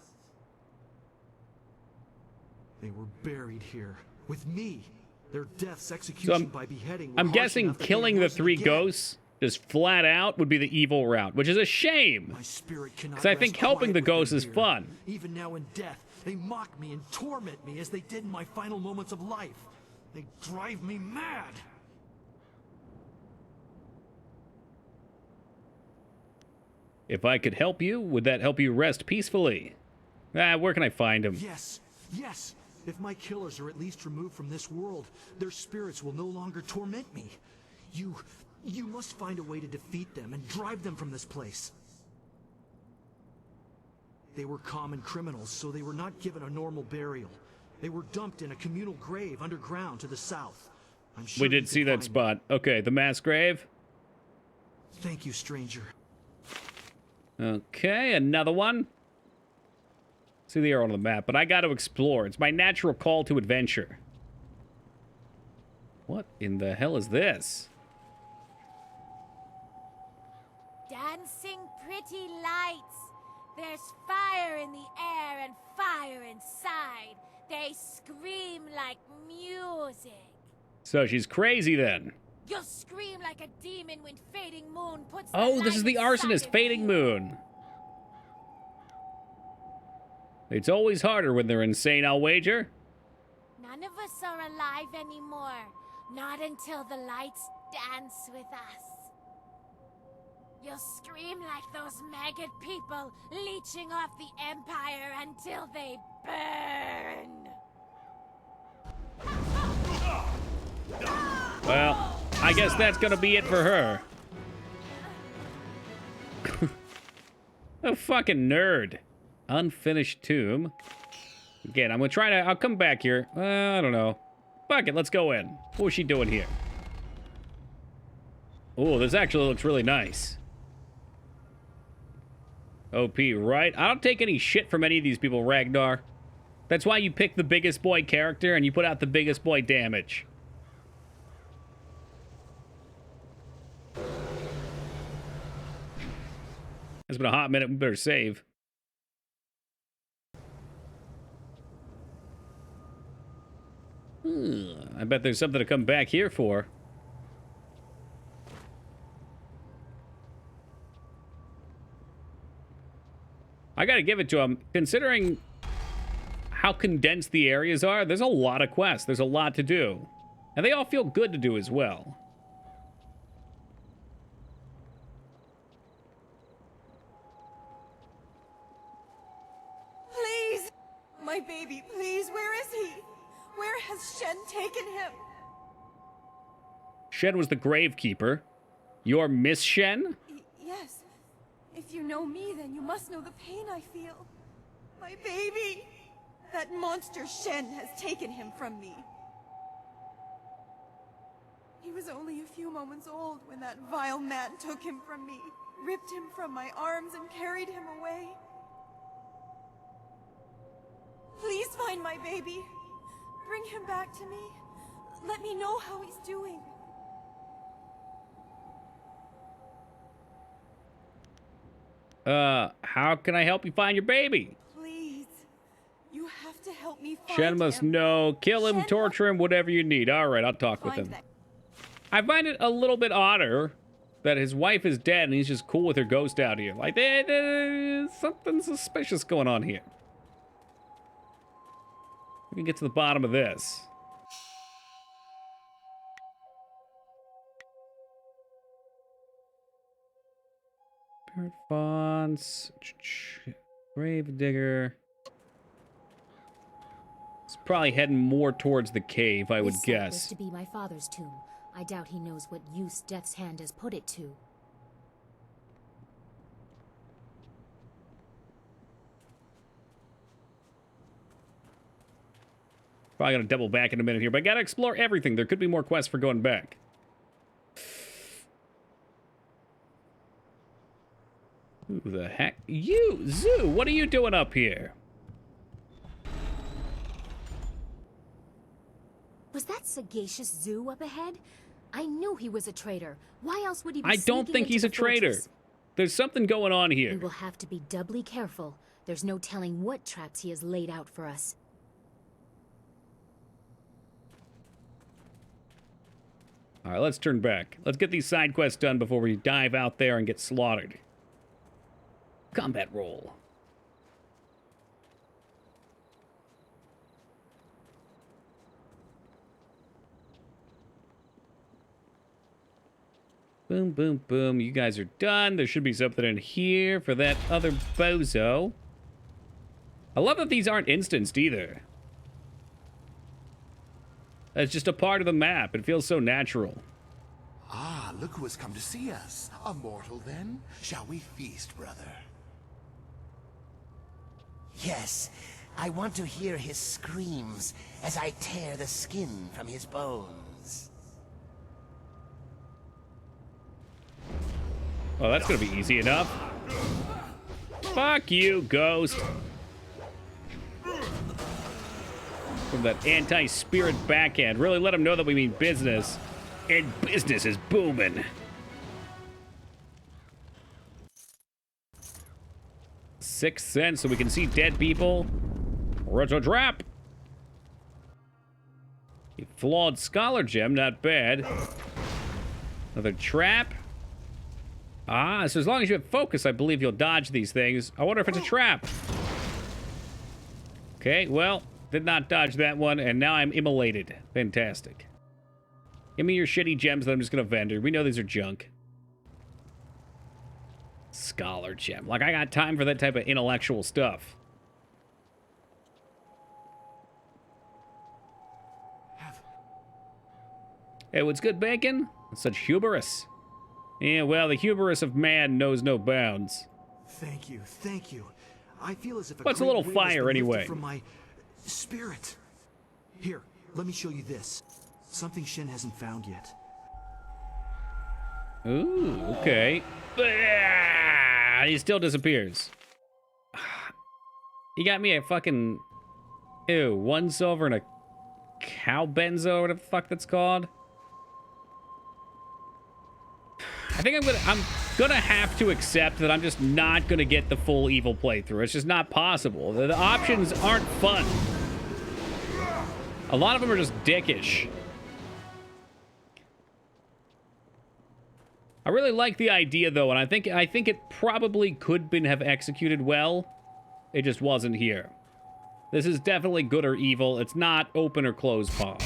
They were buried here with me. Their deaths, execution by beheading. I'm guessing killing the three ghosts just flat out would be the evil route, which is a shame. Because I think helping the ghosts is fun. Even now in death, they mock me and torment me as they did in my final moments of life. They drive me mad. If I could help you, would that help you rest peacefully? Where can I find him? Yes, If my killers are at least removed from this world, their spirits will no longer torment me. You must find a way to defeat them and drive them from this place. They were common criminals, so they were not given a normal burial. They were dumped in a communal grave underground to the south. I'm sure we did see that spot. Okay, the mass grave. Thank you, stranger. Okay, another one. See the arrow on the map, but I got to explore. It's my natural call to adventure. What in the hell is this? Dancing pretty lights. There's fire in the air and fire inside. They scream like music. So she's crazy then. You'll scream like a demon when fading moon puts Oh, this is the arsonist, Fading Moon. It's always harder when they're insane, I'll wager. None of us are alive anymore. Not until the lights dance with us. You'll scream like those maggot people leeching off the Empire until they burn. Well, I guess that's gonna be it for her. A fucking nerd. Unfinished tomb. Again, I'm gonna try to... I'll come back here. I don't know. Fuck it, let's go in. What was she doing here? Oh, this actually looks really nice. OP, right? I don't take any shit from any of these people, Ragnar. That's why you pick the biggest boy character and you put out the biggest boy damage. It's been a hot minute. We better save. I bet there's something to come back here for. I gotta give it to him. Considering how condensed the areas are, there's a lot of quests. There's a lot to do. And they all feel good to do as well. Please! My baby, please, where is he? Where has Shen taken him? Shen was the gravekeeper. You're Miss Shen? Yes. If you know me, then you must know the pain I feel. My baby! That monster Shen has taken him from me. He was only a few moments old when that vile man took him from me, ripped him from my arms and carried him away. Please find my baby. Bring him back to me. Let me know how he's doing. How can I help you find your baby? Please. You have to help me find Shen must know. Kill him, torture him, whatever you need. All right, I'll talk with him. I find it a little bit odder that his wife is dead and he's just cool with her ghost out here. Like, there's something suspicious going on here. We can get to the bottom of this. Spirit fonts. Grave digger. It's probably heading more towards the cave, I would This said was guess. to be my father's tomb. I doubt he knows what use Death's Hand has put it to. Probably gonna double back in a minute here, but I gotta explore everything. There could be more quests for going back. Who the heck? You, Zoo, what are you doing up here? Was that sagacious Zoo up ahead? I knew he was a traitor. Why else would he be I don't sneaking think into he's the a traitor. fortress? There's something going on We here. will have to be doubly careful. There's no telling what traps he has laid out for us. All right, let's turn back. Let's get these side quests done before we dive out there and get slaughtered. Combat roll. Boom, boom, boom. You guys are done. There should be something in here for that other bozo. I love that these aren't instanced either. It's just a part of the map. It feels so natural. Ah, look who has come to see us. A mortal, then? Shall we feast, brother? Yes, I want to hear his screams as I tear the skin from his bones. Well, that's gonna be easy enough. Fuck you, Ghost. From that anti-spirit backhand. Really let him know that we mean business. And business is booming. Sixth sense so we can see dead people. Or it's a trap. A flawed scholar gem, not bad. Another trap. Ah, so as long as you have focus, I believe you'll dodge these things. I wonder if it's a trap. Okay, well, did not dodge that one, and now I'm immolated. Fantastic. Give me your shitty gems that I'm just gonna vendor. We know these are junk. Scholar gem. Like, I got time for that type of intellectual stuff. Hey, what's good, bacon? Such hubris. Yeah, well, the hubris of man knows no bounds. Thank you, thank you. I feel as if What's a great little weight has fire, been lifted anyway? from my spirit. Here, let me show you this. Something Shen hasn't found yet. Ooh, okay. Ah, he still disappears. He got me a fucking... Ew, 1 silver and a cow benzo, whatever the fuck that's called. I think I'm gonna have to accept that I'm just not gonna get the full evil playthrough. It's just not possible. The options aren't fun. A lot of them are just dickish. I really like the idea though, and I think it probably could have executed well. It just wasn't here. This is definitely good or evil. It's not open or closed palm.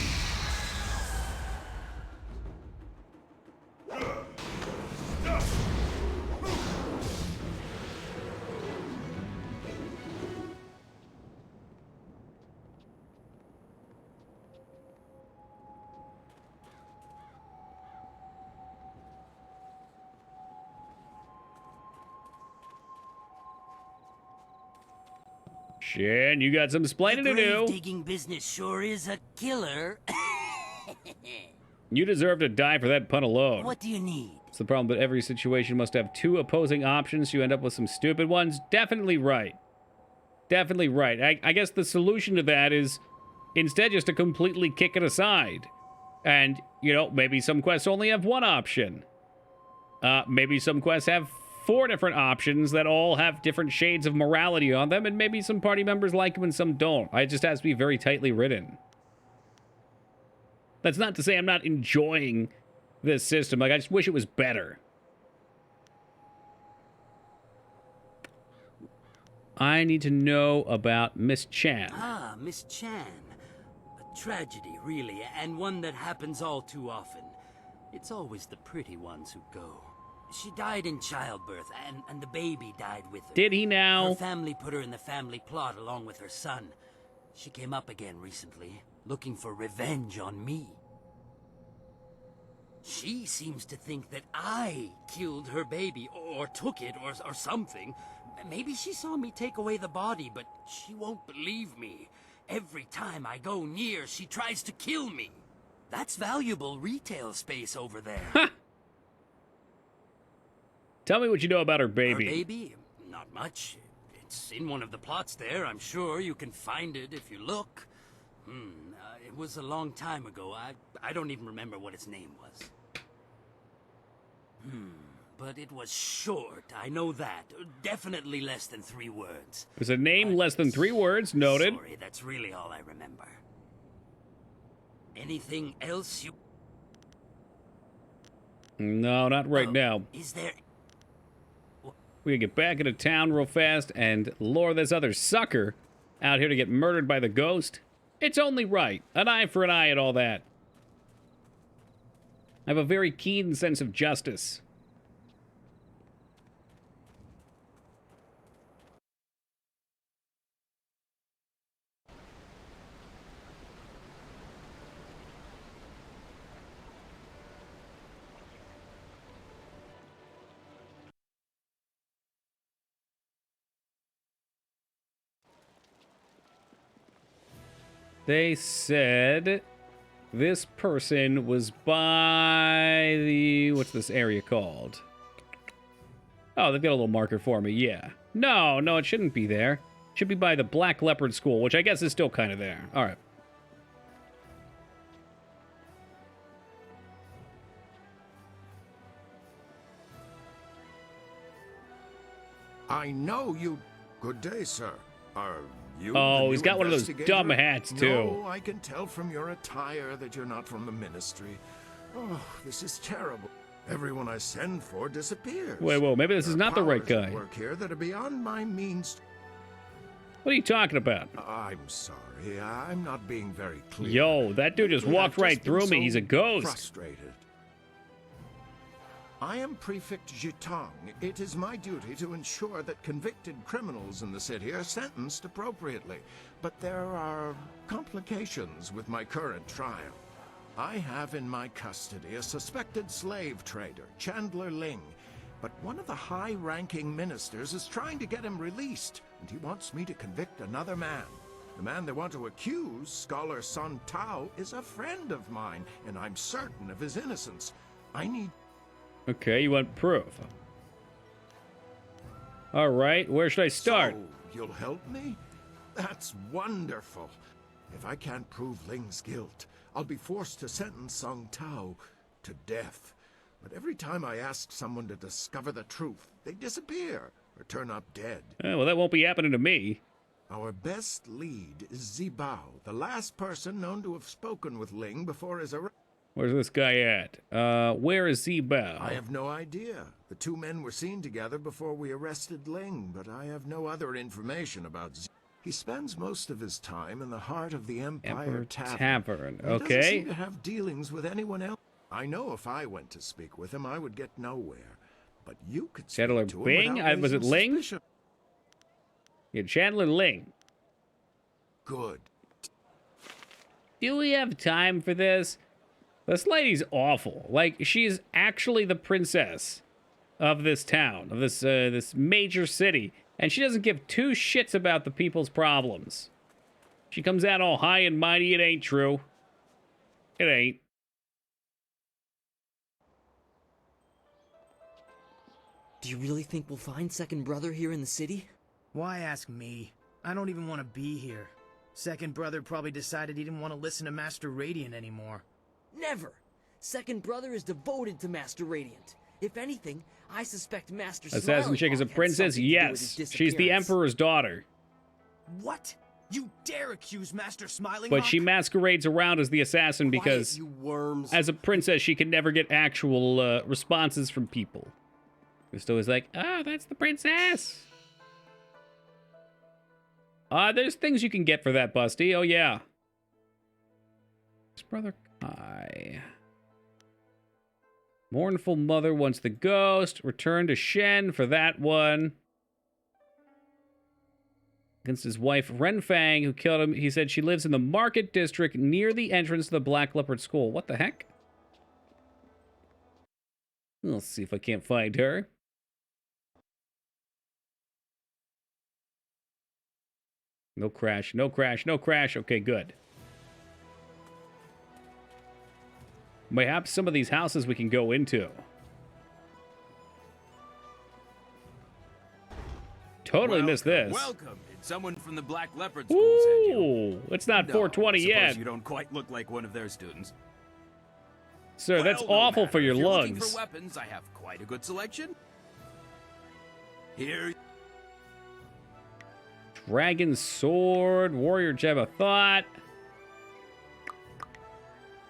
Shen, you got some splaining to do. Digging business sure is a killer. You deserve to die for that pun alone. What do you need? It's the problem, but every situation must have 2 opposing options. You end up with some stupid ones. Definitely right. Definitely right. I guess the solution to that is instead just to completely kick it aside. And, you know, maybe some quests only have 1 option. Maybe some quests have 4 different options that all have different shades of morality on them, and maybe some party members like them and some don't. It just has to be very tightly written. That's not to say I'm not enjoying this system. Like, I just wish it was better. I need to know about Miss Chan. Ah, Miss Chan. A tragedy, really, and one that happens all too often. It's always the pretty ones who go. She died in childbirth, and the baby died with her. Did he now? Her family put her in the family plot along with her son. She came up again recently, looking for revenge on me. She seems to think that I killed her baby, or took it, or something. Maybe she saw me take away the body, but she won't believe me. Every time I go near, she tries to kill me. That's valuable retail space over there. Tell me what you know about her baby. Her baby? Not much. It's in one of the plots there. I'm sure you can find it if you look. It was a long time ago. I don't even remember what its name was. But it was short. I know that. Definitely less than 3 words. There's a name less than 3 words. Noted. Sorry, that's really all I remember. Anything else you... No, not right now. Is there... We can get back into town real fast and lure this other sucker out here to get murdered by the ghost. It's only right. An eye for an eye and all that. I have a very keen sense of justice. They said this person was by the... What's this area called? Oh, they've got a little marker for me, yeah. No, it shouldn't be there. It should be by the Black Leopard School, which I guess is still kind of there. All right. I know you... Good day, sir. Are you Oh, the he's new got one of those investigator? dumb hats, too. No, I can tell from your attire that you're not from the Ministry. Oh, this is terrible. Everyone I send for disappears. Wait, maybe this is not the right Powers at guy. work here that are beyond my means. What are you talking about? I'm sorry, I'm not being very clear. Yo, that dude just Lately, walked I've right been through me. so He's a ghost. Frustrated. I am Prefect Jitong. It is my duty to ensure that convicted criminals in the city are sentenced appropriately. But there are complications with my current trial. I have in my custody a suspected slave trader, Chandler Ling. But one of the high-ranking ministers is trying to get him released, and he wants me to convict another man. The man they want to accuse, Scholar Sun Tao, is a friend of mine, and I'm certain of his innocence. I need... Okay, you want proof. All right, where should I start? So, you'll help me? That's wonderful. If I can't prove Ling's guilt, I'll be forced to sentence Sung Tao to death. But every time I ask someone to discover the truth, they disappear or turn up dead. Well, that won't be happening to me. Our best lead is Zibao, the last person known to have spoken with Ling before his arrest. Where's this guy at? Where is Zibao? I have no idea. The two men were seen together before we arrested Ling, but I have no other information about Zibao. He spends most of his time in the heart of the Empire Tavern. Okay. He doesn't seem to have dealings with anyone else. I know if I went to speak with him, I would get nowhere. But you could speak Chandler to him Bing? without Was it raising Ling? suspicion. Yeah, Chandler Ling. Good. Do we have time for this? This lady's awful. Like, she's actually the princess of this town, of this major city, and she doesn't give two shits about the people's problems. She comes out all high and mighty. It ain't true. It ain't. Do you really think we'll find Second Brother here in the city? Why ask me? I don't even want to be here. Second Brother probably decided he didn't want to listen to Master Radiant anymore. Never! Second Brother is devoted to Master Radiant. If anything, I suspect Master Assassin Chick is a princess? Yes. She's the Emperor's daughter. What? You dare accuse Master Smiling But Hawk? she masquerades around as the assassin because, you worms. as a princess, she can never get actual responses from people. It's always like, oh, that's the princess. There's things you can get for that, Busty. Oh, yeah. His brother Kai. Mournful mother wants the ghost. Return to Shen for that one. Against his wife, Renfang, who killed him. He said she lives in the market district near the entrance to the Black Leopard School. What the heck? Let's see if I can't find her. No crash, no crash, no crash. Okay, good. Perhaps some of these houses we can go into. Totally missed this. Welcome. Did someone from the Black Leopard School send you? Ooh, it's not No, 420 I suppose yet. You don't quite look like one of their students. Sir, that's Well, no awful matter. for your If you're looking lungs. for weapons, I have quite a good selection. Here. Dragon Sword, Warrior Jabba Thought.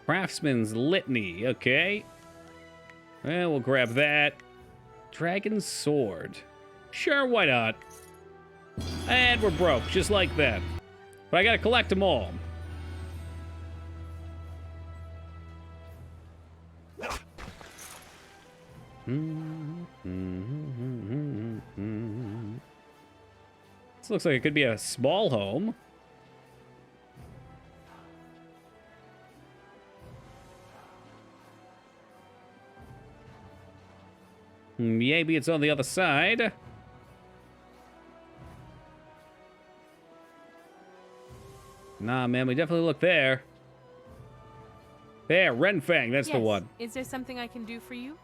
Craftsman's Litany, okay. Well, we'll grab that. Dragon Sword. Sure, why not? And we're broke, just like that. But I gotta collect them all. This looks like it could be a small home. Maybe it's on the other side. Nah, man, we definitely look there. There, Renfang, that's the Yes. one. Is there something I can do for you?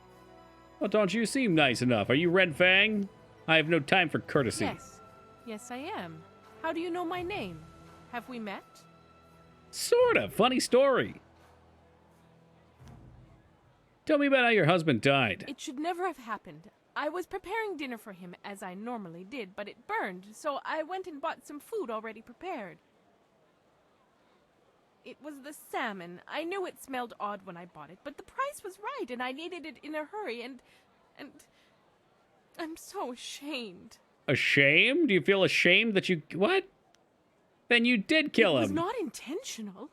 Well, don't you seem nice enough? Are you Renfang? I have no time for courtesy. Yes. Yes, I am. How do you know my name? Have we met? Sort of. Funny story. Tell me about how your husband died. It should never have happened. I was preparing dinner for him, as I normally did, but it burned, so I went and bought some food already prepared. It was the salmon. I knew it smelled odd when I bought it, but the price was right, and I needed it in a hurry, and I'm so ashamed. Ashamed? Do you feel ashamed that you... What? Then you did kill him. It was not intentional.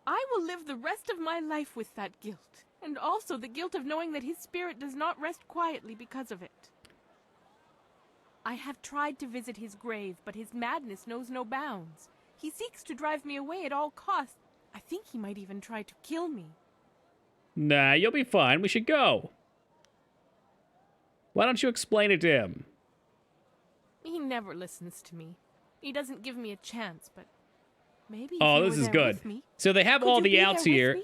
I will live the rest of my life with that guilt, and also the guilt of knowing that his spirit does not rest quietly because of it. I have tried to visit his grave, but his madness knows no bounds. He seeks to drive me away at all costs. I think he might even try to kill me. Nah, you'll be fine. We should go. Why don't you explain it to him? He never listens to me. He doesn't give me a chance, but maybe if Oh, you this were is there good. with me, So they have could all you the be there outs with here. me?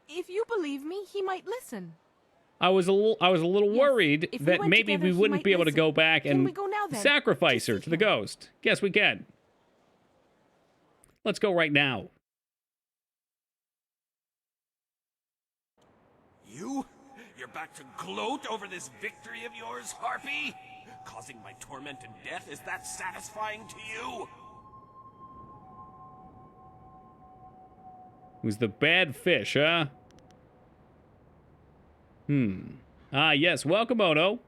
If you believe me, he might listen. I was a little worried if we that went maybe together, we he wouldn't might be able to listen. go back Can and we go now, then? sacrifice her to the ghost. Yes, we can. Let's go right now. You're back to gloat over this victory of yours, Harpy? Causing my torment and death, is that satisfying to you? Who's the bad fish, huh? Ah, yes, welcome, Ono.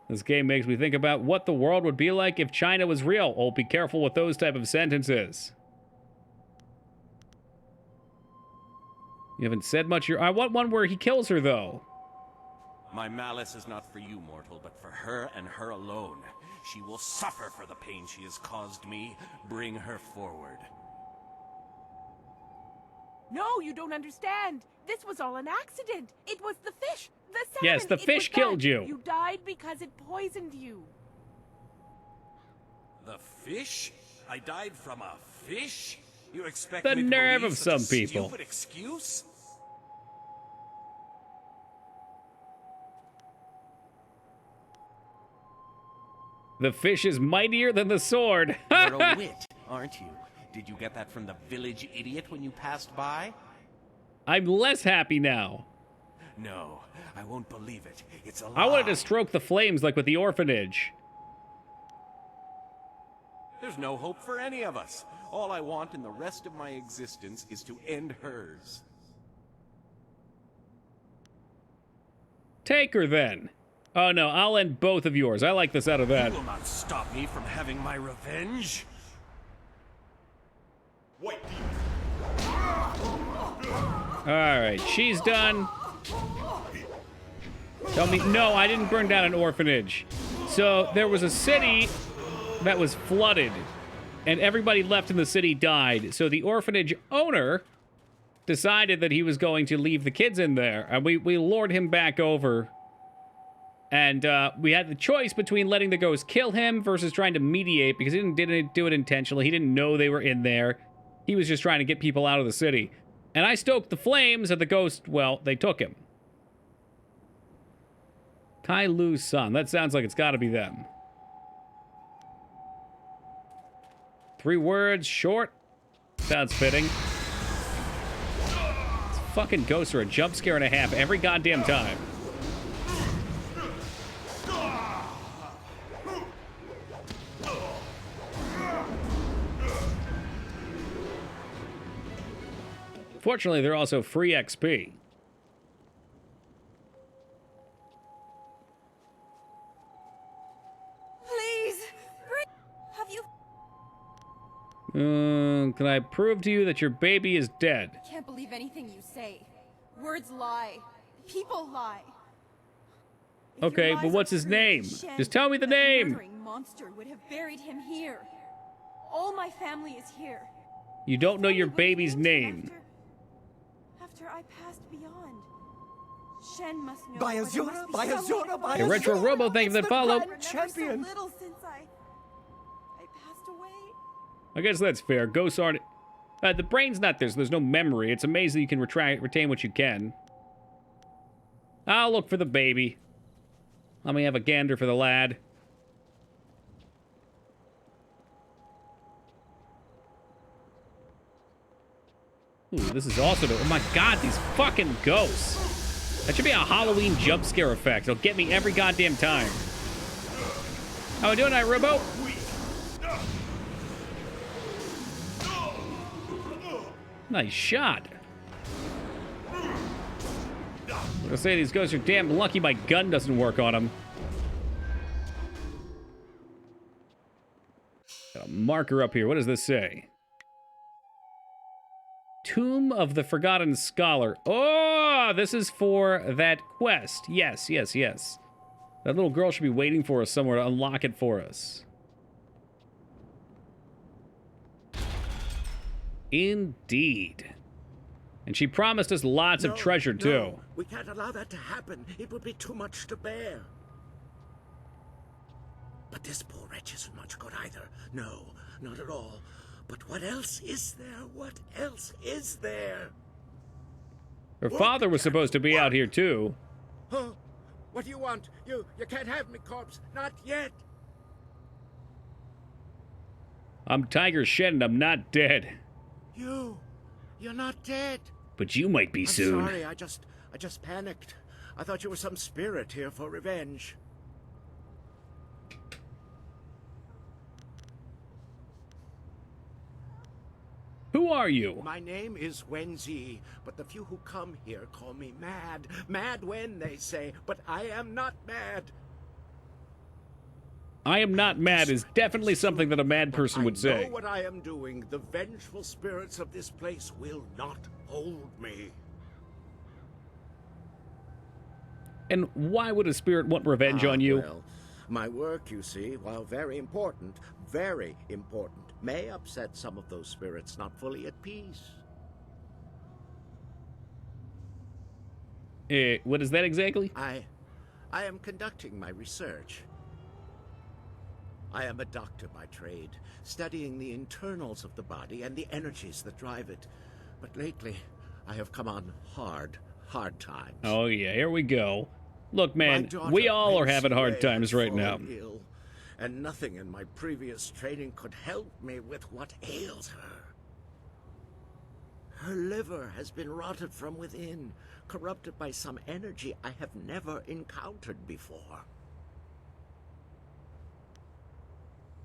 This game makes me think about what the world would be like if China was real. Oh, be careful with those type of sentences. You haven't said much. I want one where he kills her, though. My malice is not for you, mortal, but for her and her alone. She will suffer for the pain she has caused me. Bring her forward. No, you don't understand. This was all an accident. It was the fish. The salmon. Yes, the It fish was killed that. you. You died because it poisoned you. The fish? I died from a fish? You expect The me to nerve believe of such some a people. stupid excuse? The fish is mightier than the sword. You're a wit, aren't you? Did you get that from the village idiot when you passed by? I'm less happy now. No, I won't believe it. It's a lie. I wanted to stroke the flames like with the orphanage. There's no hope for any of us. All I want in the rest of my existence is to end hers. Take her then. Oh no, I'll end both of yours. I like this out of that. You will not stop me from having my revenge. Alright, she's done. Tell me, no, I didn't burn down an orphanage. So there was a city that was flooded, and everybody left in the city died. So the orphanage owner decided that he was going to leave the kids in there, and we lured him back over. And we had the choice between letting the ghost kill him versus trying to mediate, because he didn't do it intentionally. He didn't know they were in there. He was just trying to get people out of the city. And I stoked the flames, and the ghost, well, they took him. Tai Lu's son. That sounds like it's got to be them. 3 words, short. Sounds fitting. These fucking ghosts are a jump scare and a half every goddamn time. Fortunately, they're also free XP. Please, have you? Can I prove to you that your baby is dead? I can't believe anything you say. Words lie. People lie. If your Okay, lies but are what's his true, name? Shen, Just tell me the that name. murdering monster would have buried him here. All my family is here. You don't know your baby's name. After I passed beyond, Shen must know. By or there Azura, must be by some way Azura, to by Hey, Retro Robo, thank you for the follow. Remember so little since I passed away. I guess that's fair. Ghosts aren't... the brain's not there, so there's no memory. It's amazing you can retain what you can. I'll look for the baby. Let me have a gander for the lad. Ooh, this is also... Oh my god, these fucking ghosts. That should be a Halloween jump scare effect. It'll get me every goddamn time. How we doing, Robo? Nice shot. I'm gonna say these ghosts are damn lucky my gun doesn't work on them. Got a marker up here. What does this say? Tomb of the Forgotten Scholar. Oh, this is for that quest. Yes, yes, yes. That little girl should be waiting for us somewhere to unlock it for us. Indeed. And she promised us lots of treasure, too. No, we can't allow that to happen. It would be too much to bear. But this poor wretch isn't much good either. No, not at all. But what else is there? What else is there? Her father was supposed to be out here, too. Huh? What do you want? You can't have me, corpse. Not yet. I'm Tiger Shen and I'm not dead. You're not dead. But you might be soon. I'm sorry, I just panicked. I thought you were some spirit here for revenge. Who are you? My name is Wenzi, but the few who come here call me mad. Mad when, they say, but I am not mad. I am not mad is definitely something that a mad person would I say. know what I am doing. The vengeful spirits of this place will not hold me. And why would a spirit want revenge on you? Well, my work, you see, while very important, may upset some of those spirits not fully at peace. What is that exactly? I am conducting my research. I am a doctor by trade, studying the internals of the body and the energies that drive it. But lately, I have come on hard times. Oh yeah, here we go. Look, man, we all are having hard times right now. Ill, and nothing in my previous training could help me with what ails her. Her liver has been rotted from within, corrupted by some energy I have never encountered before.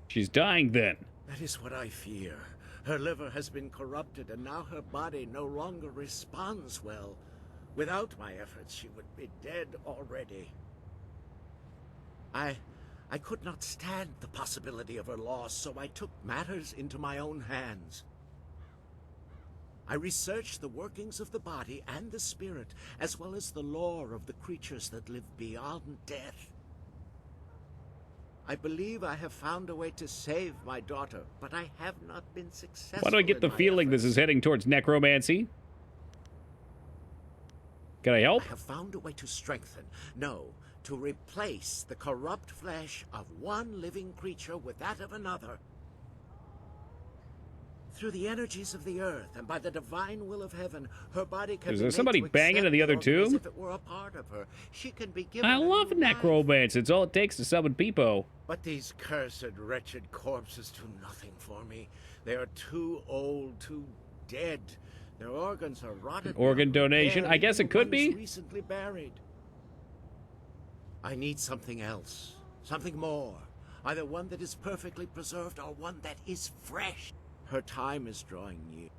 She's dying then. That is what I fear. Her liver has been corrupted, and now her body no longer responds well. Without my efforts, she would be dead already. I could not stand the possibility of her loss, so I took matters into my own hands. I researched the workings of the body and the spirit, as well as the lore of the creatures that live beyond death. I believe I have found a way to save my daughter, but I have not been successful. Why do I get the feeling this is heading towards necromancy? Can I help? I have found a way to strengthen, no, to replace the corrupt flesh of one living creature with that of another. Through the energies of the earth and by the divine will of heaven, her body can Is be there made somebody to banging in the other accept the organ tomb? as if it were a part of her. She can be given I a love new life. necromancy. It's all it takes to summon Peepo. But these cursed, wretched corpses do nothing for me. They are too old, too dead. Their organs are rotted. Organ beyond donation? repair, I guess even it could ones be. recently buried. I need something else, something more. Either one that is perfectly preserved or one that is fresh. Her time is drawing near.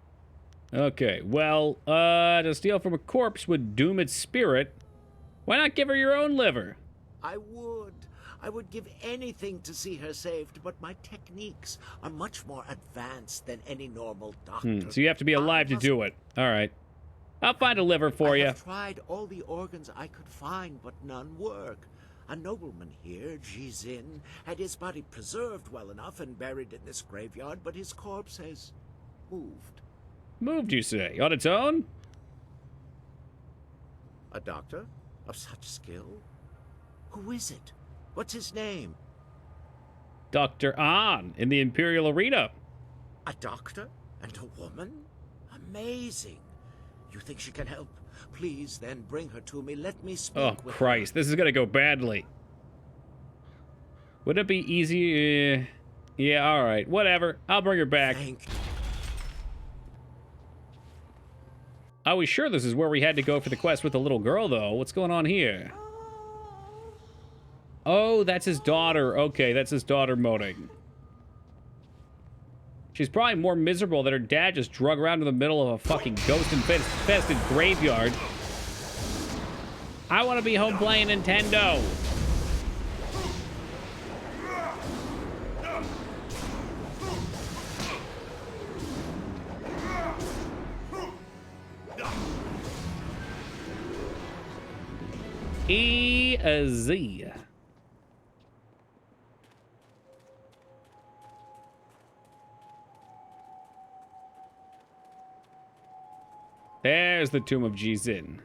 Okay, well, to steal from a corpse would doom its spirit. Why not give her your own liver? I would give anything to see her saved, but my techniques are much more advanced than any normal doctor. So you have to be alive to do it. All right. I'll find a liver for I you. have tried all the organs I could find, but none work. A nobleman here, Jizin, had his body preserved well enough and buried in this graveyard, but his corpse has moved. Moved, you say? On its own? A doctor of such skill? Who is it? What's his name? Dr. An in the Imperial Arena. A doctor and a woman? Amazing. You think she can help? Please, then bring her to me. Let me speak Oh, with Christ. This is gonna go badly. Would it be easy? Yeah, alright. Whatever. I'll bring her back. I was sure this is where we had to go for the quest with the little girl, though. What's going on here? Oh, that's his daughter. Okay, that's his daughter moaning. She's probably more miserable that her dad just drug around in the middle of a fucking ghost-infested graveyard. I want to be home playing Nintendo. E-Z. There's the Tomb of Jizin.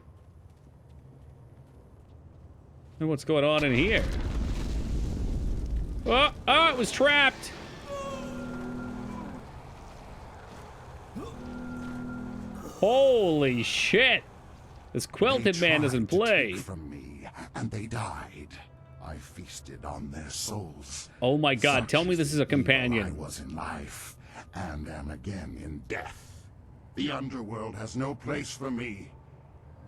And what's going on in here? Oh, it was trapped. Holy shit. This quilted man doesn't play. From me, and they died. I feasted on their souls. Oh my god, tell me this is a companion. I was in life, and am again in death. The underworld has no place for me.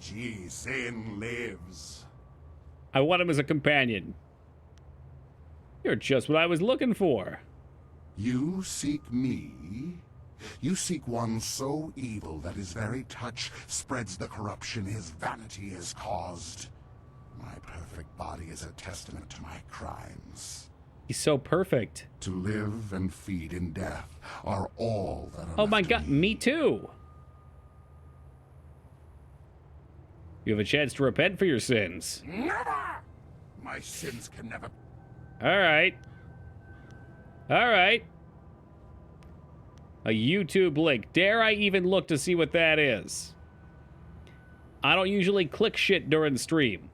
Jizin lives. I want him as a companion. You're just what I was looking for. You seek me? You seek one so evil that his very touch spreads the corruption his vanity has caused. My perfect body is a testament to my crimes. He's so perfect. To live and feed in death are all that are Oh my left god, to me. me too. You have a chance to repent for your sins. Never! My sins can never... Alright. Alright. A YouTube link. Dare I even look to see what that is? I don't usually click shit during the stream.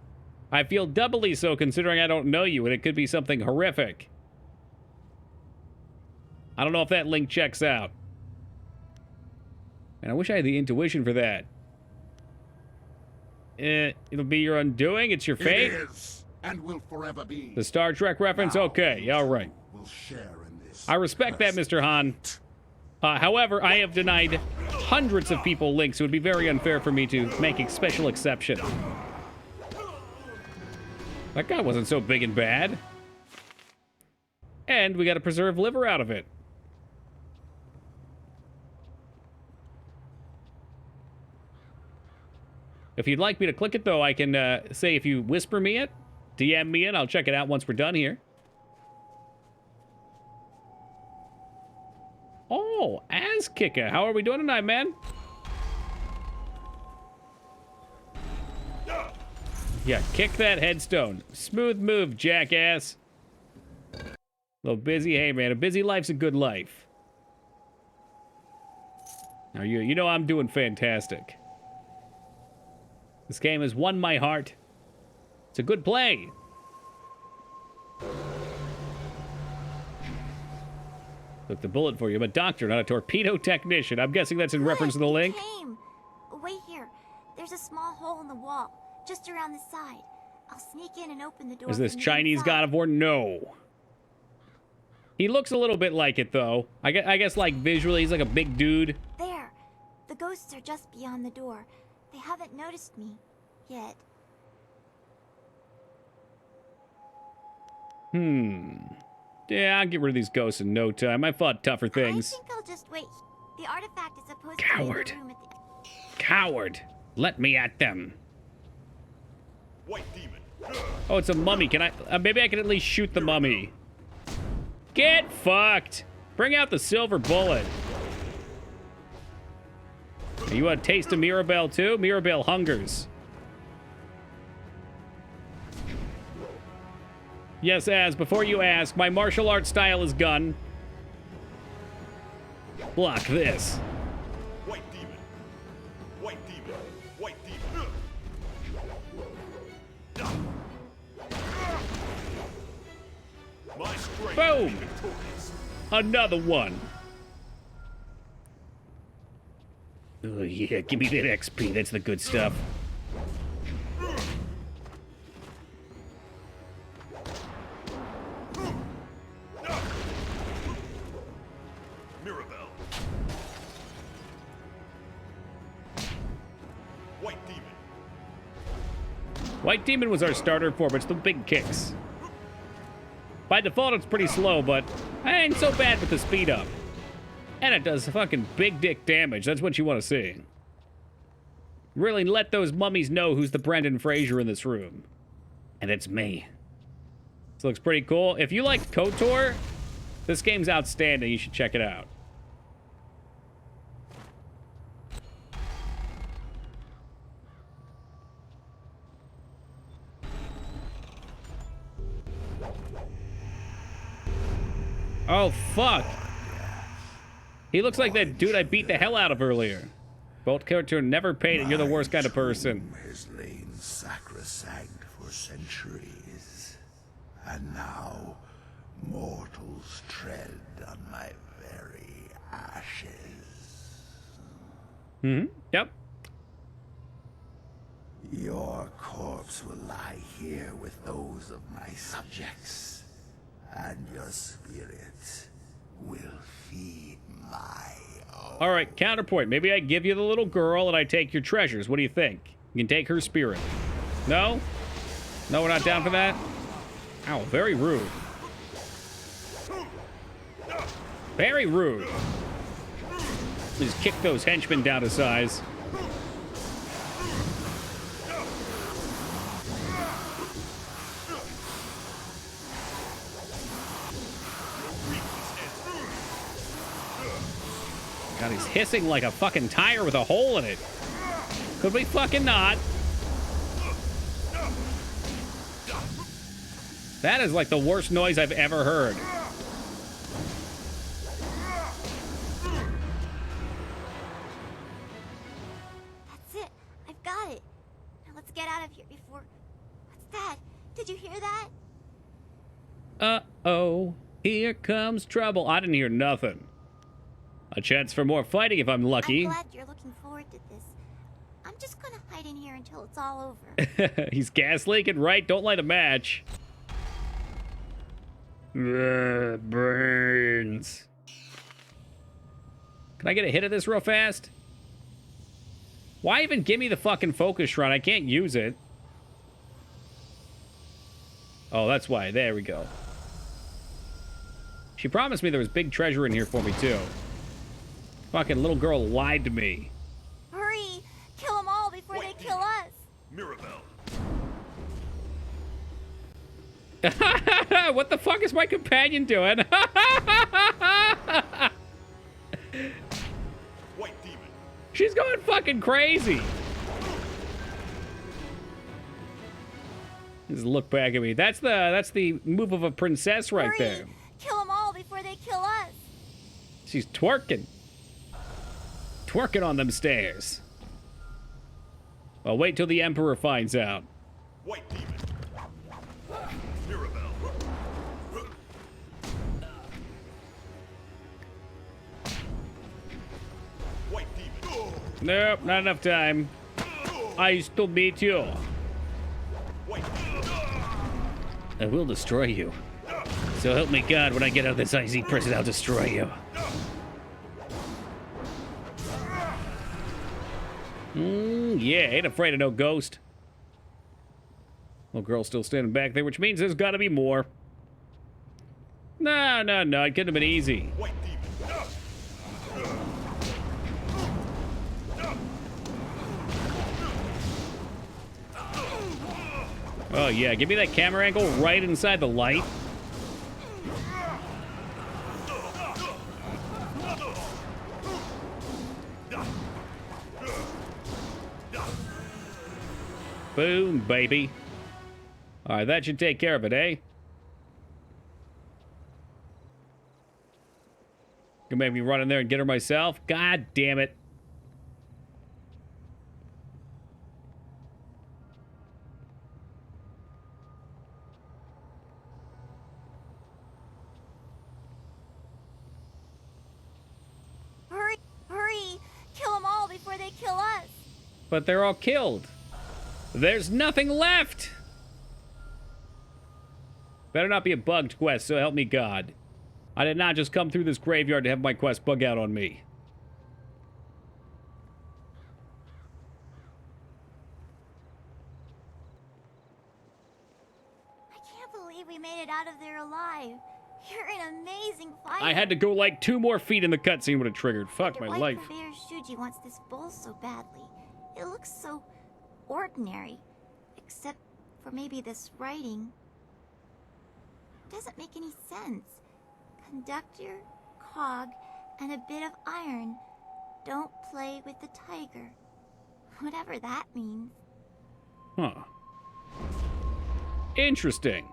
I feel doubly so considering I don't know you and it could be something horrific. I don't know if that link checks out. And I wish I had the intuition for that. It'll be your undoing? It's your fate? It is, and will forever be. The Star Trek reference? Okay, alright. We'll share in this. I respect that, Mr. Han. However, I have denied hundreds of people links. It would be very unfair for me to make a special exception. That guy wasn't so big and bad. And we got to preserve liver out of it. If you'd like me to click it, though, I can say if you whisper me it, DM me it, I'll check it out once we're done here. Oh, Azkicker. How are we doing tonight, man? Yeah, kick that headstone. Smooth move, jackass. A little busy. Hey, man, a busy life's a good life. Now, you know I'm doing fantastic. This game has won my heart. It's a good play. Took the bullet for you. I'm a doctor, not a torpedo technician. I'm guessing that's in reference to the link. Came. Wait here. There's a small hole in the wall, just around the side. I'll sneak in and open the door. Is this from the Chinese inside. God of War? No. He looks a little bit like it, though. I guess, like, visually, he's like a big dude. There. The ghosts are just beyond the door. They haven't noticed me yet. Yeah, I'll get rid of these ghosts in no time. I fought tougher things. I think I'll just wait. The artifact is supposed Coward. to be in the room at the... Coward. Let me at them. White demon. Oh, it's a mummy. Can I... maybe I can at least shoot the mummy. Get fucked. Bring out the silver bullet. You want a taste of Mirabelle, too? Mirabelle hungers. Yes, Az, before you ask, my martial arts style is gun. Block this. White demon. White demon. White demon. My strength. Boom! Another one. Oh, yeah, give me that XP. That's the good stuff. Mirabelle. White Demon. White Demon was our starter for, but it's the big kicks. By default, it's pretty slow, but I ain't so bad with the speed up. And it does fucking big dick damage. That's what you want to see. Really let those mummies know who's the Brendan Fraser in this room. And it's me. This looks pretty cool. If you like KOTOR, this game's outstanding. You should check it out. Oh, fuck. He looks like that dude I beat the hell out of earlier. Bolt character never paid it. You're the worst kind of person. Has lain sacrosanct for centuries, and now mortals tread on my very ashes. Yep. Your corpse will lie here with those of my subjects, and your spirit will feed my own. All right, counterpoint. Maybe I give you the little girl and I take your treasures. What do you think? You can take her spirit. No? No, we're not down for that? Ow, very rude. Very rude. Just kick those henchmen down to size. God, he's hissing like a fucking tire with a hole in it. Could we fucking not? That is like the worst noise I've ever heard. That's it. I've got it. Now let's get out of here before... What's that? Did you hear that? Uh-oh. Here comes trouble. I didn't hear nothing. A chance for more fighting if I'm lucky. I'm glad you're looking forward to this. I'm just gonna hide in here until it's all over. He's gas leaking, right? Don't light a match. Burns. Can I get a hit of this real fast? Why even give me the fucking focus shrine? I can't use it. Oh, that's why. There we go. She promised me there was big treasure in here for me, too. Fucking little girl lied to me. Hurry! Kill them all before they kill us! Mirabelle. What the fuck is my companion doing? White Demon. She's going fucking crazy. Just look back at me. That's the move of a princess right there. Kill them all before they kill us! She's twerking. Twerking on them stairs. I'll wait till the Emperor finds out. White Demon. Mirabelle. White Demon. Nope, not enough time. I still beat you. I will destroy you. So help me God, when I get out of this icy prison, I'll destroy you. Yeah, ain't afraid of no ghost. Little girl's still standing back there, which means there's gotta be more. No, it couldn't have been easy. Oh yeah, give me that camera angle right inside the light. Boom, baby. All right, that should take care of it, eh? Gonna make me run in there and get her myself? God damn it. Hurry! Hurry! Kill them all before before they kill us. But they're all killed. There's nothing left! Better not be a bugged quest, so help me God. I did not just come through this graveyard to have my quest bug out on me. I can't believe we made it out of there alive. You're an amazing fighter. I had to go like 2 more feet and the cutscene would have triggered. Fuck my Why life. Purveyor Shuji wants this bowl so badly. It looks so ordinary. Except for maybe this writing. It doesn't make any sense. Conductor, cog, and a bit of iron. Don't play with the tiger. Whatever that means. Huh. Interesting.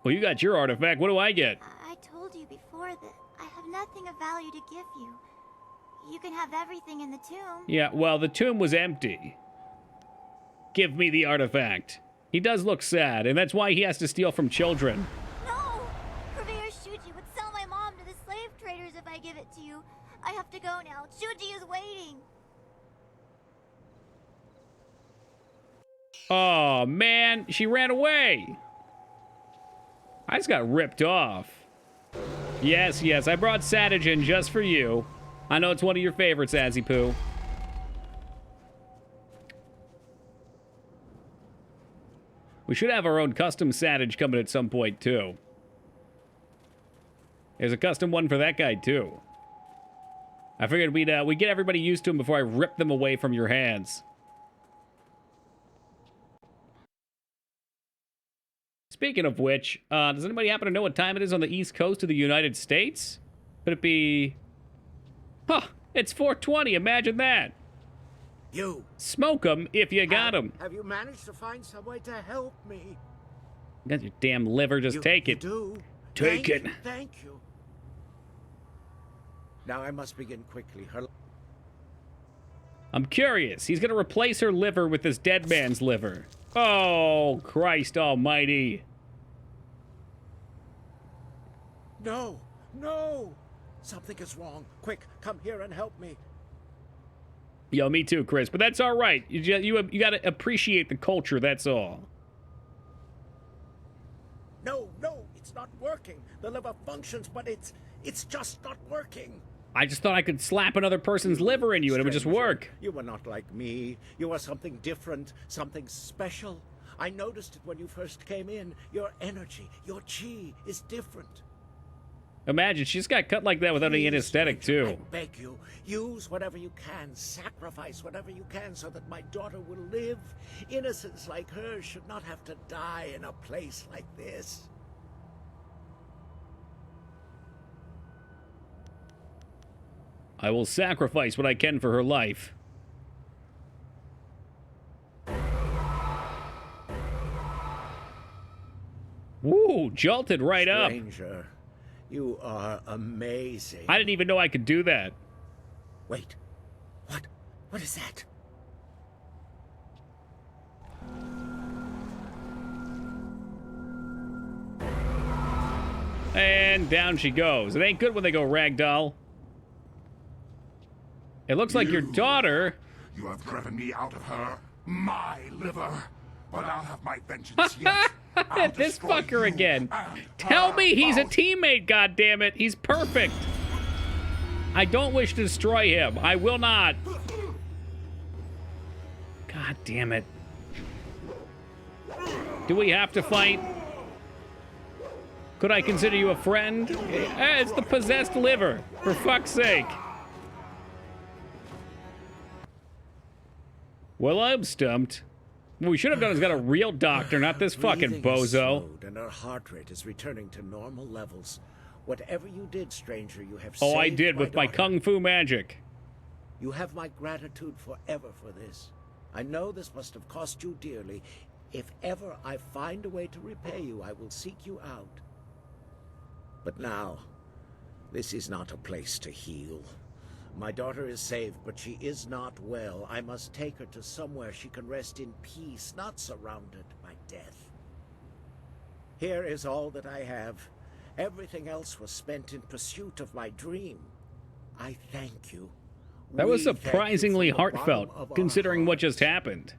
Well, you got your artifact. What do I get? I told you before that I have nothing of value to give you. You can have everything in the tomb. Yeah, well, the tomb was empty. Give me the artifact. He does look sad, and that's why he has to steal from children. No! Purveyor Shuji would sell my mom to the slave traders if I give it to you. I have to go now. Shuji is waiting. Oh, man, she ran away. I just got ripped off. Yes, yes, I brought Sadagen just for you. I know it's one of your favorites, Azzy-Poo. We should have our own custom Sadage coming at some point, too. There's a custom one for that guy, too. I figured we'd get everybody used to them before I rip them away from your hands. Speaking of which, does anybody happen to know what time it is on the East Coast of the United States? Could it be... Huh, it's 4:20, imagine that. You. Smoke 'em if you got 'em. Have you managed to find some way to help me? You got your damn liver, just take it. You do. Take it. Thank you. Now I must begin quickly. I'm curious. He's gonna replace her liver with this dead man's liver. Oh, Christ almighty. No, no! Something is wrong. Quick, come here and help me. Yo, me too, Chris. But that's all right. You gotta appreciate the culture, that's all. No, it's not working. The liver functions, but it's just not working. I just thought I could slap another person's liver in you and it would just work. You are not like me. You are something different, something special. I noticed it when you first came in. Your energy, your chi is different. Imagine, she just got cut like that without any anesthetic, too. I beg you, use whatever you can, sacrifice whatever you can so that my daughter will live. Innocents like her should not have to die in a place like this. I will sacrifice what I can for her life. Woo, jolted right up. Stranger, you are amazing. I didn't even know I could do that. Wait, what is that? And down she goes. It ain't good when they go ragdoll. It looks like your daughter... You have driven me out of her, my liver. But I'll have my vengeance yet. This fucker again. Tell me he's a teammate, goddammit. He's perfect. I don't wish to destroy him. I will not. God damn it. Do we have to fight? Could I consider you a friend? It's the possessed liver, for fuck's sake. Well, I'm stumped. What we should have done is got a real doctor, not this fucking Breathing is bozo. slowed and her heart rate is returning to normal levels. Whatever you did, stranger, you have Oh, saved I did with my daughter. kung fu magic. You have my gratitude forever for this. I know this must have cost you dearly. If ever I find a way to repay you, I will seek you out. But now, this is not a place to heal. My daughter is saved, but she is not well. I must take her to somewhere she can rest in peace, not surrounded by death. Here is all that I have. Everything else was spent in pursuit of my dream. I thank you. That was We thank you surprisingly from the bottom heartfelt, of our considering what hearts. just happened.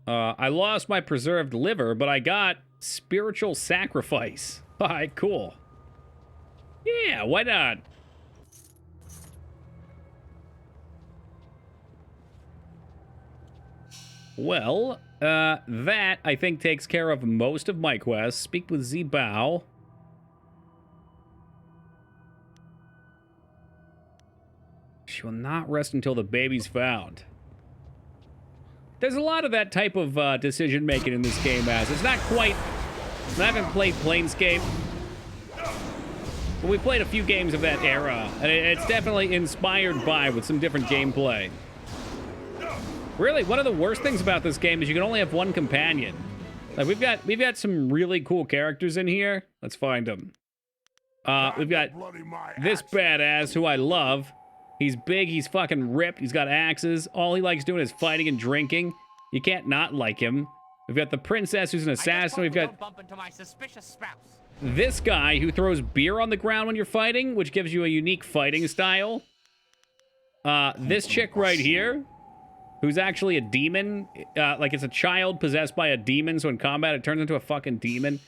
I lost my preserved liver, but I got spiritual sacrifice. Alright, cool. Yeah, why not? Well, that, I think, takes care of most of my quests. Speak with Zibao. She will not rest until the baby's found. There's a lot of that type of decision-making in this game, as it's not quite... I haven't played Planescape, but we played a few games of that era, and it's definitely inspired by with some different gameplay. Really, one of the worst things about this game is you can only have one companion. Like we've got some really cool characters in here. Let's find them. We've got this badass who I love. He's big, he's fucking ripped, he's got axes. All he likes doing is fighting and drinking. You can't not like him. We've got the princess who's an assassin. We've got this guy who throws beer on the ground when you're fighting, which gives you a unique fighting style. This chick right here, who's actually a demon. Like it's a child possessed by a demon, so in combat it turns into a fucking demon.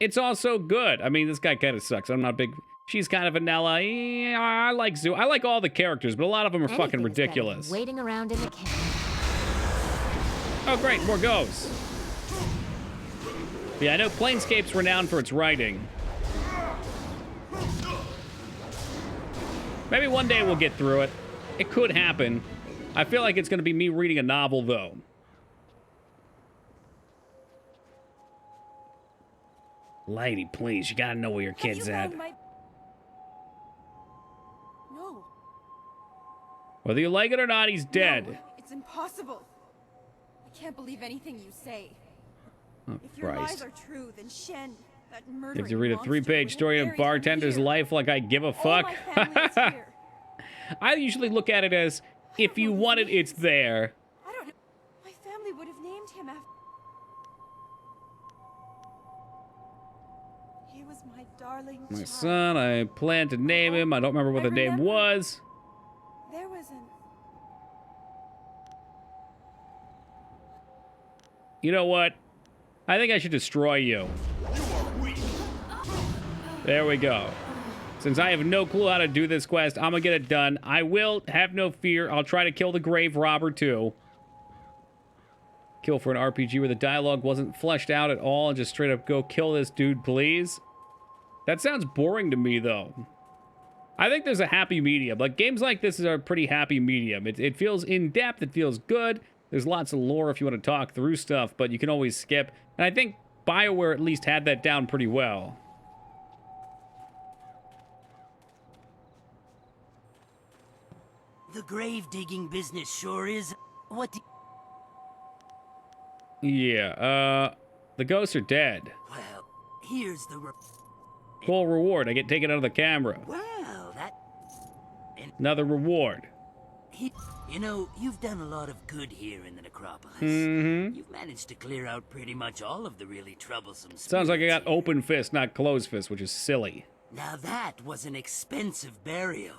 It's also good. I mean, this guy kind of sucks. I'm not big... She's kind of vanilla. I like Zoo. I like all the characters, but a lot of them are fucking ridiculous. Waiting around in the camp. Oh, great. More ghosts. Yeah, I know Planescape's renowned for its writing. Maybe one day we'll get through it. It could happen. I feel like it's going to be me reading a novel, though. Lady, please. You got to know where your kid's at. No. Whether you like it or not, he's dead. No, it's impossible. I can't believe anything you say. Oh, if your Christ. lies are true, then Shen, that murdering You have to read a monster, 3-page would story of buried a him bartender's here. life like I give a All fuck. my family is here. I usually look at it as, if you want it, it's there. I don't know. My family would have named him after. He was my darling My child. son, I plan to name him. I don't remember what the name was. There was an. You know what? I think I should destroy you. There we go. Since I have no clue how to do this quest, I'm gonna get it done. I will, have no fear. I'll try to kill the grave robber too. Kill for an RPG where the dialogue wasn't fleshed out at all and just straight up go kill this dude, please. That sounds boring to me though. I think there's a happy medium. Like games like this are a pretty happy medium. It feels in-depth, it feels good. There's lots of lore if you want to talk through stuff, but you can always skip. And I think BioWare at least had that down pretty well. The grave digging business sure is. What? Yeah, the ghosts are dead. Well, here's the. Full reward. I get taken out of the camera. Well, that. Another reward. You know, you've done a lot of good here in the necropolis. Mm-hmm. You've managed to clear out pretty much all of the really troublesome Sounds like I got spirits here. open fist, not closed fist, which is silly. Now that was an expensive burial.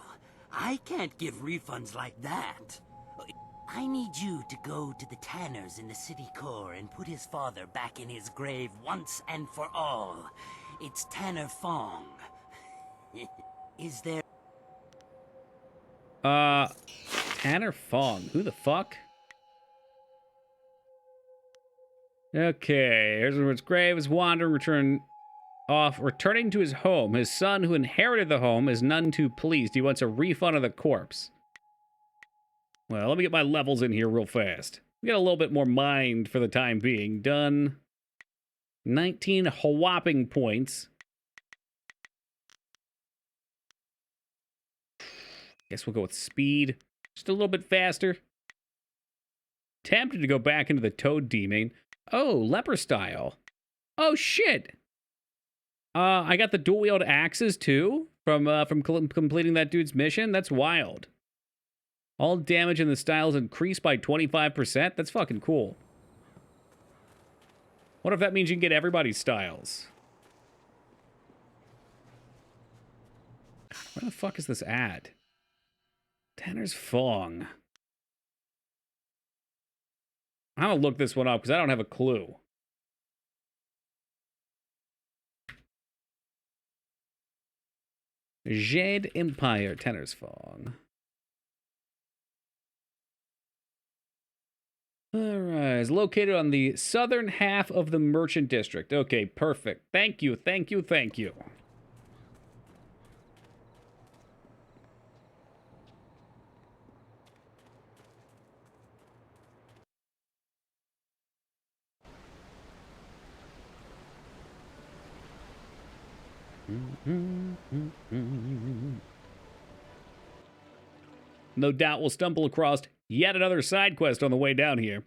I can't give refunds like that. I need you to go to the tanners in the city core and put his father back in his grave once and for all. It's Tanner Fong. Is there... Tanner Fong. Who the fuck? Okay, here's where its grave is wandering, returning to his home. His son, who inherited the home, is none too pleased. He wants a refund of the corpse. Well, let me get my levels in here real fast. We got a little bit more mind for the time being. Done. 19 whopping points. Guess we'll go with speed. Just a little bit faster. Tempted to go back into the Toad Demon. Oh, leper style. Oh, shit. I got the dual-wield axes, too, from completing that dude's mission. That's wild. All damage in the styles increased by 25%. That's fucking cool. What if that means you can get everybody's styles? Where the fuck is this at? Tanner's Fong. I'm gonna look this one up because I don't have a clue. Jade Empire, Tanner's Fong. Alright, it's located on the southern half of the Merchant District. Okay, perfect. Thank you, thank you, thank you. No doubt we'll stumble across yet another side quest on the way down here.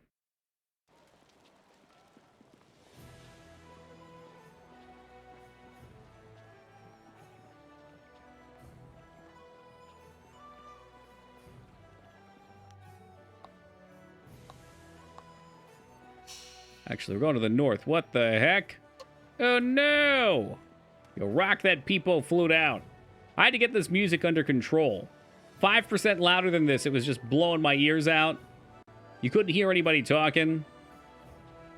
Actually, we're going to the north. What the heck? Oh no! Yo, rock that peepo flute out. I had to get this music under control. 5% louder than this, it was just blowing my ears out. You couldn't hear anybody talking.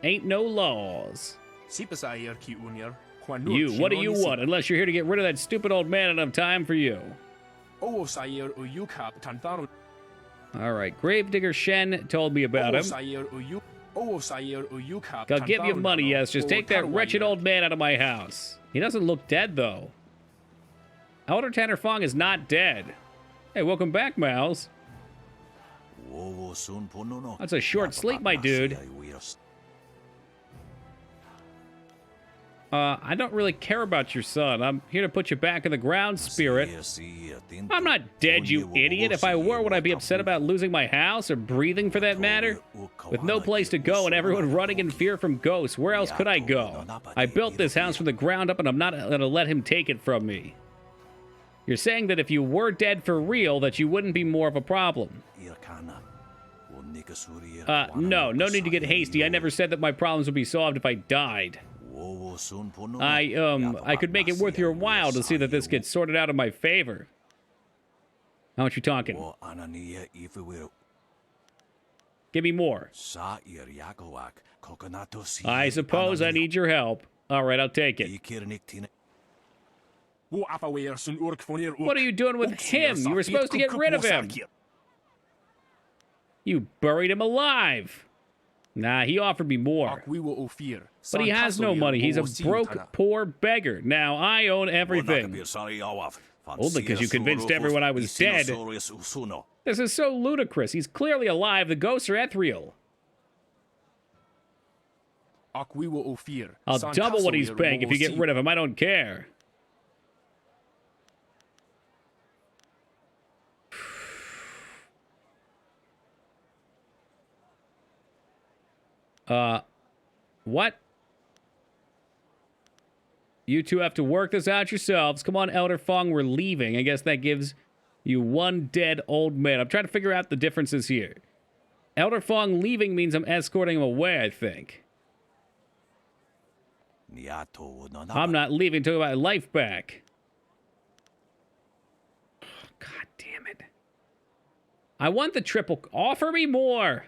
Ain't no laws. You, what do you want? Unless you're here to get rid of that stupid old man and have time for you. Alright, Gravedigger Shen told me about him. I'll give you money, yes. Just take that wretched old man out of my house. He doesn't look dead, though. Elder Tanner Fong is not dead. Hey, welcome back, Mouse. That's a short sleep, my dude. I don't really care about your son. I'm here to put you back in the ground, spirit. I'm not dead, you idiot. If I were, would I be upset about losing my house, or breathing for that matter? With no place to go and everyone running in fear from ghosts, where else could I go? I built this house from the ground up and I'm not going to let him take it from me. You're saying that if you were dead for real, that you wouldn't be more of a problem. No need to get hasty. I never said that my problems would be solved if I died. I could make it worth your while to see that this gets sorted out in my favor. How much you talking? Give me more. I suppose I need your help. All right, I'll take it. What are you doing with him? You were supposed to get rid of him. You buried him alive. Nah, he offered me more. But he has no money. He's a broke, poor beggar. Now I own everything. Only because you convinced everyone I was dead. This is so ludicrous. He's clearly alive. The ghosts are ethereal. I'll double what he's paying if you get rid of him. I don't care. What? You two have to work this out yourselves. Come on, Elder Fong, we're leaving. I guess that gives you one dead old man. I'm trying to figure out the differences here. Elder Fong leaving means I'm escorting him away, I think. I'm not leaving until I get my life back. Oh, God damn it. I want the triple... Offer me more!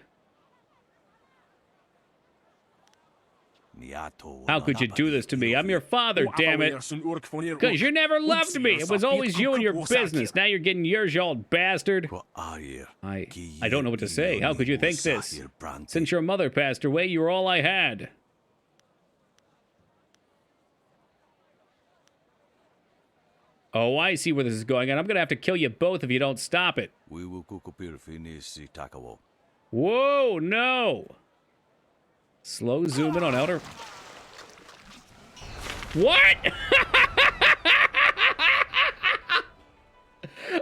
How could you do this to me? I'm your father, damn it. Because you never loved me. It was always you and your business. Now you're getting yours, you old bastard. I don't know what to say. How could you think this? Since your mother passed away, you were all I had. Oh, I see where this is going, and I'm going to have to kill you both if you don't stop it. Whoa, no. Slow zoom in on Elder. What?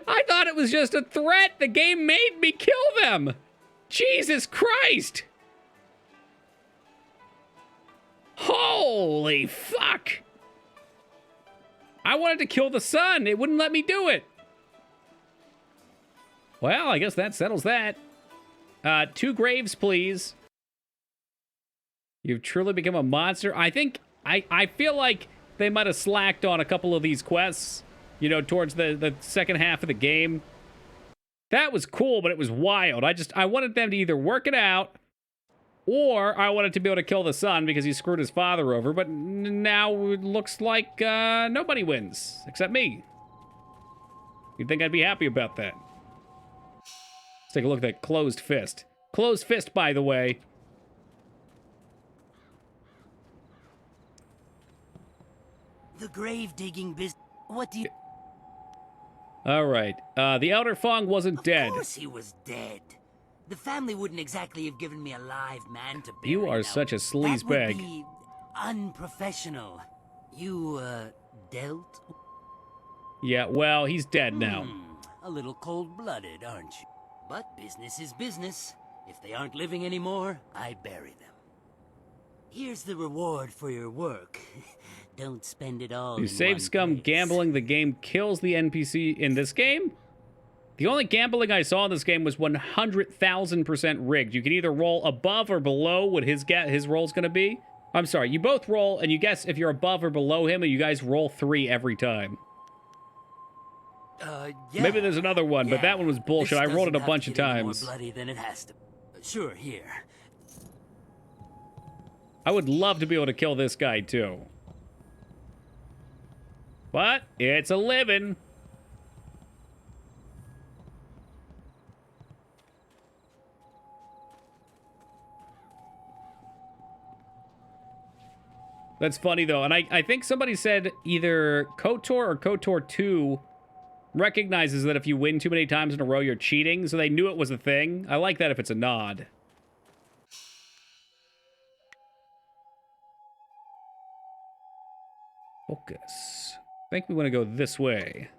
I thought it was just a threat. The game made me kill them. Jesus Christ. Holy fuck. I wanted to kill the sun. It wouldn't let me do it. Well, I guess that settles that. 2 graves, please. You've truly become a monster. I think, I feel like they might have slacked on a couple of these quests. you know, towards the second half of the game. That was cool, but it was wild. I wanted them to either work it out, or I wanted to be able to kill the son because he screwed his father over, but now it looks like nobody wins, except me. You'd think I'd be happy about that. Let's take a look at that closed fist. Closed fist, by the way. The grave digging business. What do you... All right. The Elder Fong wasn't dead. Of course he was dead. The family wouldn't exactly have given me a live man to bury. You are now. such a That sleazebag. would be unprofessional. You, dealt? Yeah, well, he's dead now. A little cold-blooded, aren't you? But business is business. If they aren't living anymore, I bury them. Here's the reward for your work. Don't spend it all You in save one scum place. gambling. The game kills the NPC in this game? The only gambling I saw in this game was 100,000% rigged. You can either roll above or below what his roll's going to be. I'm sorry, you both roll, and you guess if you're above or below him, and you guys roll 3 every time. Yeah. Maybe there's another one, but that one was bullshit. I This rolled it a doesn't bunch have of to get any times. More bloody than it has to. Sure, here. I would love to be able to kill this guy, too. But it's a living. That's funny, though. And I think somebody said either KOTOR or KOTOR 2 recognizes that if you win too many times in a row, you're cheating. So they knew it was a thing. I like that if it's a nod. Focus. I think we want to go this way.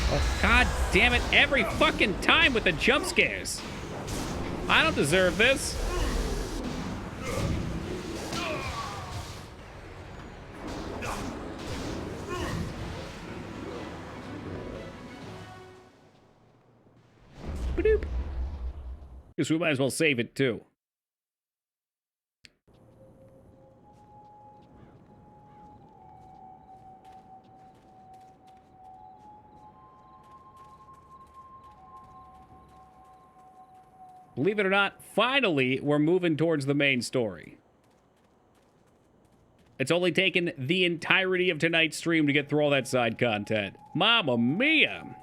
Oh, god damn it, every fucking time with the jump scares. I don't deserve this. Ba-doop. Guess we might as well save it too. Believe it or not, finally, we're moving towards the main story. It's only taken the entirety of tonight's stream to get through all that side content. Mamma mia!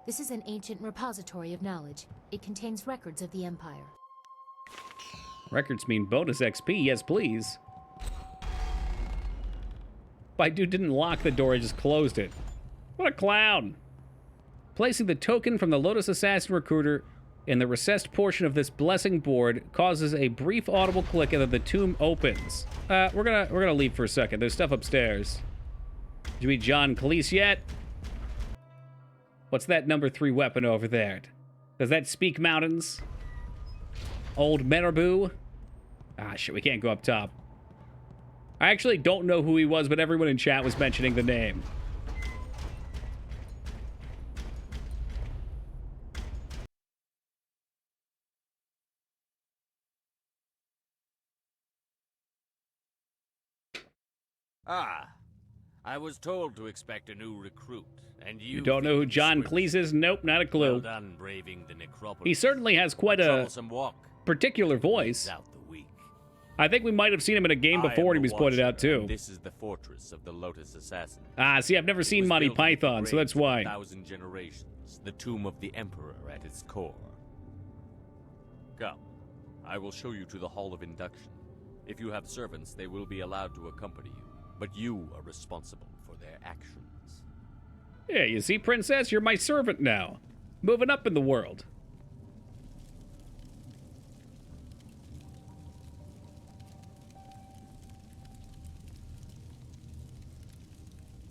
This is an ancient repository of knowledge. It contains records of the Empire. Records mean bonus XP, yes please. My dude didn't lock the door, he just closed it. What a clown! Placing the token from the Lotus Assassin Recruiter in the recessed portion of this blessing board causes a brief audible click and then the tomb opens. We're gonna leave for a second. There's stuff upstairs. Did you meet John Cleese yet? What's that number 3 weapon over there? Does that speak mountains? Old Marabou? Ah, shit, we can't go up top. I actually don't know who he was, but everyone in chat was mentioning the name. Ah, I was told to expect a new recruit, and You don't know who John Cleese is? Nope, not a clue. Well done braving the necropolis. He certainly has quite a troublesome walk. particular voice. Out the weak. I think we might have seen him in a game I before am when he the was pointed Watcher, out too. and this is the fortress of the Lotus Assassin. Ah, see, I've never seen Monty Python, so that's why. 1,000 generations, the tomb of the Emperor at its core. Come, I will show you to the Hall of Induction. If you have servants, they will be allowed to accompany you, but you are responsible for their actions. Yeah, you see, Princess, you're my servant now. Moving up in the world.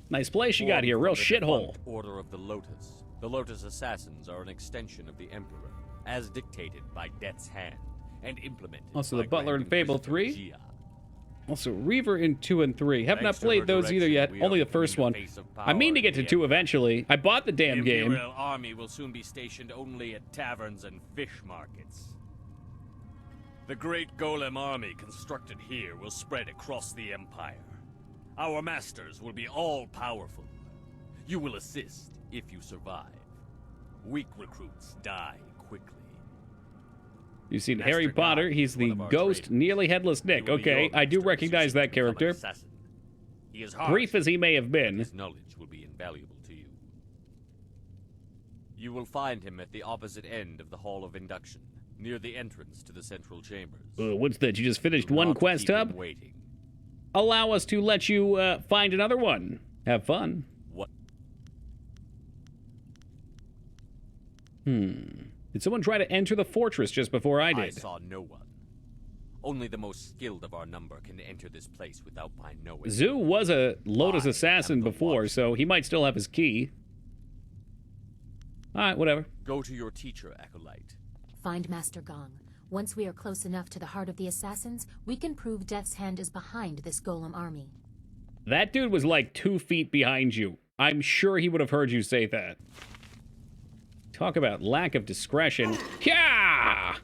Nice place you got here, real shithole. Order of the Lotus. The Lotus Assassins are an extension of the Emperor, as dictated by Death's Hand, and implemented Also, by the Butler in Grand Fable Inquisitor 3. Gia. Also, Reaver in 2 and 3. Have not Thanks to played her those either yet. direction, we are Only the becoming first the one. face of I mean power to get in to the 2 Empire. eventually. I bought the damn The game. Imperial army will soon be stationed only at taverns and fish markets. The great golem army constructed here will spread across the Empire. Our masters will be all-powerful. You will assist if you survive. Weak recruits die quickly. You've seen Master Harry Potter. God He's is one the of our ghost, traitors. nearly headless He Nick. will be Okay, your I do master as you recognize seek that to become an character. assassin. He is harsh, Brief as he may have been. His knowledge will be invaluable to you. You will find him at the opposite end of the Hall of Induction, near the entrance to the central chambers. What's that? You just finished Do one not quest keep him hub? waiting. Allow us to let you find another one. Have fun. What? Did someone try to enter the fortress just before I did? I saw no one. Only the most skilled of our number can enter this place without my knowing. Zoo was a Lotus assassin am the before, so he might still have his key. Alright, whatever. Go to your teacher, Acolyte. Find Master Gong. Once we are close enough to the heart of the assassins, we can prove Death's Hand is behind this golem army. That dude was like 2 feet behind you. I'm sure he would have heard you say that. Talk about lack of discretion. Yeah!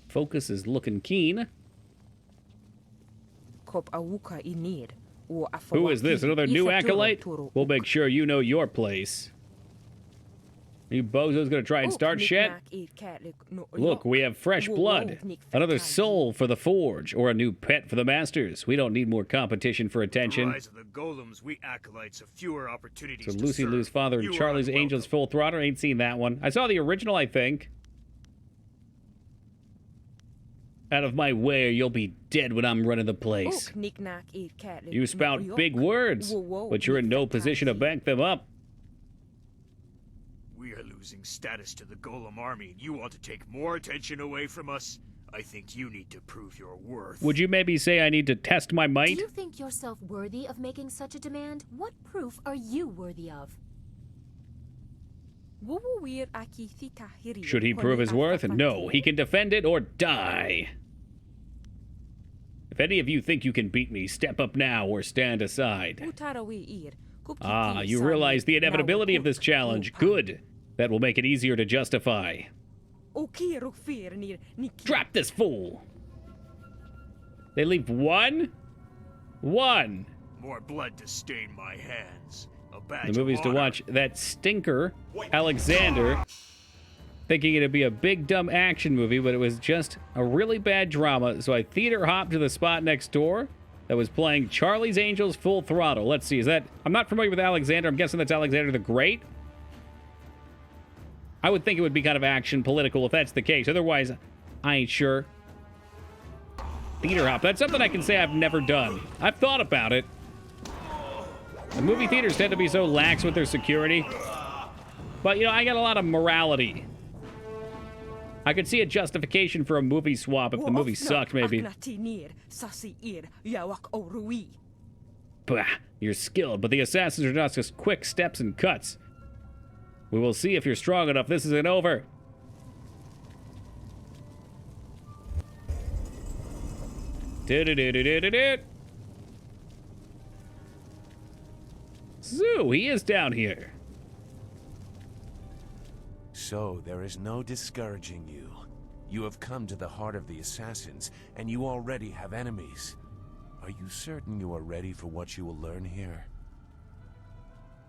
Focus is looking keen. Who is this? Another new acolyte? We'll make sure you know your place. You bozos gonna try and start shit? Look, we have fresh blood. Another soul for the forge, or a new pet for the masters. We don't need more competition for attention. Rise of the golems, we acolytes have fewer opportunities So to Lucy serve. Lou's father and You are Charlie's unwelcome. Angels Full Throttle. Ain't seen that one. I saw the original, I think. Out of my way or you'll be dead when I'm running the place. You spout big words, but you're in no position to back them up. We are losing status to the golem army, and you want to take more attention away from us? I think you need to prove your worth. Would you maybe say I need to test my Do might? you think yourself worthy of making such a demand? What proof are you worthy of? Should he prove his worth? No, he can defend it or die. If any of you think you can beat me, step up now or stand aside. Ah, you realize the inevitability of this challenge. Good. That will make it easier to justify. Drop this fool! They leave one? One. More blood to stain my hands. A badge The movies of to honor. watch. That stinker, Alexander, thinking it'd be a big dumb action movie, but it was just a really bad drama, so I theater hopped to the spot next door that was playing Charlie's Angels Full Throttle. Let's see, is that... I'm not familiar with Alexander. I'm guessing that's Alexander the Great? I would think it would be kind of action, political, if that's the case. Otherwise, I ain't sure. Theater hop. That's something I can say I've never done. I've thought about it. The movie theaters tend to be so lax with their security. But, you know, I got a lot of morality. I could see a justification for a movie swap if the movie sucked, maybe. Bah, you're skilled, but the assassins are not just quick steps and cuts. We will see if you're strong enough. This isn't over. Zoo, he is down here. So there is no discouraging you. You have come to the heart of the assassins, and you already have enemies. Are you certain you are ready for what you will learn here?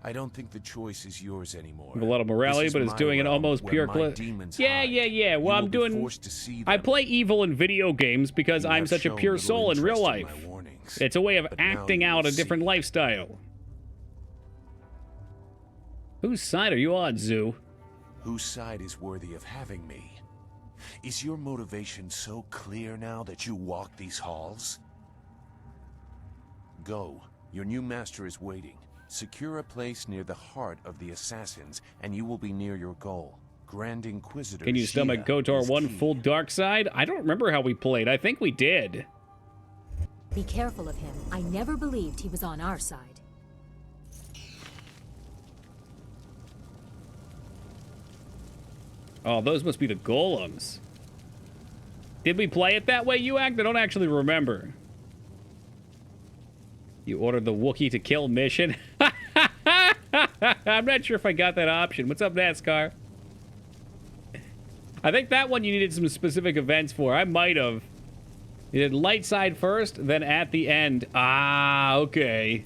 I don't think the choice is yours anymore. Have a lot of morality, This is but it's my doing an realm almost where pure my clip. demons Yeah. hide. Well, You I'm will be doing. forced to see I them. play evil in video games because You I'm have such a shown pure little soul in real interest in life. my warnings, It's a way of but now acting you out will a different see. lifestyle. Whose side are you on, Zoo? Whose side is worthy of having me? Is your motivation so clear now that you walk these halls? Go. Your new master is waiting. Secure a place near the heart of the assassins, and you will be near your goal. Grand Inquisitor Can you stomach Shia KOTOR is 1 key. full dark side? I don't remember how we played. I think we did. Be careful of him. I never believed he was on our side. Oh, those must be the golems. Did we play it that way, Uac? I don't actually remember. You ordered the Wookiee to kill mission? I'm not sure if I got that option. What's up, NASCAR? I think that one you needed some specific events for. I might have. You did light side first, then at the end. Ah, okay.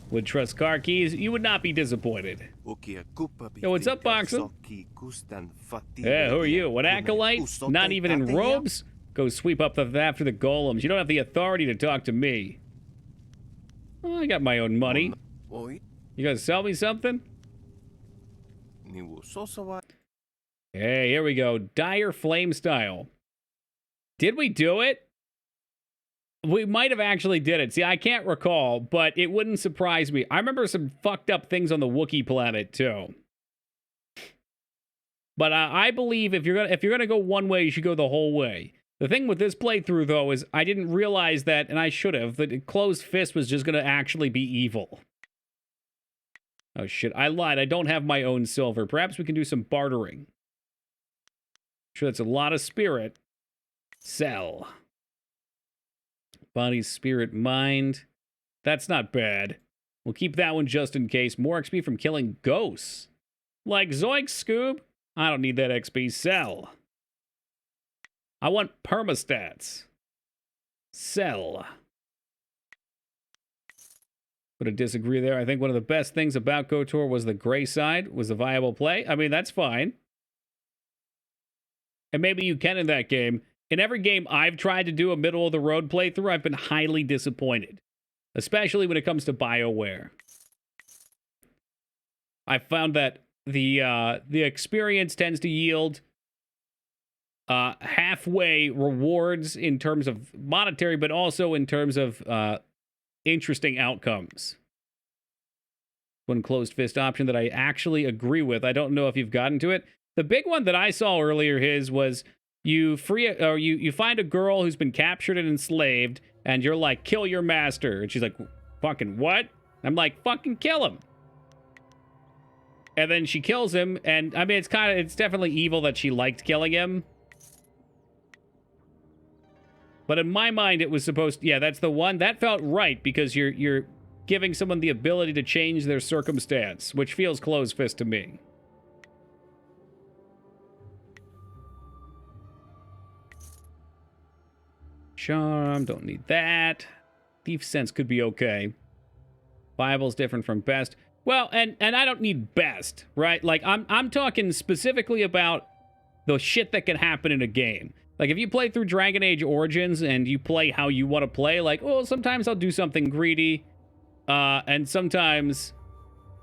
Would trust car keys, you would not be disappointed. Yo, what's up, Boxer? Yeah, who are you? An acolyte? Not even in robes? Go sweep up after the golems. You don't have the authority to talk to me. Oh, I got my own money. You gonna sell me something? Hey, here we go. Dire Flame style. Did we do it? We might have actually did it. See, I can't recall, but it wouldn't surprise me. I remember some fucked up things on the Wookiee planet, too. But I believe if you're gonna go one way, you should go the whole way. The thing with this playthrough, though, is I didn't realize that, and I should have, that Closed Fist was just gonna actually be evil. Oh, shit. I lied. I don't have my own silver. Perhaps we can do some bartering. Sure, that's a lot of spirit. Sell. Body, spirit, mind. That's not bad. We'll keep that one just in case. More XP from killing ghosts. Like Zoink, Scoob. I don't need that XP. Sell. I want permastats. Sell. Would have disagree there. I think one of the best things about KOTOR was the gray side was a viable play. I mean, that's fine. And maybe you can in that game. In every game I've tried to do a middle-of-the-road playthrough, I've been highly disappointed. Especially when it comes to BioWare. I found that the experience tends to yield halfway rewards in terms of monetary, but also in terms of interesting outcomes. One Closed Fist option that I actually agree with. I don't know if you've gotten to it. The big one that I saw earlier was you find a girl who's been captured and enslaved, and you're like, kill your master. And she's like, fucking what? I'm like, fucking kill him. And then she kills him, and I mean, it's definitely evil that she liked killing him. But in my mind, it was supposed to, yeah, that's the one. That felt right, because you're giving someone the ability to change their circumstance, which feels Closed Fist to me. Charm, don't need that. Thief Sense could be okay. Bible's different from best. Well, and I don't need best, right? Like, I'm talking specifically about the shit that can happen in a game. Like, if you play through Dragon Age Origins and you play how you want to play, like, oh, sometimes I'll do something greedy, and sometimes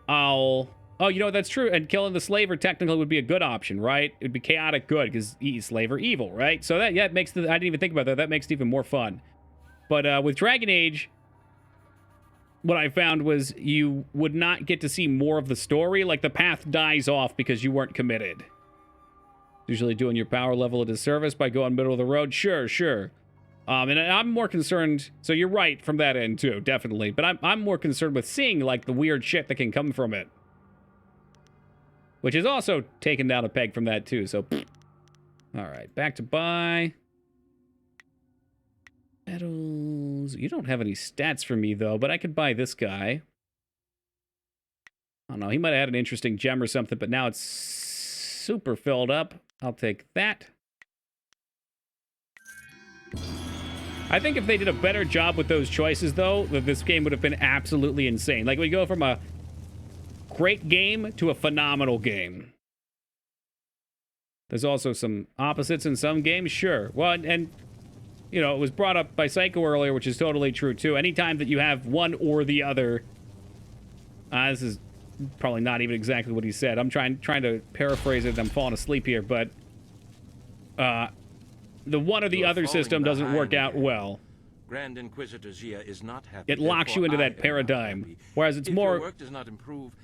I'll... Oh, you know, that's true, and killing the slaver technically would be a good option, right? It'd be chaotic good, because slaver evil, right? So that, yeah, it makes I didn't even think about that. That makes it even more fun. But with Dragon Age, what I found was you would not get to see more of the story. Like, the path dies off because you weren't committed. Usually doing your power level a disservice by going middle of the road. Sure. And I'm more concerned... So you're right from that end, too, definitely. But I'm more concerned with seeing, like, the weird shit that can come from it. Which is also taken down a peg from that, too, so... Alright, back to buy. Medals... You don't have any stats for me, though, but I could buy this guy. I don't know, he might have had an interesting gem or something, but now it's super filled up. I'll take that. I think if they did a better job with those choices, though, that this game would have been absolutely insane. Like, we go from a great game to a phenomenal game. There's also some opposites in some games, sure. Well, and you know, it was brought up by Psycho earlier, which is totally true, too. Anytime that you have one or the other... this is probably not even exactly what he said. I'm trying to paraphrase it. I'm falling asleep here, but... the one or the other system doesn't work out well. Grand Inquisitor Zia is not happy. It locks you into that paradigm. Whereas it's more... Your work does not improve,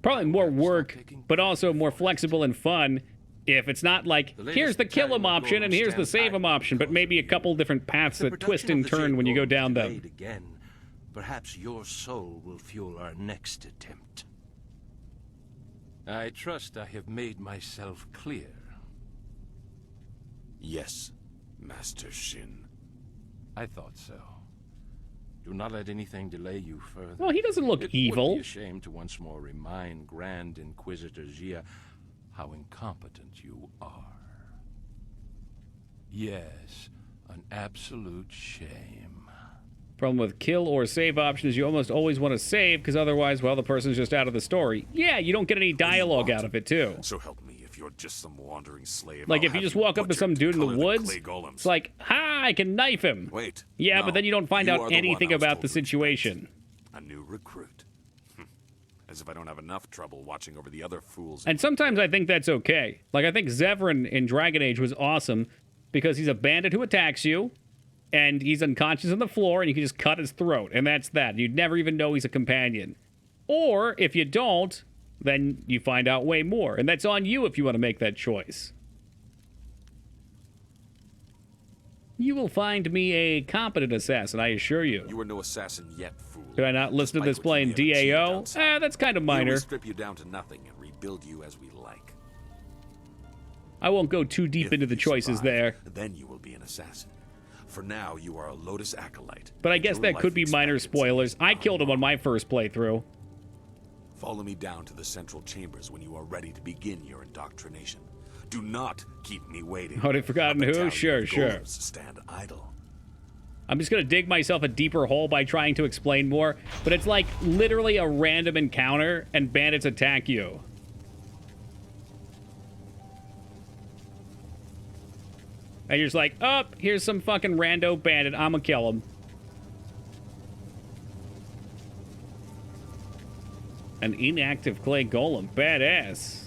probably more work, but also more flexible and fun if it's not like, here's the kill him option and here's the save him option, but maybe a couple different paths that twist and turn when you go down them. Again. Perhaps your soul will fuel our next attempt. I trust I have made myself clear. Yes, Master Shin. I thought so. Do not let anything delay you further. Well, he doesn't look evil. It would be a shame to once more remind Grand Inquisitor Jia how incompetent you are. Yes, an absolute shame. Problem with kill or save options, you almost always want to save, because otherwise, well, the person's just out of the story. Yeah, you don't get any dialogue out of it, too. So help me, if you're just some wandering slave. Like, I'll if you have just walk up to butchered some dude in the color woods, clay golems. it's like, ha, I can knife him. Wait. Yeah, no, but then you don't find you out are the one anything I was about told the to expect. situation. A new recruit. As if I don't have enough trouble watching over the other fools. And sometimes I think that's okay. Like, I think Zevran in Dragon Age was awesome because he's a bandit who attacks you, and he's unconscious on the floor, and you can just cut his throat, and that's that. You'd never even know he's a companion. Or, if you don't, then you find out way more, and that's on you if you want to make that choice. You will find me a competent assassin, I assure you. You are no assassin yet, fool. Did I not listen to this play in Despite what you may have DAO? achieved outside. That's kind of We minor. will strip you down to nothing and rebuild you as we like. I won't go too deep into the choices survive, there. Then you will be an assassin. For now, you are a Lotus acolyte. But I guess Your that life could be minor spoilers. I killed him on my first playthrough. Follow me down to the central chambers when you are ready to begin your indoctrination. Do not keep me waiting. Oh, they've forgotten A who? battalion Sure, of sure. golems stand idle. I'm just gonna dig myself a deeper hole by trying to explain more, but it's like literally a random encounter and bandits attack you. And you're just like, oh, here's some fucking rando bandit, I'ma kill him. An inactive clay golem, badass.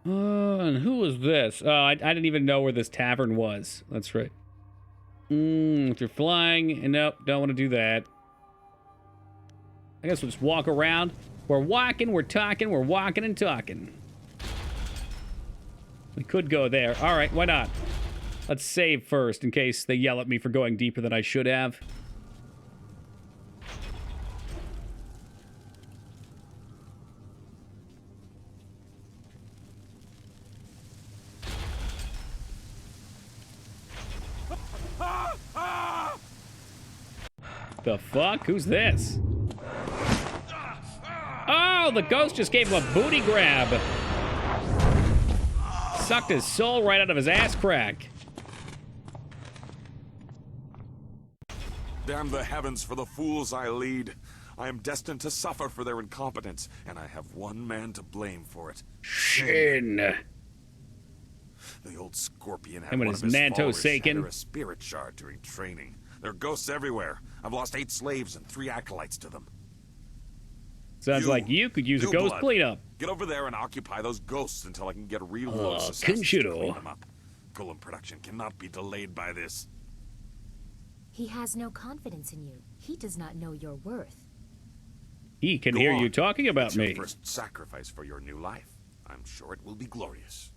And who was this? Oh, I didn't even know where this tavern was. That's right. If you're flying, nope, don't want to do that. I guess we'll just walk around. We're walking, we're talking, we're walking and talking. We could go there. All right, why not? Let's save first in case they yell at me for going deeper than I should have. The fuck? Who's this? Oh, the ghost just gave him a booty grab. Sucked his soul right out of his ass crack. Damn the heavens for the fools I lead. I am destined to suffer for their incompetence, and I have one man to blame for it. Shin. The old scorpion had Him and one his of his Nanto followers Seiken. shatter a spirit shard during training. There are ghosts everywhere. I've lost 8 slaves and 3 acolytes to them. Sounds like you could use a New ghost blood. cleanup. Get over there and occupy those ghosts until I can get real Oh, Lotus assassins to Kenshiro. clean them up. Golem production cannot be delayed by this. He has no confidence in you. He does not know your worth. He can Go hear on. you talking about It's your me. first sacrifice for your new life. I'm sure it will be glorious.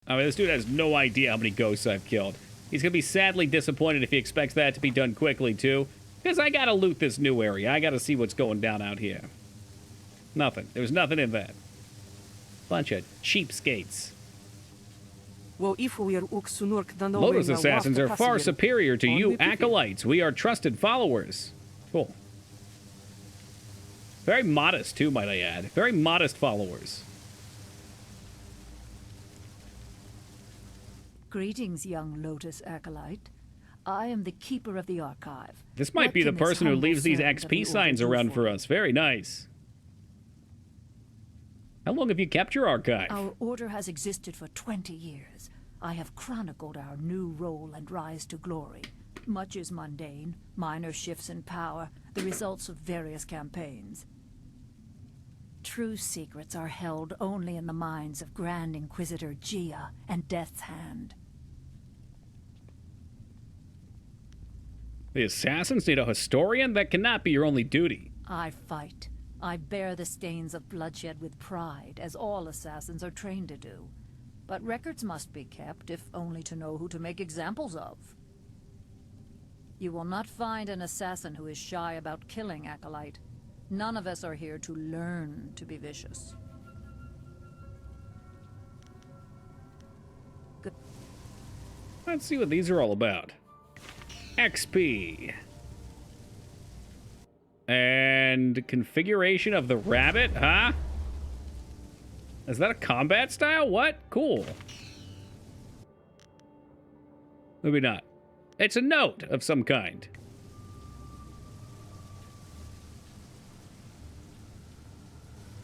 I mean, this dude has no idea how many ghosts I've killed. He's gonna be sadly disappointed if he expects that to be done quickly, too. Because I gotta loot this new area. I gotta see what's going down out here. Nothing. There was nothing in that. Bunch of cheapskates. Lotus assassins are far superior to you acolytes. We are trusted followers. Cool. Very modest, too, might I add. Very modest followers. Greetings, young Lotus acolyte. I am the keeper of the archive. This might be the What can this person who humble leaves these servant of the XP order signs do around for for you? us. Very nice. How long have you kept your archive? Our order has existed for 20 years. I have chronicled our new role and rise to glory. Much is mundane, minor shifts in power, the results of various campaigns. True secrets are held only in the minds of Grand Inquisitor Jia and Death's Hand. The assassins need a historian? That cannot be your only duty. I fight. I bear the stains of bloodshed with pride, as all assassins are trained to do. But records must be kept, if only to know who to make examples of. You will not find an assassin who is shy about killing Acolyte. None of us are here to learn to be vicious. Good. Let's see what these are all about. XP. And configuration of the rabbit, huh? Is that a combat style? What? Cool. Maybe not. It's a note of some kind.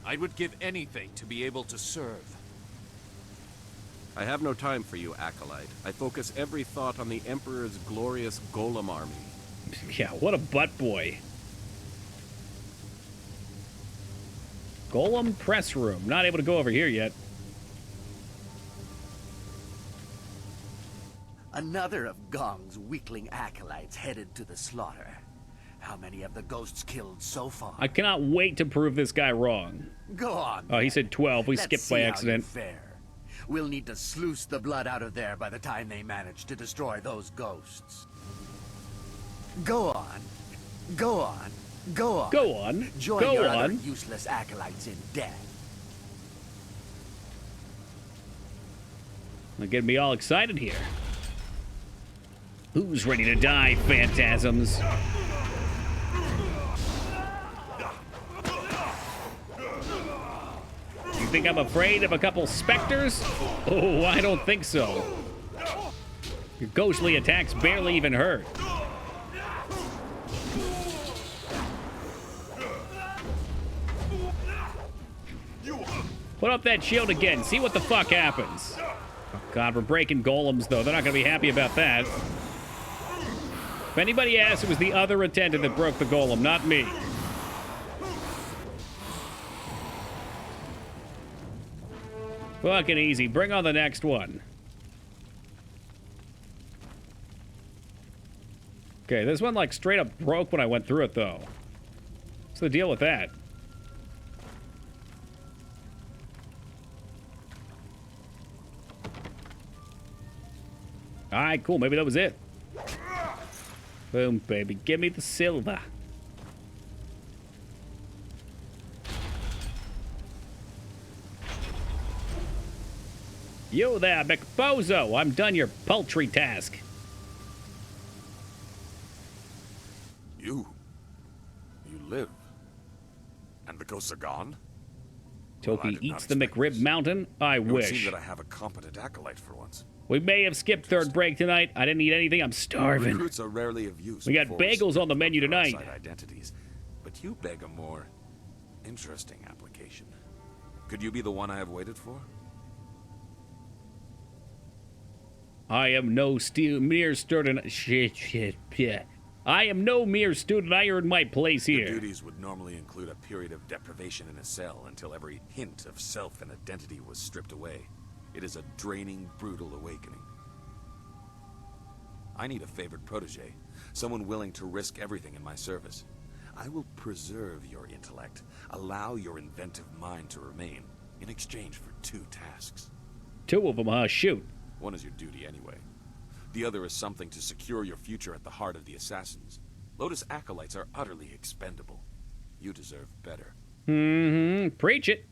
I would give anything to be able to serve. I have no time for you, Acolyte. I focus every thought on the Emperor's glorious Golem army. Yeah, what a butt boy. Golem press room. Not able to go over here yet. Another of Gong's weakling acolytes headed to the slaughter. How many of the ghosts killed so far? I cannot wait to prove this guy wrong. Go on. Oh, he said 12. We Let's skipped see by how you accident. fare. We'll need to sluice the blood out of there by the time they manage to destroy those ghosts. Go on. Go on. Go on. Go on. Join Go your on. other useless acolytes in death. They're getting me all excited here. Who's ready to die, phantasms? You think I'm afraid of a couple specters? Oh, I don't think so. Your ghostly attacks barely even hurt. Put up that shield again. See what the fuck happens. Oh, God, we're breaking golems, though. They're not going to be happy about that. If anybody asks, it was the other attendant that broke the golem, not me. Fucking easy. Bring on the next one. Okay, this one, like, straight up broke when I went through it, though. What's the deal with that? Alright, cool. Maybe that was it. Boom, baby. Give me the silver. Yo there, McBozo. I'm done your poultry task. You live. And the ghosts are gone? Toki eats the McRib Mountain? I It would wish. seem that I have a competent acolyte for once. We may have skipped third break tonight. I didn't eat anything. I'm starving. Recruits are rarely of use. We got before bagels on the menu their tonight. outside identities, but you beg a more interesting application. Could you be the one I have waited for? I am no mere student. Shit. I am no mere student. I earned my place Your here. duties would normally include a period of deprivation in a cell until every hint of self and identity was stripped away. It is a draining, brutal awakening. I need a favored protege, someone willing to risk everything in my service. I will preserve your intellect, allow your inventive mind to remain, in exchange for 2 tasks. 2 of them, huh? Shoot. One is your duty anyway. The other is something to secure your future at the heart of the Assassins. Lotus acolytes are utterly expendable. You deserve better. Mm-hmm. Preach it.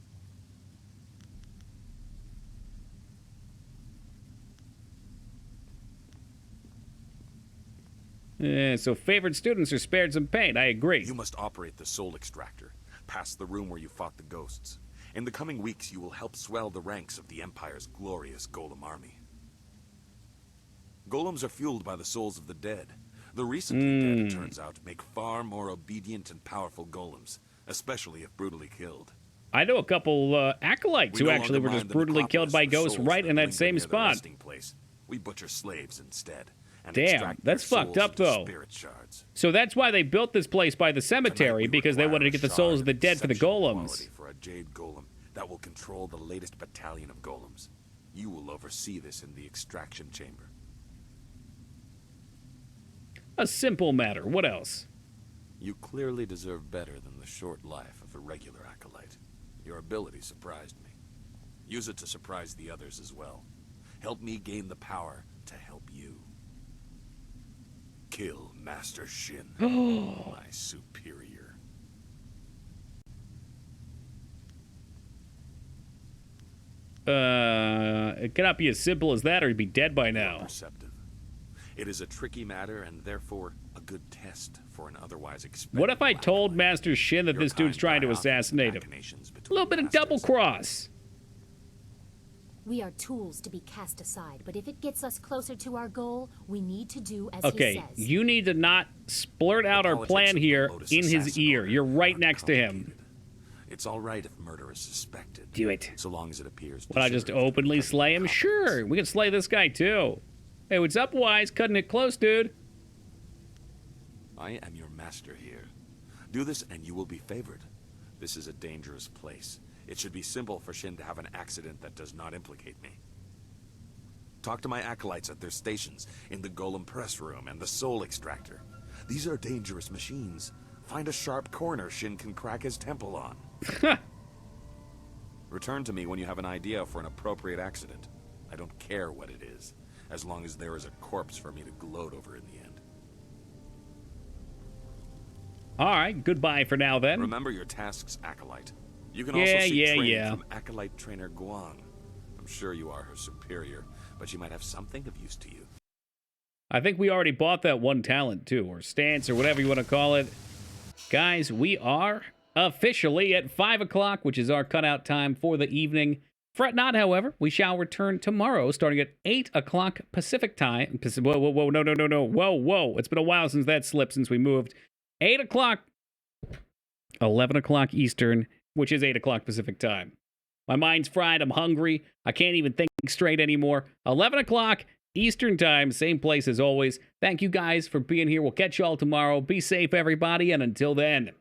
So favored students are spared some pain. I agree. You must operate the soul extractor, past the room where you fought the ghosts. In the coming weeks, you will help swell the ranks of the Empire's glorious Golem army. Golems are fueled by the souls of the dead. The recently dead, it turns out, make far more obedient and powerful golems, especially if brutally killed. I know a couple acolytes who actually were just brutally killed by ghosts right in that same spot. We butcher slaves instead. And Damn, extract that's their fucked souls up, into though. spirit shards. So that's why they built this place by the cemetery, because they wanted to get the souls of the dead for the golems. For a Jade golem that will control the latest battalion of golems. You will oversee this in the extraction chamber. A simple matter. What else? You clearly deserve better than the short life of a regular acolyte. Your ability surprised me. Use it to surprise the others as well. Help me gain the power to help you. Kill Master Shin, my superior. It cannot be as simple as that or he'd be dead by now. Perceptive. It is a tricky matter and therefore a good test for an otherwise expendable. What if I told Master Shin that this dude's trying to assassinate him? A little bit of double cross. We are tools to be cast aside, but if it gets us closer to our goal, we need to do as Okay, he says. you need to not splurt out our plan here in his ear. You're right next to him. It's all right if murder is suspected. Do it. So long as it appears. Would I just openly slay him? Sure, we can slay this guy too. Hey, what's up, Wise? Cutting it close, dude. I am your master here. Do this and you will be favored. This is a dangerous place. It should be simple for Shin to have an accident that does not implicate me. Talk to my acolytes at their stations, in the Golem Press Room and the Soul Extractor. These are dangerous machines. Find a sharp corner Shin can crack his temple on. Return to me when you have an idea for an appropriate accident. I don't care what it is, as long as there is a corpse for me to gloat over in the end. All right, goodbye for now then. Remember your tasks, Acolyte. You can also seek training from Acolyte Trainer Guang. I'm sure you are her superior, but she might have something of use to you. I think we already bought that one talent too, or stance, or whatever you want to call it. Guys, we are officially at 5 o'clock, which is our cutout time for the evening. Fret not, however, we shall return tomorrow, starting at 8 o'clock Pacific time. Whoa, no. Whoa. It's been a while since that slipped, since we moved. 8 o'clock, 11 o'clock Eastern, which is 8 o'clock Pacific time. My mind's fried. I'm hungry. I can't even think straight anymore. 11 o'clock Eastern time, same place as always. Thank you guys for being here. We'll catch you all tomorrow. Be safe, everybody, and until then.